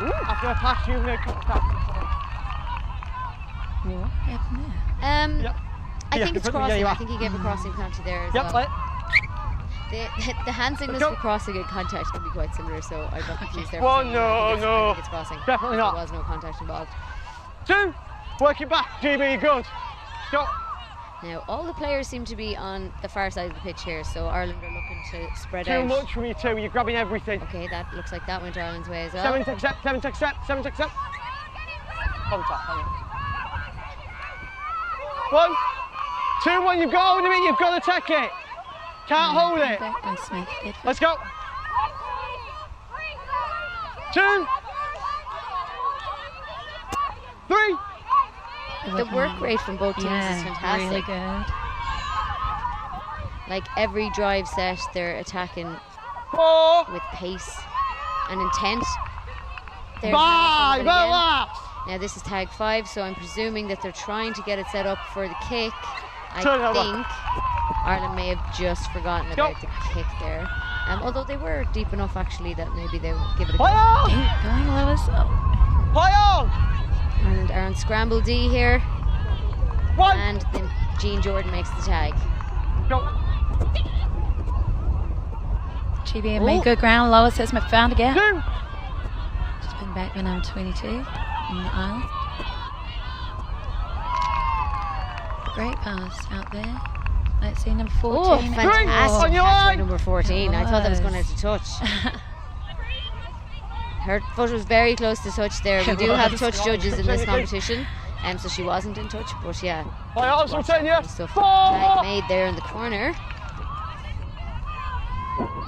After a pass, you're going to cut that. What happened there? Yep. Yeah, think it's yeah, crossing. you I are. think he gave a crossing penalty there as Yep, well. right. The hand signals Go. for crossing and contact can be quite similar, so I got confused there. One, for a no, second. I think it's crossing. Definitely not. There was no contact involved. 2, work it back, GB, good. Go. Now, all the players seem to be on the far side of the pitch here, so Ireland are looking to spread Too out. much from you two, you're grabbing everything. Okay, that looks like that went Ireland's way as well. 7 to accept, 7 to accept, 7 to accept. Contact, hang on. 1, 2, 1, you've got hold of it, you've got to take it. Can't hold it. Let's go. 2, 3. The work rate from both teams is fantastic. Really good. Like every drive set, they're attacking 4. with pace and intent. There's 5, now this is tag 5, so I'm presuming that they're trying to get it set up for the kick. I think Ireland may have just forgotten about the kick there. Although they were deep enough actually that maybe they would give it a go. Going Lewis. Ireland are on scramble D here. And then Jean Jordan makes the tag. GB have made good ground. Lois has found again. Just been back when I'm 22 in the aisle. Great pass out there. Let's see number 14. Oh, fantastic catch by number 14. I thought that was going to touch. Her foot was very close to touch there. We do have touch judges in this competition, so she wasn't in touch, but yeah. Stuff tag made there in the corner.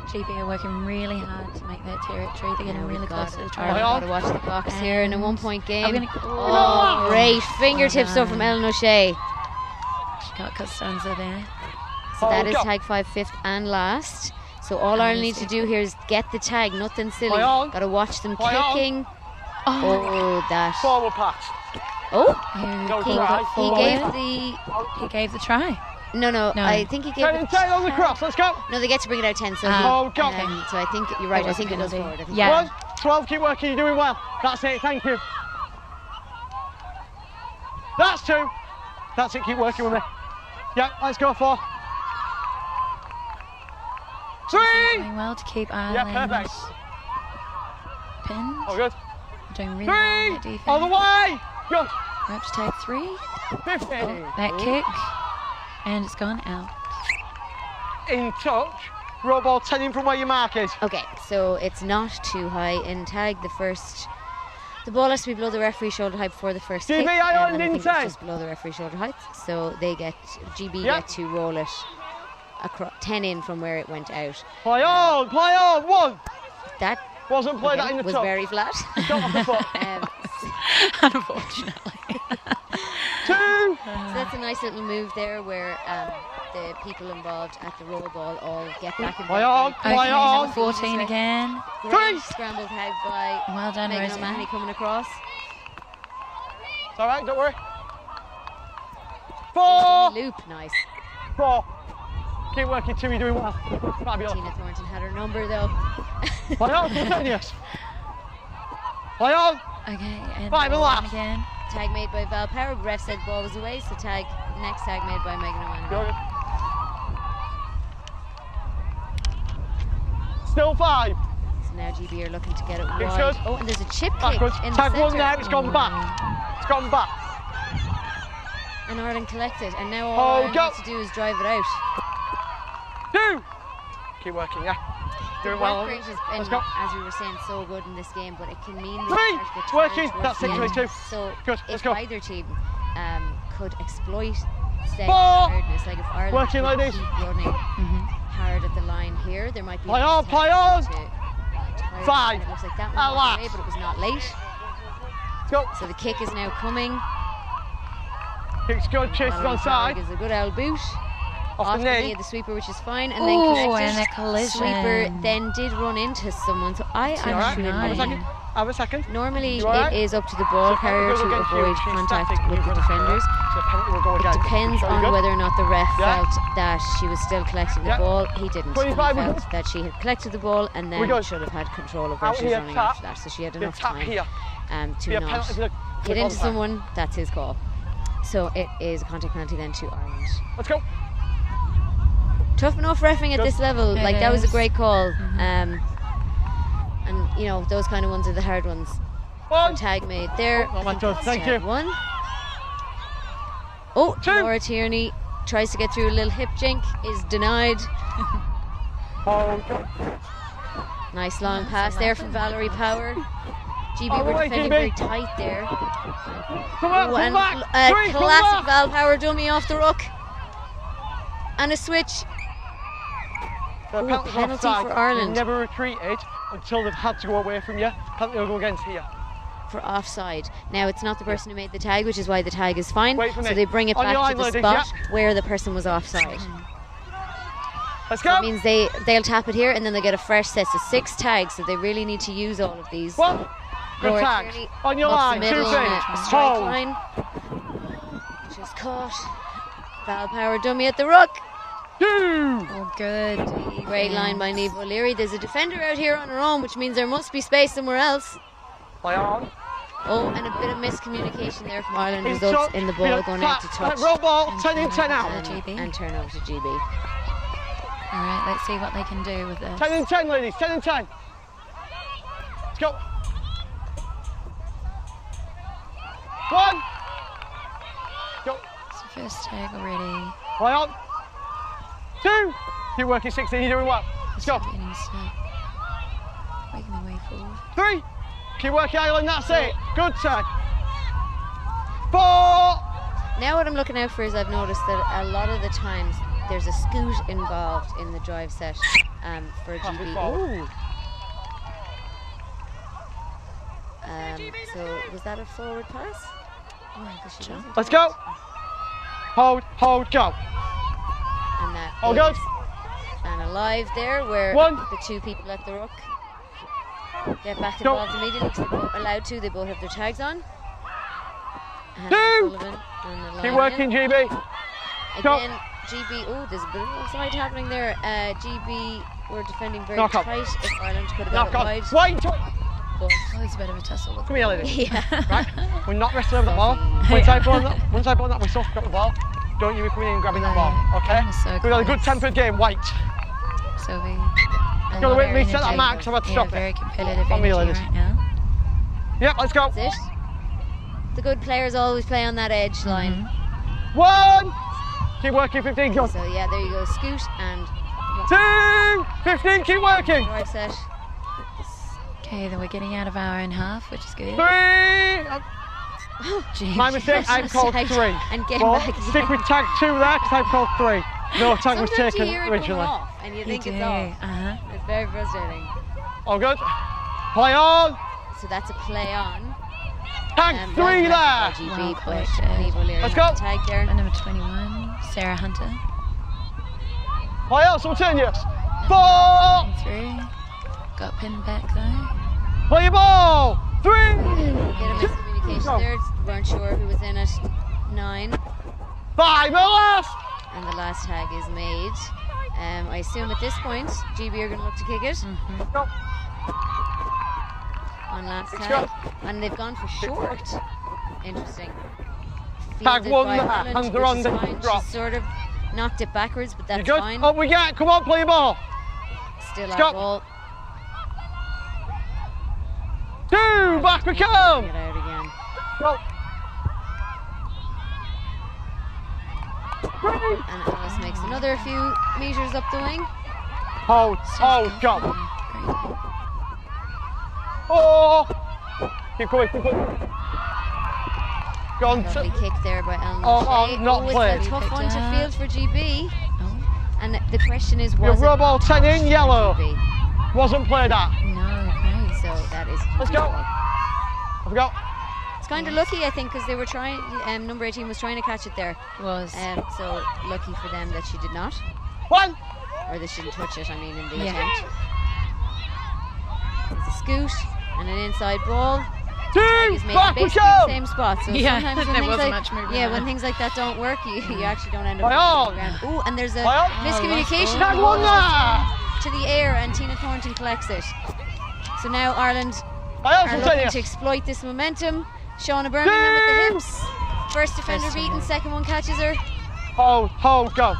GB are working really hard to make that territory. They're getting really close to the try. I've got to watch the box here in a 1-point game. Oh, great fingertip stuff from Ellen O'Shea. She got Costanza there. So that is tag 5, 5th and last. So all Ireland need to do here is get the tag, nothing silly. Got to watch them kicking. Oh, that. Forward pass. Oh, he gave the try. No. I think he gave 10 and 10 on the cross, let's go. No, they get to bring it out 10, so God. so I think you're right. I think it goes forward. I think 1, 12, keep working, you're doing well. That's it, thank you. That's 2. That's it, keep working with me. Yeah, let's go 4. 3. Doing well to keep Ireland. Yeah, perfect. Pinned. Oh, good. Doing really well at defense. All the way. Good. Ropes tag 3. 50. That kick. And it's gone out. In touch. Roll ball 10 in from where your mark is. Okay, so it's not too high in tag. The ball has to be below the referee shoulder height before the first kick. GB, I think it's inside. just below the referee shoulder height. So they get get to roll it across 10 in from where it went out. Play on, 1. That wasn't played that in the was top. very flat. Got off the foot. Unfortunately. 2. So that's a nice little move there where the people involved at the roll ball all get back in. Play on. Number 14 again. 3. Scramble tag by well done, Megan Rosie. O'Mahony coming across. It's all right, don't worry. 4. Loop, nice. 4. Keep working, Timmy, doing well. Fabulous. Tina Thornton had her number though. Play on, continuous. Play on. Okay, and 5 and last. again. Tag made by Val Power. Ref said the ball was away, so next tag made by Megan O'Mahony. Still 5. So now GB are looking to get it It's wide. good. Oh, and there's a chip Backwards. kick in Tag the 1 centre. now, it's gone back. It's gone back. And Ireland collected, and now all Ireland has to do is drive it out. 2. Keep working, yeah. Doing The well. work rate has been, Let's go. as we were saying, so good in this game, but it can mean 3. that get Working. tired That's towards the 6 end. 2. So Good. Let's if go. either team could exploit said 4. tiredness, like if Ireland Working could like this. keep running hard at the line here, there might be Play on, play on. 5. It looks like that And one was last. away, but it was not late. Go. So the kick is now coming. Kick's good, chase is on side. Gives a good elbow boot. Off the knee. of the sweeper, which is fine, and then Ooh, connected. and a collision. Sweeper then did run into someone, so I You all right? actually Have a second. normally You all right? it is up to the ball So carrier penalty to will go against you. avoid She's contact static. with the You're gonna defenders. So penalty will go It against. depends Very on good. whether or not the ref Yeah. felt that she was still collecting the Yeah. ball. He didn't. He 25 felt minutes. that she had collected the ball and We then go. should have had control of where Out she was here, running tap. after that. So she had Yeah, enough tap time here. to Yeah, not penalty, look, hit look on into the back. someone. That's his call. So it is a contact penalty then to Ireland. Let's go. Tough enough reffing at this level. Like, that was a great call. Mm-hmm. And, you know, those kind of ones are the hard ones. One. Tag made there. Thank you. One. Oh, Laura Tierney tries to get through a little hip jink, is denied. Nice long pass there from Valerie Power. GB were defending very tight there. Come back. Classic Val Power dummy off the ruck. And a switch. Penalty for Ireland. You never retreated until they've had to go away from you. Penalty will go against here. For offside. Now it's not the person who made the tag, which is why the tag is fine. So they bring it back to the spot where the person was offside. Let's go. That means they'll tap it here and then they get a fresh set. So 6 tags, so they really need to use all of these. One. Good tag. On your line, 2 feet. A strike line. Just caught. Val Power dummy at the ruck. Oh, good. Great line by Niamh O'Leary. There's a defender out here on her own, which means there must be space somewhere else. Play on. Oh, and a bit of miscommunication there from Ireland results in the ball going out to touch. Roll ball, 10 in, 10 out. And turn over to GB. All right, let's see what they can do with this. 10 in, 10, ladies, 10 in, 10. Let's go. 1. Go. It's the first tag already. Play on. 2. Keep working 16, you're doing well. Let's go. Making their way forward. 3. Keep working, Ireland, that's it. Good tag. 4. Now what I'm looking out for is I've noticed that a lot of the times there's a scoot involved in the drive set for GB. Ooh. So was that a forward pass? Oh, let's go. Hold, go. And that all good. And alive there where 1. The 2 people at the ruck get back involved immediately because they're both allowed to. They both have their tags on. 2. Keep working, GB. Again, GB. Oh, there's a bit of offside happening there. GB were defending very tight. If Ireland could have got it wide. Oh, there's a bit of a tussle. Come here, ladies. Yeah. Right. We're not wrestling over the ball. Once I ball that, we're soft got the ball. Don't you be coming in and grabbing that ball, okay? We've got a good tempered game, white. Sylvie. Got to wait, reset that mark, so I'm about to stop it. Very competitive On me, energy ladies. right now. Yep, let's go. That's it. The good players always play on that edge line. 1. Keep working, 15, go. So yeah, there you go, scoot and 2. 15, keep working. Right set. Okay, then we're getting out of our own half, which is good. 3. My mistake, I've called 3. And get well, back stick with tag 2 there, because I've called 3. No tag was Sometimes taken you hear it originally. come off and you think it's off. It's very frustrating. All good. Play on. So that's a play on. Tag 3 there. GB, but Niamh O'Leary let's go. Tag there. And number 21, Sarah Hunter. Play on, simultaneous. 4. 3. Got pinned back though. Play your ball. 3. Get a miscommunication there. Weren't sure who was in it. 9. 5. The last. And the last tag is made. I assume at this point GB are going to look to kick it. Go. On last tag. And they've gone for short. Interesting. Tag 1 by there. Ireland, Hands are on which the is fine. drop. She's sort of knocked it backwards, but that's You good? fine. Up we get. Come on, play your ball. Still Let's our go. ball. 2. Back we come. Get out again. Go. And Alice makes another few meters up the wing. Hold, go. Oh! Keep going. Go on. Lovely kick there by Ellen Oh, not played. It's a tough one to field for GB. And the question is, was Your rubble 10 in yellow. GB? Wasn't played at. No, okay. So that is. Let's go. Off we go. It's kind of lucky, I think, because they were trying. Number 18 was trying to catch it there. Was. So lucky for them that she did not. 1. Or they shouldn't touch it. I mean, in the attempt. It's a scoot and an inside ball. 2. Back we basically go. the same spot. So Yeah, sometimes when there things wasn't like much movement when there. things like that don't work, you actually don't end up Play on. around. Oh, and there's a Play on. miscommunication. Tag 1 there. To the air, and Tina Thornton collects it. So now Ireland Play on, are looking simultaneous. to exploit this momentum. Shauna Birmingham with the hips. First defender beaten, second one catches her. Hold, go.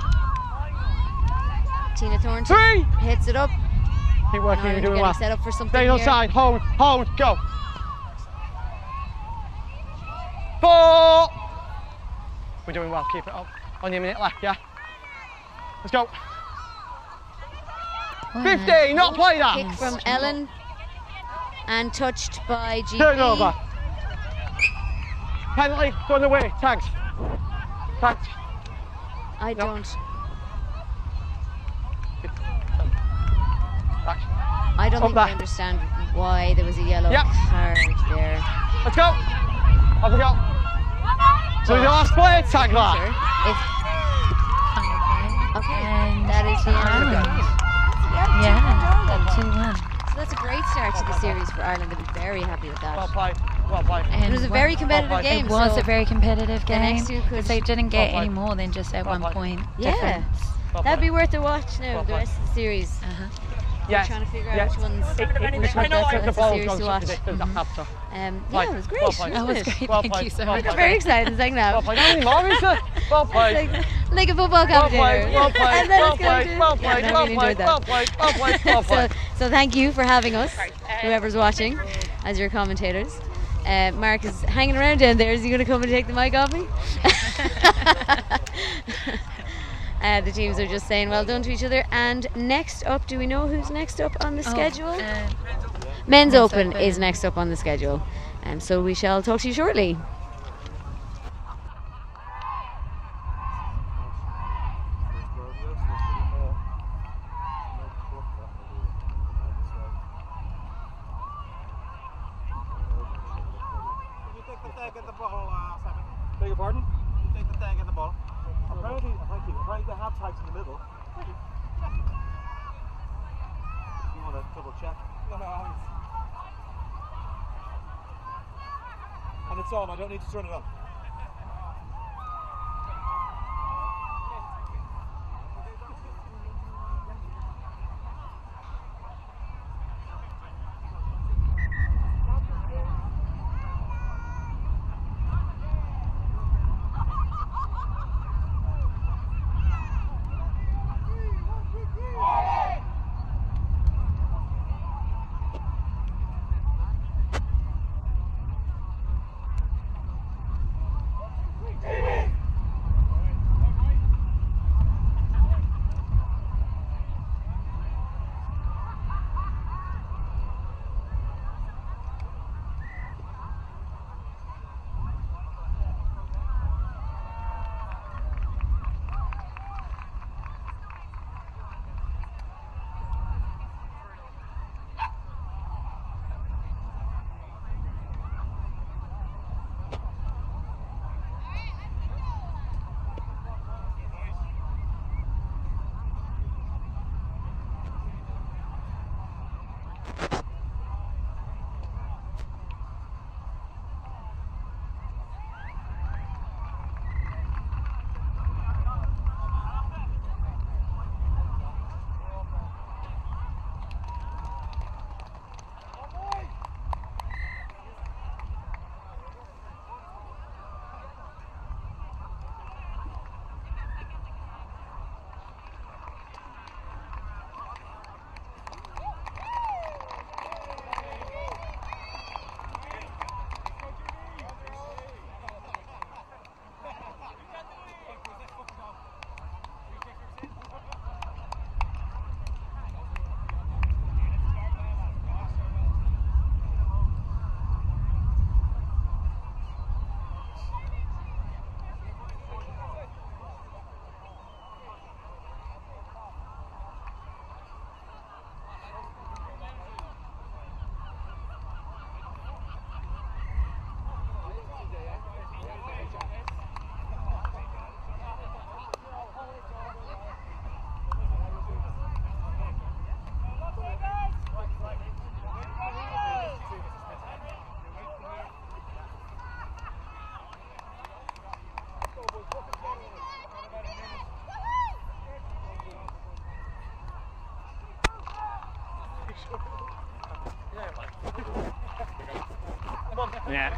Tina Thornton hits it up. Keep working, you're doing well. Set up for something Stay here. outside, hold, go. 4. We're doing well, keep it up. Only a minute left, yeah? Let's go. 15, not play that. Kick from Ellen and touched by GB. Turn over. Penalty, go on the way, tags. I don't. I don't think I understand why there was a yellow card there. Let's go. Off we go. So the last play, tag that. Okay, that is the end of the game. Yeah, 2-1. So that's a great start to the series for Ireland. They'll be very happy with that. Well played. And it was a very competitive game. It was so a very competitive the game. next two could. They didn't get any more than just at 1 point difference. That'd be worth a watch now, the rest of the series. We're trying to figure out which ones that's the series to watch. Yeah, it was great. That was great. Thank you so much. Very exciting second half. Well played. Like a football commentator. Well played. Well played. So thank you for having us, whoever's watching, as your commentators. Mark is hanging around down there. Is he going to come and take the mic off me? The teams are just saying well done to each other. And next up, do we know who's next up on the schedule? Men's Open is next up on the schedule. So we shall talk to you shortly. Beg your pardon? You take the tag and the ball. Apparently, thank you. Apparently they have tags in the middle. You want to double check? No. And it's on. I don't need to turn it on. Yeah.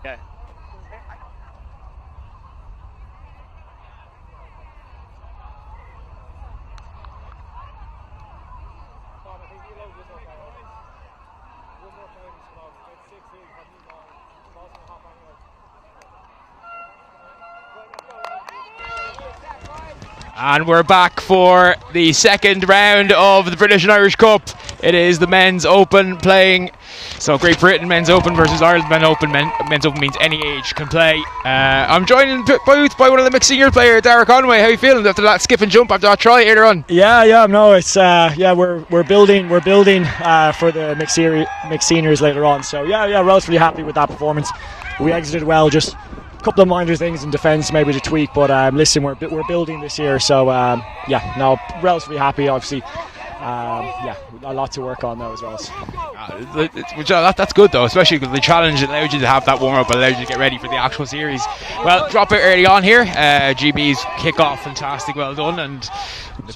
Yeah. And we're back for the second round of the British and Irish Cup. It is the Men's Open playing. So Great Britain Men's Open versus Ireland Men's Open. Men's Open means any age can play. I'm joined in the booth by one of the mixed senior players, Dara Conway. How are you feeling after that skip and jump after that try earlier on? Yeah, no, it's we're building for the mixed seniors later on. So yeah, relatively happy with that performance. We exited well, just a couple of minor things in defence maybe to tweak, but listen, we're building this year, so relatively happy. Obviously, a lot to work on though as well. That's good though, especially because the challenge allowed you to have that warm up, allowed you to get ready for the actual series. Well, drop it early on here. GB's kick off, fantastic, well done, and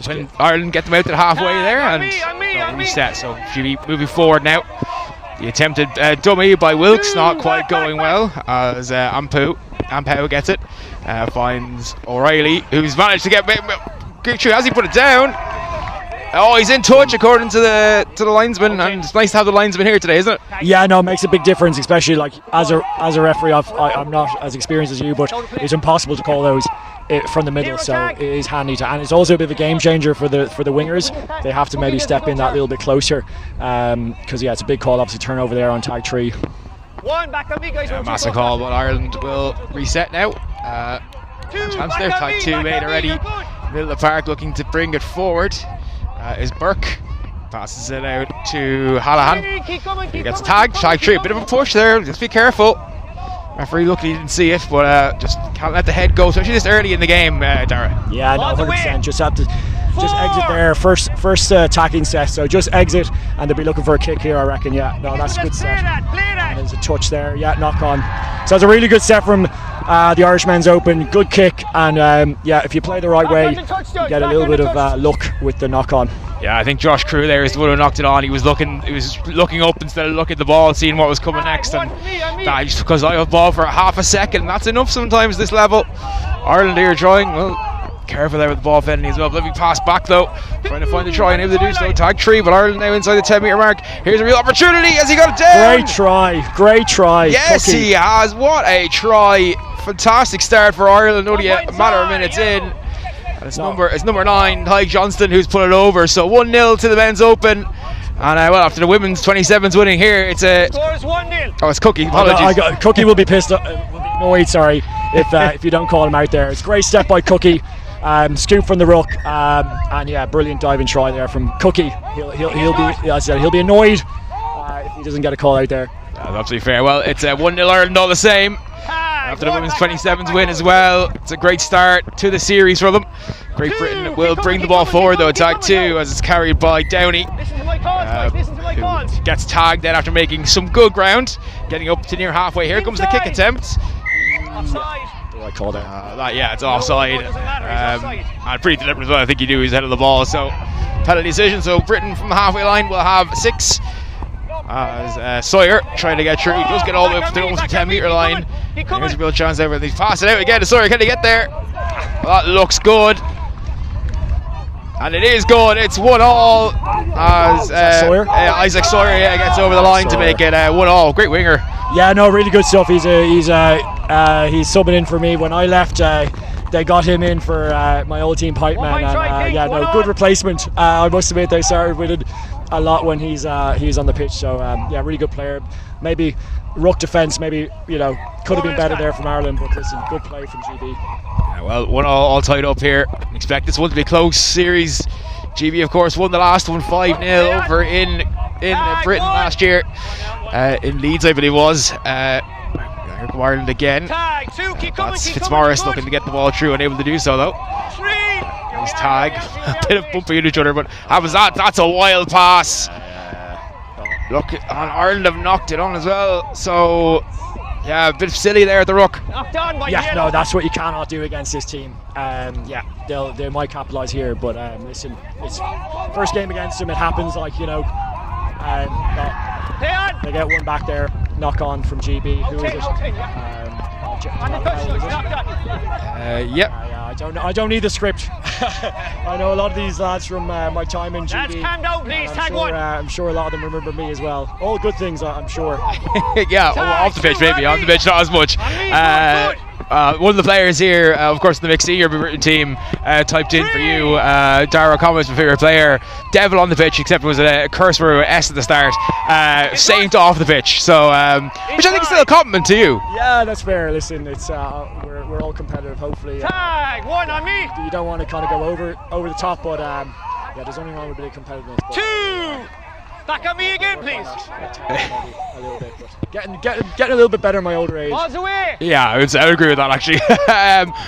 when Ireland get them out to the halfway there and reset. So GB moving forward now. The attempted dummy by Wilkes not quite going well as Ampau gets it, finds O'Reilly, who's managed to get. Has he put it down? Oh, he's in touch according to the linesman, and it's nice to have the linesman here today, isn't it? Yeah, no, it makes a big difference, especially like as a referee. I'm not as experienced as you, but it's impossible to call those from the middle, so it is handy to, and it's also a bit of a game changer for the wingers. They have to maybe step in that little bit closer, because it's a big call, obviously turnover there on tag 3. Massive call, but Ireland will reset now. Chance there, tag 2 made already. Middle of the park looking to bring it forward. Is Burke, passes it out to Hallahan. He gets tagged, tag 3, a bit of a push there, just be careful. Referee luckily didn't see it, but just can't let the head go, especially this early in the game, Dara. Yeah, no, 100%. Just have to exit there. First attacking set, so just exit, and they'll be looking for a kick here, I reckon. Yeah, no, that's a good set. And there's a touch there. Yeah, knock on. So it's a really good set from the Irish Men's Open. Good kick, and if you play the right way, you get a little bit of luck with the knock on. Yeah, I think Josh Crew there is the one who knocked it on. He was looking up instead of looking at the ball, seeing what was coming next, and that just because I have ball for half a second, that's enough sometimes this level. Ireland here trying, well, careful there with the ball fending as well. Lovely pass back though, trying to find the try and able to do so. Tag 3, but Ireland now inside the 10-metre mark. Here's a real opportunity as he got it down. Great try. Yes, Cookie. he has. What a try! Fantastic start for Ireland. Only a matter of minutes in. And it's number 9, Tyke Johnston, who's put it over. So 1-0 to the Men's Open. And after the women's 27's winning here, it's Scores 1-0. Oh, it's Cookie. Apologies. Cookie will be pissed. Will be annoyed. Sorry, if you don't call him out there. It's a great step by Cookie. Scoop from the ruck, and brilliant diving try there from Cookie. He'll be annoyed if he doesn't get a call out there. That's absolutely fair. Well, it's 1-0 Ireland all the same. After the women's 27's win as well, it's a great start to the series for them. Great Britain will bring the ball forward though, tag 2 as it's carried by Downey. Who gets tagged then after making some good ground, getting up to near halfway. Here comes the kick attempt. I called it. It's offside. And pretty deliberate as well. I think he knew he was ahead of the ball. So penalty decision. So Britain from the halfway line will have 6. As Sawyer trying to get through, he does get all the way up to almost the 10-metre line. There's a real chance there, but he's passing out again to Sawyer. Can he get there? That looks good, and it is good. It's 1-1 as Isaac Sawyer gets over the line to make it 1-1. Great winger. Yeah, no, really good stuff. He's subbing in for me. When I left, they got him in for my old team pipe man, and good replacement. I must admit they started with it a lot when he's on the pitch. So really good player. Maybe ruck defence, could have been better there from Ireland, but listen, good play from GB. Yeah, well, 1-1 all tied up here. Expect this one to be a close series. GB, of course, won the last one 5-0 over in Britain last year. In Leeds, I believe it was. Here come Ireland again. That's Fitzmaurice looking to get the ball through, unable to do so though. Nice tag. A bit of bumping into each other, but that's a wild pass. Look, Ireland have knocked it on as well. So a bit silly there at the ruck. That's what you cannot do against this team. They might capitalise here, but listen, it's first game against them. It happens, they get one back there. knock on from GB. Who is it? Yep. I don't need the script. I know a lot of these lads from my time in GB. Lads, calm down, please. Tag one. I'm sure a lot of them remember me as well. All good things, I'm sure. Yeah, off the pitch maybe, on the pitch not as much. One of the players here, of course, the mixed senior written team, typed in for you. Dara Commons, my favourite player. Devil on the pitch, except it was a curse word with S at the start. Saint off the pitch, so which I think is still a compliment to you. Yeah, that's fair. Listen, it's we're all competitive. Hopefully, tag one on me. You don't want to kind of go over the top, but yeah, there's only wrong with a bit of competitiveness. But, 2. Back on me again, please. A little bit, but getting a little bit better in my older age. Balls away. Yeah, I would agree with that actually.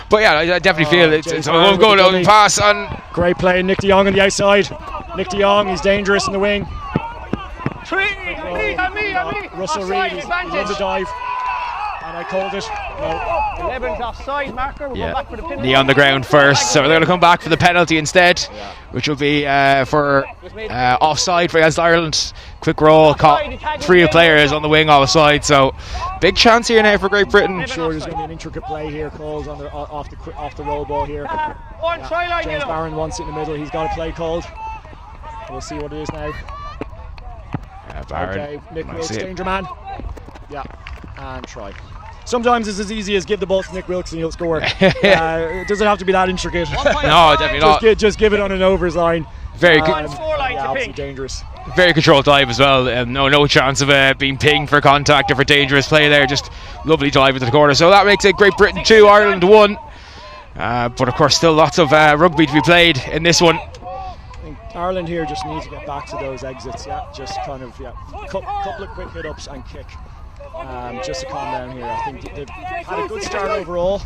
But yeah, I definitely feel it's a goal on pass on. Great play, Nick de Jong on the outside. Nick de Jong, he's dangerous in the wing. 3. On me. Russell Reid, he loves a dive. And I called it. No. 11's offside marker. We'll go back for the penalty. Knee on the ground first, so they're going to come back for the penalty instead, which will be for offside for against Ireland. Quick roll, caught 3 players on the wing offside, so big chance here now for Great Britain. I'm sure there's going to be an intricate play here, calls on off the roll ball here. James Barron wants it in the middle. He's got a play called. We'll see what it is now. Barron. Okay, Nick Wilkes, danger man. Yeah, and try. Sometimes it's as easy as give the ball to Nick Wilkes and he'll score. It doesn't have to be that intricate. No, definitely not. Just give it on an overs line. Very good. Obviously dangerous. Very controlled dive as well. No chance of being pinged for contact or for dangerous play there. Just lovely dive into the corner. So that makes it Great Britain 2, Ireland 1. But of course, still lots of rugby to be played in this one. Ireland here just needs to get back to those exits. Yeah, just kind of couple of quick hit ups and kick. Just to calm down here. I think they've had a good start overall.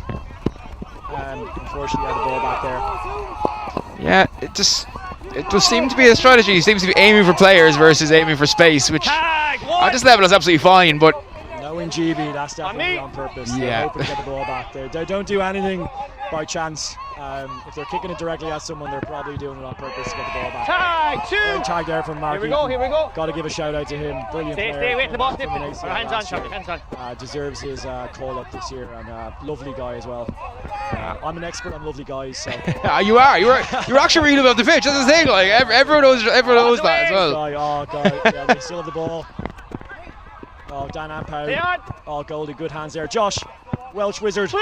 Unfortunately, had the ball back there. Yeah, it does seem to be a strategy. It seems to be aiming for players versus aiming for space, which at this level is absolutely fine. But no, in GB, that's definitely on purpose. They're hoping to get the ball back there. They don't do anything by chance. If they're kicking it directly at someone, they're probably doing it on purpose to get the ball back. Tag 2. Great tag there from Mark. Here we go. Got to give a shout out to him. Brilliant player. Stay with the ball. Hands on, Charlie. Hands on. Deserves his call up this year, and lovely guy as well. I'm an expert on lovely guys, so. You're actually really about the pitch. That's the thing. Like everyone knows that as well. Oh god, yeah, they still have the ball. Oh, Dan Ampau. Oh, Goldie, good hands there. Josh, Welsh Wizard. 3.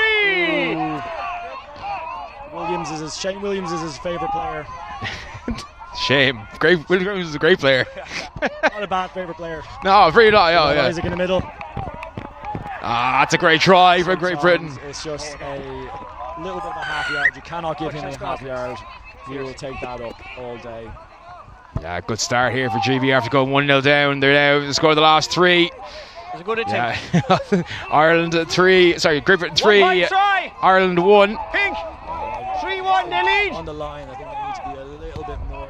Shane Williams is his favourite player. Shame. Williams is a great player. Not a bad favourite player. No, really not. Yeah. Isaac in the middle. That's a great try for Great Britain. It's just a little bit of a half yard. You cannot give him a half yard. He will take that up all day. Yeah, good start here for GB after going 1-0 down. They're now scored the last 3. It's a good attempt. Yeah. Ireland 3. Sorry, Great Britain 3. Ireland 1. Pink. 3-1, they lead. On the line, I think there needs to be a little bit more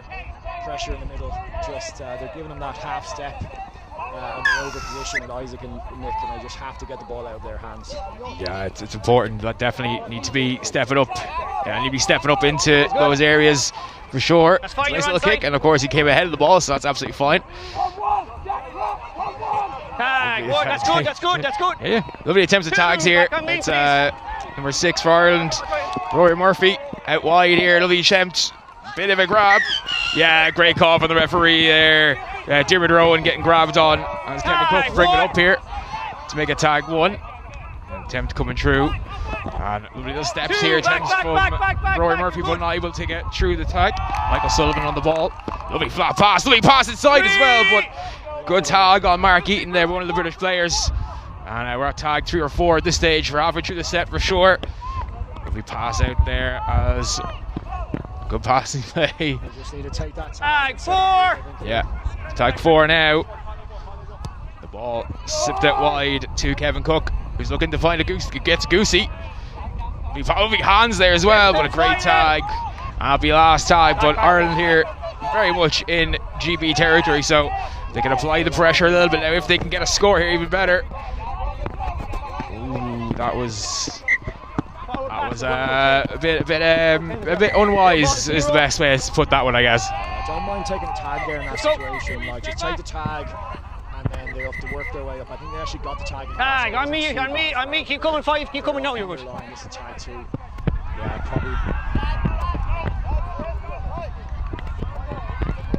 pressure in the middle. Just they're giving them that half step in the over position with Isaac and Nick, and they just have to get the ball out of their hands. Yeah, it's important. That definitely need to be stepping up. Yeah, need to be stepping up into those areas for sure. It's a nice little kick, and of course he came ahead of the ball, so that's absolutely fine. Tag, that's good. Yeah, lovely attempts at tags here. It's number 6 for Ireland. Rory Murphy out wide here, lovely attempt. Bit of a grab. Yeah, great call from the referee there. Diarmuid Rowan getting grabbed on as Kevin Cook bring it up here to make a tag 1. Attempt coming through. And lovely little steps here. Attempts from Rory Murphy, but not able to get through the tag. Michael Sullivan on the ball. Lovely flat pass. Lovely pass inside as well, but good tag on Mark Eaton there, one of the British players. And we're at tag 3 or 4 at this stage. We're halfway through the set for sure. Lovely pass out there as good passing play. They just need to take that tag 4. Yeah, tag 4 now. The ball sipped out wide to Kevin Cook, who's looking to find a goose. Gets Goosey. Lovely hands there as well, but a great tag. That'll be last tag, but Ireland here very much in GB territory, so they can apply the pressure a little bit now. If they can get a score here, even better. Ooh, that was a bit unwise is the best way to put that one, I guess. I don't mind taking a tag there in that situation. Like, just take the tag and then they have to work their way up. I think they actually got the tag. Tag, on me, keep coming 5, keep coming, no, you're good. This is tag 2. Yeah, probably.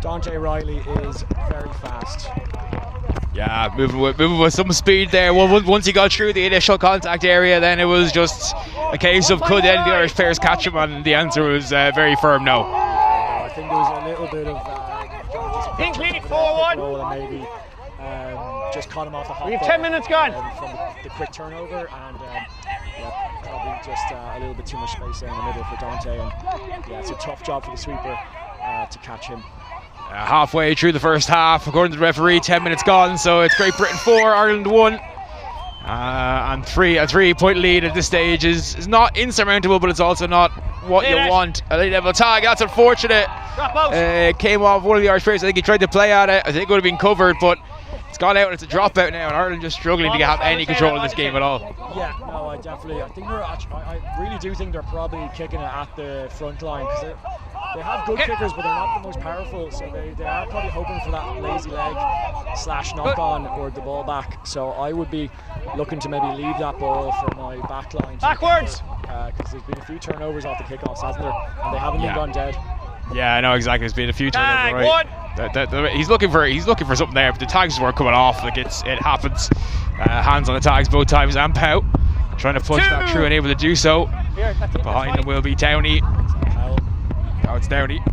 Dante Riley is very fast. Yeah, moving with some speed there. Well, once he got through the initial contact area, then it was just a case of could any of the Irish players catch him, and the answer was very firm no. I think there was a little bit of Pink lead 4-1. And maybe just caught him off the hop. We have 10 minutes gone. From the quick turnover, and yeah, probably just a little bit too much space there in the middle for Dante. And yeah, it's a tough job for the sweeper to catch him. Halfway through the first half, according to the referee, 10 minutes gone, so it's Great Britain 4, Ireland 1. And a 3-point lead at this stage is not insurmountable, but it's also not what you want. A late level tag, that's unfortunate. Came off one of the Irish players. I think he tried to play at it. I think it would have been covered, but it's gone out and it's a dropout now, and Ireland just struggling to have any control of this game at all. Yeah, no, I think I really do think they're probably kicking it at the front line, because they have good kickers, but they're not the most powerful, so they are probably hoping for that lazy leg / knock on or the ball back. So I would be looking to maybe leave that ball for my back line. Backwards! Because there's been a few turnovers off the kickoffs, hasn't there? And they haven't been gone dead. Yeah, I know exactly. There's been a few turnovers, right? He's looking for something there, but the tags weren't coming off. Like it happens. Hands on the tags both times, and Pout trying to push that through and able to do so. Behind him will be Downey. Oh, it's Downey. 3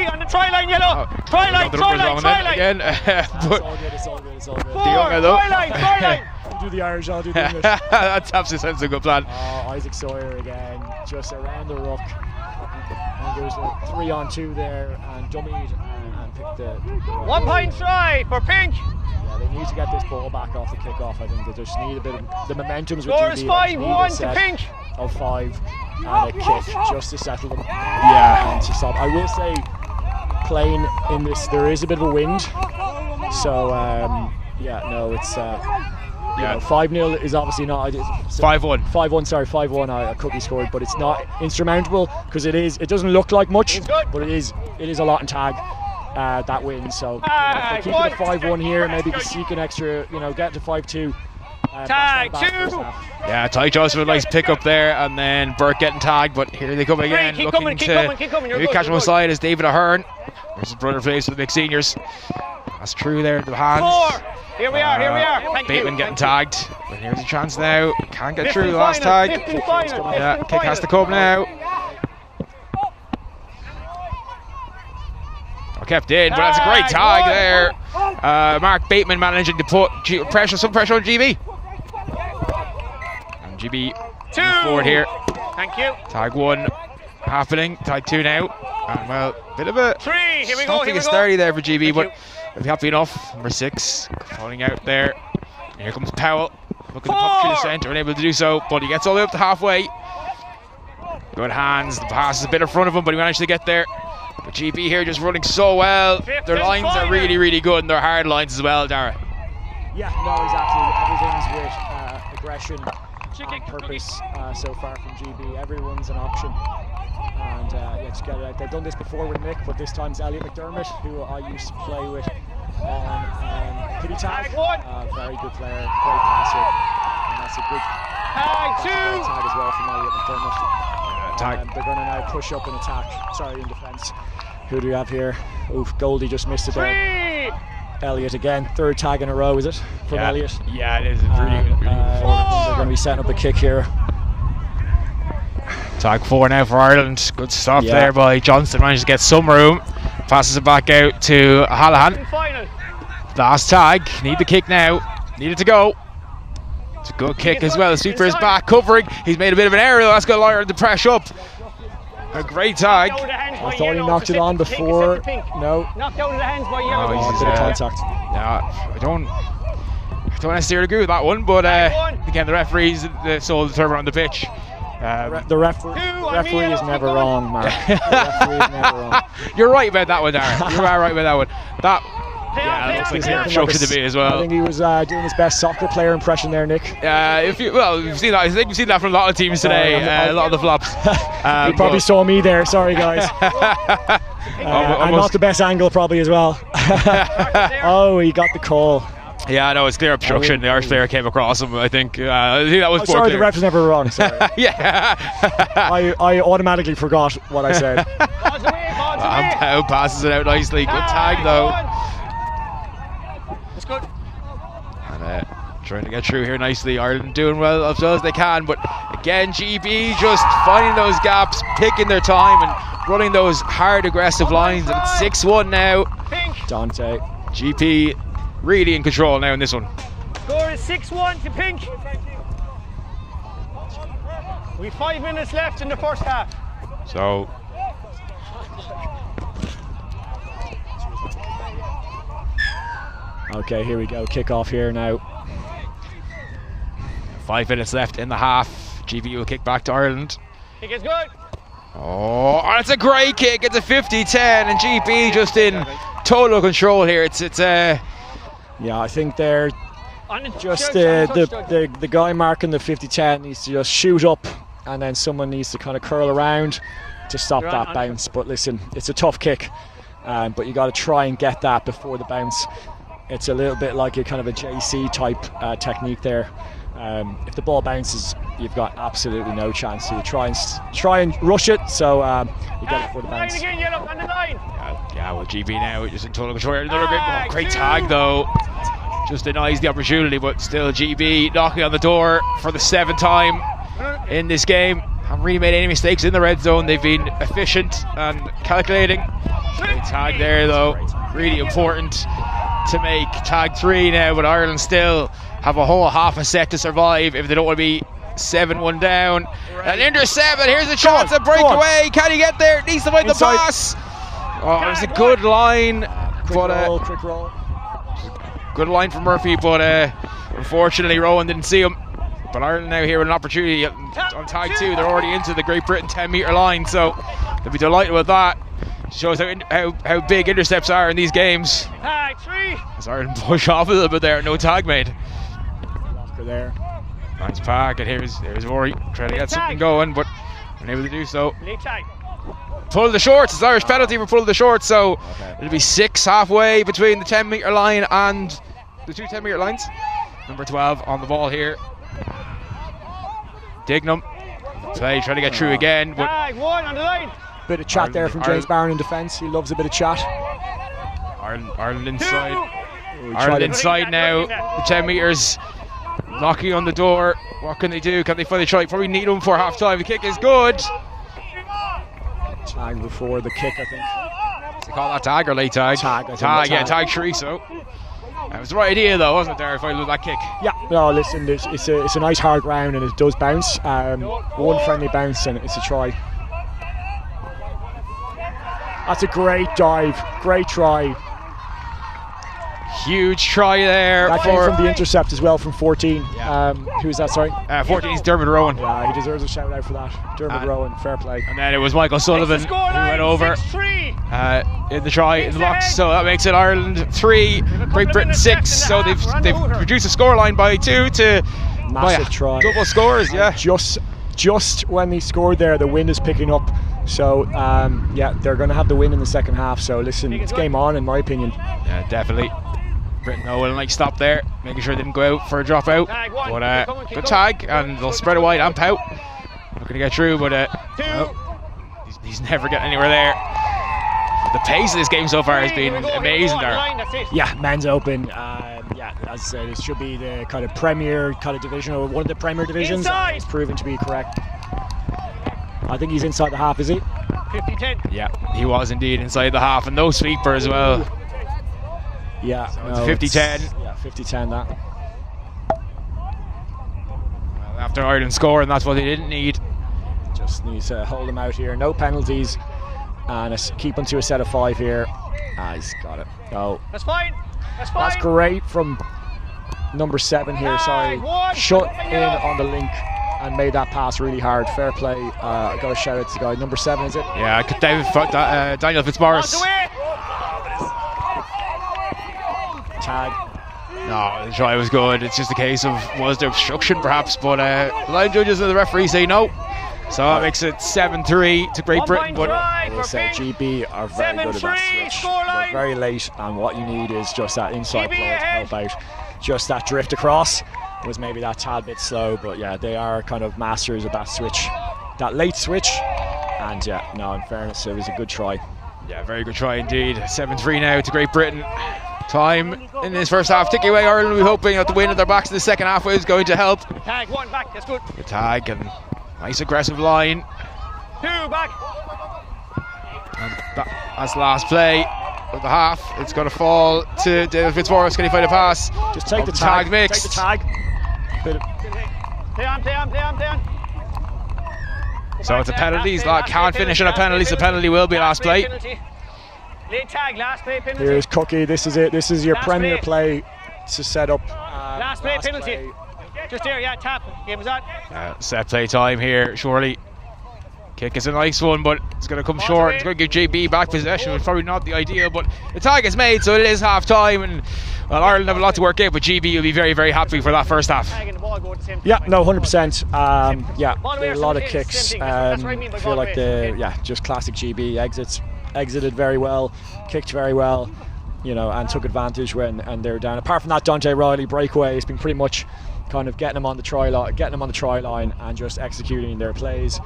on the try line, yellow. Try line again. It's all good. 4, try line. Do the Irish, I'll do the English. That's absolutely sounds a good plan. Isaac Sawyer again, just around the ruck. And there's a 3-on-2 there, and dummied and picked the 1 point try for Pink. Yeah, they need to get this ball back off the kickoff. I think they just need a bit of the momentum's with Score is 5-1 to Pink. Of 5 and a kick just to settle them. Yeah, and to stop. I will say, playing in this, there is a bit of a wind, so yeah, no, it's. 5-0 is obviously not 5-1. 5-1. I could be scored, but it's not insurmountable, because it doesn't look like much, but it is a lot in tag. That win. So if they keep it at 5-1 here, maybe seek an extra, get to 5-2. Tag 2. Yeah, Ty Joseph with a nice pick up there, and then Burke getting tagged, but here they come again, keep looking coming. to catch him aside as David Ahern. There's his brother plays for the big seniors. That's true there, the hands. 4. Here we are. Thank Bateman you. getting tagged, but here's a chance now. Can't get through the last tag. Yeah, kick has to come now. Kept in, but that's a great tag there. Mark Bateman managing to put some pressure on GB. And GB 2 forward here. Thank you. Tag 1 happening. Tag 2 now. And well, bit of a 3. Here we go. sturdy there for GB, but we'll be happy enough. Number 6 falling out there. And here comes Powell, looking to pop through the centre, unable to do so, but he gets all the way up to halfway. Good hands. The pass is a bit in front of him, but he managed to get there. But GB here just running so well. Their lines are really, really good, and they're hard lines as well, Dara. Yeah, no, exactly. Everything's with aggression and purpose so far from GB. Everyone's an option. And just get it out. They've done this before with Mick, but this time it's Elliot McDermott, who I used to play with on Kitty Tag. Very good player, great passer. And that's a good tag as well from Elliot McDermott. They're going to now push up and attack. Sorry, in defence. Who do we have here? Oof, Goldie just missed it there. Elliot again, 3rd tag in a row, is it? From Elliot? Yeah, it is. Really good. They're going to be setting up a kick here. Tag 4 now for Ireland. Good stop there by Johnston. Manages to get some room. Passes it back out to Hallahan. Last tag. Need the kick now. Need it to go. It's a good kick as well. The sweeper is back, covering. He's made a bit of an error. That's got Ireland to press up. A great tag. I thought he knocked it on before. No. Knocked out of the hands by Yellow. A bit of contact. Yeah, I don't necessarily agree with that one, but again, the referees so determined on the pitch. The referee is never wrong, Mark. The referee is never wrong. You're right about that one, Darren. You are right about that one. That looks like a shock to me as well. I think he was doing his best soccer player impression there, Nick. We've seen that. I think we've seen that from a lot of teams today. A lot of the flops. You probably saw me there. Sorry, guys. And not the best angle probably as well. Oh, he got the call. Yeah, no, it's clear obstruction. The Irish player came across him. I think that was. Sorry, clear. the ref was never wrong. Sorry. Yeah. I automatically forgot what I said. Ampau passes it out nicely. Good tag though. That's good. And trying to get through here nicely. Ireland doing well as they can, but again, GB just finding those gaps, picking their time, and running those hard, aggressive lines. And it's 6-1 now. Dante. GP really in control now in this one. Score is 6-1 to Pink. We've 5 minutes left in the first half. So. Okay, here we go. Kick off here now. 5 minutes left in the half. GB will kick back to Ireland. Kick is good. Oh, and it's a great kick. It's a 50-10, and GB just in total control here. It's yeah, I think they're just the guy marking the 50-10 needs to just shoot up, and then someone needs to kind of curl around to stop that bounce. But listen, it's a tough kick, but you got to try and get that before the bounce. It's a little bit like a kind of a JC type technique there. If the ball bounces, you've got absolutely no chance. So you try and rush it, so you get it before the bounce. Yeah, well, GB now just in total control. Another great tag though. Just denies the opportunity, but still GB knocking on the door for the 7th time in this game. Haven't really made any mistakes in the red zone. They've been efficient and calculating. Great tag there though. Really important to make tag 3 now, but Ireland still have a whole half a set to survive if they don't want to be 7-1 down. An intercept, and here's a chance to break away. Can he get there? Needs to find the pass. Oh, it was a good line. Quick roll. Good line from Murphy, but unfortunately Rowan didn't see him. But Ireland now here with an opportunity on tag 2. They're already into the Great Britain 10-metre line, so they'll be delighted with that. Shows how big intercepts are in these games. Tag 3. As Ireland push off a little bit there, no tag made. Locker there. Nice pack, and here's Rory trying to get something going, but unable to do so. Pull the shorts. It's Irish penalty for pulling the shorts, so it'll be 6 halfway between the 10-metre line and the 2 10-metre lines. Number 12 on the ball here. Dignam play, trying to get through again, but Tag 1 on the line. Bit of chat there from James Barron in defence. He loves a bit of chat. Ireland inside. Ireland inside now. The 10 metres knocking on the door. What can they do? Can they finally try? Probably need them for half time. The kick is good. Tag before the kick, I think. They call that tag or late tag? Tag, yeah, tag 3. So that was the right idea, though, wasn't it? There, if I lose that kick. Yeah. No, listen, it's a nice hard ground and it does bounce. One friendly bounce and it's a try. That's a great dive, great try. Huge try there. That came from the intercept as well from 14. Yeah. Who's that, sorry? 14 is Dermot Rowan. Yeah, he deserves a shout out for that. Dermot Rowan, fair play. And then it was Michael Sullivan who went over in the try in the box. So that makes it Ireland 3, Great Britain 6. So they've reduced the scoreline by 2 to massive try. Double scores, yeah. Just when they scored there, the wind is picking up. So yeah, they're going to have the win in the second half. So listen, it's game on in my opinion. Yeah, definitely. Britain will stop there, making sure they didn't go out for a dropout. But good tag, and they'll spread it wide and pout. Not going to get through, but he's never getting anywhere there. The pace of this game so far has been amazing there. Yeah, men's open. Yeah, as I said, it should be the kind of premier kind of division, or one of the premier divisions. It's proven to be correct. I think he's inside the half, is he? 50-10. Yeah, he was indeed inside the half, and no sweeper as well. Yeah, so it's 50-10. Yeah, 50-10 that. Well, after Ireland score, and that's what they didn't need. Just needs to hold them out here. No penalties, and keep them to a set of 5 here. He's got it. Oh, that's fine. That's great from number 7 here. Sorry, shut in on the link and made that pass really hard. Fair play. I got to shout out to the guy. Number 7, is it? Yeah, Daniel Fitzmaurice. Tag. No, the try was good. It's just a case of, was there obstruction perhaps, but the line judges and the referee say no. So it makes it 7-3 to Great Britain. But I will say GB are very good at that switch. They're very late, and what you need is just that inside player to help out. Just that drift across was maybe that tad bit slow, but yeah, they are kind of masters of that switch, that late switch. And yeah, no, in fairness, it was a good try. Yeah, very good try indeed. 7-3 now to Great Britain. Time in this first half ticking away. Ireland will be hoping that the win at their backs in the second half is going to help. Tag one back, that's good. The tag and nice aggressive line. 2 back. And that's the last play of the half. It's going to fall to David Fitzmaurice. Can he find a pass? Just take the tag. Mixed. Take the tag. Play on. So it's a penalty. He's can't finish on a penalty, so penalty will be last play. Late tag, last play penalty. Here's Cookie. This is it. This is your premier play to set up. Last play penalty. Just there, yeah, tap. Game was on. Set play time here, surely. Kick is a nice one, but it's going to come short. It's going to give JB back possession. It's probably not the ideal, but the tag is made, so it is half time. And well, Ireland have a lot to work out, but GB will be very, very happy for that first half. Yeah, no, 100%. Yeah, a lot of kicks. I feel like just classic GB exited very well, kicked very well, and took advantage when they were down. Apart from that Dante Riley breakaway, it's been pretty much kind of getting them on the try line, and just executing their plays.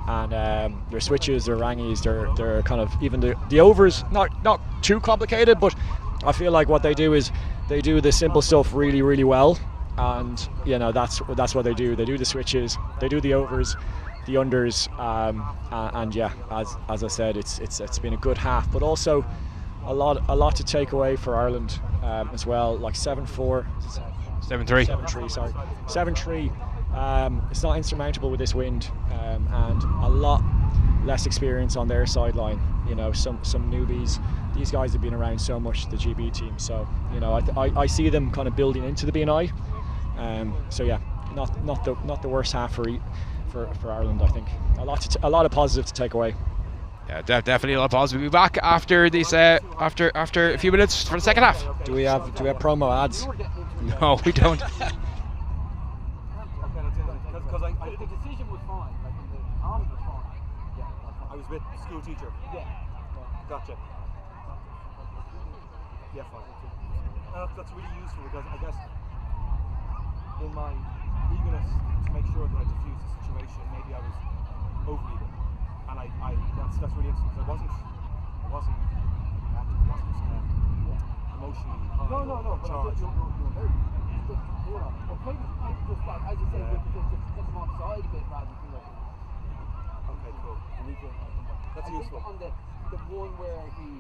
And their switches, their rangies, they're kind of even the overs, not too complicated, but I feel like what they do is they do the simple stuff really, really well, and that's what they do. They do the switches, they do the overs, the unders, and yeah, as I said, it's been a good half, but also a lot to take away for Ireland as well. Like 7-4, 7-3. Sorry, 7-3. It's not insurmountable with this wind, and a lot less experience on their sideline. Some newbies. These guys have been around so much, the GB team. So I see them kind of building into the BNI. So yeah, not the worst half for Ireland. I think a lot of positive to take away. Yeah, definitely a lot of positive. We'll be back after this after a few minutes for the second half. Do we have promo ads? No, we don't. Because the decision was fine, like the arms were fine. Yeah, I was with the school teacher. Yeah, gotcha. Yeah, fine. That's really useful because I guess in my eagerness to make sure that I diffused the situation, maybe I was over-eager, and that's really interesting because I wasn't emotionally charged. Well, maybe just like, as you say, just get them on side a bit rather than like. Okay, cool. That's useful. On the one where he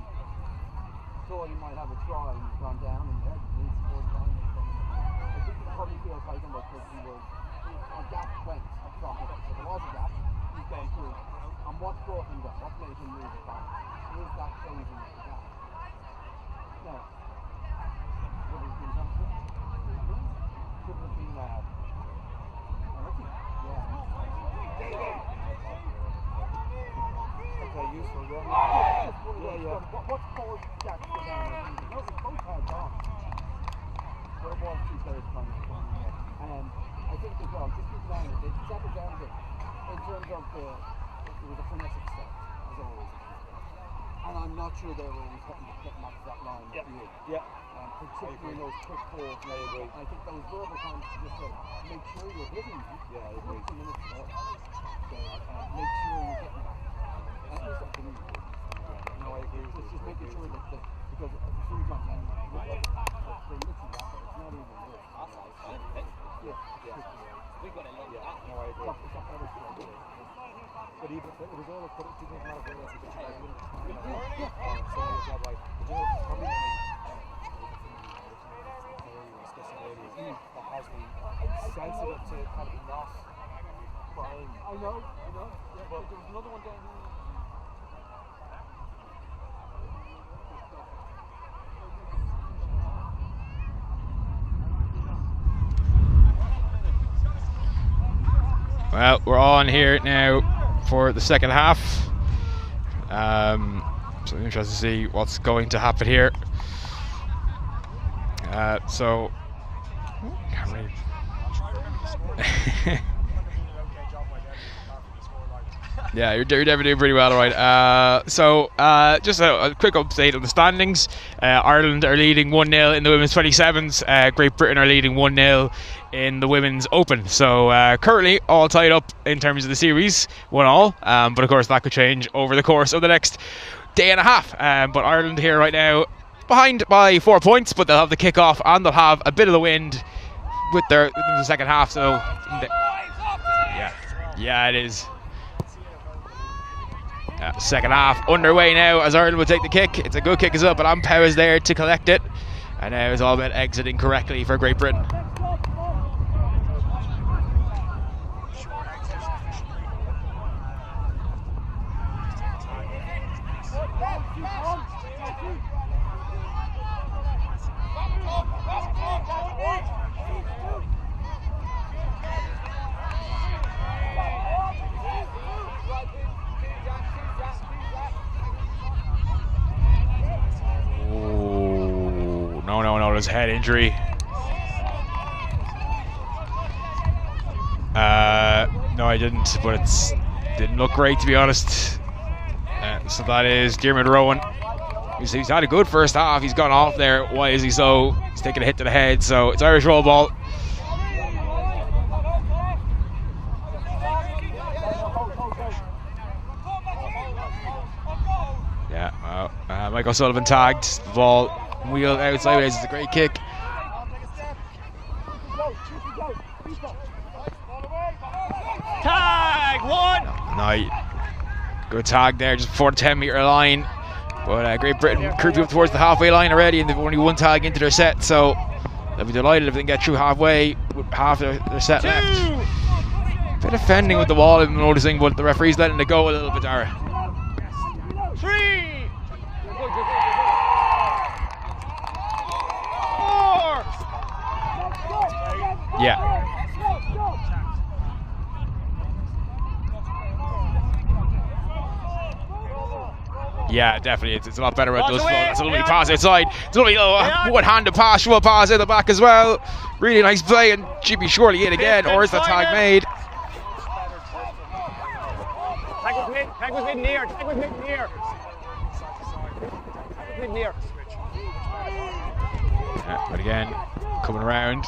thought he might have a try and he's gone down and he's scored behind him. I think he probably feels like him because he was a gap went from it. So there was a gap, he's gone through. And what brought him there? What made him move it back? Is that closing of the gap? No. Would have been something. Could have been okay, useful, yeah. What's caused Jack to go down? No, it's both hands on. There was 2 players coming in. I think as well, just keep down it settled down a bit in terms of it was a frenetic step, as always. And I'm not sure they were getting back to that line. Yeah. Particularly in those quick balls. I agree. I think those verbal times to just make sure you're hitting. Yeah, I agree. 2 minutes more. So make sure you're getting back. That is something we do. No, I agree. It's just making sure that because a few times they literally it's not even good. Yeah. We got a lot of that. No, I agree. But even it was all put it didn't matter whether it's a good try. So your job like probably that has me sensitive to kind of not crying. I know. Yeah, but there was another one down here. Well, we're on here now for the second half. So I'm interested to see what's going to happen here. So Yeah, you're definitely doing pretty well, all right. Just a quick update on the standings. Ireland are leading 1-0 in the women's 27s. Great Britain are leading 1-0 in the women's open. So currently all tied up in terms of the series, 1-1. But of course that could change over the course of the next day and a half. But Ireland here right now behind by 4 points, but they'll have the kick-off and they'll have a bit of the wind with the second half. So yeah, it is. Second half underway now as Ireland will take the kick. It's a good kick as well, but Ampau is there to collect it. And now it's all about exiting correctly for Great Britain. No, there's a head injury. No, I didn't, but it didn't look great, to be honest. So that is Diarmuid Rowan. He's had a good first half. He's gone off there. Why is he so? He's taking a hit to the head, so it's Irish roll ball. Yeah, Michael Sullivan tagged. The ball wheeled out sideways. It's a great kick. Tag, one! No, good tag there just before the 10-metre line. But Great Britain creeping up towards the halfway line already, and they've only one tag into their set, so they'll be delighted if they can get through halfway with half their set left. Bit of fending with the wall, I'm noticing, but the referee's letting it go a little bit, Dara. 3! 4! Yeah. Yeah, definitely. It's a lot better when it does flow. That's a lovely pass outside. It's a lovely one-handed pass, short pass out the back as well. Really nice play, and she'd be surely in again, or is the tag made? Tag was mid near. Tag was mid near. Mid near. Yeah, but again, coming around.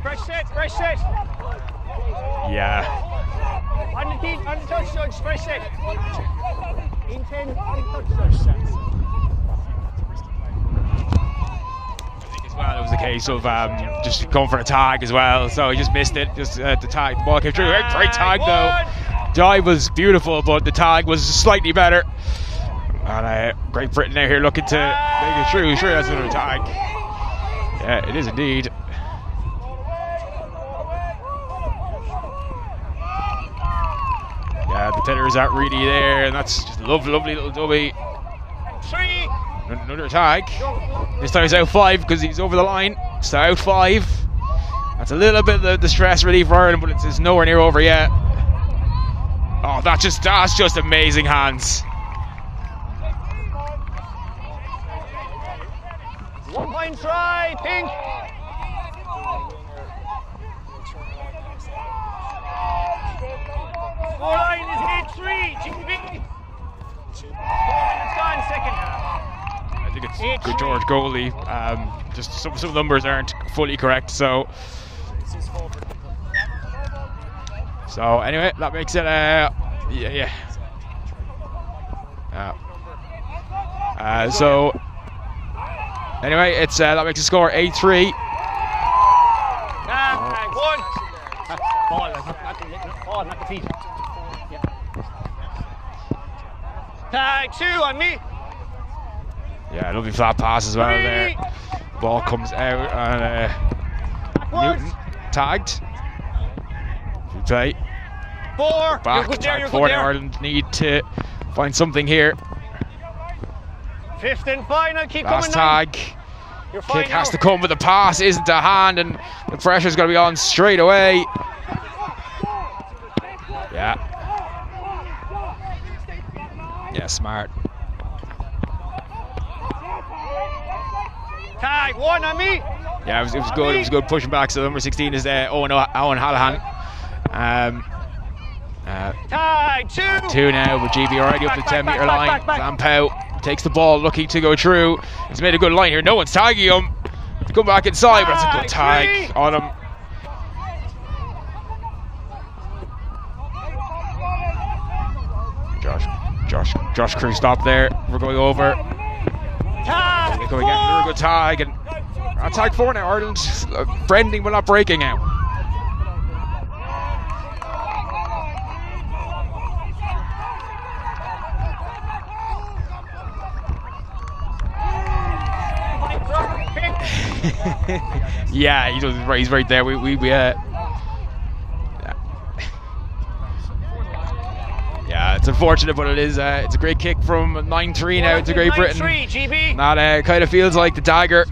Fresh set. Yeah. On the touch judge, fresh set. In 10, on the touch judge. I think as well it was a case of just going for a tag as well, so he just missed it. Just the tag, the ball came through. Great tag though. Dive was beautiful, but the tag was slightly better. And Great Britain now here looking to make it through. Sure, that's another tag. Yeah, it is indeed. Yeah, the tenors aren't really there, and that's just a lovely little dummy. 3. Another tag. This time he's out 5 because he's over the line. So out 5. That's a little bit of the stress relief for Ireland, but it's nowhere near over yet. Oh, that's just amazing hands. 1 point try, pink. Score line is 8-3, GB. 4 minutes gone, second half. I think it's good George goalie. Just some numbers aren't fully correct, so anyway, that makes it so anyway, it's that makes the score 8-3. One. Ball, not the feet. Yeah. Tag 2 on me. Yeah, lovely flat pass as well there. Ball comes out and Newton tagged. Good play. 4. Back tag 4. Ireland need to find something here. 5th and final. Keep last coming. Tag. Kick has to come, but the pass isn't to hand, and the pressure's going to be on straight away. Yeah, smart. Tag, one on me. Yeah, it was good. It was good pushing back. So number 16 is Owen Hallahan. Tag, 2 now, but GB already up the 10-metre line. Van Pau takes the ball, looking to go through. He's made a good line here. No one's tagging him. Come back inside, but that's a good tag on him. Josh Crew stop there. We're going over. Tag, They're going again. Another good tag, and tag 4 now. Ireland bending but not breaking now. Yeah, he's right there. Yeah, it's unfortunate, but it is. It's a great kick from 9-3 now to Great Britain. 9-3, GB. That kind of feels like the dagger.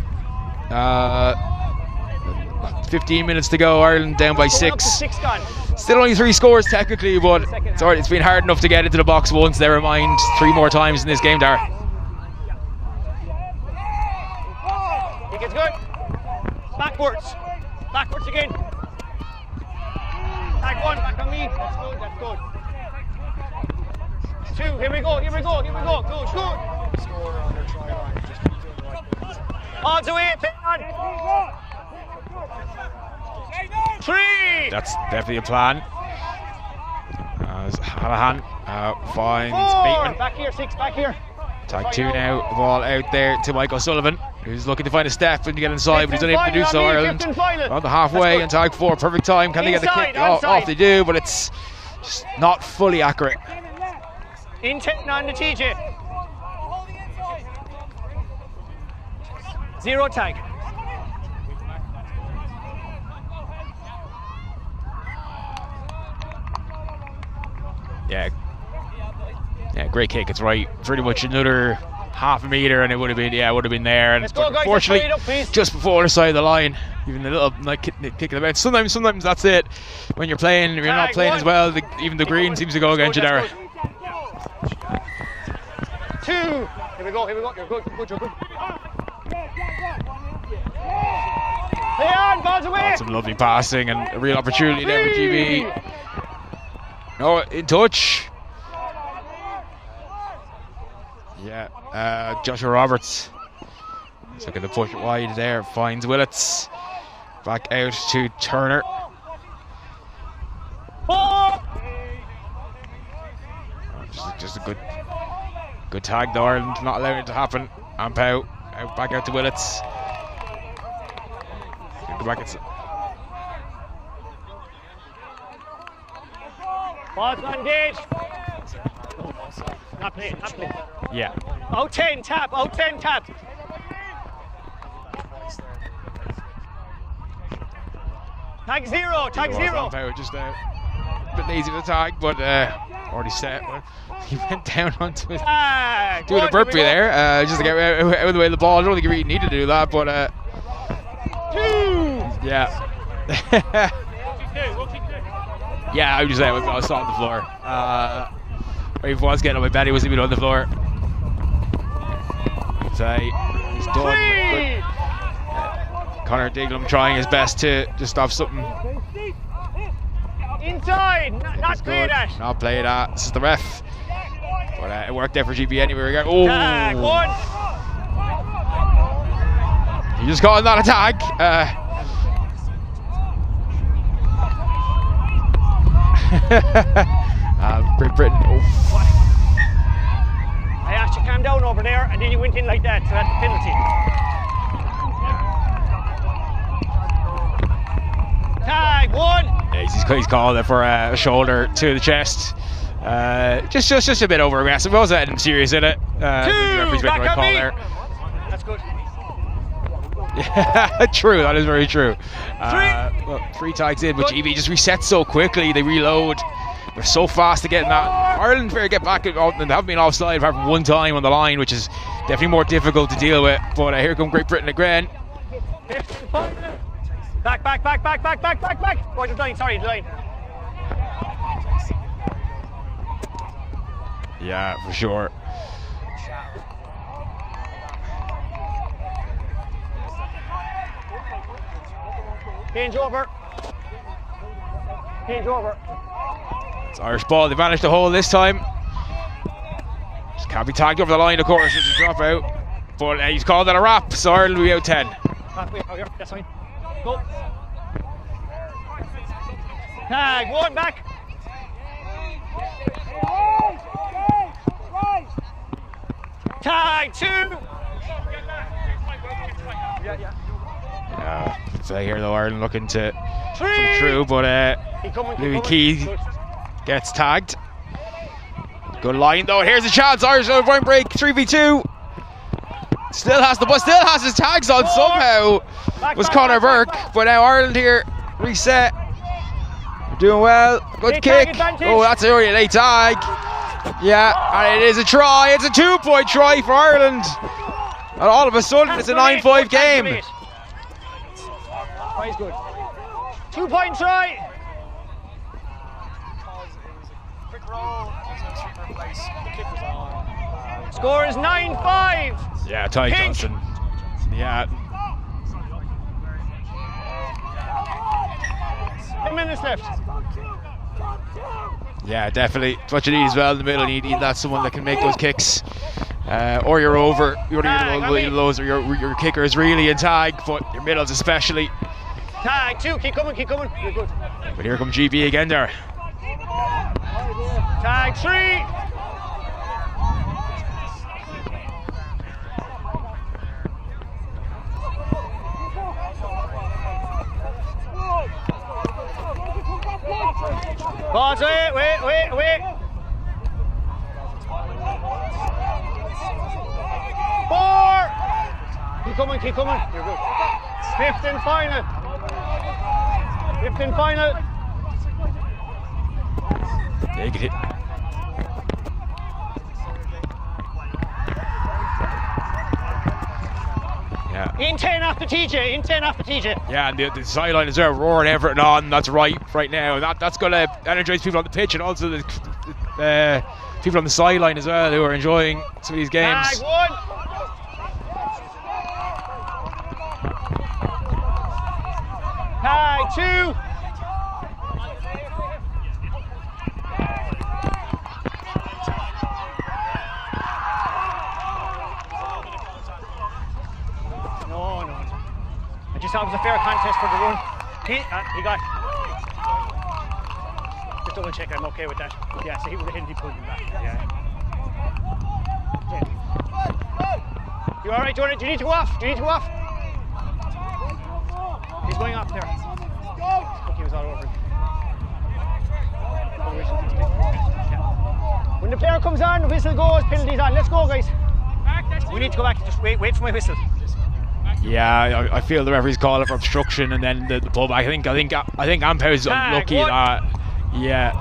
15 minutes to go. Ireland down by 6. Still only 3 scores technically, but it's alright. It's been hard enough to get into the box once. Never mind 3 more times in this game, Dara. He gets good. Backwards again. Tag 1, back on me. That's good. 2, here we go. Good. Score on their try line. Just keep doing the right things. On to it, 3. That's definitely a plan. Hallahan finds 4. Bateman. Back here, 6, back here. Tag 2 now, the ball out there to Michael Sullivan, who's looking to find a step and to get inside, but he's unable to do so. Ireland on the halfway, and tag 4, perfect time. Can they get the kick off? They do, but it's just not fully accurate. Intent on the TJ. 0 tag. Yeah, great kick. It's right, pretty much another half a metre, and it would have been there. And unfortunately, just before the side of the line, even a little kick of the bench. Sometimes that's it. When you're playing, you're not playing as well. Even the green seems to go against you there. 2. Here we go. You're good. Play on, balls away. Some lovely passing and a real opportunity there for GB. No, in touch. Yeah, Joshua Roberts is looking to push it wide there. Finds Willets. Back out to Turner. Just a good tag to Ireland, not allowing it to happen. Ampau back out to Willets. Go back inside. Ball's engaged. Not playing. Yeah. Out 10, tap. Tag 0. Ampau just a bit lazy with the tag, but already set. He went down onto it. Doing a burpee there, just to get out of the way of the ball. I don't think he really needed to do that, but 2. Yeah. Yeah, I was just saying, I saw on the floor. If he was getting up, I bet he wasn't even on the floor. So he's done. Conor Diglum trying his best to just stop something. Inside, not play that. Not play that. This is the ref. But it worked there for GB anyway. Oh! Tag 1. He just got another tag. Great Britain. Oh. I asked you to calm down over there, and then you went in like that, so that's the penalty. Tag 1. Yeah, he's called for a shoulder to the chest. Just a bit over aggressive. I wasn't anything serious in it. 2. Referee's making the right call there. That's good. Yeah, true. That is very true. 3 tags in, but GB just resets so quickly. They reload. They're so fast to get in that. Ireland fair get back and they haven't been offside apart from one time on the line, which is definitely more difficult to deal with. But here come Great Britain again. Back. Right, the line. Sorry, the line. Yeah, for sure. Change over. Change over. It's Irish ball. They managed to hold this time. Just can't be tagged over the line, of course. It's a drop out. But he's called that a wrap, so Ireland will be out 10. That's fine. Go. Tag, one back. Tag, 2. So here though, Ireland looking to come through, but Louis Key gets tagged. Good line though. Here's a chance. Irish point break. 3v2. Still has the ball. Still has his tags on somehow. Was Conor Burke, but now Ireland here reset. Doing well. Good kick. Oh, that's a really late tag. Yeah, and it is a try. It's a 2-point try for Ireland. And all of a sudden, it's a 9-5 game. Try's good. 2-point try. Score is 9-5. Yeah, Ty Johnson. Yeah. 10 minutes left. Yeah, definitely. It's what you need as well in the middle. You need that someone that can make those kicks. Or you're over. You're those, or your kicker is really in tag, but your middles especially. Tag 2. Keep coming. Keep coming. You're good. But here comes GB again there. Tag 3. Pause, wait. 4. Keep coming. You're good. 5th and final. 5th and final. Take it. Yeah. In 10 after TJ. Yeah, and the sideline is there roaring everything on. That's right now. That's going to energise people on the pitch and also the people on the sideline as well who are enjoying some of these games. Tag 1. Tag 2. I just thought it was a fair contest for the run. He got. Just double check, I'm okay with that. Yeah, so he would have hit, he pulled him back. Yeah. You alright, do you need to go off? He's going off there. Look, he was all over it. Yeah. When the player comes on, the whistle goes, penalties on. Let's go, guys. We need to go back. Just wait for my whistle. Yeah, I feel the referee's calling for obstruction, and then the pullback. I think Ampau's unlucky that. Yeah.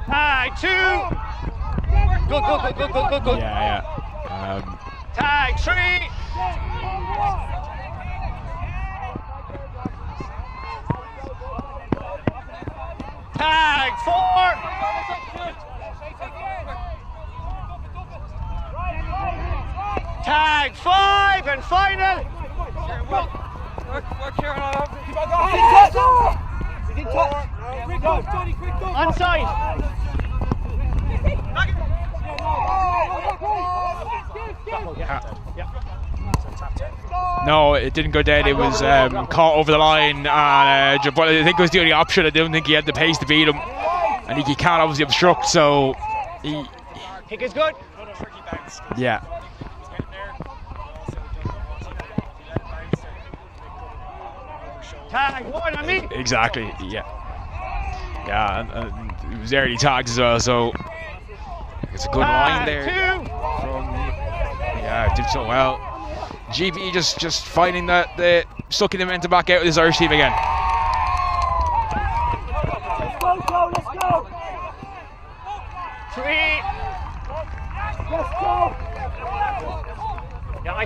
Tag 2. Good. Yeah. Tag 3. Tag 4. Tag 5 and final. Onside. No, it didn't go dead. It was caught over the line, and but I think it was the only option. I don't think he had the pace to beat him, and he can't obviously obstruct. So he. Kick is good. Yeah. Tag 1 on me. Exactly. Yeah, and it was early tags as well. So it's a good line there. Did so well. GB just finding that the sucking the momentum back out with his Irish team again. Let's go. 3. Let's go. Yeah, I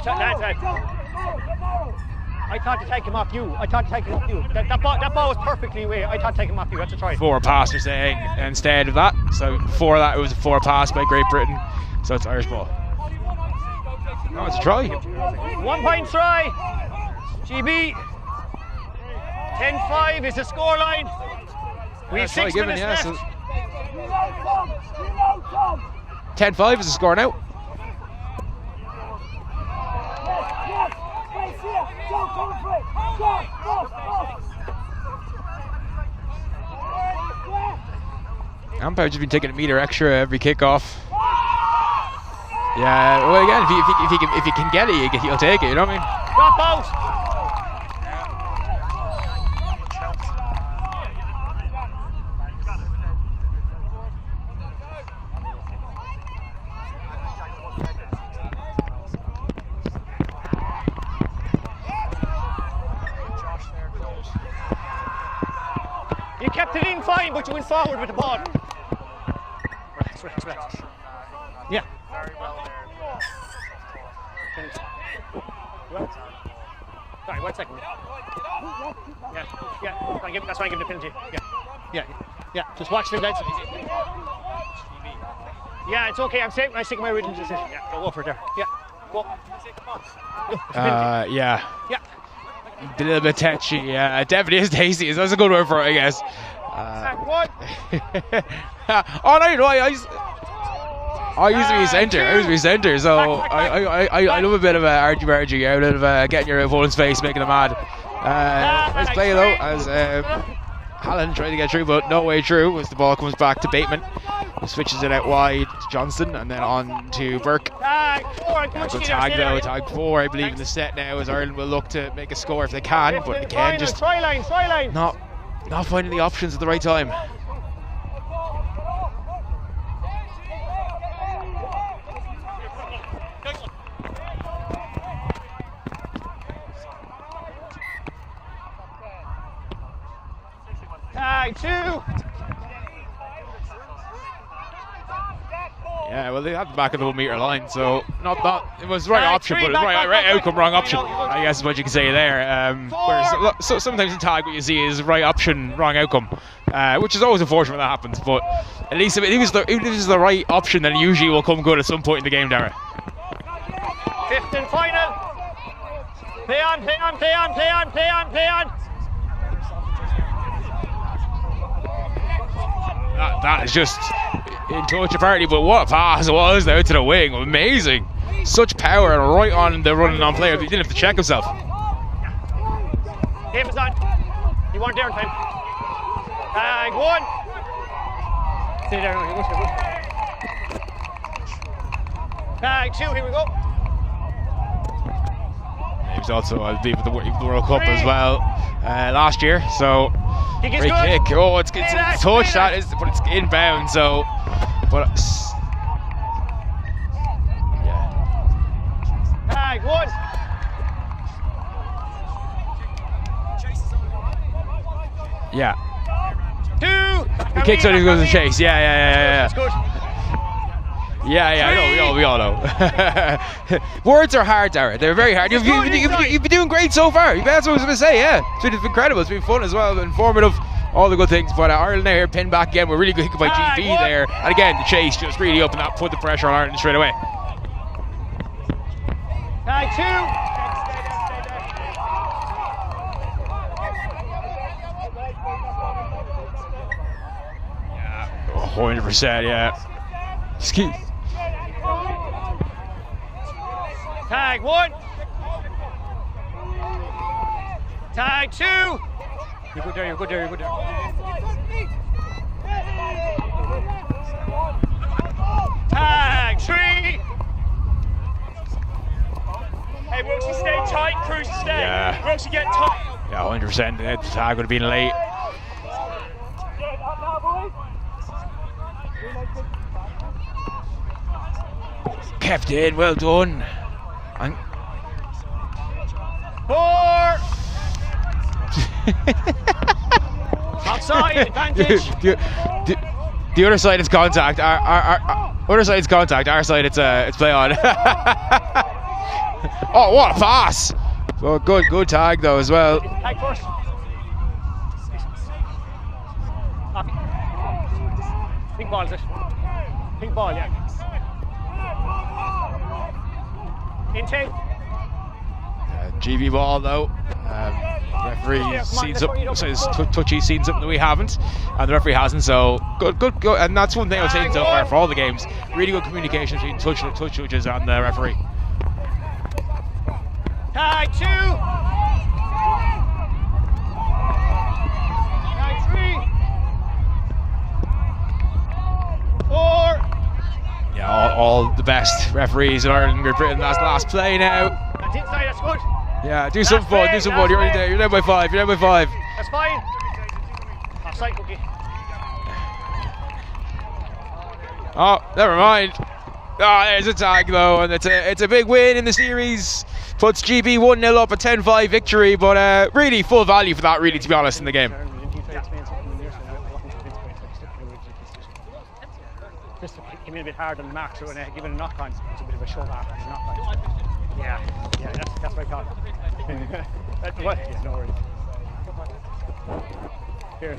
thought to take him off you. That ball was perfectly away. I thought to take him off you. That's a try. 4 pass, you're saying, instead of that. So before that, it was a 4 pass by Great Britain. So it's Irish ball. No, it's a try. 1 point try. GB. 10-5 is the scoreline. We have 6 minutes left. 10-5 is the score now. Umpire's just been taking a metre extra every kickoff. Yeah, well again, if you can get it, you'll take it, you know what I mean? Drop out! You kept it in fine, but you went forward with the ball. Relax. Yeah. Sorry, 1 second. Yeah. That's why I give the penalty. Yeah. Just watch them, lads. Yeah, it's okay. I'm sticking my original decision. Yeah, go for it there. Yeah, go. Yeah. A little bit touchy. Yeah, it definitely is tasty. That's a good word for it, I guess. Oh no, I used to be centre. So I love a bit of argy out of getting your opponent's face, making them mad. Nice play though, as Hallen tried to get through, but no way through. As the ball comes back to Bateman, who switches it out wide to Johnston, and then on to Burke. Good tag though, tag 4, I believe, in the set now, as Ireland will look to make a score if they can, but again, just not finding the options at the right time. Tag 2. Yeah, well, they had the back of the 1 metre line, so not it was the right option, but it was right outcome, wrong option, I guess is what you can say there. Whereas sometimes in tag, what you see is right option, wrong outcome, which is always unfortunate when that happens. But at least if it was the right option, then it usually will come good at some point in the game, Dara. 5th and final. Play on. That is just in touch apparently, but what a pass it was there to the wing. Amazing. Such power and right on the running on player. He didn't have to check himself. Game is on. You weren't there in time. Tag 1. Stay there. Tag 2. Here we go. He was also, I believe, with the World Cup as well last year. So great kick. Oh, it's touch that is, but it's inbound. So, but yeah. Tag 1. Yeah. 2. The kicks out, he goes to chase. Yeah. That's good. Yeah, I know. We all know. Words are hard, Dara. They're very hard. You've been doing great so far. That's what I was going to say. Yeah, it's been incredible. It's been fun as well, informative, all the good things. But Ireland there pinned back again. We're really good by GB there, and again the chase just really opened up, put the pressure on Ireland straight away. Tag 2. Yeah, 100%. Yeah. Excuse. Tag 1. Tag 2. You're good there. Tag 3. Hey, Wilkesy, stay tight. Cruz, stay. Yeah. Wilkesy, get tight. Yeah, 100%. The tag would have been late. Kept in, well done. And 4. Outside advantage. The other side is contact. Our other side is contact. Our side it's play on. Oh, what a pass! So good tag though as well. Tag first. Pink ball, is it? Pink ball, yeah. Intake. GB ball though. Referee's seen something, says Touchy's seen something that we haven't, and the referee hasn't. So good, and that's one thing I've seen so far for all the games. Really good communication between touch judges and the referee. Tag 2. Tag 3. 4. Yeah, all the best referees in Ireland and Great Britain. That's the last play now. That's inside, that's good. Yeah, do something fun, You're down by 5, That's fine. Offside, Cookie. Oh, never mind. Oh, there's a tag though, and it's a big win in the series. Puts GB 1-0 up, a 10-5 victory, but really full value for that, really, to be honest, in the game. Just came in a bit hard on the mark, so given a knock-on, it's a bit of a shove after the knock-on. Yeah, that's what I thought. That's what? Yeah, no worries. Here.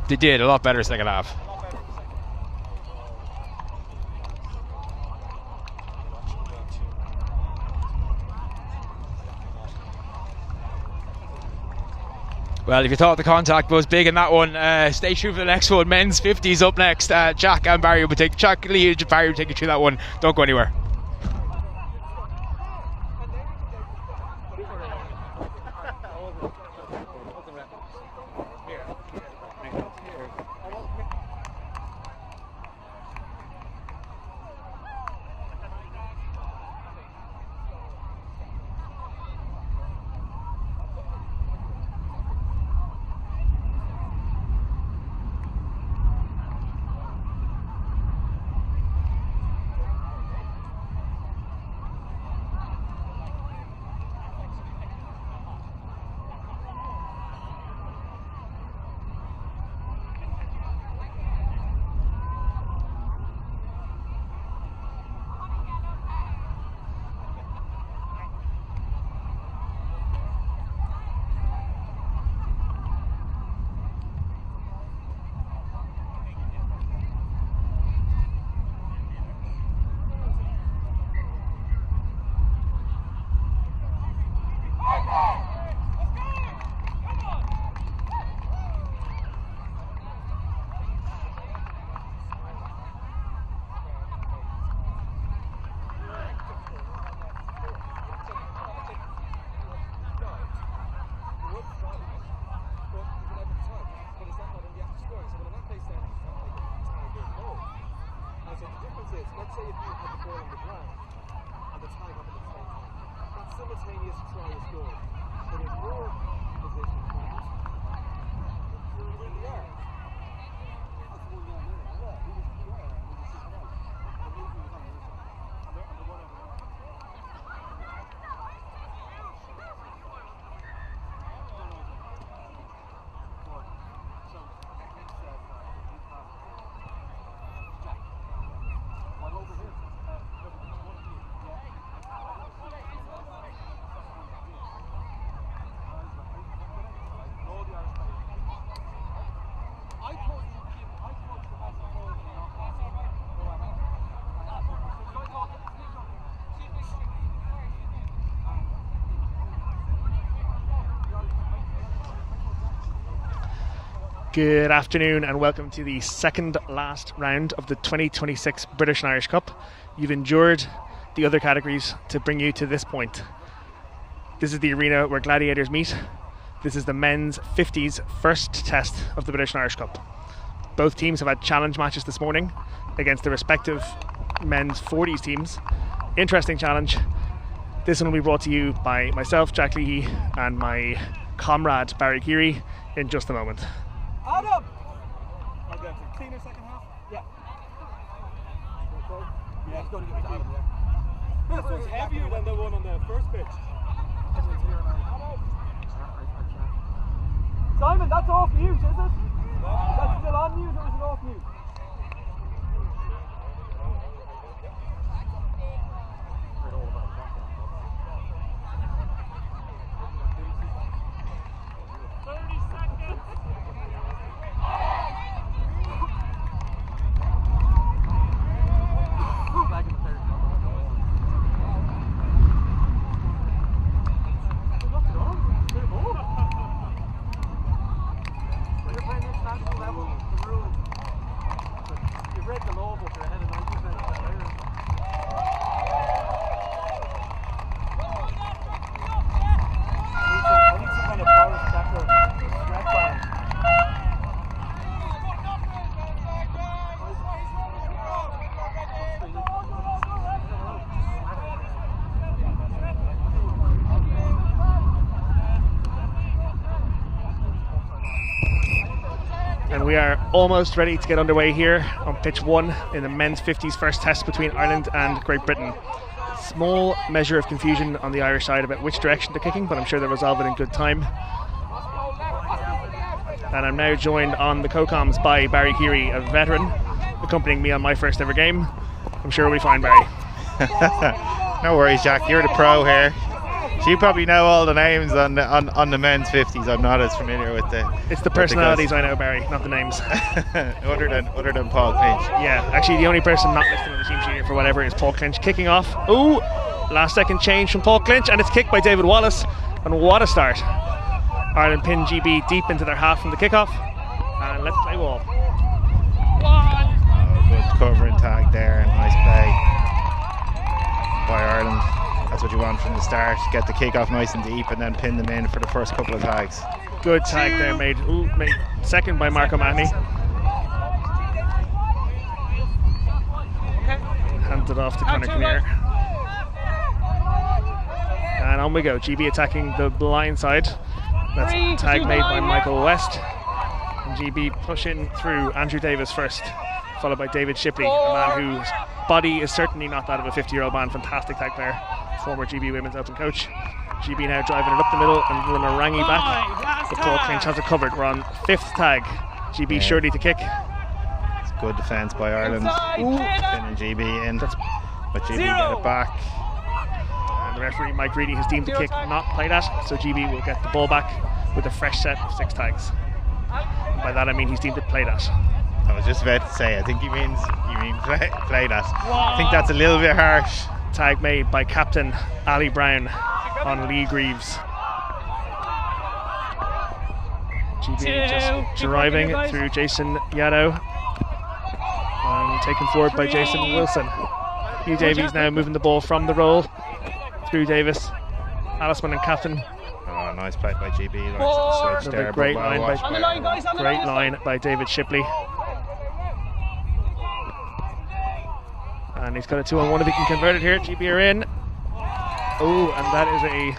They did a lot better second half. Well, if you thought the contact was big in that one, stay tuned for the next one. Men's 50s up next. Jack and Barry will take Barry will take you through that one. Don't go anywhere. Good afternoon and welcome to the second last round of the 2026 British and Irish Cup. You've endured the other categories to bring you to this point. This is the arena where gladiators meet. This is the men's 50s first test of the British and Irish Cup. Both teams have had challenge matches this morning against their respective men's 40s teams. Interesting challenge. This one will be brought to you by myself, Jack Leahy, and my comrade Barry Geary in just a moment. Adam! Seen her second half? Yeah. Yeah, it's going to get Adam there. This one's heavier than the one on the first pitch. Simon, that's off mute, is it? That's still on mute or is it off mute? And we are almost ready to get underway here on pitch 1 in the men's 50s first test between Ireland and Great Britain. Small measure of confusion on the Irish side about which direction they're kicking, but I'm sure they'll resolve it in good time. And I'm now joined on the co-coms by Barry Keary, a veteran, accompanying me on my first ever game. I'm sure we'll be fine, Barry. No worries, Jack. You're the pro here. So you probably know all the names on the men's 50s. I'm not as familiar with the. It's the personalities I know, Barry, not the names. other than Paul Clinch. Yeah, actually the only person not listed on the team sheet here for whatever is Paul Clinch kicking off. Ooh, last second change from Paul Clinch, and it's kicked by David Wallace. And what a start! Ireland pin GB deep into their half from the kickoff, and let's play ball. Oh, good covering tag there, nice play by Ireland. That's what you want from the start. Get the kick off nice and deep and then pin them in for the first couple of tags. Good tag there made second by Mark O'Mahony. Hands it off to Conor Kinnear. And on we go. GB attacking the blind side. That's a tag made by Michael West. And GB pushing through Andrew Davis first, followed by David Shipley, a man whose body is certainly not that of a 50-year-old man. Fantastic tag player. Former GB Women's Open coach. GB now driving it up the middle and Runner-Rangi back. But Paul Clinch has it covered. We're on 5th tag. GB surely to kick. It's good defence by Ireland. Pinning GB in. But GB get it back. And the referee Mike Reedy has deemed the kick not played at, so GB will get the ball back with a fresh set of 6 tags. And by that I mean he's deemed it played at. I was just about to say, I think you mean played at. I think that's a little bit harsh. Tag made by captain Ali Brown on Lee Greaves. GB just driving through Jason Yaddo and taken forward by Jason Wilson. Hugh Davies now moving the ball from the roll through Davis, Allisman and captain. Oh, nice play by GB. Switch there, great line by David Shipley. And he's got a 2-on-1 if he can convert it here. GB are in. Oh, and that is a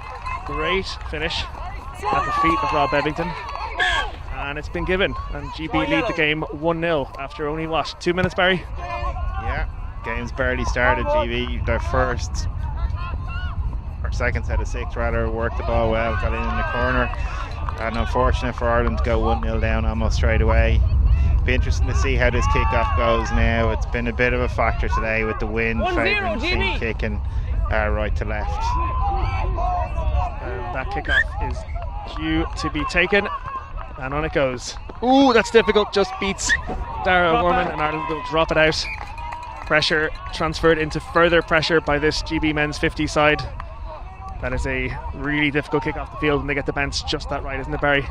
great finish at the feet of Rob Bevington. And it's been given. And GB lead the game 1-0 after only, what, 2 minutes, Barry? Yeah, game's barely started. GB, their first or second set of 6 rather, worked the ball well, got in the corner. And unfortunate for Ireland to go 1-0 down almost straight away. Be interesting to see how this kickoff goes now. It's been a bit of a factor today with the wind favouring the free kicking right to left. That kickoff is due to be taken, and on it goes. Ooh, that's difficult, just beats Dara O'Gorman, and Ireland will drop it out. Pressure transferred into further pressure by this GB men's 50 side. That is a really difficult kick off the field, and they get the bounce just that right, isn't it, Barry?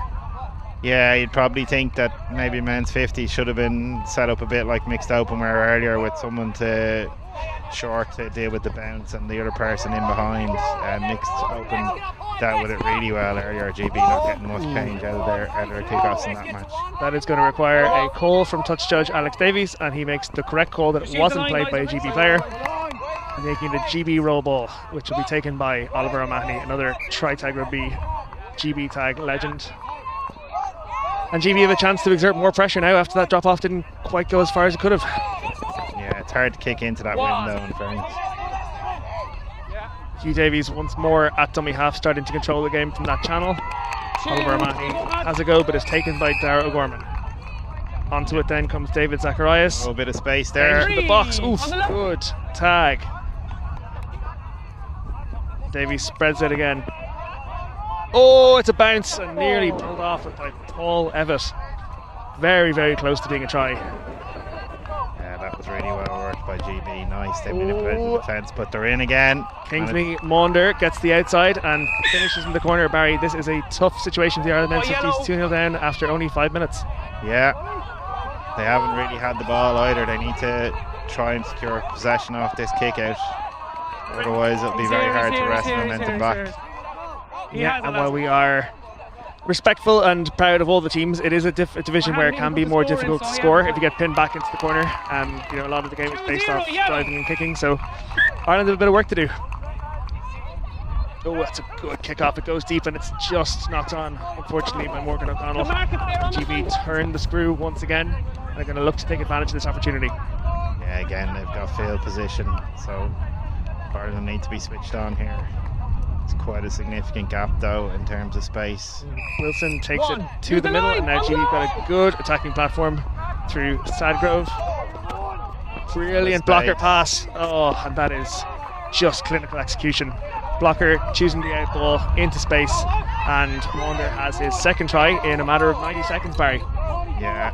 Yeah, you'd probably think that maybe men's 50 should have been set up a bit like mixed open where earlier, with someone short to deal with the bounce and the other person in behind. Mixed open dealt with it really well earlier. GB not getting much change out of their kickoffs in that match. That is going to require a call from touch judge Alex Davies, and he makes the correct call that it wasn't played by a GB player, making the GB roll ball, which will be taken by Oliver O'Mahony, another tri-tag rugby GB tag legend. And GB have a chance to exert more pressure now after that drop off didn't quite go as far as it could have. Yeah, it's hard to kick into that window in fairness. Hugh Davies once more at dummy half, starting to control the game from that channel. Oliver O'Mahony has a go, but is taken by Dara O'Gorman. Onto it then comes David Zacharias. A little bit of space there. Into the box. Oof, good tag. Davies spreads it again. Oh, it's a bounce and nearly pulled off by Paul Evett. Very, very close to being a try. Yeah, that was really well worked by GB. Nice, they manipulated the defence, but they're in again. Kingsley Maunder gets the outside and finishes in the corner. Barry, this is a tough situation for the Ireland men's 50s, 2-0 down after only 5 minutes. Yeah. They haven't really had the ball either. They need to try and secure possession off this kick out. Otherwise, it'll be very hard to wrest momentum back. Yeah, and while we are respectful and proud of all the teams, it is a division where it can be more difficult to score if you get pinned back into the corner. You know, a lot of the game is based off driving and kicking, so Ireland have a bit of work to do. Oh, that's a good kick off. It goes deep and it's just knocked on, unfortunately, by Morgan O'Connell. GB turn the screw once again, and they're going to look to take advantage of this opportunity. Yeah, again, they've got field position, so Ireland need to be switched on here. It's quite a significant gap, though, in terms of space. Wilson takes it to the middle, and now GB's got a good attacking platform through Sadgrove. Brilliant blocker pass. Oh, and that is just clinical execution. Blocker choosing the out ball into space, and Wander has his second try in a matter of 90 seconds, Barry. Yeah,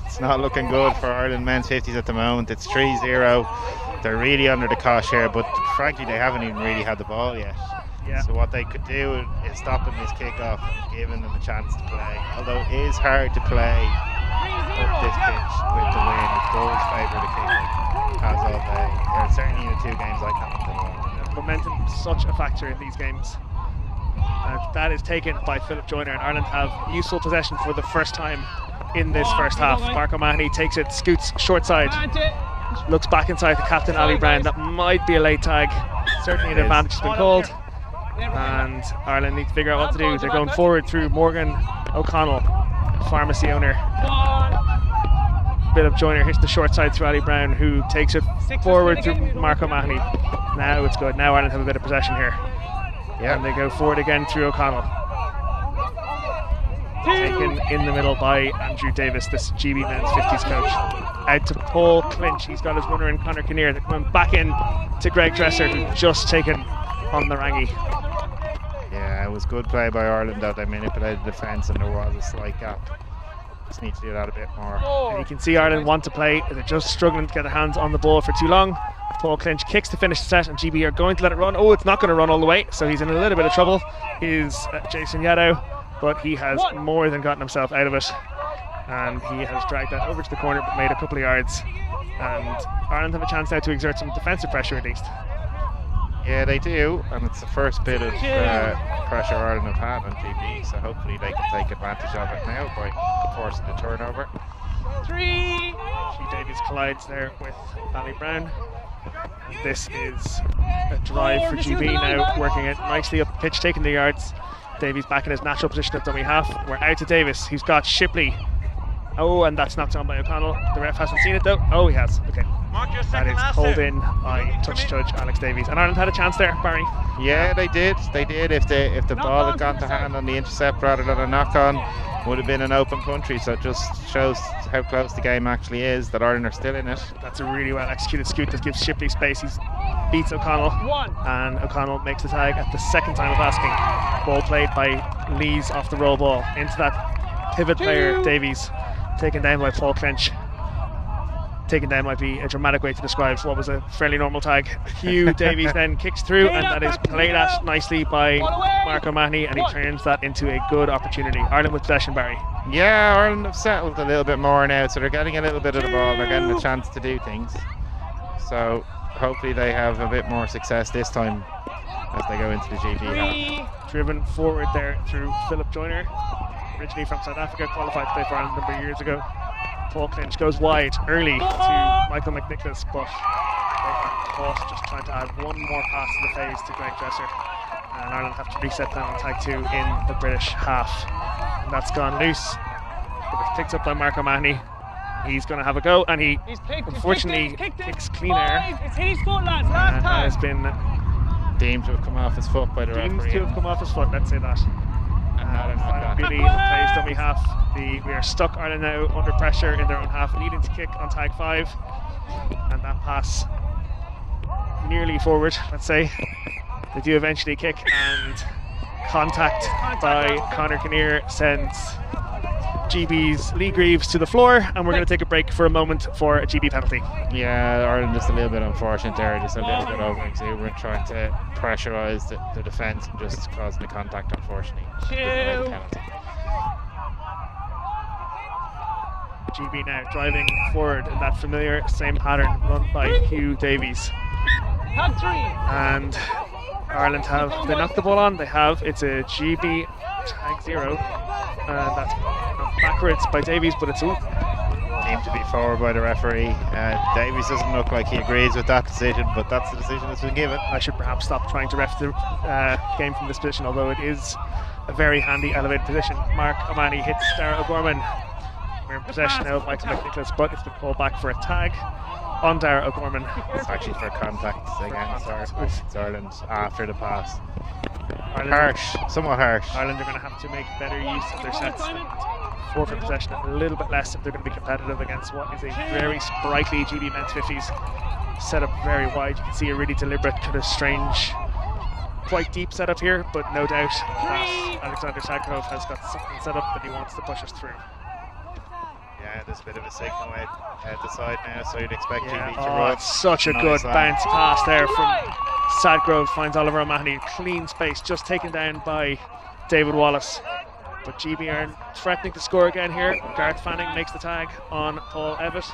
it's not looking good for Ireland men's 50s at the moment. It's 3-0. They're really under the cosh here, but frankly, they haven't even really had the ball yet. Yeah. So what they could do is stopping this kickoff and giving them a chance to play. Although it is hard to play up this pitch with the win, it does favour the kicker as all day. Certainly in the 2 games I commented on. Momentum is such a factor in these games. That is taken by Philip Joyner, and Ireland have useful possession for the first time in this first half. Mark O'Mahony takes it, scoots short side, looks back inside the captain Ali Brown. That might be a late tag. Certainly an advantage has been called, and Ireland need to figure out what to do. They're going forward through Morgan O'Connell, pharmacy owner. Philip Joyner hits the short side through Ali Brown, who takes it forward through Mark O'Mahony. Now it's good. Now Ireland have a bit of possession here. Yeah. And they go forward again through O'Connell. Taken in the middle by Andrew Davis, this GB men's 50s coach. Out to Paul Clinch. He's got his runner in Conor Kinnear. They're coming back in to Greg Dresser, who's just taken on the rangy. Yeah, it was good play by Ireland, though. They manipulated the defence and there was a slight gap. Just need to do that a bit more. And you can see Ireland want to play. They're just struggling to get their hands on the ball for too long. Paul Clinch kicks to finish the set, and GB are going to let it run. Oh, it's not going to run all the way, so he's in a little bit of trouble. Is Jason Yaddo, but he has more than gotten himself out of it, and he has dragged that over to the corner but made a couple of yards. And Ireland have a chance now to exert some defensive pressure at least. Yeah, they do, and it's the first bit of pressure Ireland have had on GB, so hopefully they can take advantage of it now by forcing the turnover. G. Davies collides there with Ali Brown. And this is a drive for GB now, working it nicely up the pitch, taking the yards. Davies back in his natural position at dummy half. We're out to Davis, who's got Shipley. Oh, and that's knocked on by O'Connell. The ref hasn't seen it though. Oh, he has. Okay. That is called in by touch judge Alex Davies. And Ireland had a chance there, Barry. Yeah, they did. They did. If the ball had gone to hand on the intercept rather than a knock-on, would have been an open country. So it just shows how close the game actually is, that Ireland are still in it. That's a really well executed scoot that gives Shipley space. He beats O'Connell, and O'Connell makes the tag at the second time of asking. Ball played by Lees off the roll ball into that pivot player Davies, taken down by Paul Clinch. Taken down might be a dramatic way to describe what was a fairly normal tag. Hugh Davies then kicks through, and that is played at nicely by Mark O'Mahony, and he turns that into a good opportunity. Ireland with possession, Barry. Yeah, Ireland have settled a little bit more now, so they're getting a little bit of the ball, they're getting a chance to do things. So hopefully they have a bit more success this time as they go into the GB half. Driven forward there through Philip Joyner, originally from South Africa, qualified to play for Ireland a number of years ago. Paul Clinch goes wide early to Michael McNicholas, but they are caught just trying to add one more pass to the phase to Greg Dresser, and Ireland have to reset that on tag 2 in the British half, and that's gone loose. It was picked up by Mark O'Mahony. He's going to have a go, and he unfortunately kicks clean air, It's his foot, lads. and that has been deemed to have come off his foot by the referee. Deemed to have come off his foot, let's say that. Billy plays dummy half. We are stuck, Ireland now under pressure in their own half, needing to kick on tag 5, and that pass nearly forward, let's say. They do eventually kick, and contact by Conor Kinnear sends GB's Lee Greaves to the floor, and we're going to take a break for a moment for a GB penalty. Yeah, Ireland just a little bit unfortunate there, just a little bit over exuberant, trying to pressurise the defence and just causing the contact, unfortunately. Penalty. GB now driving forward in that familiar same pattern run by Hugh Davies. And Ireland they knocked the ball on, it's a GB tag 0, and that's knocked backwards by Davies, but it's Deemed to be forward by the referee. Davies doesn't look like he agrees with that decision, but that's the decision that's been given. I should perhaps stop trying to ref the game from this position, although it is a very handy elevated position. Mark O'Mahony hits Dara O'Gorman. We're in possession now of Michael McNicholas, but it's been called back for a tag on Dara O'Gorman. It's actually for contact against Ireland after the pass. Ireland, somewhat harsh. Ireland are going to have to make better use of their sets and forfeit possession a little bit less if they're going to be competitive against what is a very sprightly GB men's 50s. Set up very wide. You can see a really deliberate, kind of strange, quite deep setup here, but no doubt that Alexander Sadgrove has got something set up that he wants to push us through. Yeah, there's a bit of a signal out the side now, so you'd expect GB to run. It's such a good bounce pass there from Sadgrove, finds Oliver O'Mahony, clean space, just taken down by David Wallace. But GB are threatening to score again here. Gareth Fanning makes the tag on Paul Evatt.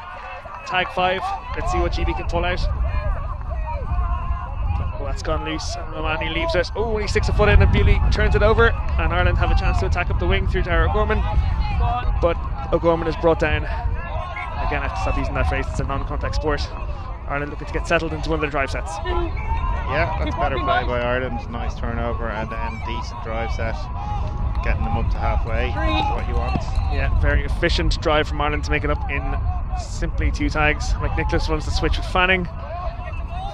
Tag 5, let's see what GB can pull out. Oh, that's gone loose, and O'Mahony leaves it. Oh, he sticks a foot in and Bewley turns it over, and Ireland have a chance to attack up the wing through Dara O'Gorman. But O'Gorman is brought down. Again, I have to stop using that phrase, it's a non-contact sport. Ireland looking to get settled into one of their drive sets. Yeah, that's better play by Ireland. Nice turnover and then decent drive set. Getting them up to halfway, that's what you want. Yeah, very efficient drive from Ireland to make it up in simply 2 tags. McNicholas runs the switch with Fanning.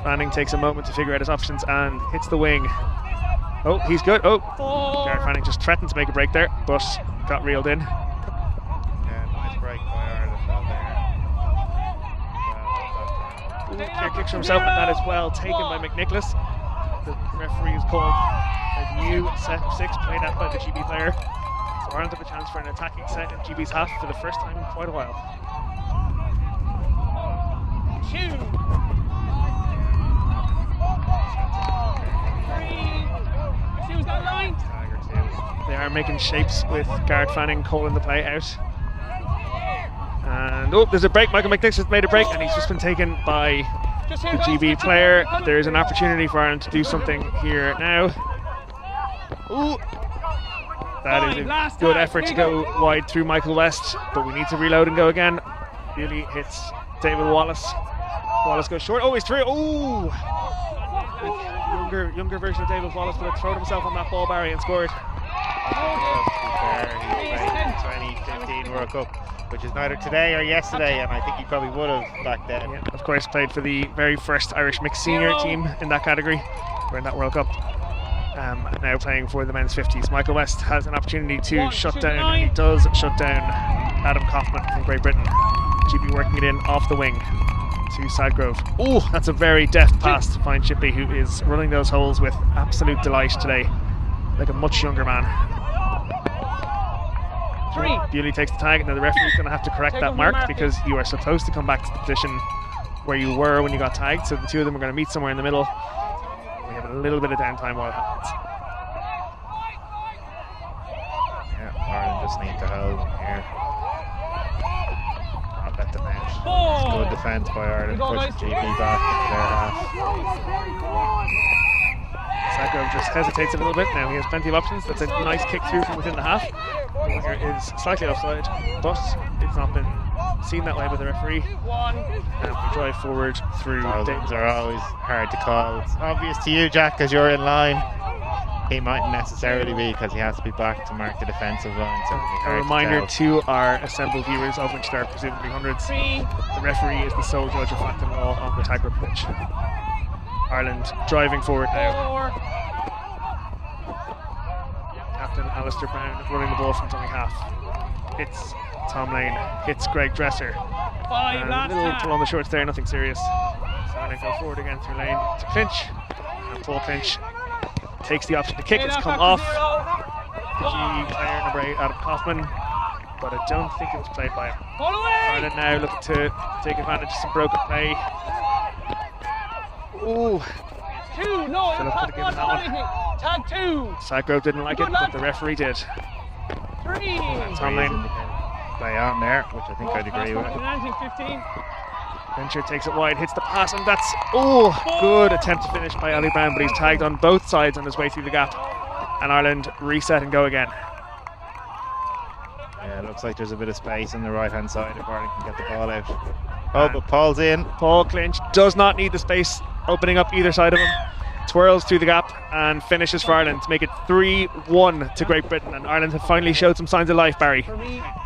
Fanning takes a moment to figure out his options and hits the wing. Oh, he's good. Oh, Gareth Fanning just threatened to make a break there, but got reeled in. Yeah, nice break by Ireland there. Clear kicks for himself, and that is well taken by McNicholas. The referee has called a new set of 6 played out by the GB player. So Ireland have a chance for an attacking set in GB's half for the first time in quite a while. They are making shapes with Gareth Fanning calling the play out. And there's a break. Michael McNicholas has made a break, and he's just been taken by the GB player. There is an opportunity for Ireland to do something here now. That is a good effort to go wide through Michael West, but we need to reload and go again. Bewley hits David Wallace. Wallace goes short. Oh, he's through. Oh! Younger version of David Wallace would have thrown himself on that ball, Barry, and scored. He played in the 2015 World Cup, which is neither today or yesterday, and I think he probably would have back then. Yeah, of course, played for the very first Irish mixed senior team in that category, or in that World Cup. Now playing for the men's 50s. Michael West has an opportunity to shut down, and he does shut down Adam Kaufman from Great Britain. GB working it in off the wing to Sadgrove. Oh, that's a very deft pass to find Chippy, who is running those holes with absolute delight today, like a much younger man. Bewley takes the tag. Now the referee's going to have to correct that mark because you are supposed to come back to the position where you were when you got tagged, so the two of them are going to meet somewhere in the middle. We have a little bit of downtime while it happens. Yeah, Ireland just need to hold here. Not let them out. It's good defence by Ireland, pushing GB back into their half. Sadgrove just hesitates a little bit. Now he has plenty of options. That's a nice kick through from within the half. The winger is slightly offside, but it's not been seen that way by the referee. And we drive forward through. Those are always hard to call. It's obvious to you, Jack, because you're in line. He mightn't necessarily be, because he has to be back to mark the defensive line. So a reminder to our assembled viewers, of which there are presumably hundreds, the referee is the sole judge of fact and law on the tag group pitch. Ireland driving forward now. Captain Alistair Brown running the ball from dummy half. Hits Tom Lane, hits Greg Dresser. And a little pull on the shorts there, nothing serious. So Ireland go forward again through Lane to Clinch. And Paul Clinch takes the option to kick. It's come off the G player number 8, Adam Kaufman, but I don't think it was played by him. Ireland now looking to take advantage of some broken play. Ooh. Two, no, Philip could have given that one. Tag 2. Sadgrove didn't like it, but the referee did. 3. Tom Lane play on there, which I think I'd agree with. 15. Venture takes it wide, hits the pass, and that's good attempt to finish by Ali Brown, but he's tagged on both sides on his way through the gap. And Ireland reset and go again. Yeah, it looks like there's a bit of space on the right hand side if Ireland can get the ball out. Oh, but Paul's in. Paul Clinch does not need the space opening up either side of him. Twirls through the gap and finishes for Ireland to make it 3-1 to Great Britain, and Ireland have finally showed some signs of life, Barry.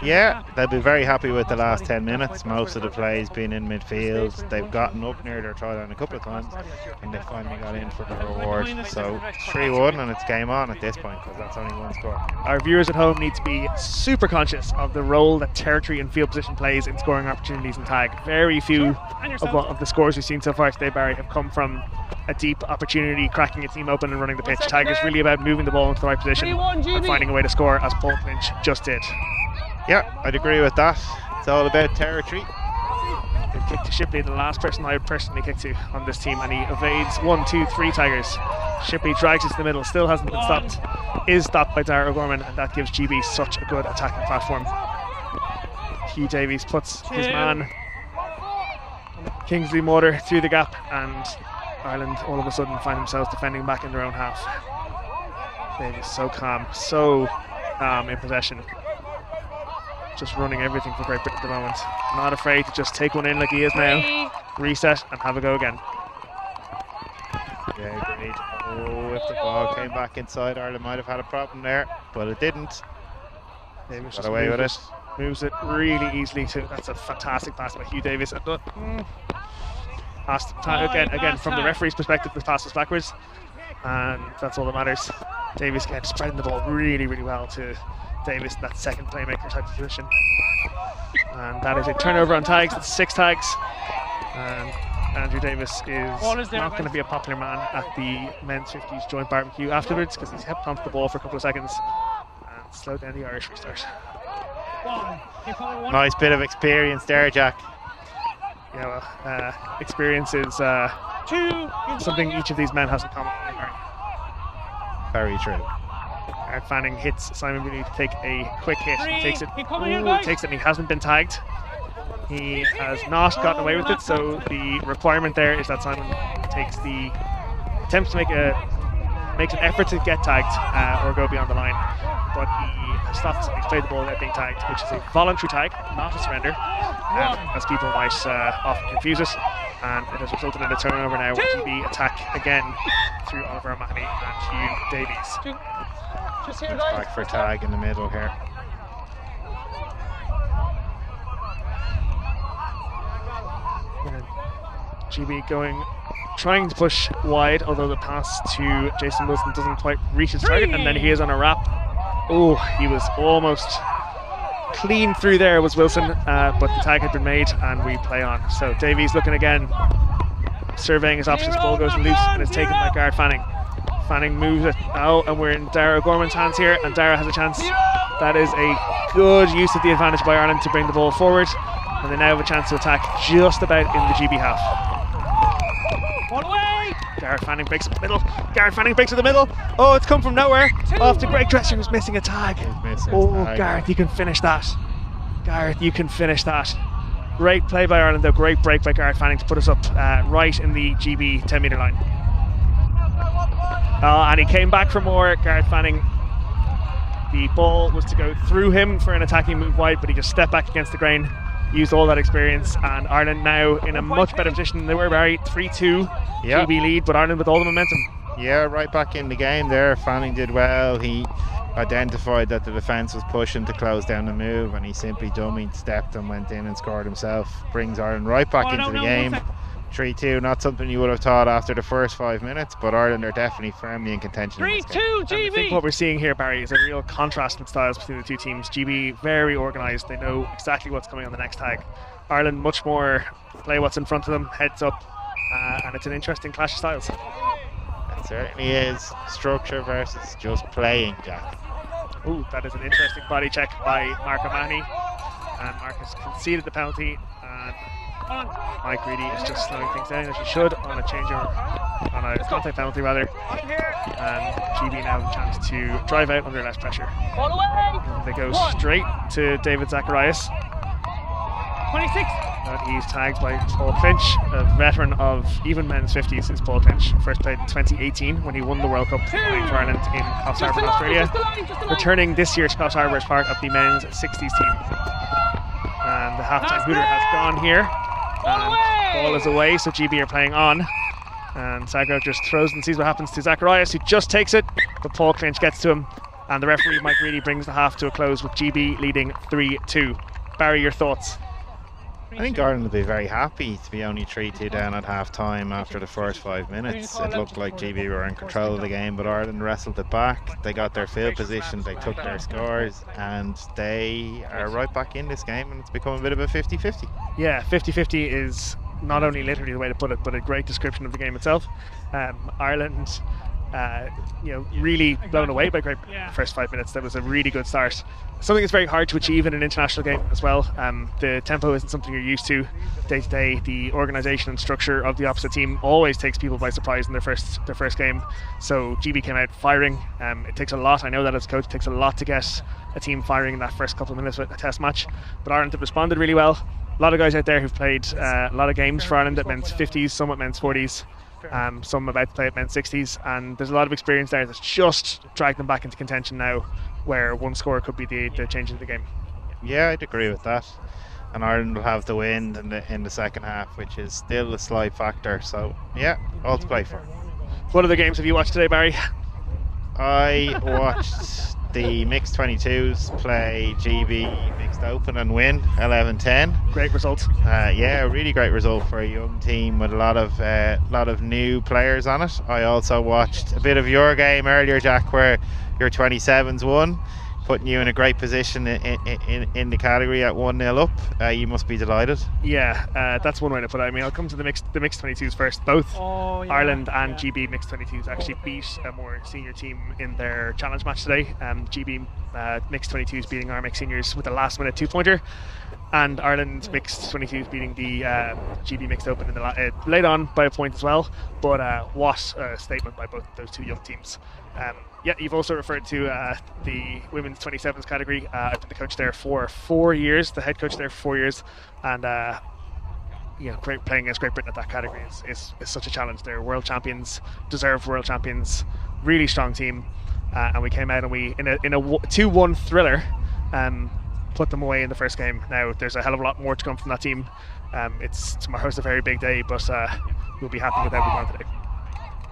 Yeah, they'll be very happy with the last 10 minutes. Most of the plays being in midfield. They've gotten up near their try line a couple of times and they finally got in for the reward. So 3-1 and it's game on at this point because that's only one score. Our viewers at home need to be super conscious of the role that territory and field position plays in scoring opportunities in tag. Very few of the scores we've seen so far today, Barry, have come from a deep opportunity, cracking a team open and running the pitch. Tag is really about moving the ball into the right position and finding a way to score, as Paul Clinch just did. Yeah, I'd agree with that. It's all about territory. They've kicked to Shipley, the last person I would personally kick to on this team, and he evades 1, 2, 3 Tigers. Shipley drags it to the middle, still hasn't been stopped, is stopped by Dara O'Gorman, and that gives GB such a good attacking platform. Hugh Davies puts his man Kingsley Motor through the gap, and Ireland all of a sudden find themselves defending back in their own half. Davies so calm in possession. Just running everything for Great Britain at the moment. Not afraid to just take one in like he is now, reset and have a go again. Yeah, agreed. Oh, if the ball came back inside, Ireland might have had a problem there, but it didn't. Davies got away with it. Moves it really easily too. That's a fantastic pass by Hugh Davies. Again, from the referee's perspective, the pass was backwards, and that's all that matters. Davies again spreading the ball really, really well to Davis, that second playmaker type of position. And that is a turnover on tags. It's 6 tags. And Andrew Davis is not going to be a popular man at the men's 50s joint barbecue afterwards because he's kept onto the ball for a couple of seconds and slowed down the Irish restart. Nice bit of experience there, Jack. Yeah, well, experience is something each of these men has in common. Very true. Gareth Fanning hits Simon Rooney to take a quick hit. He takes it. Takes it and he hasn't been tagged. He has not gotten away with it, so the requirement there is that Simon attempts to makes an effort to get tagged or go beyond the line, but he stops and he's played the ball without being tagged, which is a voluntary tag, not a surrender, as people might often confuse it, and it has resulted in a turnover now where GB attack again through Oliver O'Mahony and Hugh Davies. It's back for a tag in the middle here. GB trying to push wide, although the pass to Jason Wilson doesn't quite reach his target, and then he is on a wrap. Oh, he was almost clean through there, was Wilson, but the tag had been made and we play on. So Davies looking again, surveying his options, ball goes loose and is taken by Gareth Fanning. Fanning moves it now, and we're in Dara O'Gorman's hands here, and Dara has a chance. That is a good use of the advantage by Ireland to bring the ball forward, and they now have a chance to attack just about in the GB half. Gareth Fanning breaks up the middle. Gareth Fanning breaks up the middle. Oh, it's come from nowhere. Off to Greg Dresser, who's missing a tag. Gareth, you can finish that. Gareth, you can finish that. Great play by Ireland, though. Great break by Gareth Fanning to put us up right in the GB 10-metre line. And he came back for more. Gareth Fanning, the ball was to go through him for an attacking move wide, but he just stepped back against the grain, used all that experience, and Ireland now in a much better position than they were, Barry. 3-2 GB lead, but Ireland with all the momentum. Yeah, right back in the game there. Fanning did well. He identified that the defence was pushing to close down the move, and he simply dummied, stepped and went in and scored himself. Brings Ireland right back into the game. 3-2, not something you would have thought after the first 5 minutes, but Ireland are definitely firmly in contention. 3-2 GB! I think what we're seeing here, Barry, is a real contrast in styles between the two teams. GB very organised, they know exactly what's coming on the next tag. Ireland much more play what's in front of them, heads up, and it's an interesting clash of styles. It certainly is. Structure versus just playing, Jack. Ooh, that is an interesting body check by Mark O'Mahony, and Marcus conceded the penalty, and Mike Reedy is just slowing things down as he should on a changeover. on a contact penalty rather, and GB now have a chance to drive out under less pressure. And they go straight to David Zacharias. 26. And he's tagged by Paul Clinch, a veteran of even men's 50s is Paul Clinch. First played in 2018 when he won the World Cup playing for Ireland in Coffs Harbour in Australia. Returning this year to Coffs Harbour as part of the men's 60s team. And the halftime hooter has gone here. And ball is away, so GB are playing on. And Sagro just throws and sees what happens to Zacharias, who just takes it, but Paul Clinch gets to him. And the referee, Mike Reedy, brings the half to a close with GB leading 3-2. Barry, your thoughts? I think Ireland will be very happy to be only 3-2 down at half time after the first 5 minutes. It looked like GB were in control of the game, but Ireland wrestled it back. They got their field position, they took their scores, and they are right back in this game, and it's become a bit of a 50-50. Yeah, 50-50 is not only literally the way to put it, but a great description of the game itself. Ireland, really blown away by great first 5 minutes. That was a really good start. Something that's very hard to achieve in an international game as well. The tempo isn't something you're used to day to day. The organisation and structure of the opposite team always takes people by surprise in their first game. So GB came out firing. It takes a lot. I know that as a coach, it takes a lot to get a team firing in that first couple of minutes with a test match. But Ireland have responded really well. A lot of guys out there who've played a lot of games for Ireland at men's 50s, some at men's 40s. Some about to play at men's 60s, and there's a lot of experience there that's just dragged them back into contention now, where one score could be the change of the game. Yeah, I'd agree with that. And Ireland will have the win in the second half, which is still a slight factor. So yeah, all to play for. What other games have you watched today, Barry? I watched the mixed 22s play GB Mixed Open and win 11-10. Great result. Yeah, a really great result for a young team with a lot of new players on it. I also watched a bit of your game earlier, Jack, where your 27s won, putting you in a great position in the category at 1-0 up. You must be delighted. Yeah, that's one way to put it. I mean, I'll come to the mixed 22s first. Both Ireland and GB mixed 22s actually beat a more senior team in their challenge match today. GB mixed 22s beating our mixed seniors with a last minute 2-pointer, and Ireland mixed 22s beating the GB mixed open in the late on by a point as well. But what a statement by both those two young teams. Yeah, you've also referred to the women's 27s category. I've been the coach there for 4 years, the head coach there for 4 years, and playing against Great Britain at that category is such a challenge. They're world champions, deserved world champions, really strong team, and we came out and we in a 2-1 thriller put them away in the first game. Now there's a hell of a lot more to come from that team. Tomorrow's a very big day, but we'll be happy with how we've gone today.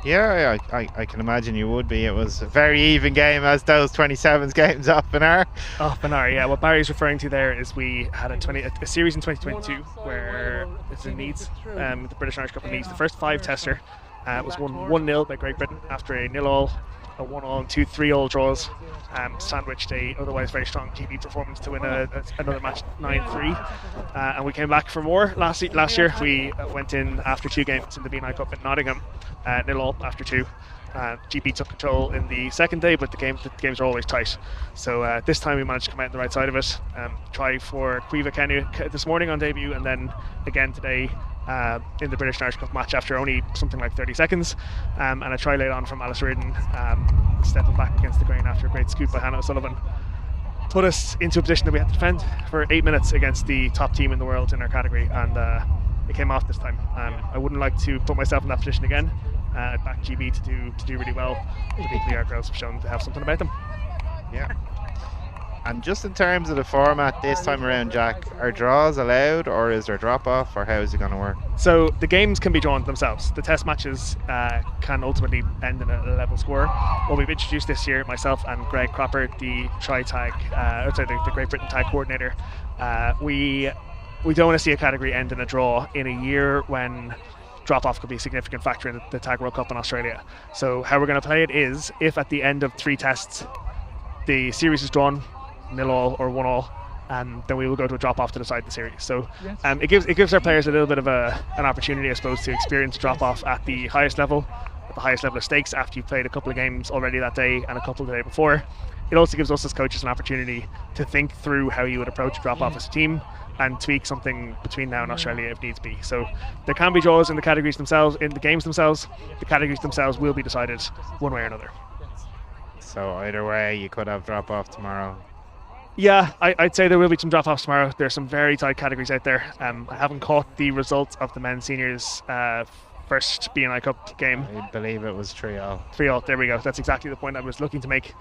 Yeah, I can imagine you would be. It was a very even game, as those 27s games often are. Often are, yeah. What Barry's referring to there is we had a series in 2022 where it's in Leeds, the British Irish Cup in Leeds. The first 5 tester was won 1-0 by Great Britain after a 0-all, a 1-all, and 2 3-all draws. Sandwiched a otherwise very strong GB performance to win another match 9-3, and we came back for more last year. We went in after 2 games in the BNI Cup in Nottingham, 0-all after 2. GB took control in the second day, but the games are always tight. So this time we managed to come out on the right side of it. Try for Cueva Kenu this morning on debut, and then again today in the British Irish Cup match after only something like 30 seconds. And a try laid on from Alice Reardon, stepping back against the grain after a great scoop by Hannah O'Sullivan. Put us into a position that we had to defend for 8 minutes against the top team in the world in our category, and it came off this time. I wouldn't like to put myself in that position again. I'd back GB to do really well, particularly our girls have shown to have something about them. Yeah. And just in terms of the format this time around, Jack, are draws allowed, or is there drop off, or how is it going to work? So the games can be drawn themselves. The test matches can ultimately end in a level score. What we've introduced this year, myself and Greg Cropper, the the Great Britain tag coordinator, we don't want to see a category end in a draw in a year when drop off could be a significant factor in the Tag World Cup in Australia. So how we're going to play it is, if at the end of 3 tests the series is drawn 0-all or 1-all, and then we will go to a drop off to decide the series. So it gives our players a little bit of an opportunity, I suppose, to experience drop off at the highest level. at the highest level of stakes after you've played a couple of games already that day and a couple the day before. It also gives us as coaches an opportunity to think through how you would approach drop-off as a team and tweak something between now and Australia if needs be. So there can be draws in the categories themselves, in the games themselves. The categories themselves will be decided one way or another. So either way, you could have drop-off tomorrow. Yeah, I'd say there will be some drop-offs tomorrow. There's some very tight categories out there. I haven't caught the results of the men's seniors first BNI Cup game. I believe it was 3-0. 3-0, there we go. That's exactly the point I was looking to make.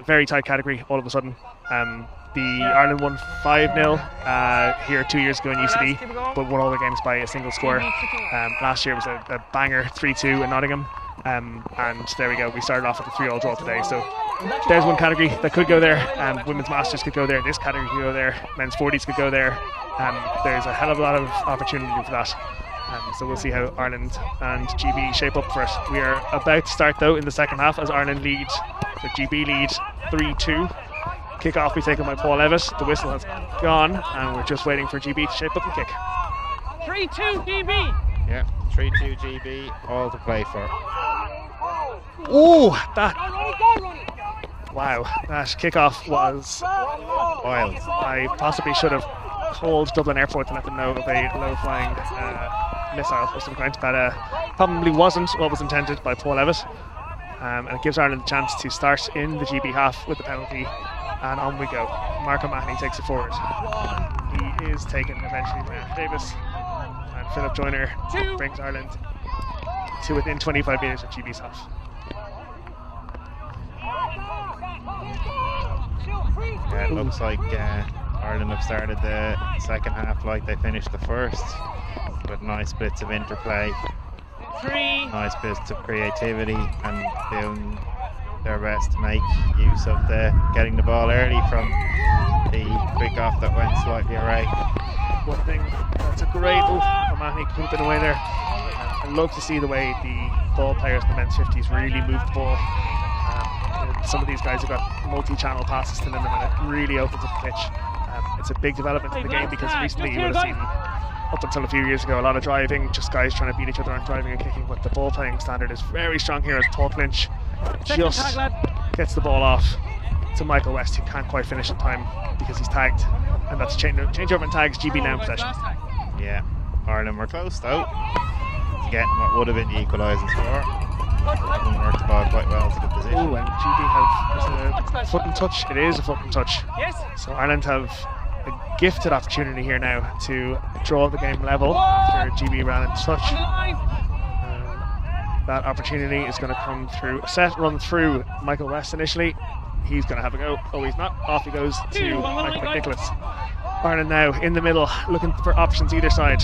Very tight category all of a sudden. The Ireland won 5-0 here 2 years ago in UCD, but won all the games by a single score. Last year was a banger 3-2 in Nottingham. And there we go, we started off with a 3-3 draw today. So there's one category that could go there. Women's Masters could go there, this category could go there, men's 40s could go there. There's a hell of a lot of opportunity for that. So we'll see how Ireland and GB shape up for it. We are about to start though in the second half as Ireland lead, the GB lead 3-2. Kick-off be taken by Paul Levitt. The whistle has gone and we're just waiting for GB to shape up the kick. 3-2 GB! Yeah, 3-2 GB, all to play for. Oh, wow, that kick-off was wild. I possibly should have called Dublin Airport to let them know of a low-flying missile of some kind. That probably wasn't what was intended by Paul Levitt. And it gives Ireland a chance to start in the GB half with the penalty. And on we go. Mark O'Mahony takes it forward. He is taken eventually by Davis. And Philip Joyner brings Ireland to within 25 metres of GB's half. Yeah, it looks like Ireland have started the second half like they finished the first, with nice bits of interplay, nice bits of creativity, and doing their best to make use of getting the ball early from the quick off that went slightly away. One thing, that's a great move. O'Mahony could have been away there. I love to see the way the ball players in the men's 50s really move the ball. Some of these guys have got multi-channel passes to them and it really opens up the pitch. It's a big development in the game because recently you would have seen, up until a few years ago, a lot of driving, just guys trying to beat each other on driving and kicking, but the ball playing standard is very strong here as Paul Clinch just gets the ball off to Michael West, who can't quite finish in time because he's tagged, and that's changeover and tags. GB now in possession. Yeah, Ireland were close though to getting what would have been the equalising score. Ireland worked the ball quite well to the position. Oh, and GB have a foot and touch. It is a foot and touch. Yes. So Ireland have a gifted opportunity here now to draw the game level for GB ran into touch. That opportunity is going to come through a set run through Michael West initially. He's going to have a go. Oh, he's not. Off he goes to Michael McNicholas. Ireland now in the middle, looking for options either side.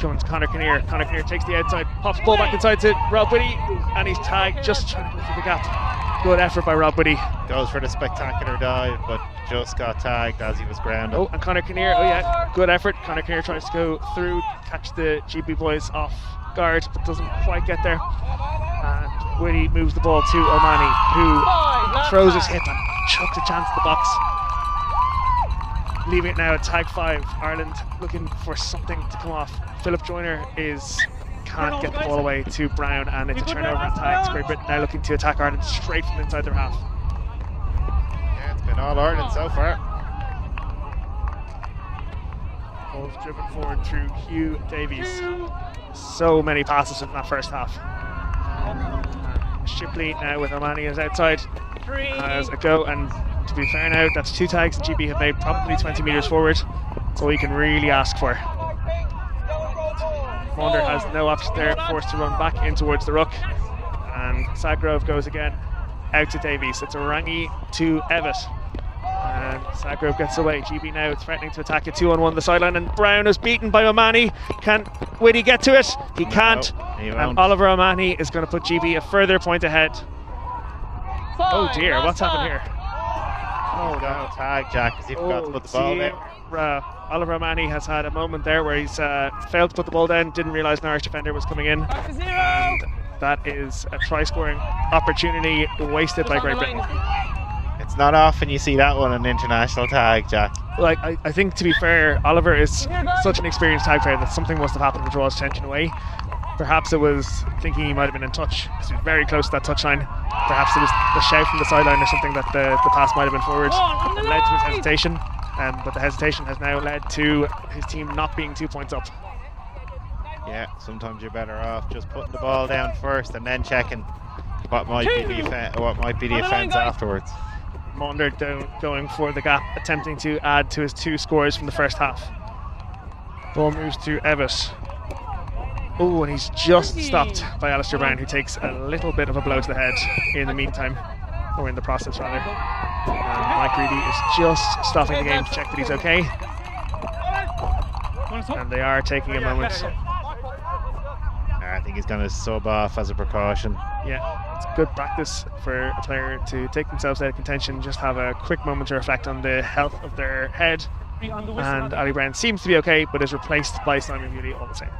Coming to Conor Kinnear. Conor Kinnear takes the outside, pops the ball back inside to Rob Whitty, and he's tagged just trying to go through the gap. Good effort by Rob Whitty. Goes for the spectacular dive, but just got tagged as he was grounded. Oh, and Conor Kinnear, oh yeah, good effort. Conor Kinnear tries to go through, catch the GB boys off guard, but doesn't quite get there. And Whitty moves the ball to O'Mahony, who throws his hip and chucks a chance at the box. Leaving it now at tag 5. Ireland looking for something to come off. Philip Joyner can't get the ball away to Brown, and it's a turnover and tags. Great Britain now looking to attack Ireland straight from inside their half. Yeah, it's been all Ireland so far. Ball's driven forward through Hugh Davies. So many passes in that first half. Shipley now with O'Mahony is outside. Has a go, and to be fair now, that's 2 tags that GB have made probably 20 metres forward. That's all you can really ask for. Maunder has no option there, forced to run back in towards the ruck. And Sagrove goes again out to Davies. It's a Rangi to Evatt. And Sagrove gets away. GB now threatening to attack it 2-on-1 the sideline, and Brown is beaten by O'Mahony. Can Whitty get to it? He can't. And Oliver O'Mahony is going to put GB a further point ahead. Oh dear, what's happened here? Oh no, tag Jack, because he forgot to put the ball there. Oliver O'Mahony has had a moment there where he's failed to put the ball down, didn't realise an Irish defender was coming in, and that is a try-scoring opportunity wasted by Great Britain. It's not often you see that one in international tag, Jack. Like, I think, to be fair, Oliver is such an experienced tag player that something must have happened to draw his attention away. Perhaps it was thinking he might have been in touch because he was very close to that touchline. Perhaps it was the shout from the sideline or something that the pass might have been forward that led to his hesitation. But the hesitation has now led to his team not being 2 points up. Yeah, sometimes you're better off just putting the ball down first and then checking what might be the offence afterwards. Maunder going for the gap, attempting to add to his 2 scores from the first half. Ball moves to Evatt. Oh, and he's just stopped by Alistair Brown, who takes a little bit of a blow to the head in the meantime, or in the process rather. And Mike Reedy is just stopping the game to check that he's okay. And they are taking a moment. I think he's going to sub off as a precaution. Yeah, it's good practice for a player to take themselves out of contention, just have a quick moment to reflect on the health of their head. And Ali Brown seems to be okay, but is replaced by Simon Bewley all the same.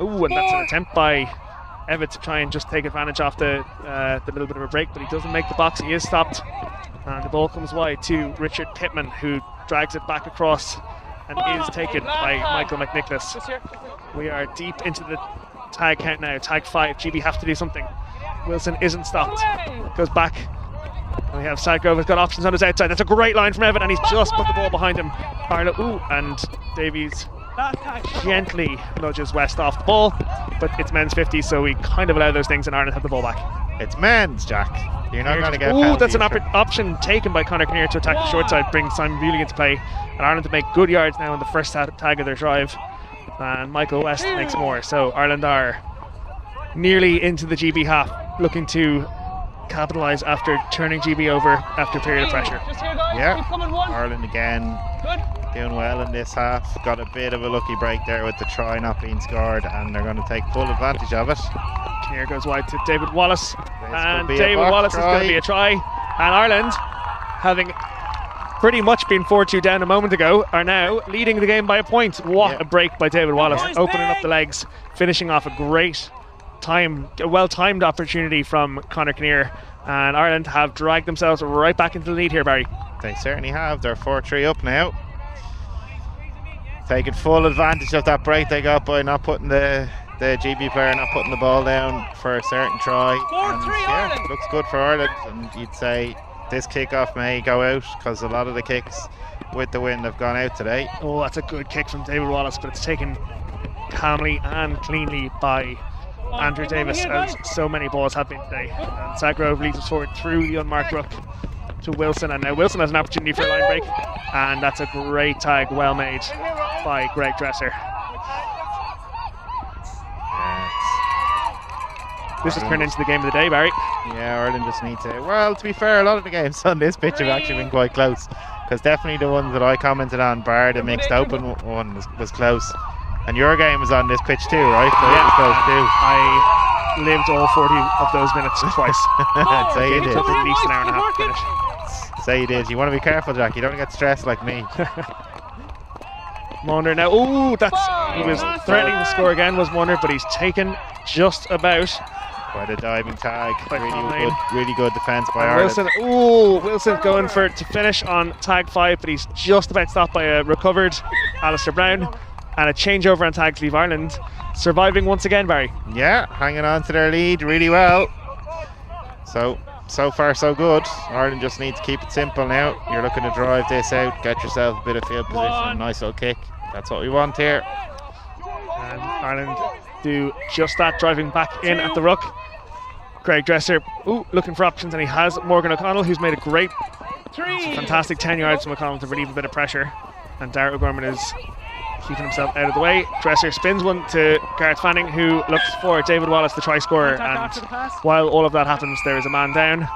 Oh, and that's an attempt by Evatt to try and just take advantage of the little bit of a break, but he doesn't make the box. He is stopped, and the ball comes wide to Richard Pittman, who drags it back across and is taken by Michael McNicholas. We are deep into the tag count now. Tag 5. GB have to do something. Wilson isn't stopped. Goes back. And we have Sadgrove has got options on his outside. That's a great line from Evatt, and he's just put the ball behind him. Arlo, and Davies gently nudges West off the ball, but it's men's 50, so we kind of allow those things, and Ireland have the ball back. It's men's, Jack. You're not going to get. Oh, that's an option taken by Conor Kinnear to attack the short side, bring Simon Bewley into play, and Ireland to make good yards now in the first tag of their drive. And Michael West makes more. So Ireland are nearly into the GB half, looking to capitalise after turning GB over after a period of pressure. Yeah, Ireland again doing well in this half. Got a bit of a lucky break there with the try not being scored, and they're going to take full advantage of it. Kinnear goes wide to David Wallace, and David Wallace is going to be a try. And Ireland, having pretty much been 4-2 down a moment ago, are now leading the game by a point. What a break by David Wallace, opening up the legs, finishing off a great a well-timed opportunity from Conor Kinnear, and Ireland have dragged themselves right back into the lead here, Barry. They certainly have. They're 4-3 up now, taking full advantage of that break they got by not putting the GB player not putting the ball down for a certain try. And yeah, looks good for Ireland, and you'd say this kickoff may go out because a lot of the kicks with the wind have gone out today. Oh, that's a good kick from David Wallace, but it's taken calmly and cleanly by Andrew Davis, as so many balls have been today. And Sadgrove leads us forward through the unmarked ruck to Wilson, and now Wilson has an opportunity for a line break, and that's a great tag, well made by Greg Dresser. This has turned into the game of the day, Barry. Yeah, Ireland just need to. Well, to be fair, a lot of the games on this pitch have actually been quite close, because definitely the ones that I commented on, bar the mixed open one was close. And your game was on this pitch too, right? So yeah, it was close too. I lived all 40 of those minutes twice. Say you did. It took at least an hour and a half to finish. Say you did. You want to be careful, Jack. You don't get stressed like me. Maunder now. Oh, he was threatening to score again, was Maunder, but he's taken just about. By the diving tag. Really good defence by Ireland. Wilson. Oh, Wilson's going to finish on tag 5, but he's just about stopped by a recovered Alistair Brown. And a changeover on tags leave Ireland surviving once again, Barry. Yeah, hanging on to their lead really well. So far so good. Ireland just need to keep it simple now. You're looking to drive this out, get yourself a bit of field position, a nice little kick. That's what we want here. And Ireland do just that, driving back in at the ruck. Greg Dresser, looking for options, and he has Morgan O'Connell, who's made a great, fantastic 10 yards from O'Connell to relieve a bit of pressure. And Darragh O'Gorman is keeping himself out of the way. Dresser spins one to Gareth Fanning, who looks for David Wallace, the try scorer, and while all of that happens, there is a man down.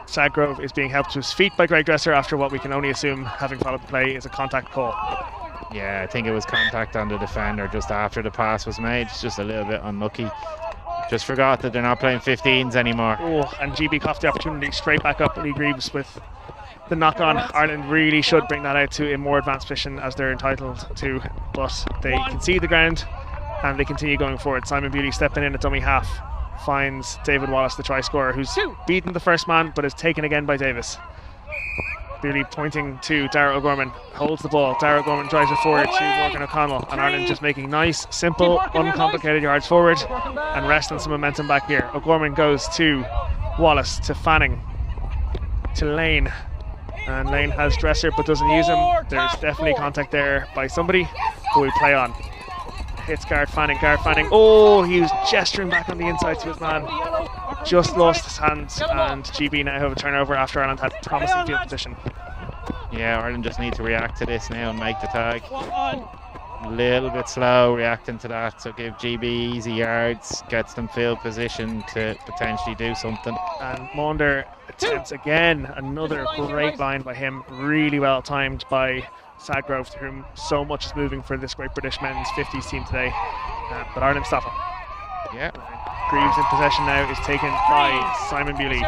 Sadgrove is being helped to his feet by Greg Dresser after what we can only assume, having followed the play, is a contact call. Yeah, I think it was contact on the defender just after the pass was made. It's just a little bit unlucky. Just forgot that they're not playing 15s anymore. Oh, and GB coughed the opportunity straight back up Lee Greaves with the knock on. Ireland really should bring that out to a more advanced position, as they're entitled to, but they concede the ground and they continue going forward. Simon Bewley stepping in at dummy half finds David Wallace, the try scorer, who's beaten the first man but is taken again by Davis. Billy pointing to Darragh O'Gorman, holds the ball. Darragh O'Gorman drives it forward to Morgan O'Connell, and Ireland just making nice, simple, uncomplicated yards forward and resting some momentum back here. O'Gorman goes to Wallace, to Fanning, to Lane, and Lane has Dresser but doesn't use him. There's definitely contact there by somebody, but we play on. Hits Gareth Fanning. Oh, he was gesturing back on the inside to his man. Just lost his hands, and GB now have a turnover after Ireland had promising field position. Yeah, Ireland just need to react to this now and make the tag. A little bit slow reacting to that, so give GB easy yards, gets them field position to potentially do something. And Maunder attempts again, another great line by him, really well timed by Sadgrove, to whom so much is moving for this Great British men's 50s team today. But Ireland stop him. Yeah. Greaves in possession now is taken by Simon Bewley.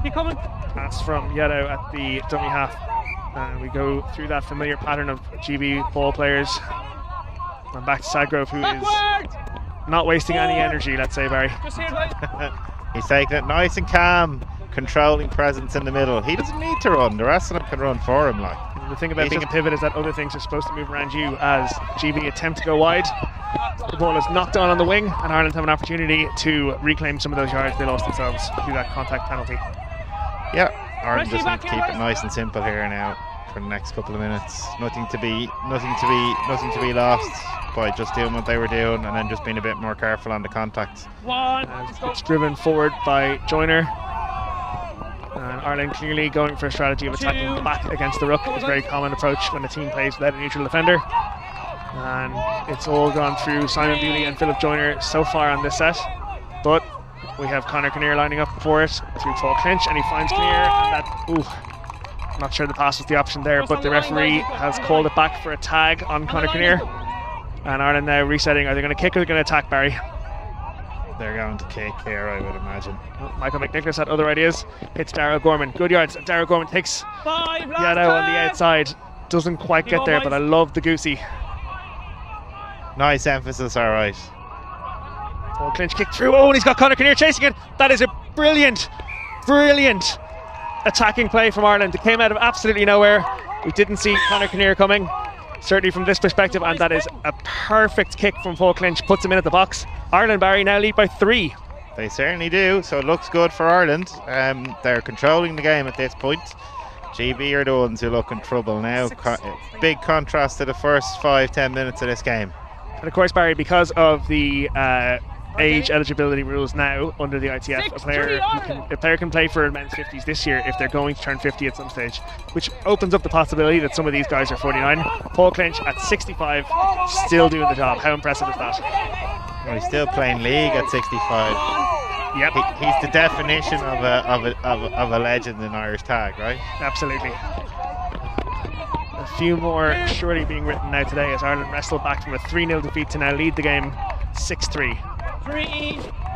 Keep coming. Pass from Yellow at the dummy half. And we go through that familiar pattern of GB ball players. And back to Sadgrove, who is not wasting any energy, let's say, Barry. He's taking it nice and calm, controlling presence in the middle. He doesn't need to run, the rest of them can run for him. Like. The thing about being a pivot is that other things are supposed to move around you. As GB attempt to go wide, the ball is knocked on the wing, and Ireland have an opportunity to reclaim some of those yards they lost themselves through that contact penalty. Yeah, Ireland just need to keep it nice and simple here now for the next couple of minutes. Nothing to be lost by just doing what they were doing, and then just being a bit more careful on the contact. It's driven forward by Joyner. And Ireland clearly going for a strategy of attacking back against the ruck. It's a very common approach when a team plays without a neutral defender. And it's all gone through Simon Bewley and Philip Joyner so far on this set. But we have Conor Kinnear lining up for it through Paul Clinch, and he finds Kinnear, and that, I'm not sure the pass was the option there, but the referee has called it back for a tag on Conor Kinnear. And Ireland now resetting. Are they going to kick or are they going to attack, Barry? They're going to kick here, I would imagine. Michael McNicholas had other ideas. Hits Darragh O'Gorman. Good yards. Darragh O'Gorman takes Yaddo on the outside. Doesn't quite get there, but I love the goosey. Nice emphasis, all right. Paul Clinch kicked through. Oh, and he's got Conor Kinnear chasing it. That is a brilliant attacking play from Ireland. It came out of absolutely nowhere. We didn't see Conor Kinnear coming, certainly from this perspective, and that is a perfect kick from Paul Clinch. Puts him in at the box. Ireland, Barry, now lead by 3. They certainly do, so it looks good for Ireland. They're controlling the game at this point. GB are the ones who look in trouble now. Big contrast to the first 5-10 minutes of this game. And of course, Barry, because of the age eligibility rules now under the ITF, a player can play for men's 50s this year if they're going to turn 50 at some stage, which opens up the possibility that some of these guys are 49. Paul Clinch at 65, still doing the job. How impressive is that? Well, he's still playing league at 65. Yep. He's the definition of a legend in Irish tag, right? Absolutely. A few more surely being written now today as Ireland wrestle back from a 3-0 defeat to now lead the game 6-3.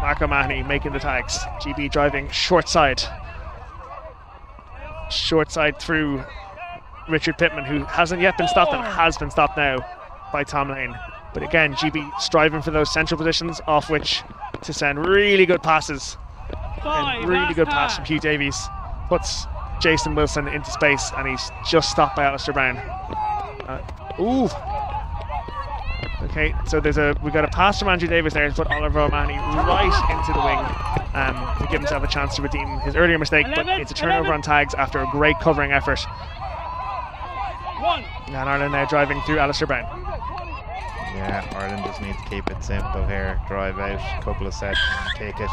Mark O'Mahony making the tags. GB driving short side through Richard Pittman, who hasn't yet been stopped and has been stopped now by Tom Lane. But again, GB striving for those central positions off which to send really good passes. And really good pass from Hugh Davies puts Jason Wilson into space, and he's just stopped by Alistair Brown. Okay, so we got a pass from Andrew Davis there to put Oliver O'Mahony right into the wing to give himself a chance to redeem his earlier mistake, but it's a turnover on tags after a great covering effort. And Ireland now driving through Alistair Brown. Yeah, Ireland just need to keep it simple here. Drive out a couple of sets and kick it.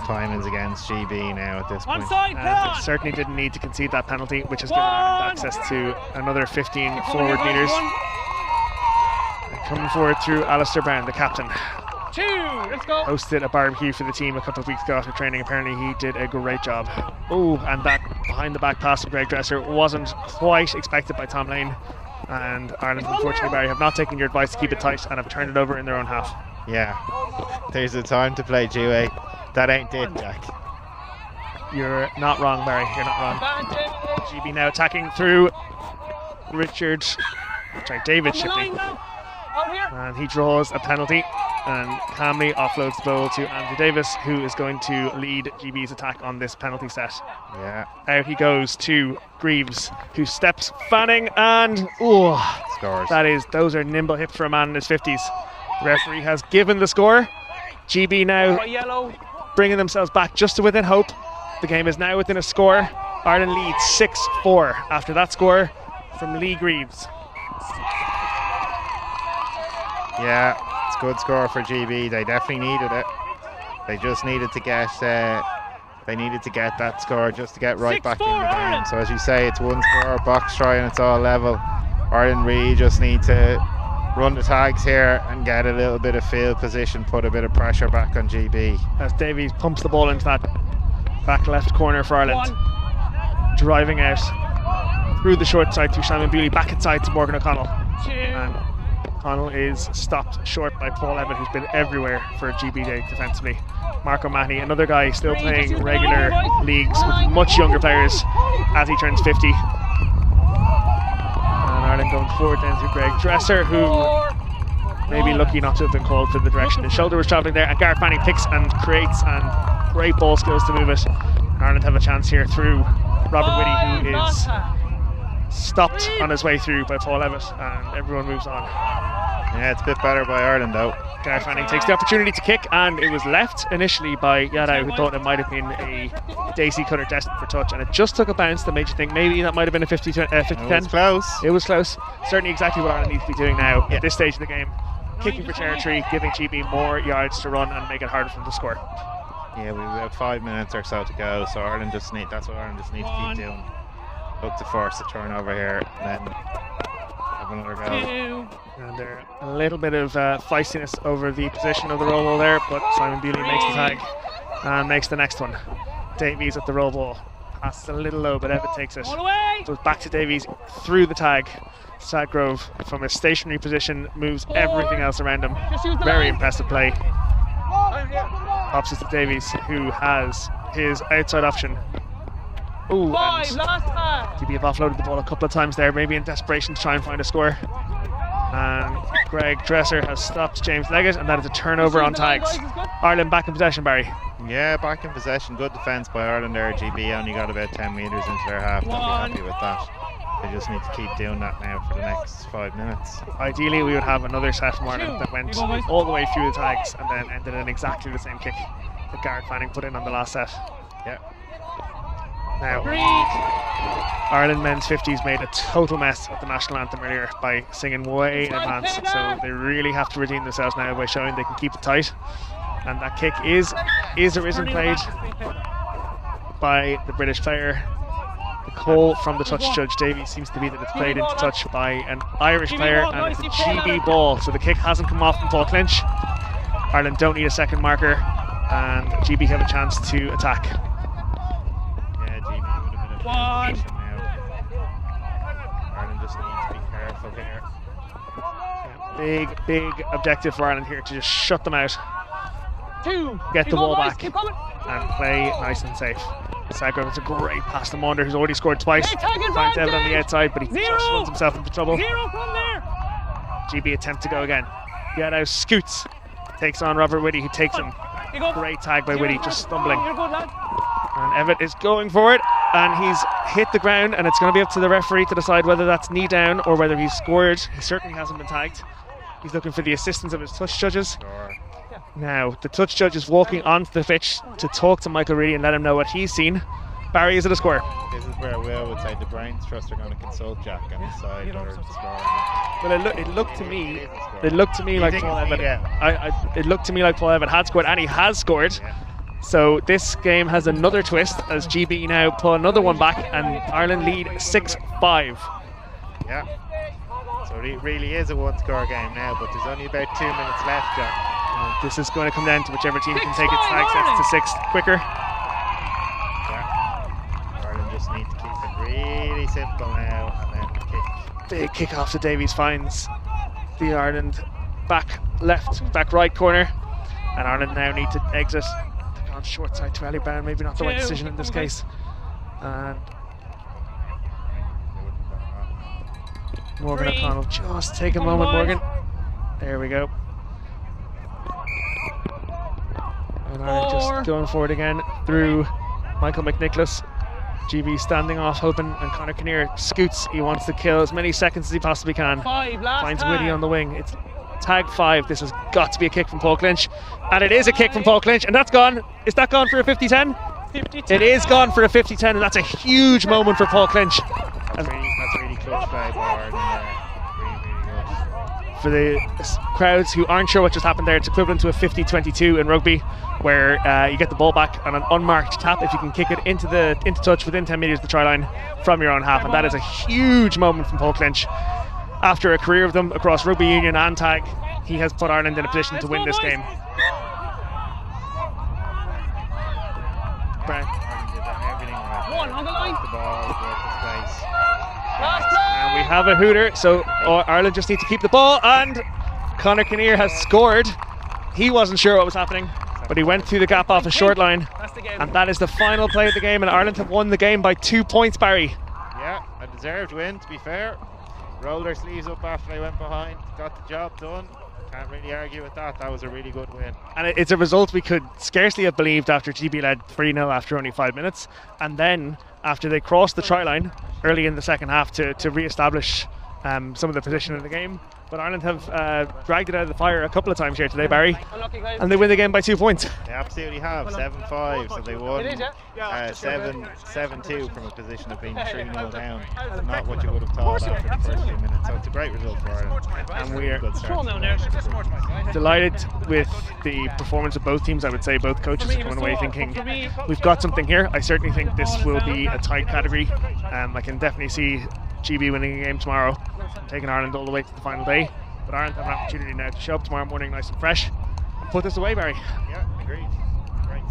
Time is against GB now at this point. They certainly didn't need to concede that penalty, which has given Ireland access to another 15 forward meters. Coming forward through Alistair Brown, the captain. Hosted a barbecue for the team a couple of weeks ago after training. Apparently he did a great job. And that behind the back pass from Greg Dresser wasn't quite expected by Tom Lane. And Ireland, unfortunately, Barry, have not taken your advice to keep it tight and have turned it over in their own half. Yeah, there's a time to play Dewey. That ain't it, Jack. You're not wrong, Barry. You're not wrong. GB now attacking through David Shipley. And he draws a penalty. and calmly offloads the ball to Andrew Davis, who is going to lead GB's attack on this penalty set. Yeah. Out he goes to Greaves, who steps fanning and scores. Those are nimble hips for a man in his 50s. The referee has given the score. GB now bringing themselves back just to within hope. The game is now within a score. Ireland leads 6-4 after that score from Lee Greaves. Yeah, it's a good score for GB. They definitely needed it. They just needed to get that score just to get right back in the game. So as you say, it's one score, box try, and it's all level. Ireland really just need to run the tags here and get a little bit of field position, put a bit of pressure back on GB. As Davies pumps the ball into that back left corner for Ireland. Driving out through the short side to Simon Bewley, back inside to Morgan O'Connell. And O'Connell is stopped short by Paul Evatt, who's been everywhere for GB Day defensively. Marco Mahoney, another guy still playing regular leagues with much younger players as he turns 50. And Ireland going forward then to Greg Dresser, who may be lucky not to have been called for the direction his shoulder was travelling there. And Gareth Manning picks and creates, and great ball skills to move it. Ireland have a chance here through Robert Whitty, who is stopped on his way through by Paul Evatt, and everyone moves on. Yeah, it's a bit better by Ireland though. Gareth Manning takes the opportunity to kick, and it was left initially by Yadau, who thought it might have been a Daisy cutter destined for touch, and it just took a bounce that made you think maybe that might have been a 50-10. It was close. It was close. Certainly exactly what Ireland needs to be doing now at this stage of the game. Kicking for territory, giving GB more yards to run and make it harder for them to score. Yeah, we've about 5 minutes or so to go, so Ireland just need to keep doing. Look to force a turnover here, and then have another go. And there a little bit of feistiness over the position of the roll ball there, but Simon Bewley makes the tag and makes the next one. Davies at the roll ball, passes a little low, but Evatt takes it. So it's back to Davies through the tag. Sadgrove from a stationary position moves everything else around him. Very impressive play. Pops it to Davies, who has his outside option. Ooh, and GB have offloaded the ball a couple of times there, maybe in desperation to try and find a score. And Greg Dresser has stopped James Leggett, and that is a turnover on tags. Ireland back in possession, Barry. Yeah, back in possession. Good defence by Ireland there. GB only got about 10 metres into their half. They'll be happy with that. They just need to keep doing that now for the next 5 minutes. Ideally, we would have another set from Ireland that went all the way through the tags and then ended in exactly the same kick that Gareth Fanning put in on the last set. Yeah. Now, Ireland men's 50s made a total mess of the national anthem earlier by singing way in advance, so they really have to redeem themselves now by showing they can keep it tight. And that kick is arisen, played by the British player. The call from the touch judge Davies seems to be that it's played into touch by an Irish player, and it's a GB ball, so the kick hasn't come off from Paul Clinch. Ireland don't need a second marker, and GB have a chance to attack. Yeah, GB would have been a position now. Ireland just needs to be careful here. Big objective for Ireland here to just shut them out. Get the ball back and play nice and safe. Sadgrove, it's a great pass to Maunder, who's already scored twice. Finds Evatt on the outside, but he just runs himself into trouble. GB attempt to go again. Yadau scoots, takes on Robert Whitty, who takes him. Great tag by Whitty, just stumbling. And Evatt is going for it, and he's hit the ground, and it's going to be up to the referee to decide whether that's knee down or whether he's scored. He certainly hasn't been tagged. He's looking for the assistance of his touch judges. Now, the touch judge is walking onto the pitch to talk to Michael Reedy and let him know what he's seen. Barry, is it a score? This is where Will would say the brains trust are going to consult Jack and decide whether it's a score. Well, it looked to me like Paul Evatt. It looked to me like Paul Evatt had scored, and he has scored. Yeah. So this game has another twist as GB now pull another one back, and Ireland lead 6-5. Yeah. So it really is a one-score game now, but there's only about 2 minutes left, Jack. This is going to come down to whichever team can take its tag sets to 6 quicker. Yeah. Ireland just need to keep it really simple now, and then kick. Big kick off to Davies finds the Ireland back right corner, and Ireland now need to exit. They've gone short side to Ellie Brown, maybe not the right decision in this case. And Morgan O'Connell, just take a moment, Morgan. There we go. And Ireland just going forward again through Michael McNicholas. GB standing off, hoping, and Conor Kinnear scoots. He wants to kill as many seconds as he possibly can. Finds Whitty on the wing. It's tag 5. This has got to be a kick from Paul Clinch. And it is a kick from Paul Clinch. And that's gone. Is that gone for a 50-10? It is gone for a 50-10, and that's a huge moment for Paul Clinch. That's really close play by Ireland there. For the crowds who aren't sure what just happened there, it's equivalent to a 50-22 in rugby, where you get the ball back on an unmarked tap if you can kick it into touch within 10 metres of the try line from your own half, and that is a huge moment from Paul Clinch. After a career of them across rugby union and tag, he has put Ireland in a position to win this game. Ireland did everything right. One on the line. The ball, work the space. And we have a hooter, so Ireland just need to keep the ball, and Conor Kinnear has scored. He wasn't sure what was happening, but he went through the gap off a short line, and that is the final play of the game, and Ireland have won the game by 2 points, Barry. Yeah, a deserved win, to be fair. Rolled their sleeves up after they went behind, got the job done. Can't really argue with that. That was a really good win. And it's a result we could scarcely have believed after GB led 3-0 after only 5 minutes, and then after they crossed the try line early in the second half to re-establish some of the position in the game. But Ireland have dragged it out of the fire a couple of times here today, Barry, and they win the game by 2 points. They absolutely have, 7-5, so they won 7-2 from a position of being 3-0 down. Not what you would have thought after the first few minutes, so it's a great result for Ireland. And we are are delighted with the performance of both teams. I would say both coaches are coming away thinking we've got something here. I certainly think this will be a tight category. I can definitely see GB winning a game tomorrow, taking Ireland all the way to the final day. But Ireland have an opportunity now to show up tomorrow morning nice and fresh and put this away, Barry. Yeah, agreed. Great.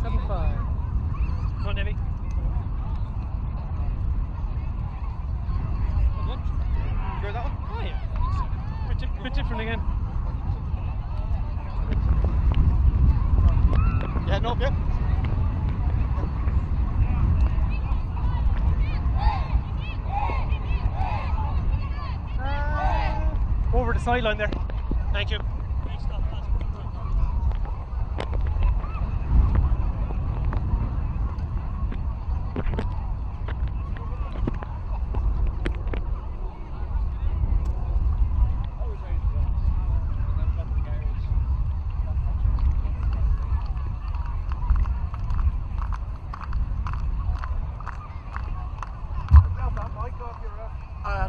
7-5. Come on, Davey. Hear that one? Oh, yeah. Bit different again. Yeah, no, yeah. Over the sideline there. Thank you.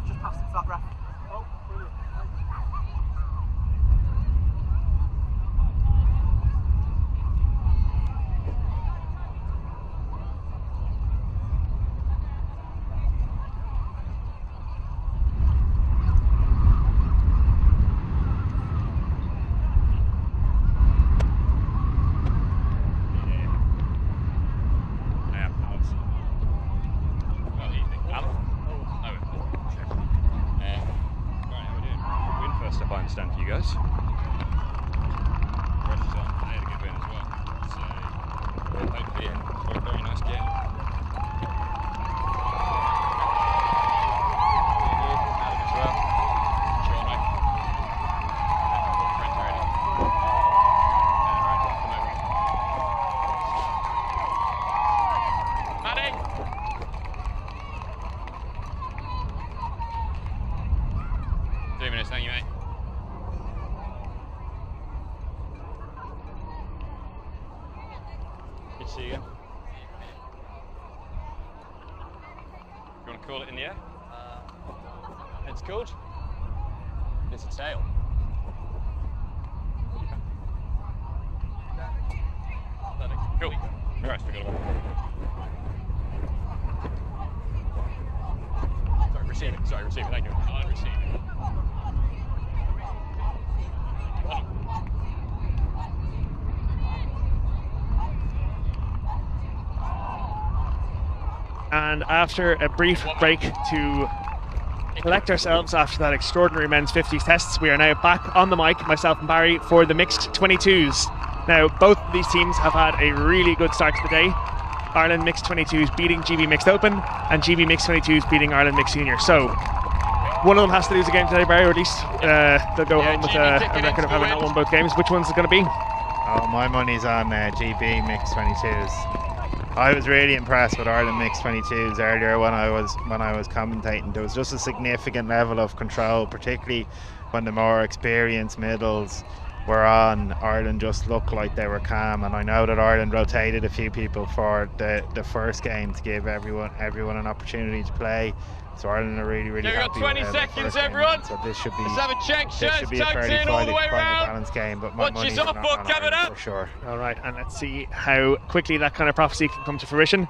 Just pass it to that ref. Oh, brilliant. Stuff I understand for you guys. Rest is on. They had a good win as well. So hopefully in for a very nice game. Adam as well. Sean Mike. Friends already. Right, come over. Maddie! 3 minutes, thank you, mate. Good to see you again. You want to call it in the air? It's called? It's a tail. Cool. Right, we got one. Sorry, receive it, thank you. I'll receive it. And after a brief break to collect ourselves after that extraordinary men's 50s tests, we are now back on the mic, myself and Barry, for the mixed 22s. Now, both of these teams have had a really good start to the day. Ireland mixed 22s beating GB mixed open, and GB mixed 22s beating Ireland mixed senior. So, One of them has to lose a game today, Barry, or at least they'll go home with a record of having not won both games. Which one's it going to be? Oh, my money's on GB mixed 22s. I was really impressed with Ireland mixed 22s earlier when I was commentating. There was just a significant level of control, particularly when the more experienced middles were on. Ireland just looked like they were calm, and I know that Ireland rotated a few people for the first game to give everyone an opportunity to play. So Ireland are really happy. 20 with seconds, game. everyone. So this should be Let's have a check. this should be a fairly finely balanced game, but my money's on Ireland for sure. All right, and let's see how quickly that kind of prophecy can come to fruition.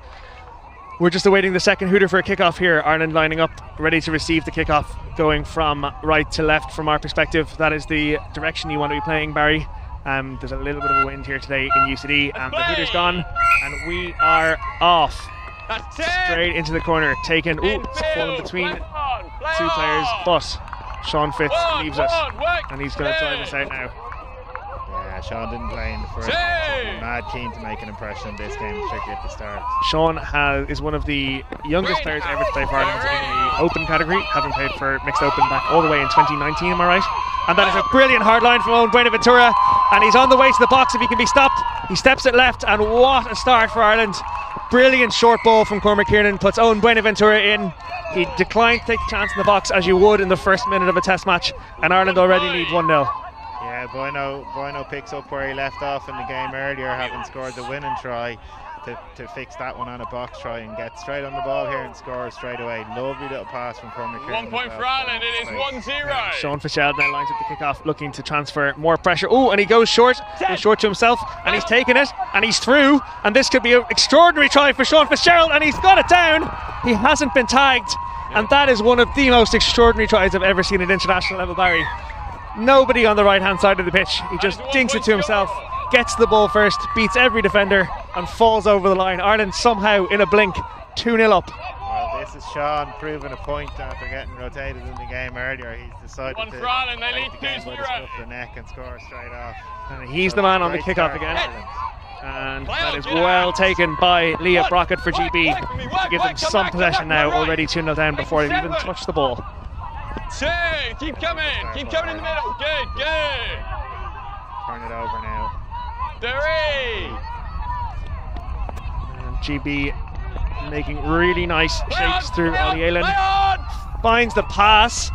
We're just awaiting the second hooter for a kickoff here. Ireland lining up, ready to receive the kickoff, going from right to left from our perspective. That is the direction you want to be playing, Barry. There's a little bit of a wind here today in UCD, and the hooter's gone, and we are off. Straight into the corner, taken. Ooh, it's fallen between two players, but Sean Fitz leaves us, and he's going to drive us out now. Yeah, Sean didn't play in the first game. Mad keen to make an impression in this game, particularly at the start. Sean is one of the youngest players ever to play for Ireland in the open category, having played for mixed open back all the way in 2019, am I right? And that is a brilliant hard line from Owen Buenaventura, and he's on the way to the box if he can be stopped. He steps it left, and what a start for Ireland. Brilliant short ball from Cormac Kiernan, puts Owen Buenaventura in. He declined to take the chance in the box as you would in the first minute of a test match, and Ireland already lead 1-0. Yeah, Bueno picks up where he left off in the game earlier, having scored the winning try, to fix that one on a box try and get straight on the ball here and score straight away. Lovely little pass from Cormac. 1 point for Ireland, it is 1-0. Sean Fitzgerald now lines up the kickoff, looking to transfer more pressure. Oh, and he goes short to himself, and he's taken it, and he's through, and this could be an extraordinary try for Sean Fitzgerald, and he's got it down. He hasn't been tagged, and that is one of the most extraordinary tries I've ever seen at international level, Barry. Nobody on the right hand side of the pitch. He just dinks it to himself, gets the ball first, beats every defender, and falls over the line. Ireland somehow in a blink 2-0 up. Well, this is Sean proving a point after getting rotated in the game earlier. He's decided to take the game by the scruff of the neck and score straight off. And he's the man on the kickoff again. And that is well taken by Leah Brockett for GB to give them some possession now, already 2-0 down before they've even touched the ball. Keep coming in the middle. Good. Turn it over now. 3. And GB making really nice shapes through Ollie Aylan. Finds the pass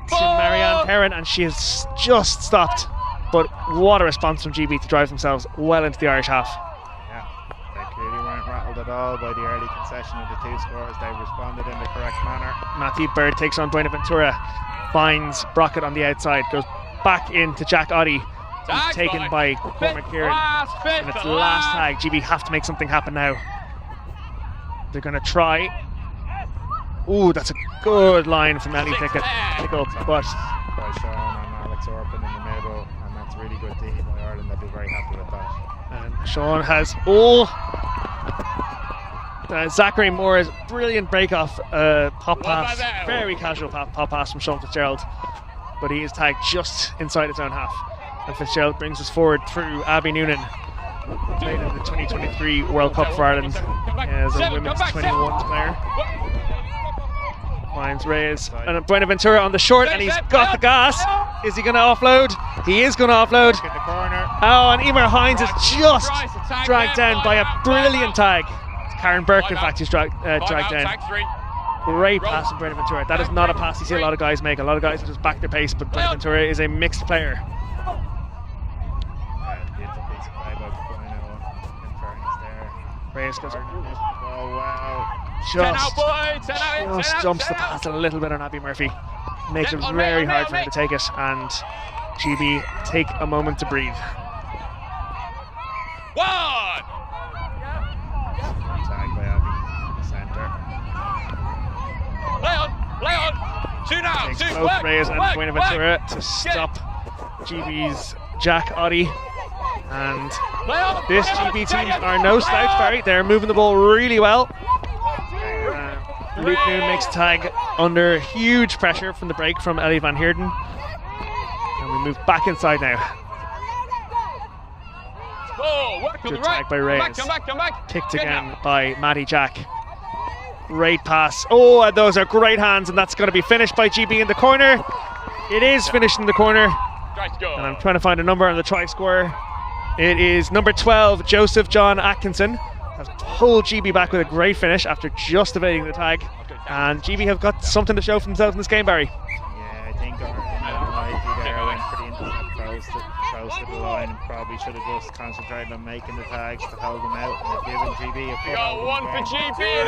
to Marianne Perrin, and she has just stopped. But what a response from GB to drive themselves well into the Irish half. Yeah, they clearly weren't rattled at all by the early concession of the two scores. They responded in the correct manner. Matthew Bird takes on Buenaventura, finds Brockett on the outside, goes back into Jack Oddie. He's taken by Cormac Kieran, and it's the last tag. GB have to make something happen now. They're going to try. Ooh, that's a good line from Ellie Pickett. But by Sean and Alex Orpin in the middle, and that's really good D by Ireland. They'll be very happy with that. And Sean has Zachary Moore's brilliant break-off pop pass, very casual pop pass from Sean Fitzgerald, but he is tagged just inside his own half. And Fitzgerald brings us forward through Abby Noonan, played in the 2023 World Cup for Ireland as a women's 21s player. Finds Reyes and Buenaventura on the short, and he's got the gas. Is he going to offload? He is going to offload. Oh, and Emer Hines is just dragged down by a brilliant tag. It's Karen Burke, in fact, who's dragged down. Great pass from Buenaventura. That is not a pass you see a lot of guys make. A lot of guys just back their pace, but Buenaventura is a mixed player. Reyes goes just jumps the pass a little bit on Abby Murphy, makes it very hard for him to take it, and GB take a moment to breathe. One! Tag by Abby in the centre. Play on! 2 now! Takes 2, both Reyes and Buenaventura to stop GB's Jack Oddie. And this GB team are no slouch, Barry. They're moving the ball really well. Luke Noon makes a tag under huge pressure from the break from Ellie Van Heerden. And we move back inside now. Good tag by Reyes. Come back. Picked again by Matty Jack. Great pass. Oh, and those are great hands, and that's going to be finished by GB in the corner. It is finished in the corner. And I'm trying to find a number on the try scorer. It is number 12, Joseph John Atkinson. Has pulled GB back with a great finish after just evading the tag. And GB have got something to show for themselves in this game, Barry. Yeah, I think Ireland there went for the intercept close to the line, and probably should have just concentrated on making the tags to hold them out. And they've given GB a foot.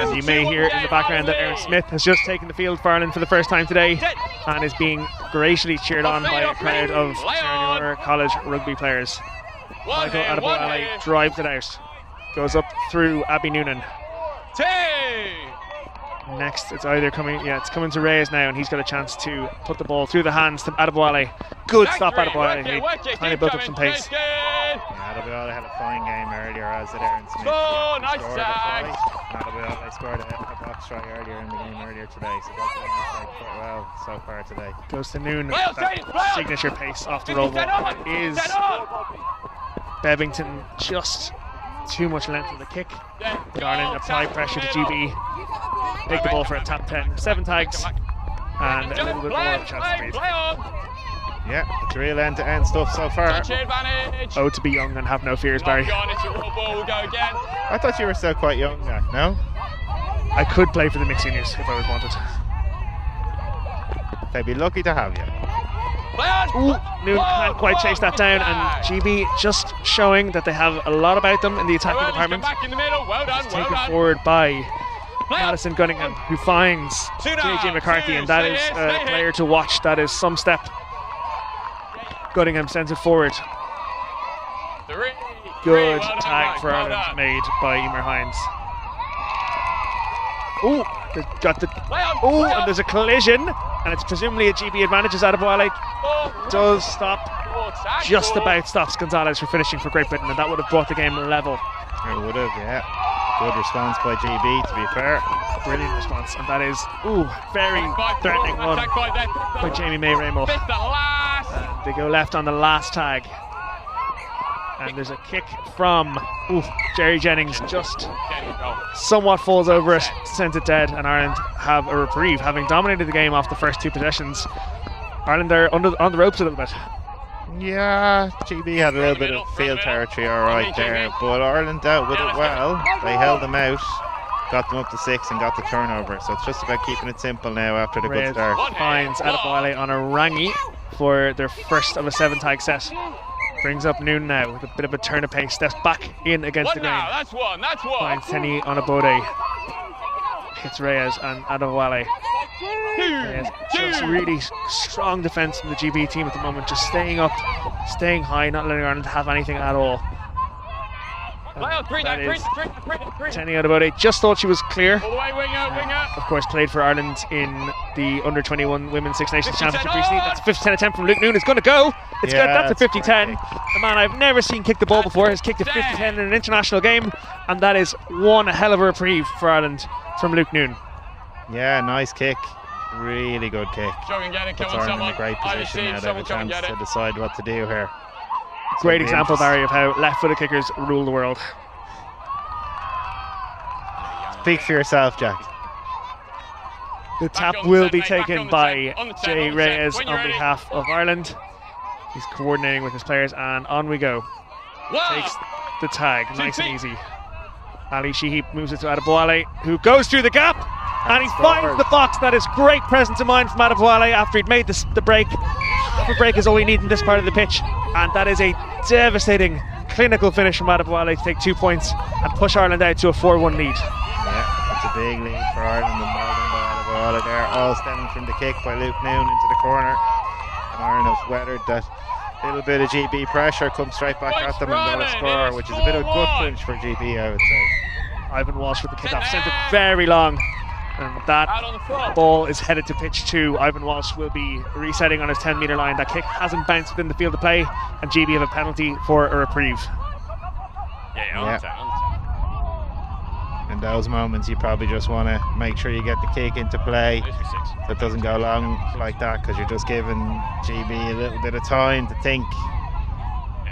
And you may hear in the background that Aaron Smith has just taken the field for Ireland for the first time today and is being graciously cheered on by a crowd of senior college rugby players. Michael Adeboale drives it out. Goes up through Abby Noonan. Next, it's either coming, it's coming to Reyes now, and he's got a chance to put the ball through the hands to Adeboale. Good stop, Adeboale. He kind of built up some pace. Yeah, Adeboale had a fine game earlier, as did Aaron Smith. Nice try. Adeboale scored a box try earlier in the game earlier today, so that's played quite well so far today. Goes to Noon. That signature pace off the roll ball is Bevington just too much length of the kick. Ireland apply pressure to GB. Take the ball for a tap 10. 7 tags and a little bit more of a chance to breathe. Yeah, it's real end-to-end stuff so far. Oh, to be young and have no fears, Barry. I thought you were still quite young, no? I could play for the mixed seniors if I was wanted. They'd be lucky to have you. Ooh, Noon can't quite chase that down, and GB just showing that they have a lot about them in the attacking department. Taken forward by Madison Gunningham, who finds JJ McCarthy, and that is a player to watch. That is some step. Gunningham sends it forward. Good tag for Ireland made by Emer Hines. Oh, and there's a collision, and it's presumably a GB advantage as Adeboale does stop, just about stops Gonzalez from finishing for Great Britain, and that would have brought the game level. It would have, yeah. Good response by GB, to be fair. Brilliant response, and that is, very threatening run by Jamie May Raymore. They go left on the last tag. And there's a kick from Jerry Jennings, just somewhat falls over it, sends it dead, and Ireland have a reprieve, having dominated the game off the first 2 possessions. Ireland are on the ropes a little bit. Yeah, GB had a little bit of field territory alright there, but Ireland dealt with it well. They held them out, got them up to 6 and got the turnover, so it's just about keeping it simple now after the good start. Finds Adeboale on a rangi for their first of a 7 tag set. Brings up Noon now with a bit of a turn of pace, steps back in against the grain. That's one. Finds Tenny on a Bode. Hits Reyes and Adeboale. Just really strong defence from the GB team at the moment, just staying up, staying high, not letting Ireland have anything at all. Tenny on a Bode just thought she was clear. Of course, played for Ireland in the Under-21 Women's Six Nations Championship recently. That's a 50-10 attempt from Luke Noon. It's going to go. It's good. That's a 50-10. A man I've never seen kick the ball before has kicked a 50-10 in an international game, and that is one hell of a reprieve for Ireland from Luke Noon. Yeah, nice kick. Really good kick. Puts Ireland in a great position now. They have a chance to decide what to do here. Great example, Barry, of how left-footed kickers rule the world. Speak for yourself, Jack. The tap will be taken by Jay Reyes on behalf of Ireland. He's coordinating with his players, and on we go. Takes the tag, nice and easy. Ali Sheehy moves it to Adeboale, who goes through the gap, and he finds the box. That is great presence of mind from Adeboale after he'd made the break. The break is all we need in this part of the pitch, and that is a devastating, clinical finish from Adeboale to take 2 points and push Ireland out to a 4-1 lead. Yeah, it's a big lead for Ireland, and well done by Adeboale there, all stemming from the kick by Luke Noon into the corner. And Ireland have weathered that little bit of GB pressure, come straight back at them and got a score, which is a bit of a good punch for GB, I would say. Ivan Walsh with the kick-off, sent it very long, and that ball is headed to pitch 2. Ivan Walsh will be resetting on his 10-metre line. That kick hasn't bounced within the field of play, and GB have a penalty for a reprieve. In those moments, you probably just want to make sure you get the kick into play. That doesn't go long like that, because you're just giving GB a little bit of time to think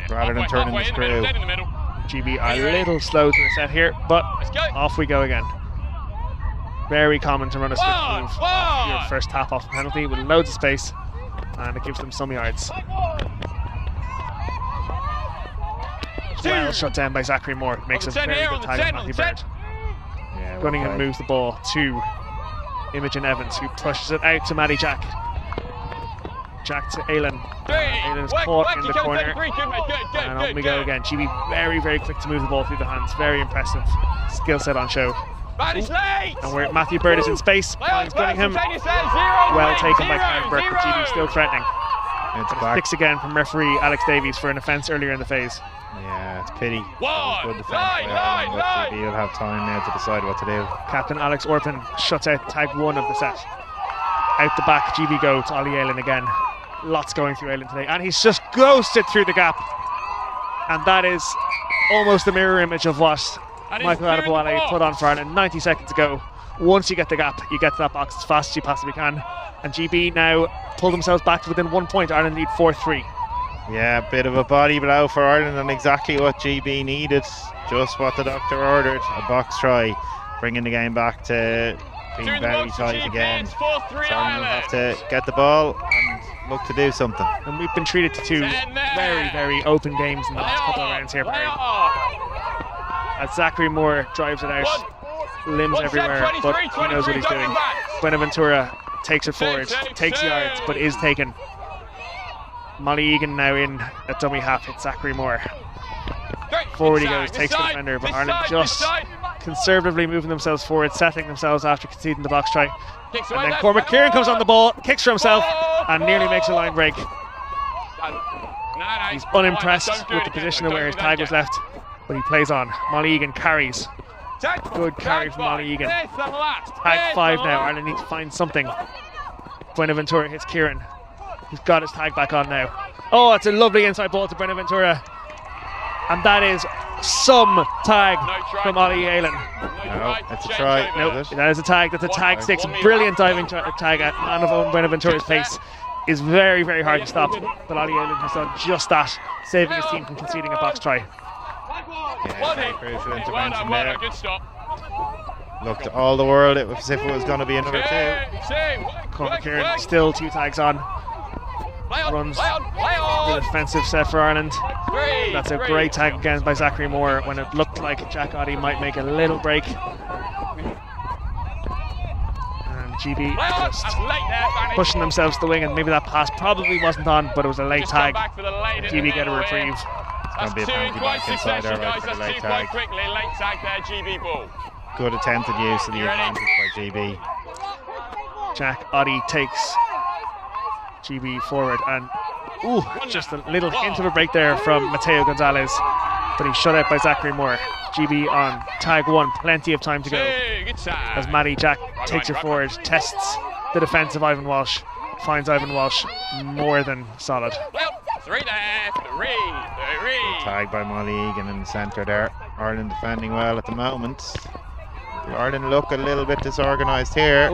rather than turning the screw. GB a little slow to the set here, but off we go again. Very common to run a switch move off your first tap off penalty with loads of space, and it gives them some yards. Well shut down by Zachary Moore. Makes a very good tag on Matthew Bird. Yeah, Gunningham moves the ball to Imogen Evans, who pushes it out to Maddie Jack. Jack to Aylin. Aylin's caught in the corner. And on we go again. GB very, very quick to move the ball through the hands. Very impressive skill set on show. And where Matthew Bird is in space, finds Gunningham. Well taken by Karen Burke, but GB still threatening. It's a fix again from referee Alex Davies for an offence earlier in the phase. Yeah, it's pity. Good defence by Ireland, but GB will have time now to decide what to do. Captain Alex Orpin shuts out tag 1 of the set. Out the back, GB go to Ollie Aylin again. Lots going through Aylin today, and he's just ghosted through the gap. And that is almost a mirror image of what Michael Adebowale put on for Ireland 90 seconds ago. Once you get the gap, you get to that box as fast as you possibly can. And GB now pull themselves back to within 1 point. Ireland lead 4-3. Yeah, bit of a body blow for Ireland, and exactly what GB needed. Just what the doctor ordered. A box try, bringing the game back to being very tight again. So Ireland will have to get the ball and look to do something. And we've been treated to 2 very, very open games in the last couple of rounds here, Barry. As Zachary Moore drives it out, limbs everywhere, but he knows what he's doing. Buenaventura takes it forward, takes yards, but is taken. Molly Egan now in at dummy half, hits Zachary Moore. Forward he goes, takes the defender, but Ireland just conservatively moving themselves forward, settling themselves after conceding the box try. And then Cormac Kieran comes on the ball, kicks for himself, and nearly makes a line break. He's unimpressed with the position of where his tag was left, but he plays on. Molly Egan carries. Good carry from Molly Egan. Tag 5 now, Ireland need to find something. Buenaventura hits Kieran. He's got his tag back on now. Oh, it's a lovely inside ball to Buenaventura. And that is some tag from Ollie Aylin. No, it's a try. Nope, that is a tag. That's a tag sticks. Brilliant diving tag at man of own Buenaventura's pace. Is very, very hard to stop. But Ollie Aylin has done just that, saving his team from conceding a box try. Yeah, very crucial intervention there. Looked to all the world as if it was going to be another 2. Cormac Kieran still 2 tags on. Runs the defensive set for Ireland. That's a great tag again by Zachary Moore when it looked like Jack Oddie might make a little break. And GB just pushing themselves to the wing, and maybe that pass probably wasn't on, but it was a late tag. GB get a reprieve. It's going to be a penalty back inside our right for the late tag. Good attempted use of the advantage by GB. Jack Oddie takes GB forward, and just a little hint of a break there from Mateo Gonzalez, but he's shut out by Zachary Moore. GB on tag 1, plenty of time to go as Maddie Jack takes it forward, tests the defence of Ivan Walsh, finds Ivan Walsh more than solid. Tag by Molly Egan in the centre there. Ireland defending well at the moment. Ireland look a little bit disorganised here.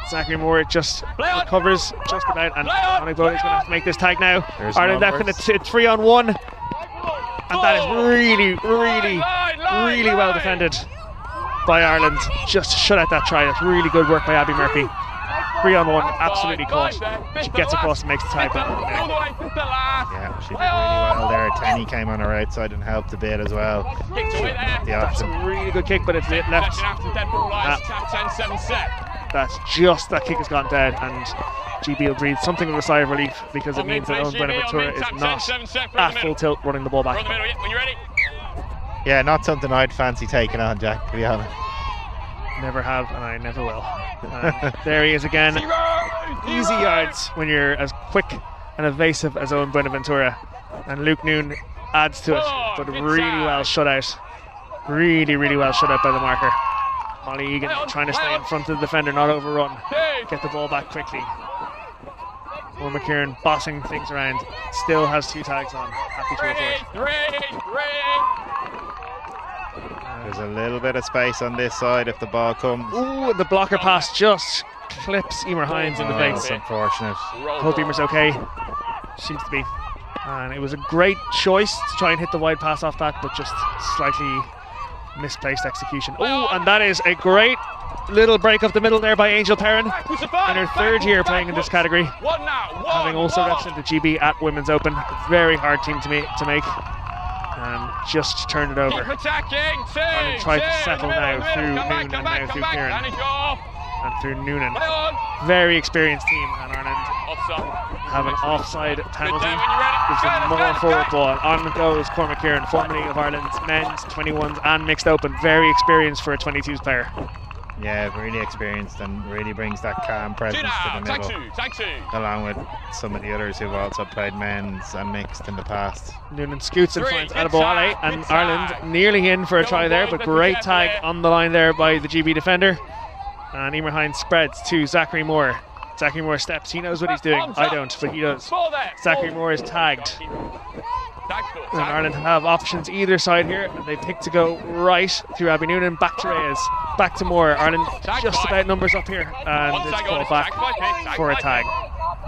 Zachary Moore just recovers just about, and Connie Bodie's going to have to make this tag now. Ireland left in a 3-on-1, and that is really, really, really well defended by Ireland. Just to shut out that try. That's really good work by Abby Murphy. 3-on-1, absolutely caught. She gets across and makes the tag. Yeah, she did really well there. Tenny came on her outside and helped a bit as well. The option. That's a really good kick, but it's left. That's just, that kick has gone dead, and GB will breathe something of a sigh of relief, because it means that Owen Buenaventura is not at full tilt running the ball back. Yeah, not something I'd fancy taking on, Jack, to be honest. Never have, and I never will. There he is again. Easy yards when you're as quick and evasive as Owen Buenaventura. And Luke Noon adds to it, but really well shut out. Really, really well shut out by the marker. Molly Egan trying to stay in front of the defender, not overrun. Get the ball back quickly. Cormac Kieran bossing things around. Still has 2 tags on. Happy to report. There's a little bit of space on this side if the ball comes. Ooh, the blocker pass just clips Emer Hines in the face. That's unfortunate. Hope Emer's okay. Seems to be. And it was a great choice to try and hit the wide pass off that, but just slightly Misplaced execution. Oh, and that is a great little break up the middle there by Angel Perrin in her third year playing in this category, having also represented GB at Women's Open. Very hard team to make, and just turned it over. Ireland tried to settle now through Noonan and now through Kieran and through Noonan. Very experienced team, and Ireland have an offside penalty. Gives them more forward ball. On goes Cormac Kieran, formerly of Ireland's men's 21s and mixed open. Very experienced for a 22s player. Yeah, really experienced and really brings that calm presence to the middle, along with some of the others who've also played men's and mixed in the past. Noonan scoots and finds Adeboale, and Ireland nearly in for a try there, but great tag on the line there by the GB defender. And Emer Hines spreads to Zachary Moore. Zachary Moore steps, he knows what he's doing. I don't, but he does. Zachary Moore is tagged. And Ireland have options either side here. They pick to go right through Abby Noonan, back to Reyes, back to Moore. Ireland just about numbers up here, and it's called back for a tag.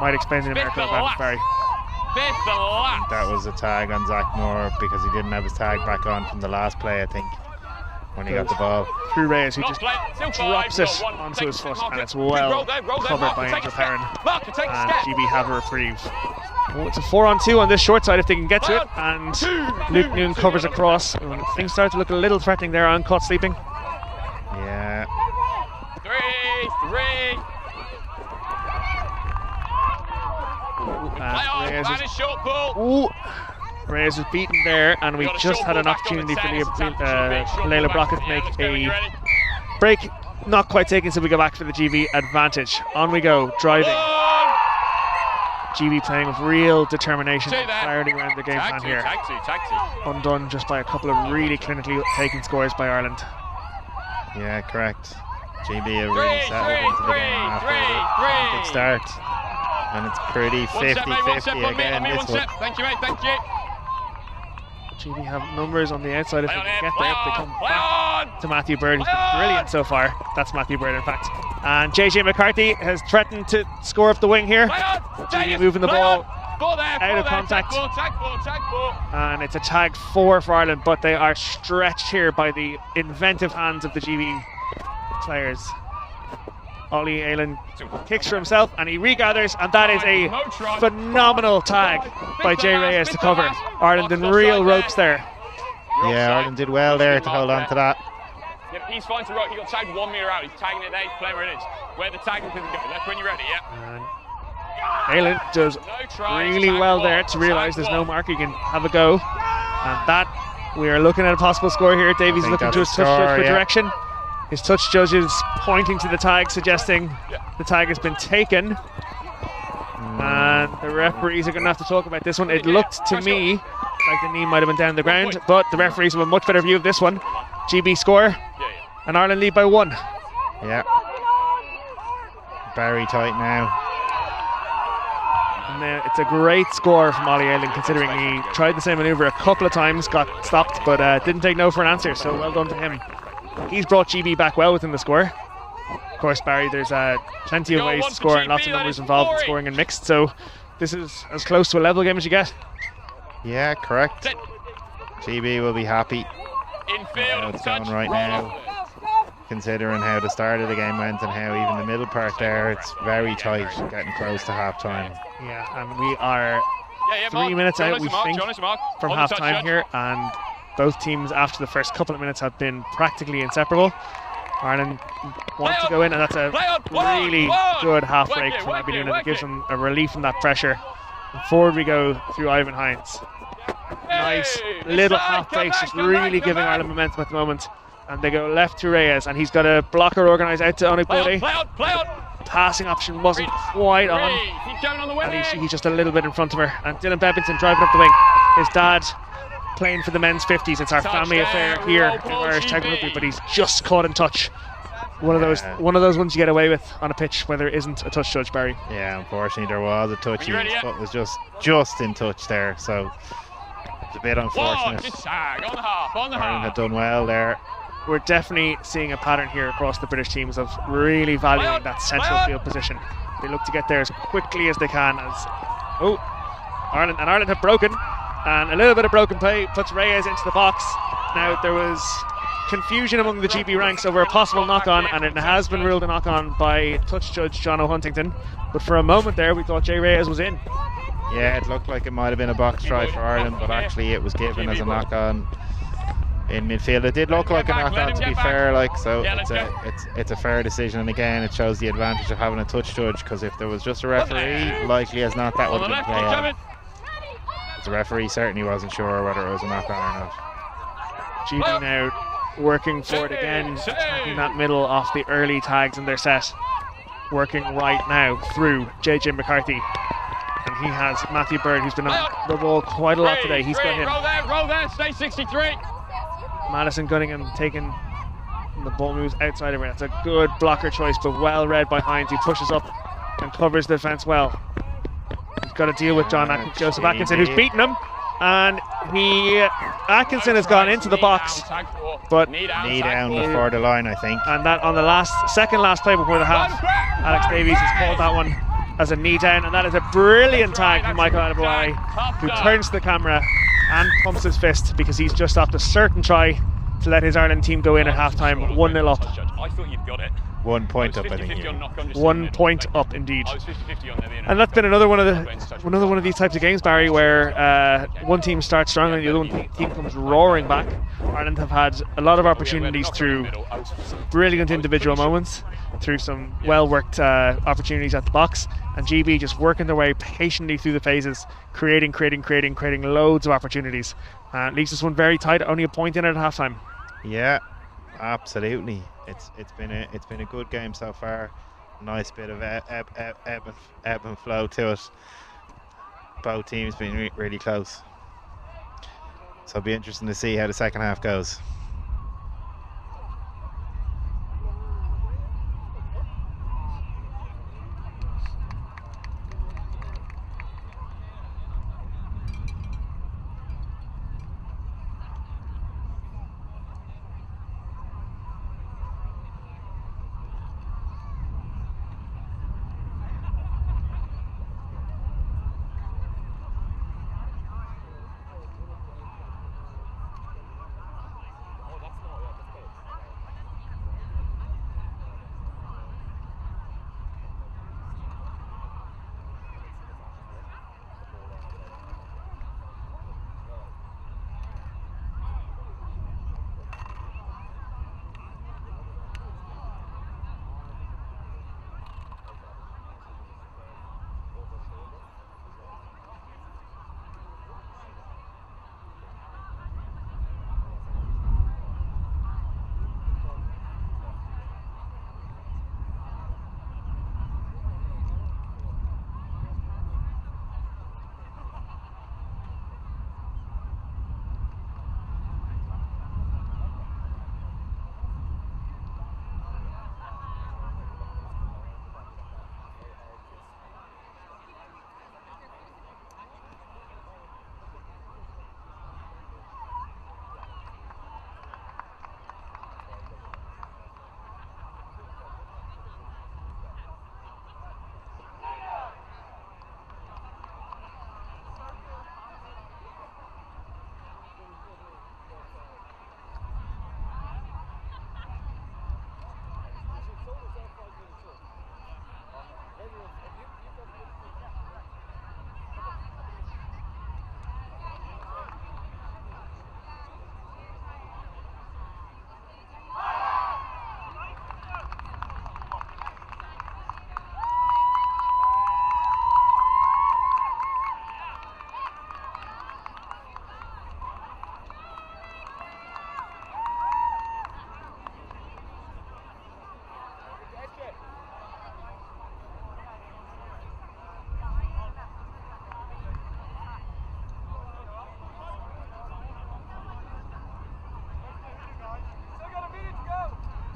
Might explain the numerical advantage, Barry. That was a tag on Zach Moore because he didn't have his tag back on from the last play, I think, when he got the ball. Through Reyes, who just drops it onto his foot, and it's well covered by Angel Perrin. And GB have a reprieve. Oh, it's a 4-on-2 on this short side if they can get to it, and Luke Noon covers across. Things start to look a little threatening there on caught sleeping. Yeah. 3. Reyes was beaten there, and we just had an opportunity for Layla Brockett to make a break. Not quite taken, so we go back for the GB advantage. On we go, driving. GB playing with real determination and clarity around the game plan here. Undone just by a couple of really clinically taken scores by Ireland. Yeah, correct. GB have really settled into the game after a good start. And it's pretty 50-50 again this one. Thank you, mate, thank you. GB have numbers on the outside if they can get there. If they come back to Matthew Bird, who's been brilliant so far. That's Matthew Bird, in fact. And JJ McCarthy has threatened to score up the wing here. GB moving the ball out of contact. And it's a tag 4 for Ireland, but they are stretched here by the inventive hands of the GB players. Ollie Aylan kicks for himself and he regathers, and that is a phenomenal tag by Jay Reyes to cover. Ireland in real ropes there. Yeah, Ireland did well there to hold on to that. Yeah, he's fine to rock. He got tagged 1 metre out. He's tagging it there. He's playing where it is. Where the tag is going to go. Left when you're ready, yeah. Aylan does really well there to realise there's no mark. He can have a go. And that, we are looking at a possible sore here. Davies looking to his touch judge for direction. His touch judge is pointing to the tag, suggesting the tag has been taken. And the referees are going to have to talk about this one. It looked to me like the knee might have been down the ground, but the referees have a much better view of this one. GB score, and Ireland lead by 1. Yeah. Very tight now. And it's a great score from Ollie Aylan, considering he tried the same manoeuvre a couple of times, got stopped, but didn't take no for an answer, so well done to him. He's brought GB back well within the score. Of course, Barry, there's plenty of ways to score and lots of numbers involved in scoring and mixed, so this is as close to a level game as you get. Yeah, correct. GB will be happy how it's going right now, considering how the start of the game went and how even the middle part there, it's very tight, getting close to half time. Yeah, and we are 3 minutes out, we think, from half time here, and both teams after the first couple of minutes have been practically inseparable. Ireland want to go in, and that's a really good half break from Abby Noonan. It gives them a relief from that pressure. And forward we go through Ivan Hines. Nice little half break, just really giving Ireland momentum at the moment. And they go left to Reyes, and he's got a blocker organised out to Onikbode. Passing option wasn't quite on, and he's just a little bit in front of her. And Dylan Bebbington driving up the wing. His dad playing for the men's 50s. It's our family affair here in Irish Tag Rugby, but he's just caught in touch. One of those ones you get away with on a pitch where there isn't a touch judge, Barry. Yeah, unfortunately there was a touch. His foot was just in touch there, so it's a bit unfortunate. Ireland had done well there. We're definitely seeing a pattern here across the British teams of really valuing that central field position. They look to get there as quickly as they can. Ireland have broken. And a little bit of broken play puts Reyes into the box. Now there was confusion among the GB ranks over a possible knock-on, and it has been ruled a knock-on by touch judge John O'Huntington. But for a moment there, we thought Jay Reyes was in. Yeah, it looked like it might have been a box try for Ireland, but actually it was given as a knock-on in midfield. It did look like a knock-on, to be fair, like, so it's a fair decision, and again it shows the advantage of having a touch judge, because if there was just a referee, likely as not that would have been play on. The referee certainly wasn't sure whether it was a knock-on or not. GB now working for it again, attacking that middle off the early tags in their set, working right now through JJ McCarthy. And he has Matthew Bird, who's been on the ball quite a lot today. He's got him. Roll there, stay 63. Madison Gunningham taking the ball, moves outside of it. That's a good blocker choice, but well read by Hines. He pushes up and covers the defence well. He's got to deal with Joseph Atkinson, who's beaten him. And Atkinson has gone into the box, but knee down before the line, I think. And that on the second last play before the half, Alex Davies has called that one as a knee down, and that is a brilliant tag from Michael Adebawari, who turns to the camera and pumps his fist because he's just stopped a certain try to let his Ireland team go in at half-time, 1-0 up. I thought you'd got it. 1 point up, I think. 1 point up, indeed. And that's been another one of these types of games, Barry, where one team starts strong and the other team comes roaring back. Ireland have had a lot of opportunities through brilliant individual moments, through some well-worked opportunities at the box, and GB just working their way patiently through the phases, creating loads of opportunities. Leaves this one very tight, only a point in it at half-time. Yeah, absolutely. It's been a good game so far. Nice bit of ebb and flow to it. Both teams been really close. So it'll be interesting to see how the second half goes.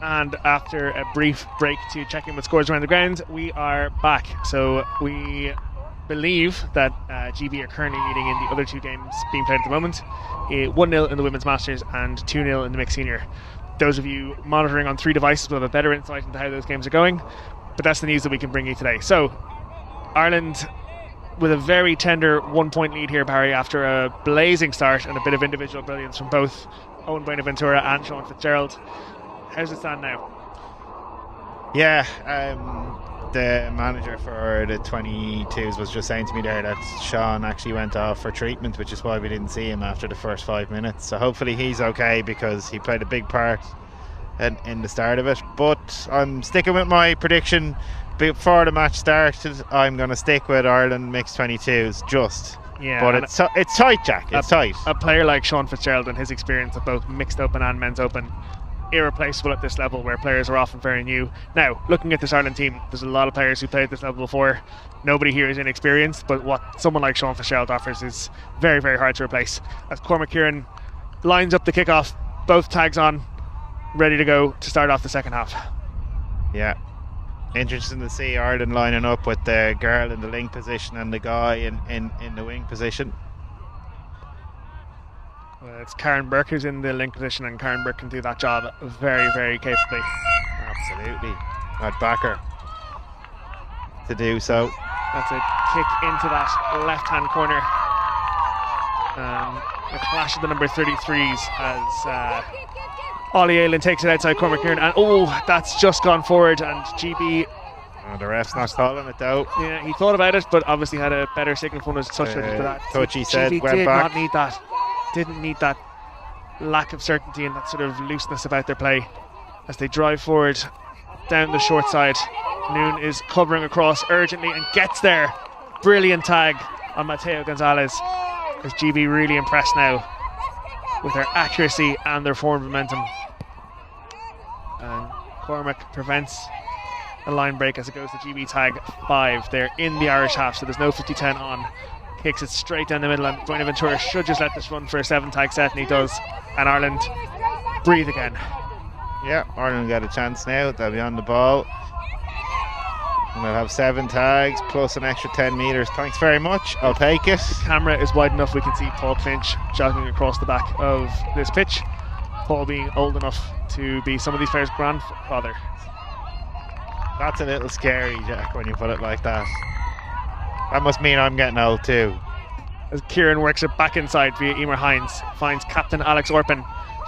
And after a brief break to check in with scores around the ground, we are back. So we believe that GB are currently leading in the other two games being played at the moment. 1-0 in the Women's Masters and 2-0 in the Mixed Senior. Those of you monitoring on 3 devices will have a better insight into how those games are going, but that's the news that we can bring you today. So Ireland with a very tender 1 point lead here, Barry, after a blazing start and a bit of individual brilliance from both Owen Buenaventura and Sean Fitzgerald. How's it stand now? Yeah, the manager for the 22s was just saying to me there that Sean actually went off for treatment, which is why we didn't see him after the first 5 minutes. So hopefully he's okay, because he played a big part in the start of it. But I'm sticking with my prediction. Before the match started, I'm going to stick with Ireland mixed 22s just. Yeah, but it's tight, Jack. It's tight. A player like Sean Fitzgerald and his experience of both mixed open and men's open, irreplaceable at this level where players are often very new. Now, looking at this Ireland team, there's a lot of players who played at this level before. Nobody here is inexperienced, but what someone like Sean Fitzgerald offers is very, very hard to replace. As Cormac Kieran lines up the kickoff, both tags on, ready to go to start off the second half. Yeah. Interesting to see Ireland lining up with the girl in the link position and the guy in the wing position. It's Karen Burke who's in the link position, and Karen Burke can do that job very, very capably. Absolutely. I'd back her to do so. That's a kick into that left-hand corner. A clash of the number 33s as Ollie Aylan takes it outside Cormac Kieran, and that's just gone forward, and GB... the ref's not calling it though. Yeah, he thought about it, but obviously had a better signal from his touch ready for that. Touch, he said, GB went did back. not need that. Didn't need that lack of certainty and that sort of looseness about their play as they drive forward down the short side. Noon is covering across urgently and gets there. Brilliant tag on Mateo Gonzalez, as GB really impressed now with their accuracy and their forward momentum. And Cormac prevents a line break as it goes to GB tag 5. They're in the Irish half, so there's no 50-10 on. Kicks it straight down the middle, and Buenaventura should just let this run for a 7-tag set, and he does. And Ireland breathe again. Yeah, Ireland get a chance now. They'll be on the ball. And they'll have 7 tags plus an extra 10 metres. Thanks very much. I'll take it. The camera is wide enough we can see Paul Clinch jogging across the back of this pitch. Paul being old enough to be some of these players' grandfather. That's a little scary, Jack, when you put it like that. That must mean I'm getting old too. As Kieran works it back inside via Emer Hines, finds captain Alex Orpin.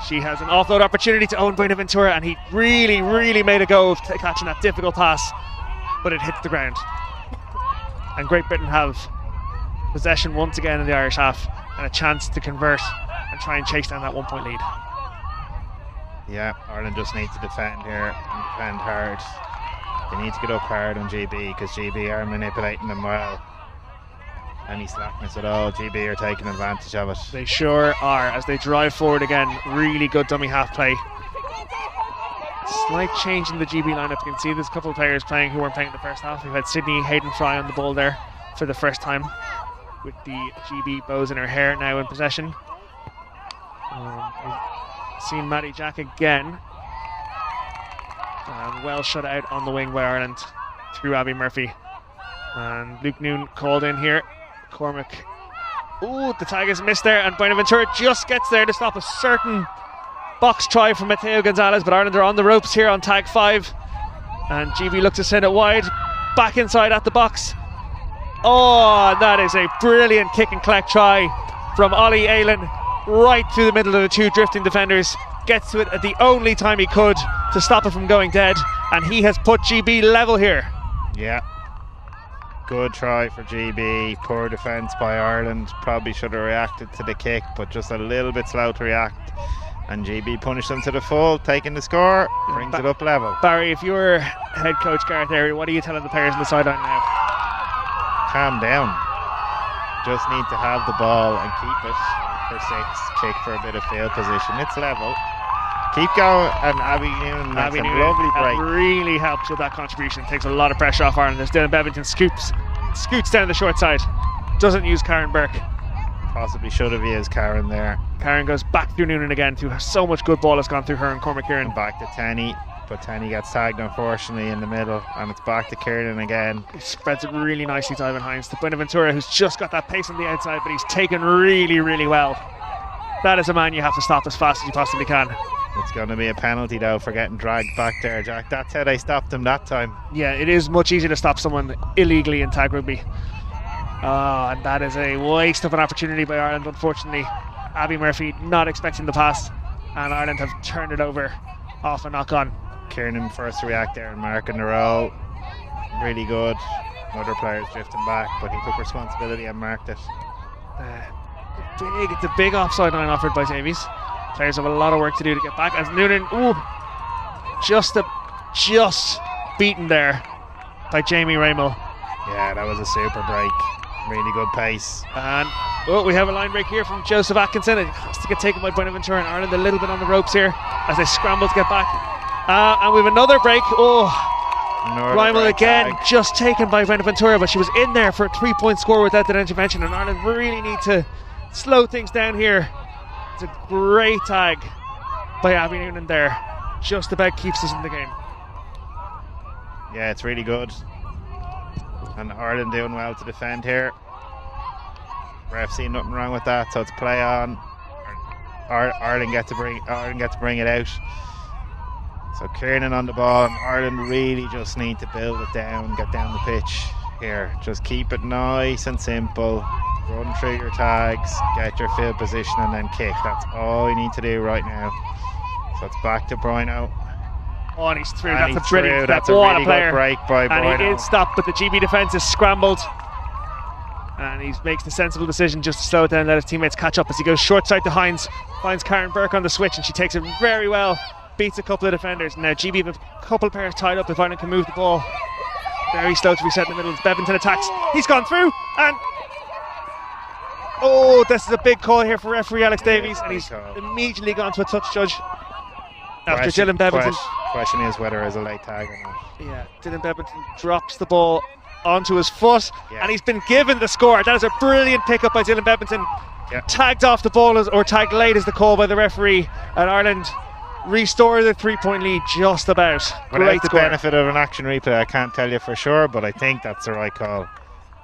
She has an offload opportunity to Owen Buenaventura, and he really, really made a go of catching that difficult pass, but it hits the ground. And Great Britain have possession once again in the Irish half, and a chance to convert and try and chase down that 1-point lead. Yeah, Ireland just need to defend here and defend hard. They need to get up hard on GB, because GB are manipulating them well. Any slackness at all, GB are taking advantage of it. They sure are, as they drive forward again. Really good dummy half play. Slight change in the GB lineup. You can see there's a couple of players playing who weren't playing in the first half. We've had Sydney Hayden Fry on the ball there for the first time, with the GB bows in her hair now in possession. We've seen Maddie Jack again. Well shut out on the wing by Ireland through Abby Murphy. And Luke Noon called in here. Cormac. The tag is missed there, and Buenaventura just gets there to stop a certain box try from Mateo Gonzalez, but Ireland are on the ropes here on tag 5. And GB looks to send it wide. Back inside at the box. That is a brilliant kick and collect try from Ollie Aylan, right through the middle of the 2 drifting defenders. Gets to it at the only time he could to stop it from going dead, and he has put GB level here. Yeah, good try for GB. Poor defence by Ireland. Probably should have reacted to the kick, but just a little bit slow to react, and GB punished them to the full, taking the score, brings it up level. Barry, if you're head coach Gareth Airy, what are you telling the players on the sideline now? Calm down. Just need to have the ball and keep it for 6, kick for a bit of field position. It's level. Keep going, and Abby Noonan makes a lovely break. Really helps with that contribution. Takes a lot of pressure off Ireland as Dylan Bevington scoots down the short side. Doesn't use Karen Burke. Possibly should have used Karen there. Karen goes back through Noonan again. Through so much good ball has gone through her and Cormac Kieran. Back to Tenny, but Tenny gets tagged unfortunately in the middle, and it's back to Kieran again. He spreads it really nicely to Ivan Hines. To Buenaventura, who's just got that pace on the outside, but he's taken really, really well. That is a man you have to stop as fast as you possibly can. It's going to be a penalty though for getting dragged back there, Jack. That's how they stopped him that time. Yeah, it is much easier to stop someone illegally in tag rugby. And that is a waste of an opportunity by Ireland, unfortunately. Abby Murphy not expecting the pass. and Ireland have turned it over off a knock-on. Kieran first to react there and marking the roll. Really good. Other players drifting back, but he took responsibility and marked it. It's a big offside line offered by Davies. Players have a lot of work to do to get back. As Noonan, just beaten there by Jamie Raymel. Yeah, that was a super break. Really good pace. And we have a line break here from Joseph Atkinson. It has to get taken by Buenaventura and Ireland a little bit on the ropes here as they scramble to get back. And we have another break. Raymel again, just taken by Buenaventura, but she was in there for a 3-point score without that intervention, and Ireland really need to slow things down here. It's a great tag by Abby Noonan there. Just about keeps us in the game. Yeah, it's really good. And Ireland doing well to defend here. Ref seen nothing wrong with that, so it's play on. Ireland get to bring it out. So Kieran on the ball, and Ireland really just need to build it down, get down the pitch here. Just keep it nice and simple. Run through your tags, get your field position, and then kick. That's all you need to do right now. So it's back to Bruno. And he's through. And That's a brilliant. That's a really good break by Bruno. And he did stop, but the GB defence is scrambled. And he makes the sensible decision just to slow it down and let his teammates catch up as he goes short side to Hines. Finds Karen Burke on the switch, and she takes it very well. Beats a couple of defenders. Now GB have a couple of players tied up if Ireland can move the ball. Very slow to reset in the middle as Beventon attacks. He's gone through, and this is a big call here for referee Alex Davies, and he's immediately gone to a touch judge after Dylan Beventon. Question is whether it's a late tag or not. Yeah, Dylan Beventon drops the ball onto his foot, and he's been given the score. That is a brilliant pickup by Dylan Beventon. Tagged off the ball or tagged late is the call by the referee, and Ireland restore the 3-point lead just about. Without the benefit of an action replay, I can't tell you for sure, but I think that's the right call.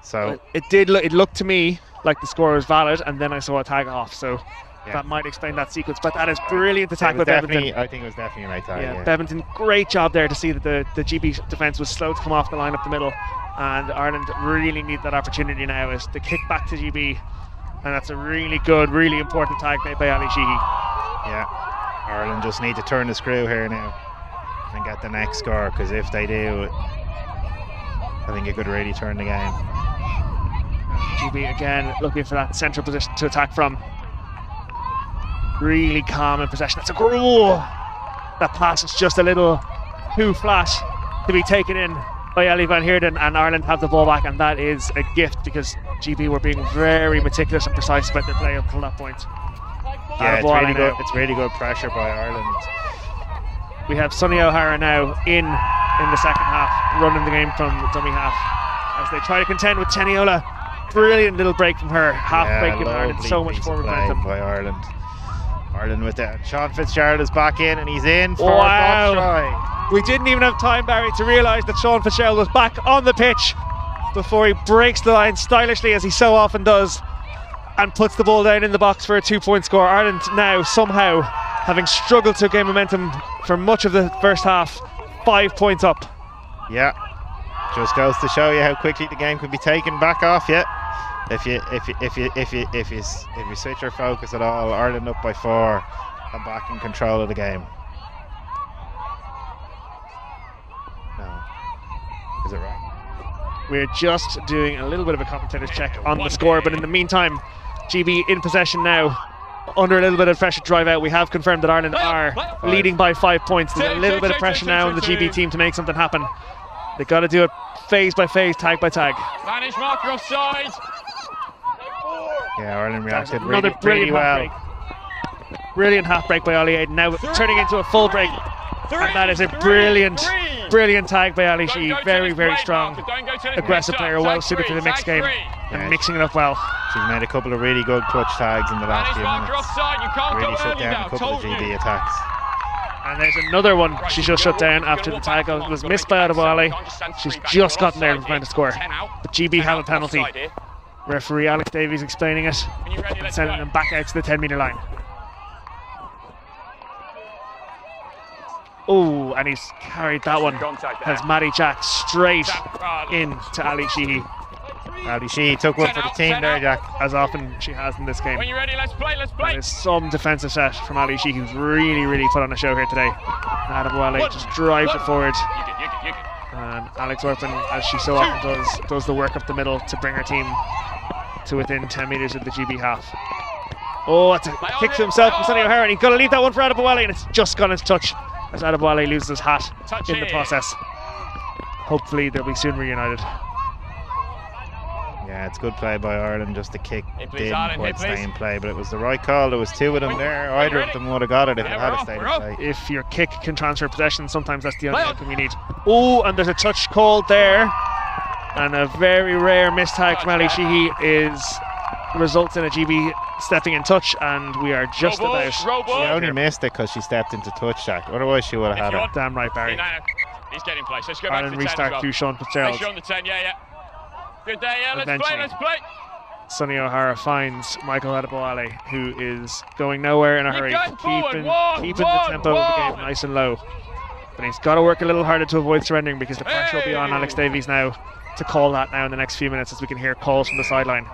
So it looked to me like the score was valid, and then I saw a tag off, so that might explain that sequence. But that is brilliant attack by Beventon. I think it was definitely a right tag. Yeah, Beventon, great job there to see that the GB defence was slow to come off the line up the middle, and Ireland really need that opportunity now is to kick back to GB, and that's a really good, really important tag made by Ali Sheehy. Yeah. Ireland just need to turn the screw here now and get the next score, because if they do, I think it could really turn the game. GB again looking for that central position to attack from. Really calm in possession. That's a goal. That pass is just a little too flat to be taken in by Ellie Van Heerden, and Ireland have the ball back, and that is a gift because GB were being very meticulous and precise about their play up until that point. Yeah, it's really good pressure by Ireland. We have Sonny O'Hara now in the second half, running the game from the dummy half as they try to contend with Teniola. Brilliant little break from her, half break in Ireland, so much forward momentum by Ireland. Ireland with that. Sean Fitzgerald is back in, and he's in for a box try. We didn't even have time, Barry, to realise that Sean Fitzgerald was back on the pitch before he breaks the line stylishly, as he so often does, and puts the ball down in the box for a 2-point score. Ireland now somehow, having struggled to gain momentum for much of the first half, 5 points up. Yeah, just goes to show you how quickly the game can be taken back off you. If you switch your focus at all. Ireland up by 4 and back in control of the game. No, is it right? We're just doing a little bit of a commentator's check on the score, but in the meantime, GB in possession now, under a little bit of pressure to drive out. We have confirmed that Ireland are leading by 5 points. There's a little bit of pressure now on the GB team to make something happen. They've got to do it phase by phase, tag by tag. Spanish marker offside. Yeah, Ireland reacted really well. Brilliant half break by Ollie Aiden, now turning into a full break. And that is a brilliant tag by Ali Sheehy. Very strong, aggressive player, well suited for the mixed game, and mixing it up well. She's made a couple of really good clutch tags in the last few minutes. Really shut down a couple of GB attacks. And there's another one she just shut down after the tag was missed by Adewale. She's just gotten there and trying to score. But GB have a penalty. Referee Alex Davies explaining it and sending them back out to the 10-metre line. Oh, and he's carried that one as Maddie Jack straight into Ali Sheehy. Ali Sheehy took one for the team there, Jack. As often she has in this game. When you're ready, let's play. There's some defensive set from Ali Sheehy, who's really put on a show here today. Adam Wale just drives it forward. And Alex Orphan, as she so often does the work up the middle to bring her team to within 10 metres of the GB half. Oh, that's a kick to himself from Sonny O'Hara, and he's got to leave that one for Adebowale, and it's just gone into touch as Adebowale loses his hat in the process. Hopefully they'll be soon reunited. Yeah, it's good play by Ireland just to kick. Didn't quite stay in play, but it was the right call. There was two of them there. Either of them would have got it if it had stayed in play. If your kick can transfer possession, sometimes that's the only outcome you need. Oh, and there's a touch called there, and a very rare missed tag from Ali Sheehy results in a GB stepping in touch, and we are just about. She only missed it because she stepped into touch, Jack. Otherwise, she would have had it. Damn right, Barry. He's getting place. Let's go back Ireland to the 10 restart through Sean Fitzgerald. Let's show on the 10, yeah. Good day, yeah. Let's play. Sonny O'Hara finds Michael Adebowale, who is going nowhere in a hurry, keeping the tempo of the game nice and low. But he's got to work a little harder to avoid surrendering, because the pressure will be on Alex Davies now to call that now in the next few minutes, as we can hear calls from the sideline.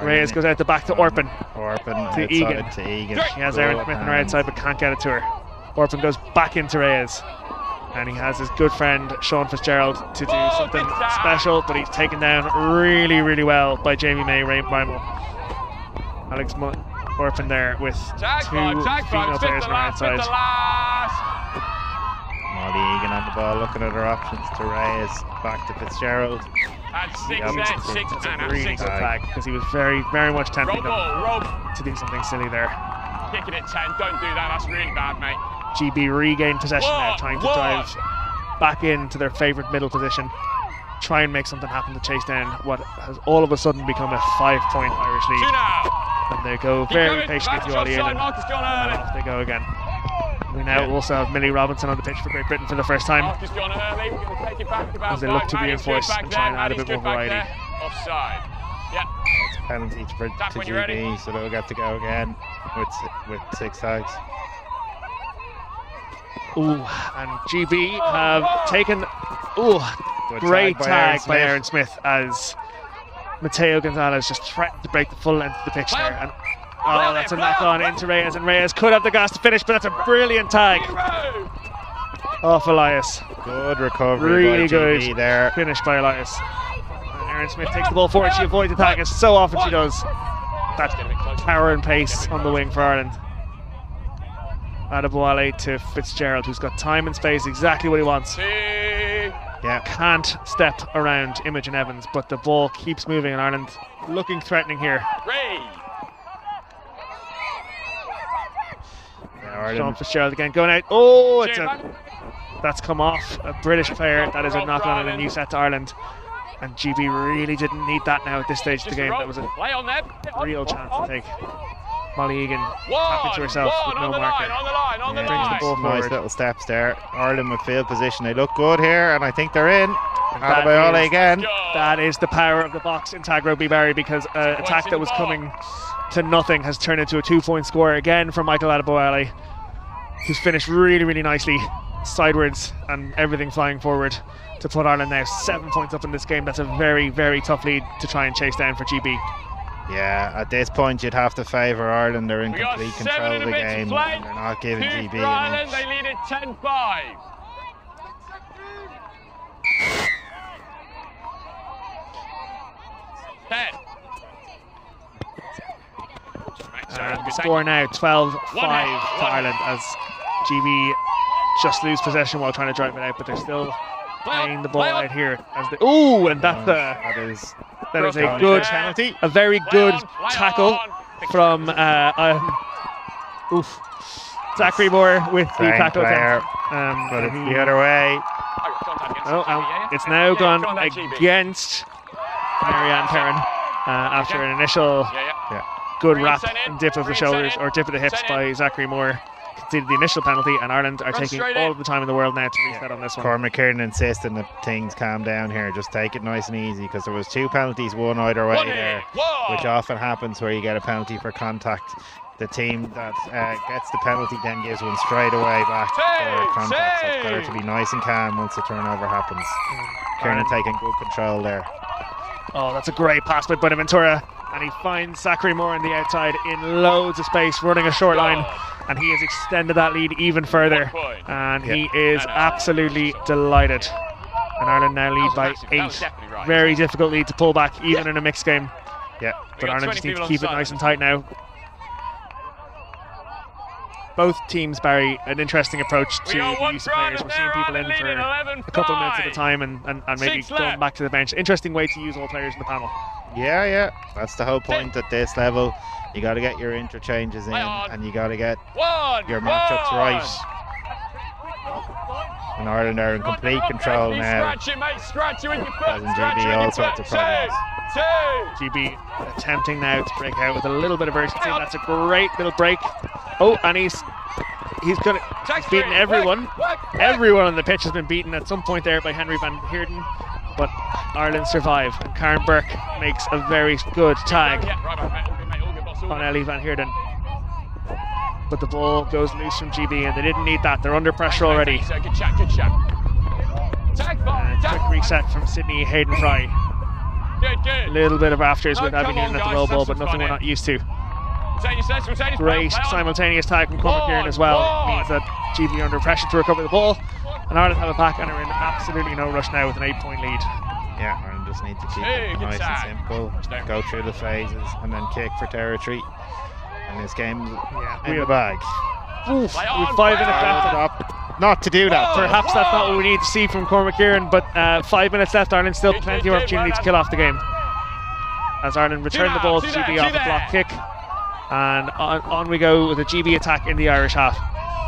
Reyes goes out the back to Orphan. To Egan. He has Aaron Smith on her outside but can't get it to her. Orphan goes back into Reyes. And he has his good friend Sean Fitzgerald to do something special, but he's taken down really well by Jamie May Rymel. Alex Orphan there with two female players on her outside. Molly Egan on the ball, looking at her options to Reyes, back to Fitzgerald. It's a really good tag, because he was very much tempting them to do something silly there. Kicking it 10, don't do that, that's really bad, mate. GB regain possession now, trying to drive back into their favourite middle position, try and make something happen to chase down what has all of a sudden become a 5-point Irish lead. And they go very patiently through Ollie Ireland, and off they go again. We now also have Millie Robinson on the pitch for Great Britain for the first time, as they look to reinforce and try and add a bit more variety. Offside. Yeah. It's a penalty to GB, so they'll get to go again with 6 tags. Ooh, and GB have taken great tag by Aaron Smith, as Mateo Gonzalez just threatened to break the full length of the pitch there. And that's a knock on into Reyes, and Reyes could have the gas to finish, but that's a brilliant tag off Elias. Good recovery, really by GB good there. Finish by Elias. And Aaron Smith takes the ball forward. She avoids the tag, as so often she does. That's power and pace on the wing for Ireland. Adebowale to Fitzgerald, who's got time and space, exactly what he wants. Yeah, can't step around Imogen Evans, but the ball keeps moving, and Ireland looking threatening here. Sean Fitzgerald again going out. Oh, that's come off a British player. That is a knock on and a new set to Ireland. And GB really didn't need that now at this stage of the game. That was a real chance to take. Molly Egan tapping to herself with no marker. Brings the ball forward. Nice little steps there. Ireland with field position. They look good here, and I think they're in. Adebowale again. That is the power of the box in tag rugby, Barry, because an attack that was coming to nothing has turned into a 2-point score again from Michael Adebowale, who's finished really nicely sidewards and everything flying forward to put Ireland now 7 points up in this game. That's a very tough lead to try and chase down for GB. Yeah, at this point you'd have to favour Ireland. They're in complete control of the game, and they're not giving GB an inch. They lead it 10-5. And the score now 12-5 to Ireland, as GB just lose possession while trying to drive it out, but they're still playing the ball out here. And that's that is a good penalty, a very good tackle from Zachary Moore with the tackle attempt. But it's the other way. It's now gone against Marianne Perrin after an initial good wrap and dip of the shoulders, or dip of the hips by Zachary Moore. Conceded the initial penalty, and Ireland are taking all of the time in the world now to reset on this one. Cormac Kieran insisting that things calm down here, just take it nice and easy, because there was 2 penalties, one either way there, which often happens where you get a penalty for contact. The team that gets the penalty then gives one straight away back for contact, so it's better to be nice and calm once the turnover happens. Kieran taking good control there. Oh, that's a great pass by Buenaventura. And he finds Zachary Moore on the outside in loads of space, running a short line. And he has extended that lead even further. And he is absolutely delighted. And Ireland now lead by 8. Very difficult lead to pull back, even in a mixed game. Yeah, but Ireland just need to keep it nice and tight now. Both teams, Barry, an interesting approach to the use of players. We're seeing people in for a couple of minutes at a time and maybe going back to the bench. Interesting way to use all players in the panel. Yeah, that's the whole point at this level. You got to get your interchanges in, and you got to get your matchups right. And Ireland are in complete control now. Causing GB all sorts of problems. GB attempting now to break out with a little bit of urgency. That's a great little break. Oh, and he's beaten everyone. Everyone on the pitch has been beaten at some point there by Henry Van Heerden. But Ireland survive, and Karen Burke makes a very good tag on Ellie Van Heerden. But the ball goes loose from GB, and they didn't need that. They're under pressure already. Good shot. Quick reset from Sydney Hayden Fry. Good. A little bit of afters with Abby Noonan at the low ball, but nothing we're not used to. Great simultaneous tag from Cormac Kieran as well. Means that GB are under pressure to recover the ball. And Ireland have it back and are in absolutely no rush now with an 8-point lead. Yeah, Ireland just need to keep it nice and simple, go through the phases and then kick for territory. And this game's in the bag. With 5 minutes left. Not to do that. Perhaps that's not what we need to see from Cormac Kieran, but 5 minutes left. Ireland still plenty of opportunity to kill off the game. As Ireland return the ball to GB off a block kick. And on we go with a GB attack in the Irish half.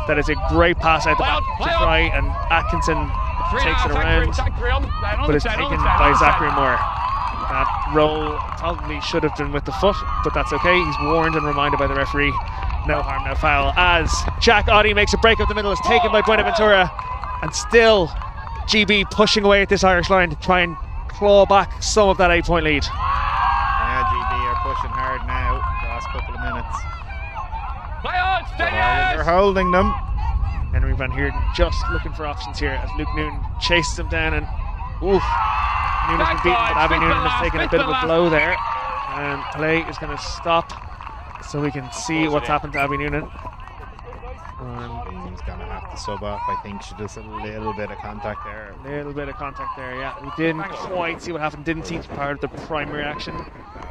That is a great pass out the back to Fry, and Atkinson takes it around, but it's taken by Zachary Moore. That roll probably should have been with the foot, but that's okay. He's warned and reminded by the referee. No harm, no foul. As Jack Oddie makes a break up the middle, is taken by Buenaventura, and still GB pushing away at this Irish line to try and claw back some of that 8-point lead. Yeah, GB are pushing hard now. The last couple of minutes. They're holding them. Henry Van Heerden just looking for options here as Luke Noonan chases him down, and Noonan's been beaten, but Abby Noonan has taken a bit of a blow there, and play is going to stop so we can see what's happened to Abby Noonan. He's going to have to sub off. I think she does a little bit of contact there. Yeah. We didn't quite see what happened, didn't seem to be part of the primary action.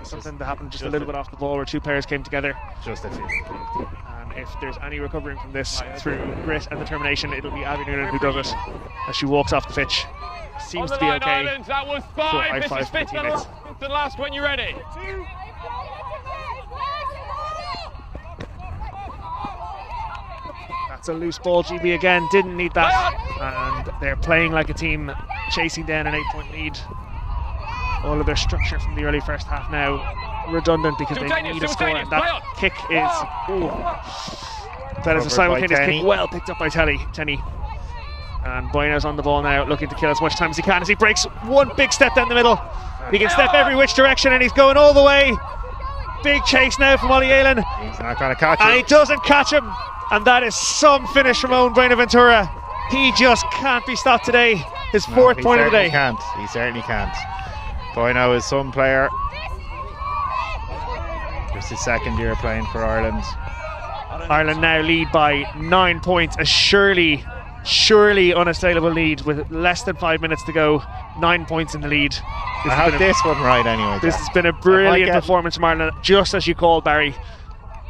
Something that happened just a little bit off the ball where 2 players came together. Just a few. And if there's any recovering from this through grit and determination, it'll be Abby Noonan who does it as she walks off the pitch. Seems to be okay. That was 5. This is 5th and last when you're ready. That's a loose ball. GB again didn't need that, and they're playing like a team, chasing down an 8-point lead. All of their structure from the early first half now redundant because they need a score, and that kick is that is a simultaneous kick, well picked up by Tenny. And Bueno's on the ball now, looking to kill as much time as he can, as he breaks one big step down the middle. He can step every which direction, and he's going all the way. Big chase now from Ollie Aylan. He's not going to catch him. And he doesn't catch him. And that is some finish from Owen Buenaventura. He just can't be stopped today. His 4th point of the day. He certainly can't. Bueno is some player. Just his 2nd year playing for Ireland. Ireland now lead by 9 points. A surely unassailable lead with less than 5 minutes to go. 9 points in the lead. I have this one right anyway. This has been a brilliant performance from Ireland, just as you called, Barry.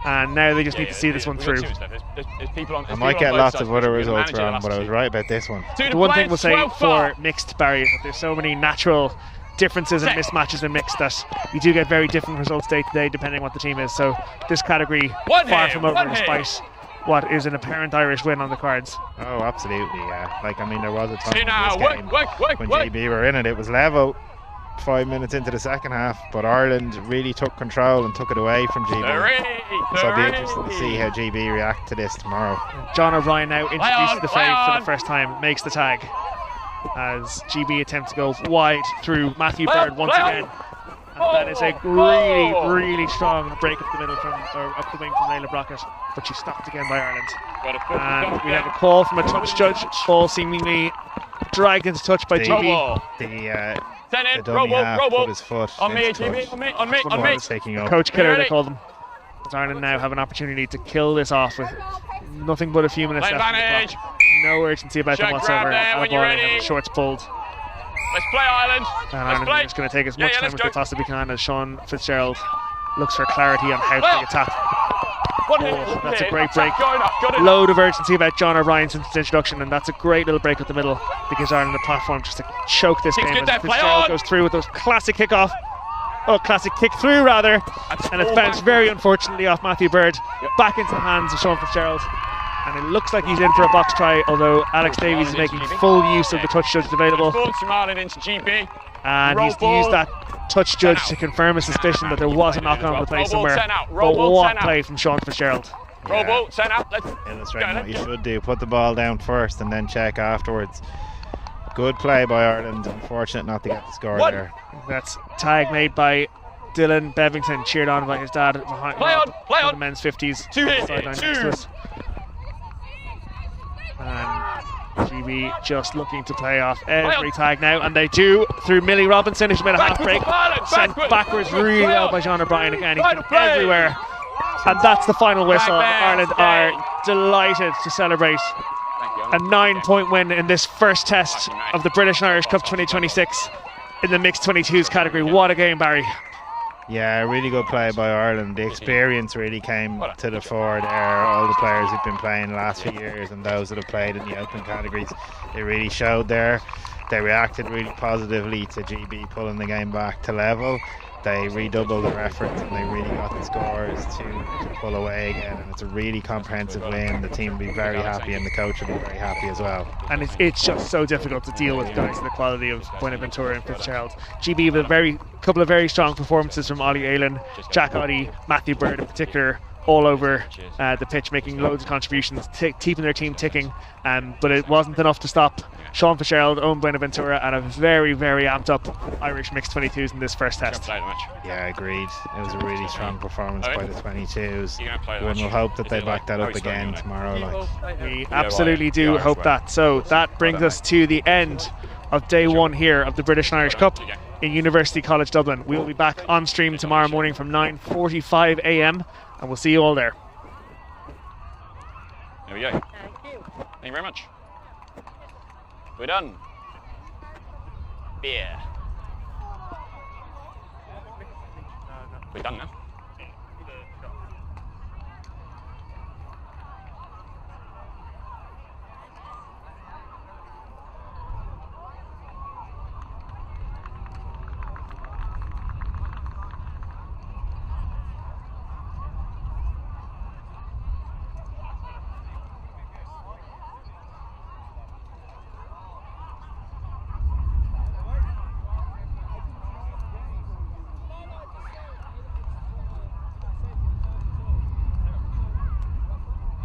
And now they just need to see this one through. I might get lots of other results wrong, but I was right about this one. The one thing we'll say for mixed, Barry, is that there's so many natural differences and mismatches in mixed that you do get very different results day to day depending on what the team is. So this category far from over despite what is an apparent Irish win on the cards. Oh, absolutely, yeah. Like, I mean, there was a time in this game when GB were in it, it was level 5 minutes into the second half, but Ireland really took control and took it away from GB. So it'll be interesting to see how GB react to this tomorrow. John O'Brien now introduced the fave for the first time, makes the tag as GB attempts to go wide through Matthew Bird once again. And that is a really strong break up the middle up the wing from Layla Brockett, but she's stopped again by Ireland. And we have a call from a touch judge, ball seemingly dragged into touch by GB. The dummy half put his foot On me, into touch. GB, on me. That's taking up. Coach killer, they call them. As Ireland now have an opportunity to kill this off with nothing but a few minutes left on the clock. No urgency about them whatsoever. Shorts pulled. Let's play Ireland. And Ireland are just going to take as much time as they possibly can as Sean Fitzgerald looks for clarity on how to take a tap. Oh, that's a great break. Load of urgency about John O'Brien since his introduction, and that's a great little break up the middle because Ireland the platform just to choke this game as Fitzgerald goes through with those classic kickoff. Oh, classic kick through rather, and it's bounced very unfortunately off Matthew Bird, back into the hands of Sean Fitzgerald, and it looks like he's in for a box try, although Alex Davies is making full use of the touch judge available, and he's used that touch judge to confirm his suspicion that there was a knock-on the play somewhere. But what play from Sean Fitzgerald. Illustrating what you should do, put the ball down first and then check afterwards. Good play by Ireland, unfortunate not to get the score there. That's tag made by Dylan Bevington, cheered on by his dad behind the men's 50s. And GB just looking to play off every tag now, and they do through Millie Robinson, who's made a half break, sent backwards really well by John O'Brien again. He's been everywhere, and that's the final whistle. Ireland are delighted to celebrate a 9-point win in this first test of the British and Irish Cup 2026 in the mixed 22s category. What a game, Barry. Yeah, really good play by Ireland. The experience really came to the fore there. All the players who've been playing the last few years and those that have played in the open categories, they really showed there. They reacted really positively to GB pulling the game back to level. They redoubled their efforts and they really got the scores to pull away again, and it's a really comprehensive win. The team will be very happy and the coach will be very happy as well. And it's just so difficult to deal with guys in the quality of Buenaventura and Fitzgerald. GB with a couple of very strong performances from Ollie Aylan, Jack Oddie, Matthew Bird in particular, all over the pitch, making loads of contributions, keeping their team ticking, but it wasn't enough to stop Sean Fitzgerald, Owen Buenaventura, and a very, very amped up Irish mixed 22s in this first test. Yeah, agreed. It was a really strong performance by the 22s. One will hope that they back that up again tomorrow. We absolutely do hope that. So that brings us to the end of day one here of the British and Irish Cup in University College Dublin. We will be back on stream tomorrow morning from 9:45 a.m. and we'll see you all there. There we go. Thank you very much. We're done. Beer. We're done now.